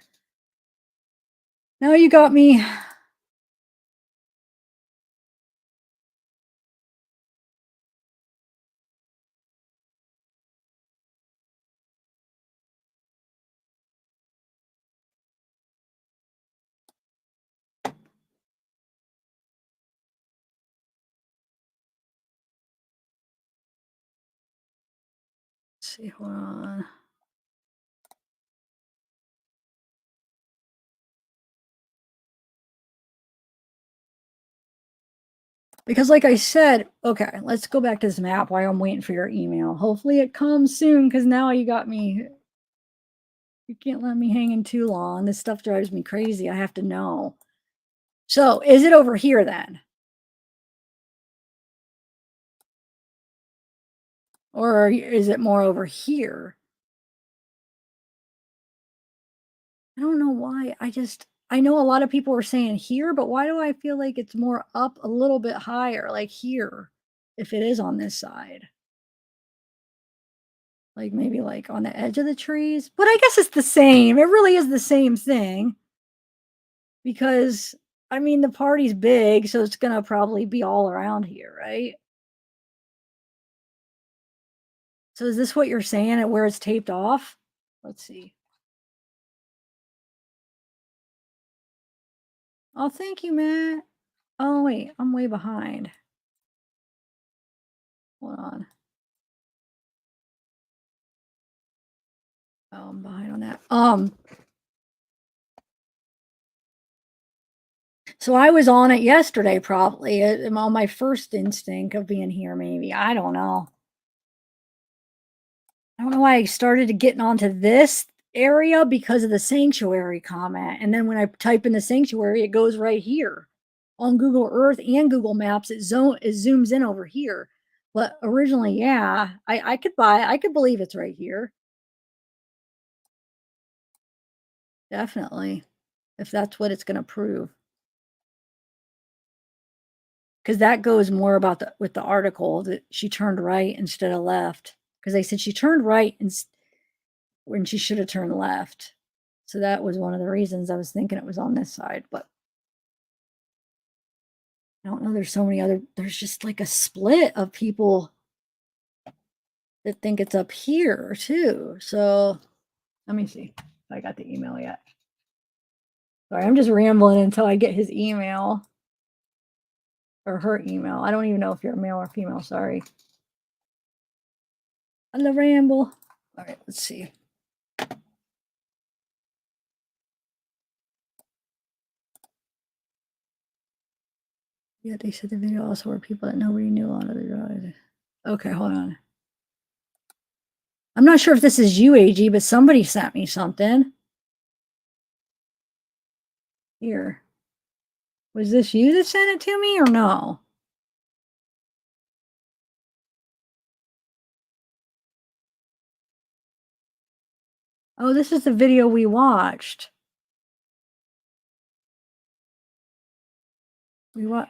No, you got me. Let's see, hold on. Because like I said, okay, let's go back to this map while I'm waiting for your email. Hopefully it comes soon because now you got me. You can't let me hanging too long. This stuff drives me crazy. I have to know. So is it over here then? Or is it more over here? I don't know why. I know a lot of people were saying here, but why do I feel like it's more up a little bit higher, like here, if it is on this side? Like maybe like on the edge of the trees, but I guess it's the same. It really is the same thing. Because I mean, the party's big, so it's going to probably be all around here, right? So is this what you're saying at where it's taped off? Let's see. Oh, thank you, Matt. Oh, wait, I'm way behind. Hold on. Oh, I'm behind on that. So I was on it yesterday, probably. On my first instinct of being here, maybe. I don't know. I don't know why I started getting onto this area because of the sanctuary comment. And then when I type in the sanctuary, it goes right here. On Google Earth and Google Maps, it zooms in over here. But originally, yeah, I could believe it's right here. Definitely. If that's what it's going to prove. Because that goes more about with the article that she turned right instead of left. Because they said she turned right when she should have turned left. So that was one of the reasons I was thinking it was on this side. But I don't know. There's so many there's just like a split of people that think it's up here too. So let me see if I got the email yet. Sorry, I'm just rambling until I get his email. Or her email. I don't even know if you're a male or female. Sorry. I love ramble. All right, let's see. Yeah, they said the video also were people that nobody knew a lot of the drugs. Okay, hold on. I'm not sure if this is you, AG, but somebody sent me something. Here. Was this you that sent it to me or no? Oh, this is the video we watched. We what?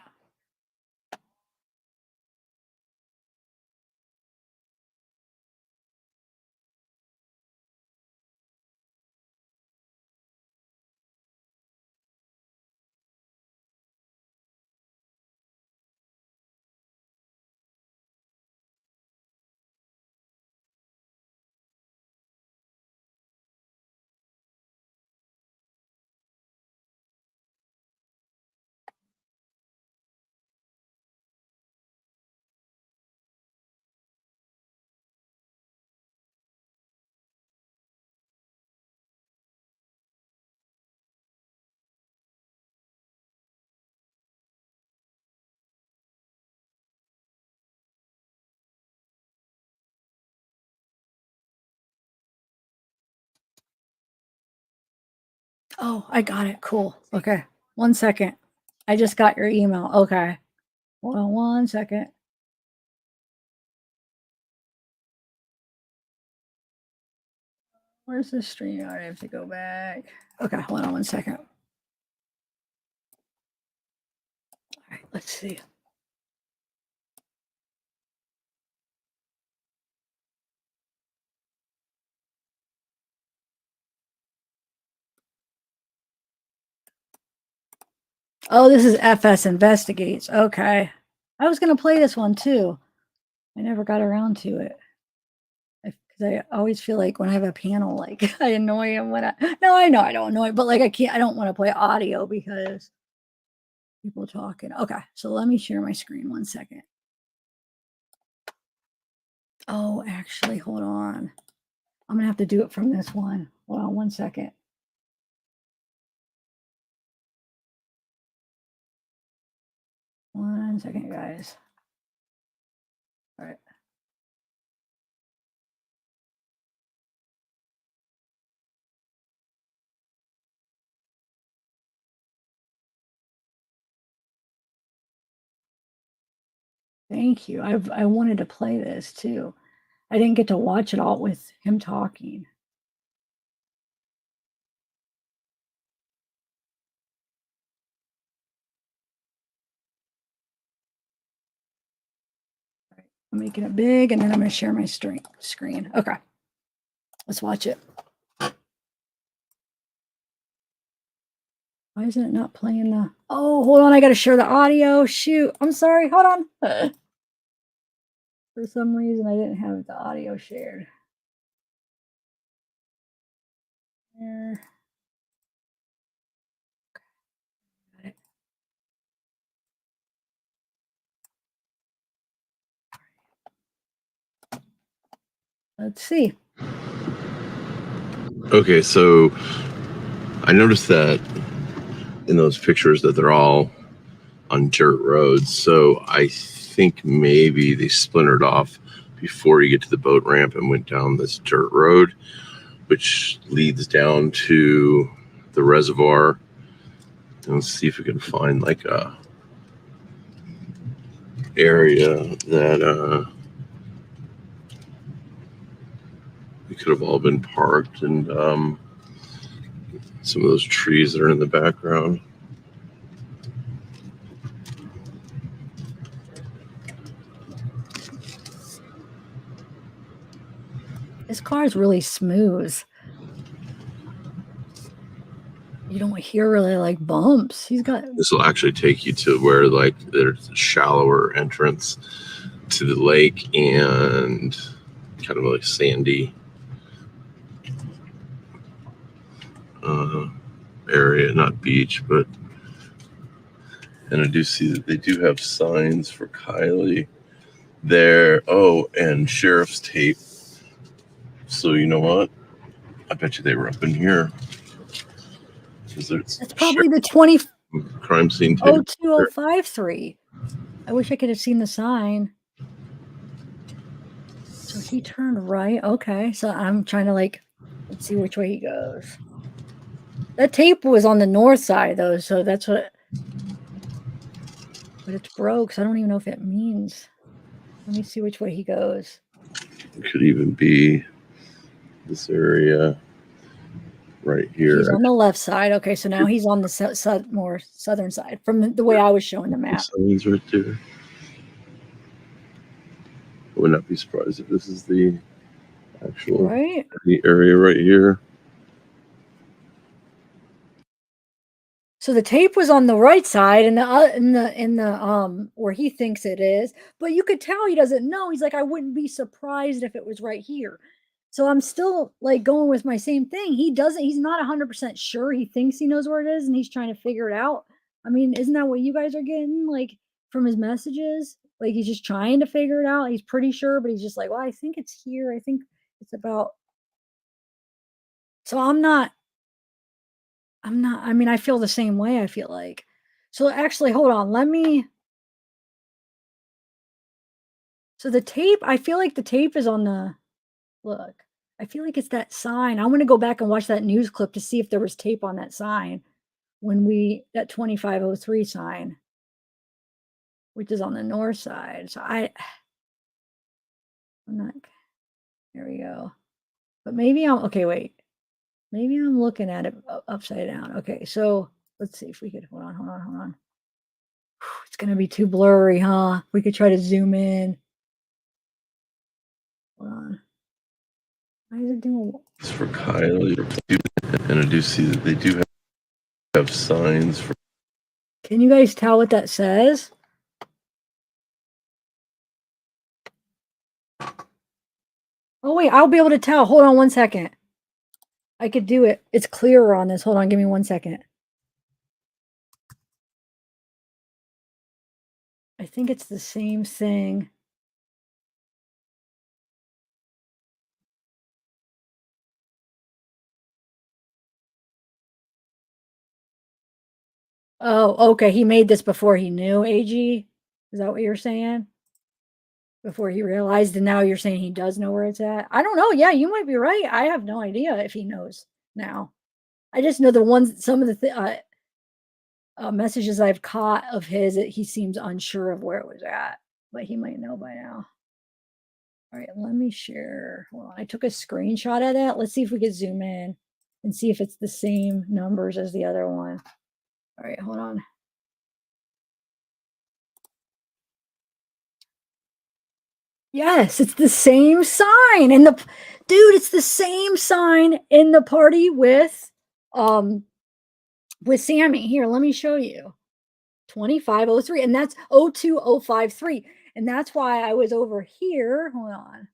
Oh, I got it. Cool. Okay. 1 second. I just got your email. Okay. Hold on 1 second. Where's the stream? I have to go back. Okay, hold on 1 second. All right, let's see. Oh, this is FS Investigates. Okay. I was going to play this one too. I never got around to it. Because I always feel like when I have a panel, like I annoy him when no, I know I don't annoy, but like I don't want to play audio because people talking. Okay, so let me share my screen 1 second. Oh, actually, hold on. I'm gonna have to do it from this one. Hold on 1 second. One second, guys. All right. Thank you. I wanted to play this too. I didn't get to watch it all with him talking. All right. I'm making it big and then I'm going to share my screen. Okay. Let's watch it. Why isn't it not playing the... Oh, hold on. I got to share the audio. Shoot. I'm sorry. Hold on. For some reason, I didn't have the audio shared. There. Got it. Let's see. Okay, so I noticed that in those pictures that they're all on dirt roads. So I think maybe they splintered off before you get to the boat ramp and went down this dirt road, which leads down to the reservoir. And let's see if we can find like a area that we could have all been parked, and some of those trees that are in the background. This car is really smooth. You don't hear really like bumps. He's got... This will actually take you to where like there's a shallower entrance to the lake and kind of like sandy area, not beach, but... And I do see that they do have signs for Kiely there. Oh, and sheriff's tape. So you know what? I bet you they were up in here. That's probably the 20... crime scene tape. 02053. I wish I could have seen the sign. So he turned right. Okay. So I'm trying to like, let's see which way he goes. That tape was on the north side though. So that's what, but it's broke. So I don't even know if it means. Let me see which way he goes. It could even be this area. right here. He's on the left side. Okay, so now he's on the more southern side from the way I was showing the map. Signs right there. I would not be surprised if this is the actual the area right here. So the tape was on the right side in the where he thinks it is, but you could tell he doesn't know. He's like, I wouldn't be surprised if it was right here. So I'm still like going with my same thing. He's not 100% sure. He thinks he knows where it is and he's trying to figure it out. I mean, isn't that what you guys are getting like from his messages? Like he's just trying to figure it out. He's pretty sure, but he's just like, well, I think it's here. I think it's about. So I mean, I feel the same way, I feel like. So actually, hold on. So the tape, I feel like the tape is on the, look, I feel like it's that sign. I'm going to go back and watch that news clip to see if there was tape on that sign that 2503 sign, which is on the north side. So I'm not, there we go. But maybe okay, wait. Maybe I'm looking at it upside down. Okay, so let's see if we could, hold on. It's going to be too blurry, huh? We could try to zoom in. Hold on. Why is it doing? It's for Kiely, and I do see that they do have signs for. Can you guys tell what that says? Oh, wait, I'll be able to tell. Hold on 1 second. I could do it. It's clearer on this. Hold on, give me 1 second. I think it's the same thing. Oh, okay. He made this before he knew, AG? Is that what you're saying? Before he realized, and now you're saying he does know where it's at? I don't know. Yeah, you might be right. I have no idea if he knows now. I just know some of the messages I've caught of his, he seems unsure of where it was at, but he might know by now. All right, let me share. Hold on. I took a screenshot of that. Let's see if we could zoom in and see if it's the same numbers as the other one. All right, hold on. Yes, it's the same sign in the dude. It's the same sign in the party with Sammy. Here, let me show you. 2503, and that's 02053, and that's why I was over here. Hold on,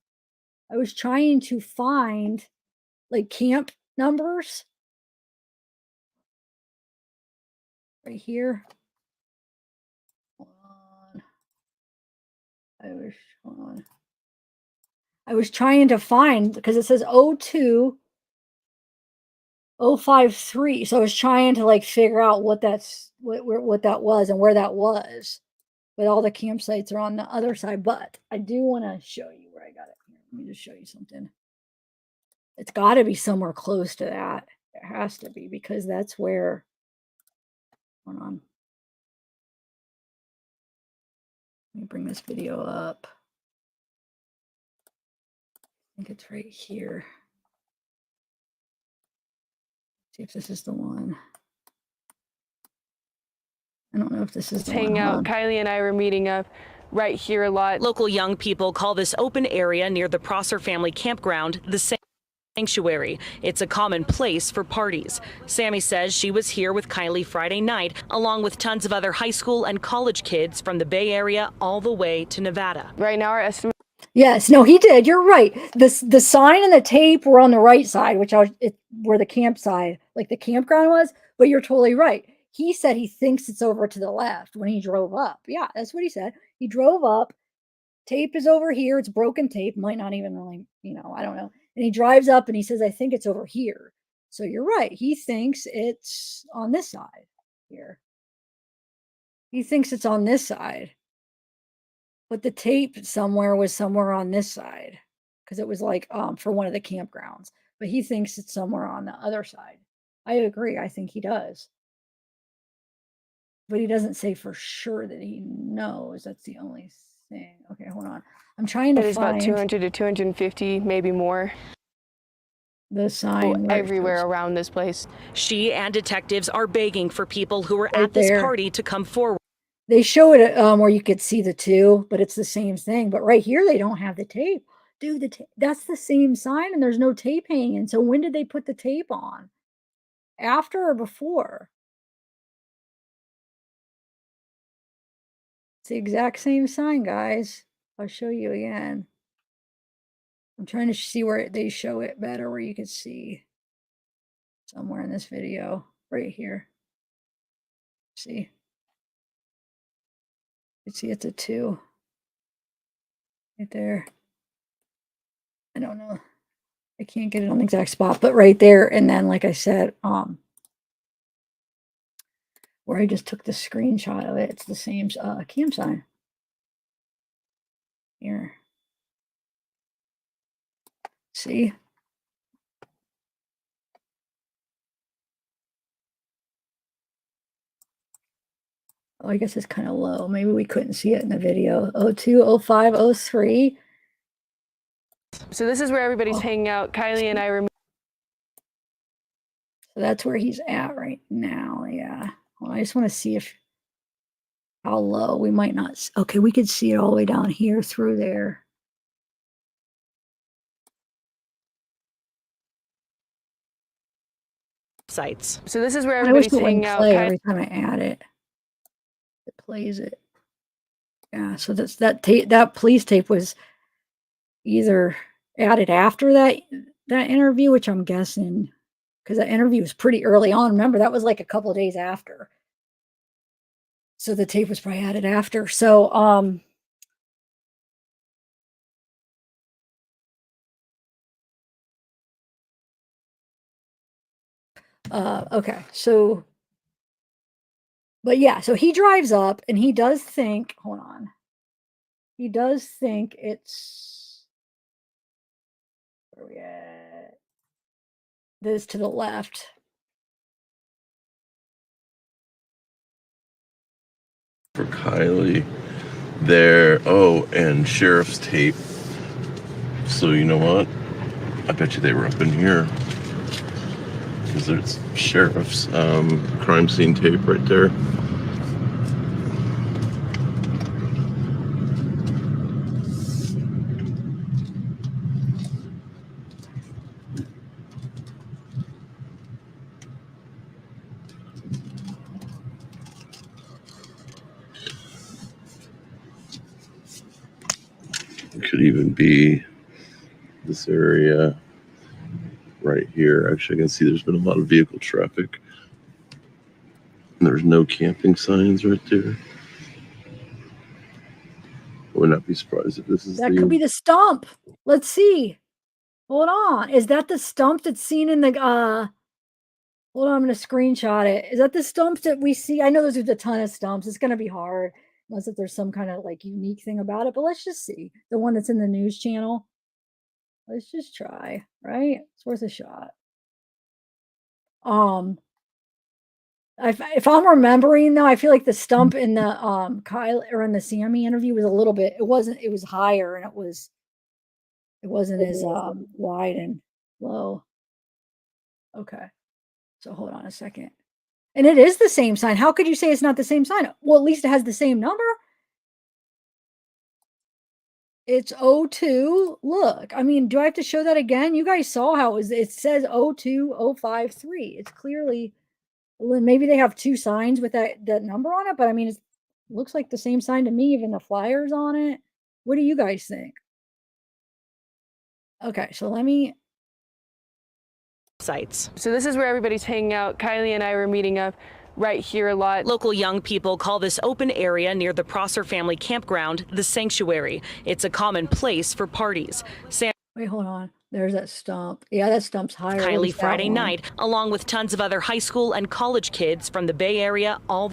I was trying to find like camp numbers right here. Hold on. I was trying to find because it says 02053. So I was trying to like figure out what that was and where that was. But all the campsites are on the other side. But I do want to show you where I got it. Let me just show you something. It's got to be somewhere close to that. It has to be because that's where. Hold on. Let me bring this video up. I think it's right here. See if this is the one. I don't know if this is the one. Hang out. Kiely and I were meeting up right here a lot. Local young people call this open area near the Prosser family campground the sanctuary. It's a common place for parties. Sammy says she was here with Kiely Friday night, along with tons of other high school and college kids from the Bay Area all the way to Nevada. Right now, our estimate. Yes, no, he did. You're right. The sign and the tape were on the right side, which where the campsite, like the campground was. But you're totally right. He said he thinks it's over to the left when he drove up. Yeah, that's what he said. He drove up. Tape is over here. It's broken tape. Might not even really, I don't know. And he drives up and he says, I think it's over here. So you're right. He thinks it's on this side here. He thinks it's on this side. But the tape was somewhere on this side because it was like for one of the campgrounds. But he thinks it's somewhere on the other side. I agree. I think he does. But he doesn't say for sure that he knows. That's the only thing. Okay, hold on. I'm trying to find. It is about 200 to 250, maybe more. The sign where it everywhere shows- around this place. She and detectives are begging for people who were Right at this there. party to come forward. They show it where you could see the two, but it's the same thing. But right here, they don't have the tape. Dude, that's the same sign and there's no tape hanging. So when did they put the tape on? After or before? It's the exact same sign, guys. I'll show you again. I'm trying to see where they show it better, where you could see somewhere in this video, right here. See? You see it's a 2. Right there. I don't know. I can't get it on the exact spot, but right there. And then, like I said, where I just took the screenshot of it, it's the same cam sign. Here. See? Oh, I guess it's kind of low. Maybe we couldn't see it in the video. 02, 05, 03. So this is where everybody's hanging out. Kylie and I were. So that's where he's at right now. Yeah. Well, I just want to see how low. We might not. Okay, we could see it all the way down here through there. Sites. So this is where I wish everybody's it wouldn't hanging out. play every time I add it. It plays it. Yeah. So that police tape was either added after that interview, which I'm guessing, because that interview was pretty early on. Remember, that was like a couple of days after. So the tape was probably added after. So okay. So but yeah, so he drives up and he does think, hold on. He does think it's where we at? This to the left. For Kylie there. Oh, and sheriff's tape. So you know what? I bet you they were up in here. Because there's sheriff's crime scene tape right there. It could even be this area right here. Actually, I can see there's been a lot of vehicle traffic. And there's no camping signs right there. I would not be surprised if this is That could be the stump. Let's see. Hold on. Is that the stump that's seen in the hold on, I'm gonna screenshot it. Is that the stump that we see? I know there's a ton of stumps. It's gonna be hard unless if there's some kind of like unique thing about it. But let's just see. The one that's in the news channel. Let's just try, right? It's worth a shot. If I'm remembering though, I feel like the stump in the Kyle or in the Sammy interview was a little bit, it was higher and it wasn't as wide and low. Okay. So hold on a second. And it is the same sign. How could you say it's not the same sign? Well, at least it has the same number. It's 02. Look, I mean, do I have to show that again? You guys saw how it says 02053. It's clearly, maybe they have two signs with that number on it, but I mean, it looks like the same sign to me, even the flyers on it. What do you guys think? Okay, so let me. Sites. So this is where everybody's hanging out. Kylie and I were meeting up right here a lot. Local young people call this open area near the Prosser family campground the sanctuary. It's a common place for parties. Wait, hold on. There's that stump. Yeah, that stump's higher. Kylie Friday night, along with tons of other high school and college kids from the Bay Area all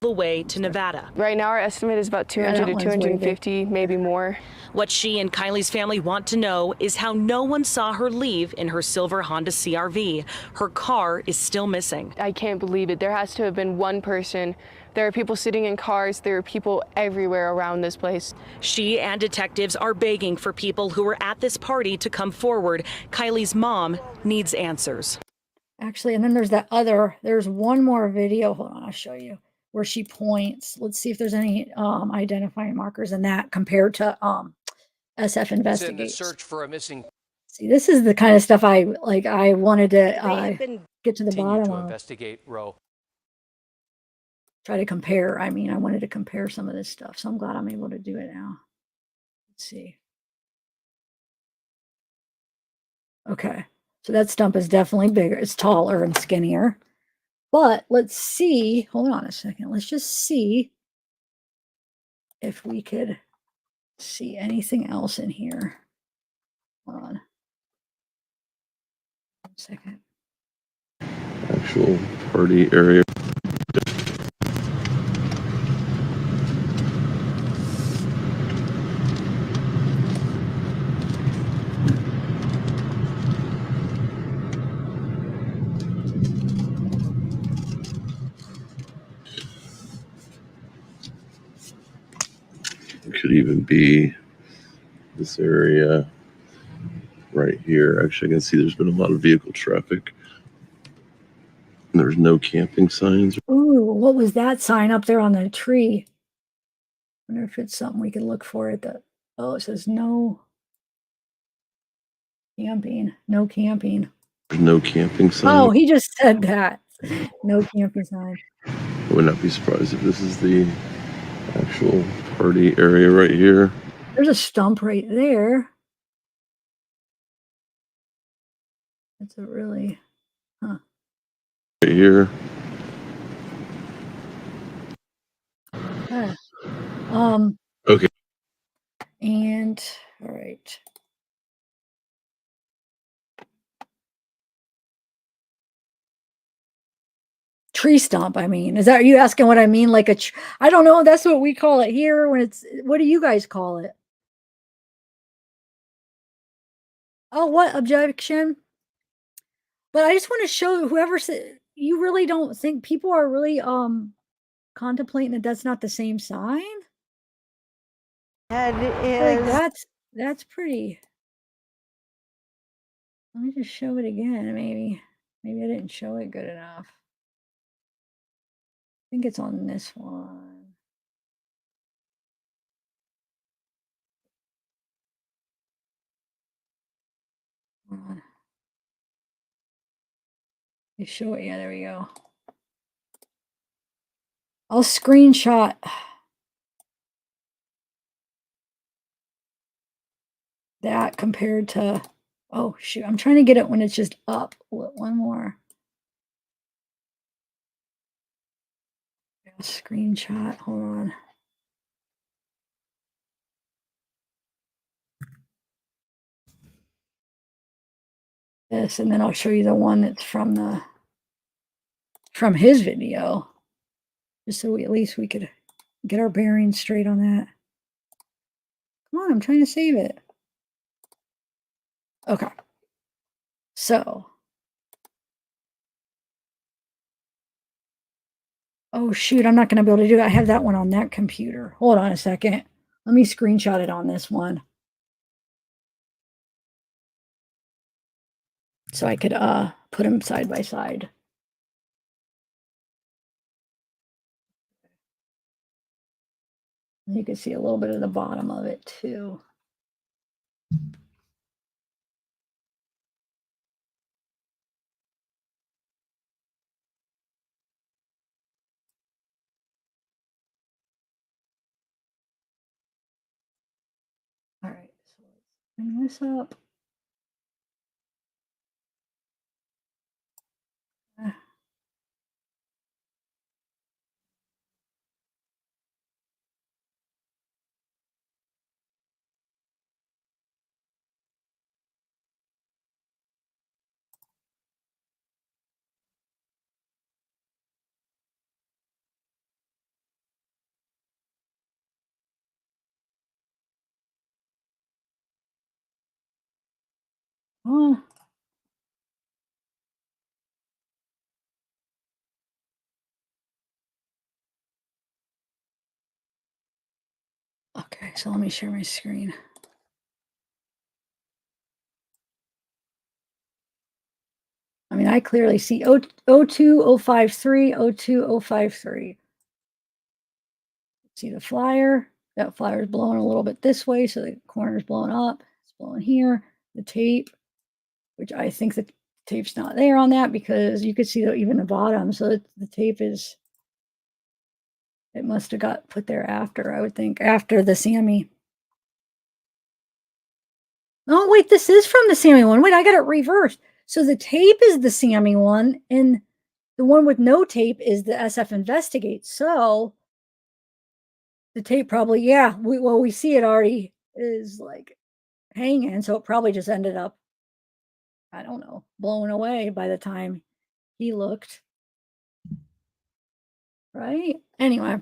the the way to Nevada. Right now, our estimate is about 200 to 250, maybe more. What she and Kiely's family want to know is how no one saw her leave in her silver Honda CRV. Her car is still missing. I can't believe it. There has to have been one person. There are people sitting in cars. There are people everywhere around this place. She and detectives are begging for people who were at this party to come forward. Kiely's mom needs answers. Actually, and then there's one more video. Hold on, I'll show you where she points. Let's see if there's any identifying markers in that compared to SF Investigate. In the search for a missing. See, this is the kind of stuff I wanted to get to the bottom of. Investigate row. Try to compare. I mean, I wanted to compare some of this stuff, so I'm glad I'm able to do it now. Let's see. Okay. So that stump is definitely bigger. It's taller and skinnier. But let's see. Hold on a second. Let's just see if we could see anything else in here. Hold on. 1 second. Actual party area. Could even be this area right here. Actually, I can see there's been a lot of vehicle traffic. And there's no camping signs. Ooh, what was that sign up there on the tree? I wonder if it's something we could look for at the. Oh, it says no camping. No camping. There's no camping sign. Oh, he just said that. No camping sign. I would not be surprised if this is the actual party area right here. There's a stump right there. That's a really, huh. Right here. Okay. Okay. And all right. Tree stump. I mean, are you asking what I mean? Like I don't know. That's what we call it here. What do you guys call it? Oh, what objection? But I just want to show whoever said you really don't think people are really contemplating that that's not the same sign. And Like that's pretty. Let me just show it again. Maybe I didn't show it good enough. I think it's on this one. You show it. Yeah, there we go. I'll screenshot. That compared to, oh shoot, I'm trying to get it when it's just up. One more. Screenshot. Hold on. This, and then I'll show you the one that's from his video, just so at least we could get our bearings straight on that. Come on, I'm trying to save it. Okay. So. Oh shoot, I'm not going to be able to do it. I have that one on that computer. Hold on a second. Let me screenshot it on this one. So I could put them side by side. You can see a little bit of the bottom of it too. All right, so let's bring this up. on. Okay, so let me share my screen. I mean, I clearly see 02053, 02053. See the flyer? That flyer is blowing a little bit this way, so the corner's blowing up. It's blowing here. The tape, which I think the tape's not there on that because you could see even the bottom. So the tape is, it must have got put there after, I would think, after the Sammy. Oh, wait, this is from the Sammy one. Wait, I got it reversed. So the tape is the Sammy one, and the one with no tape is the SF Investigate. So the tape probably, yeah, we see it already is like hanging. So it probably just ended up, I don't know, blown away by the time he looked. Right? Anyway.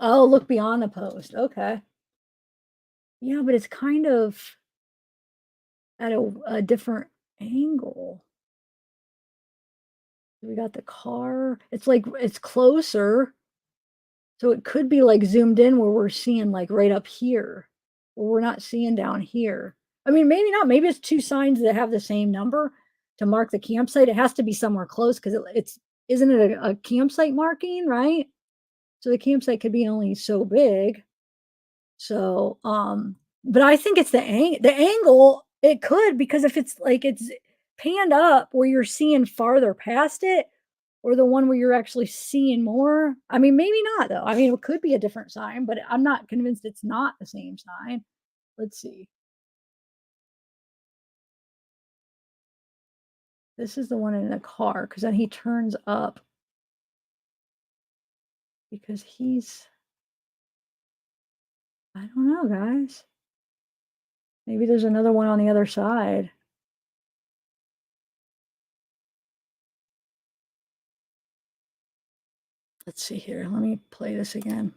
Oh, look beyond the post. Okay. Yeah, but it's kind of at a different angle. We got the car. It's like it's closer. So it could be like zoomed in where we're seeing like right up here. Or we're not seeing down here. I mean, maybe not. Maybe it's two signs that have the same number to mark the campsite. It has to be somewhere close because it's isn't it a campsite marking, right? So the campsite could be only so big. So, but I think it's the angle. It could, because if it's like it's panned up where you're seeing farther past it, or the one where you're actually seeing more. I mean, maybe not though. I mean, it could be a different sign, but I'm not convinced it's not the same sign. Let's see. This is the one in the car, because then he turns up because he's, I don't know, guys. Maybe there's another one on the other side. Let's see here. Let me play this again.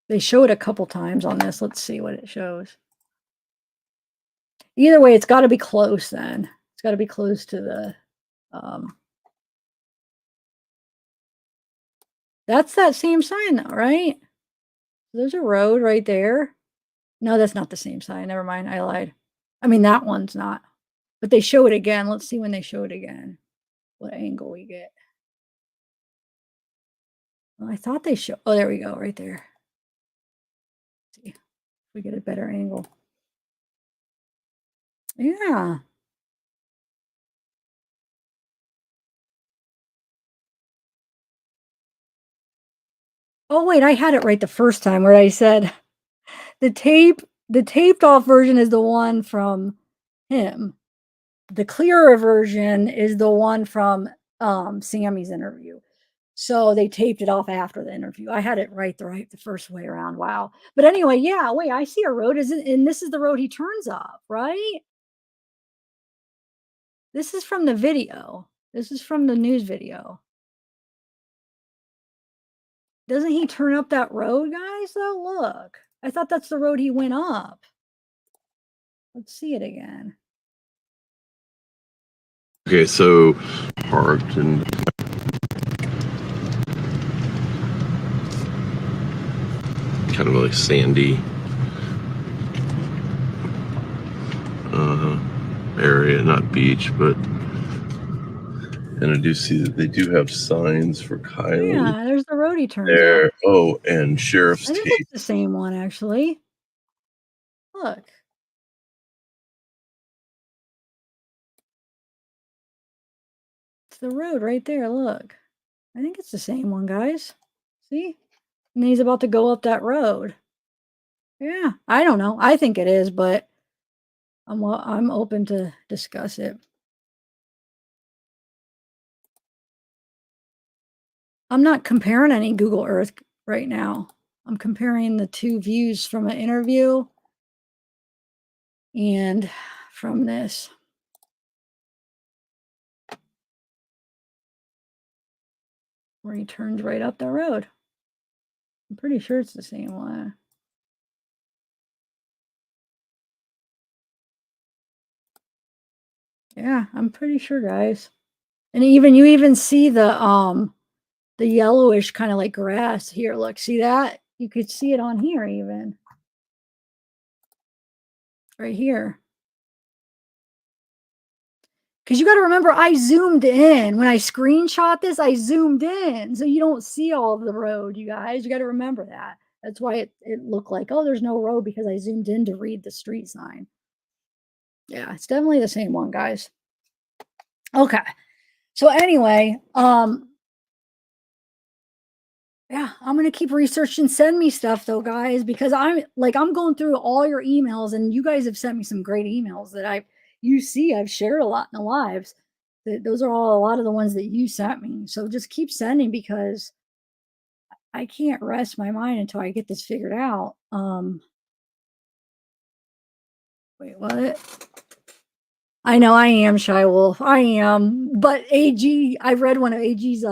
They show it a couple times on this. Let's see what it shows. Either way, it's got to be close then. It's got to be close to the... that's that same sign though, right? There's a road right there. No, that's not the same sign. Never mind. I lied. I mean, that one's not. But they show it again. Let's see when they show it again. What angle we get. Well, I thought they show... oh, there we go. Right there. Let's see if we get a better angle. Yeah. Oh, wait, I had it right the first time where I said the taped off version is the one from him. The clearer version is the one from Sammy's interview. So they taped it off after the interview. I had it right the first way around. Wow. But anyway, yeah, wait, I see a road. And this is the road he turns up, right? This is from the video. This is from the news video. Doesn't he turn up that road, guys? Though, look. I thought that's the road he went up. Let's see it again. Okay, so parked and kind of like sandy area, not beach, but, and I do see that they do have signs for Kiely. Yeah, there's the road he turns there. up. Oh, and sheriff's I think tape. it's the same one, actually. Look. It's the road right there, look. I think it's the same one, guys. See? And he's about to go up that road. Yeah, I don't know. I think it is, but I'm open to discuss it. I'm not comparing any Google Earth right now. I'm comparing the two views from an interview and from this. Where he turns right up the road. I'm pretty sure it's the same one. Yeah, I'm pretty sure, guys. And you even see the yellowish kind of like grass here. Look, see that? You could see it on here even. Right here. Because you got to remember, I zoomed in. When I screenshot this, I zoomed in. So you don't see all of the road, you guys. You got to remember that. That's why it looked like, oh, there's no road, because I zoomed in to read the street sign. Yeah, it's definitely the same one, guys. Okay. So anyway, yeah, I'm going to keep researching. Send me stuff though, guys, because I'm going through all your emails, and you guys have sent me some great emails that I've shared a lot in the lives. Those are all a lot of the ones that you sent me. So just keep sending, because I can't rest my mind until I get this figured out. Wait, what? I know I am, Shy Wolf. I am. But I read one of AG's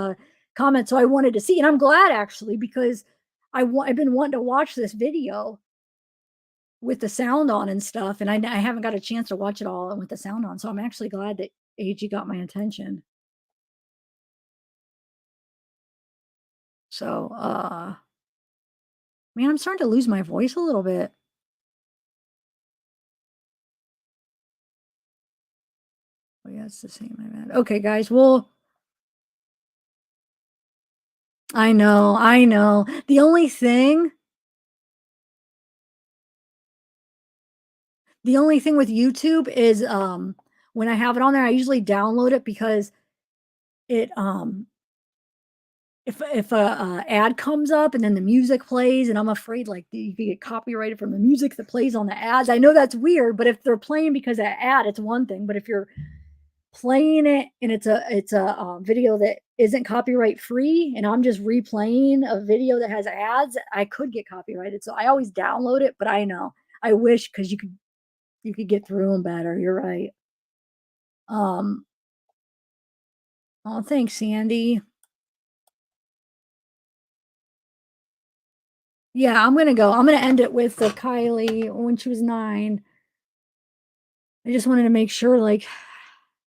comments, so I wanted to see. And I'm glad, actually, because I've been wanting to watch this video with the sound on and stuff. And I haven't got a chance to watch it all with the sound on. So I'm actually glad that AG got my attention. So, man, I'm starting to lose my voice a little bit. Oh, yeah, it's the same. Okay, guys. Well, I know. The only thing with YouTube is when I have it on there, I usually download it, because it if a ad comes up and then the music plays, and I'm afraid like you could get copyrighted from the music that plays on the ads. I know that's weird, but if they're playing because of ad, it's one thing. But if you're playing it and it's a video that isn't copyright free, and I'm just replaying a video that has ads, I could get copyrighted. So I always download it. But I know I wish, because you could get through them better. You're right. Oh, thanks, Sandy. Yeah, I'm gonna end it with the Kiely when she was 9. I just wanted to make sure, like,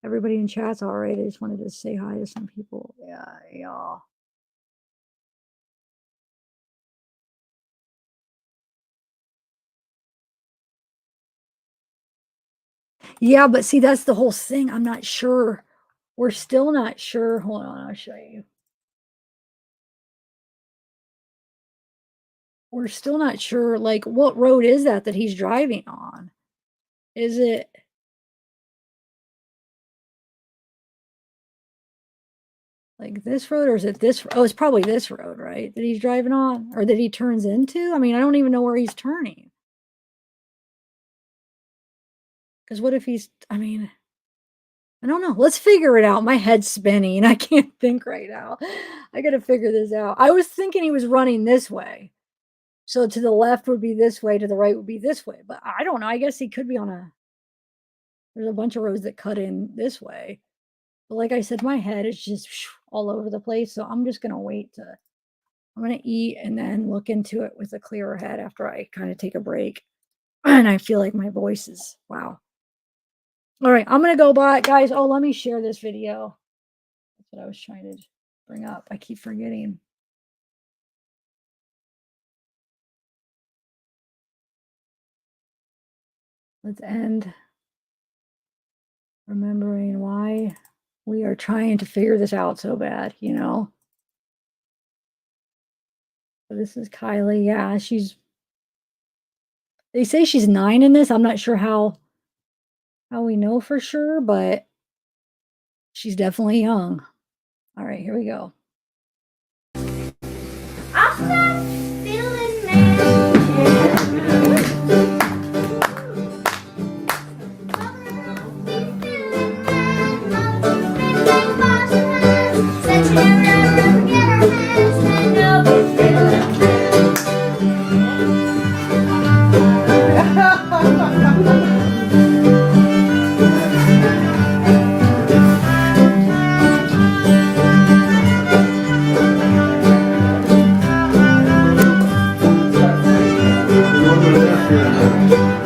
everybody in chat's all right. I just wanted to say hi to some people. Yeah. Yeah, but see, that's the whole thing. I'm not sure. We're still not sure. Hold on, I'll show you. We're still not sure, like, what road is that he's driving on? Is it like this road, or is it this? Oh, it's probably this road, right? That he's driving on, or that he turns into? I mean, I don't even know where he's turning. Because what if I don't know. Let's figure it out. My head's spinning. I can't think right now. I got to figure this out. I was thinking he was running this way. So to the left would be this way, to the right would be this way. But I don't know. I guess he could be on there's a bunch of roads that cut in this way. But like I said, my head is just all over the place. So I'm just going to wait I'm going to eat and then look into it with a clearer head after I kind of take a break. And I feel like my voice is, wow. All right, I'm going to go by, guys. Oh, let me share this video. That's what I was trying to bring up. I keep forgetting. Let's end remembering why we are trying to figure this out so bad, you know? So this is Kiely. Yeah, they say she's 9 in this. I'm not sure how we know for sure, but she's definitely young. All right, here we go. Good afternoon.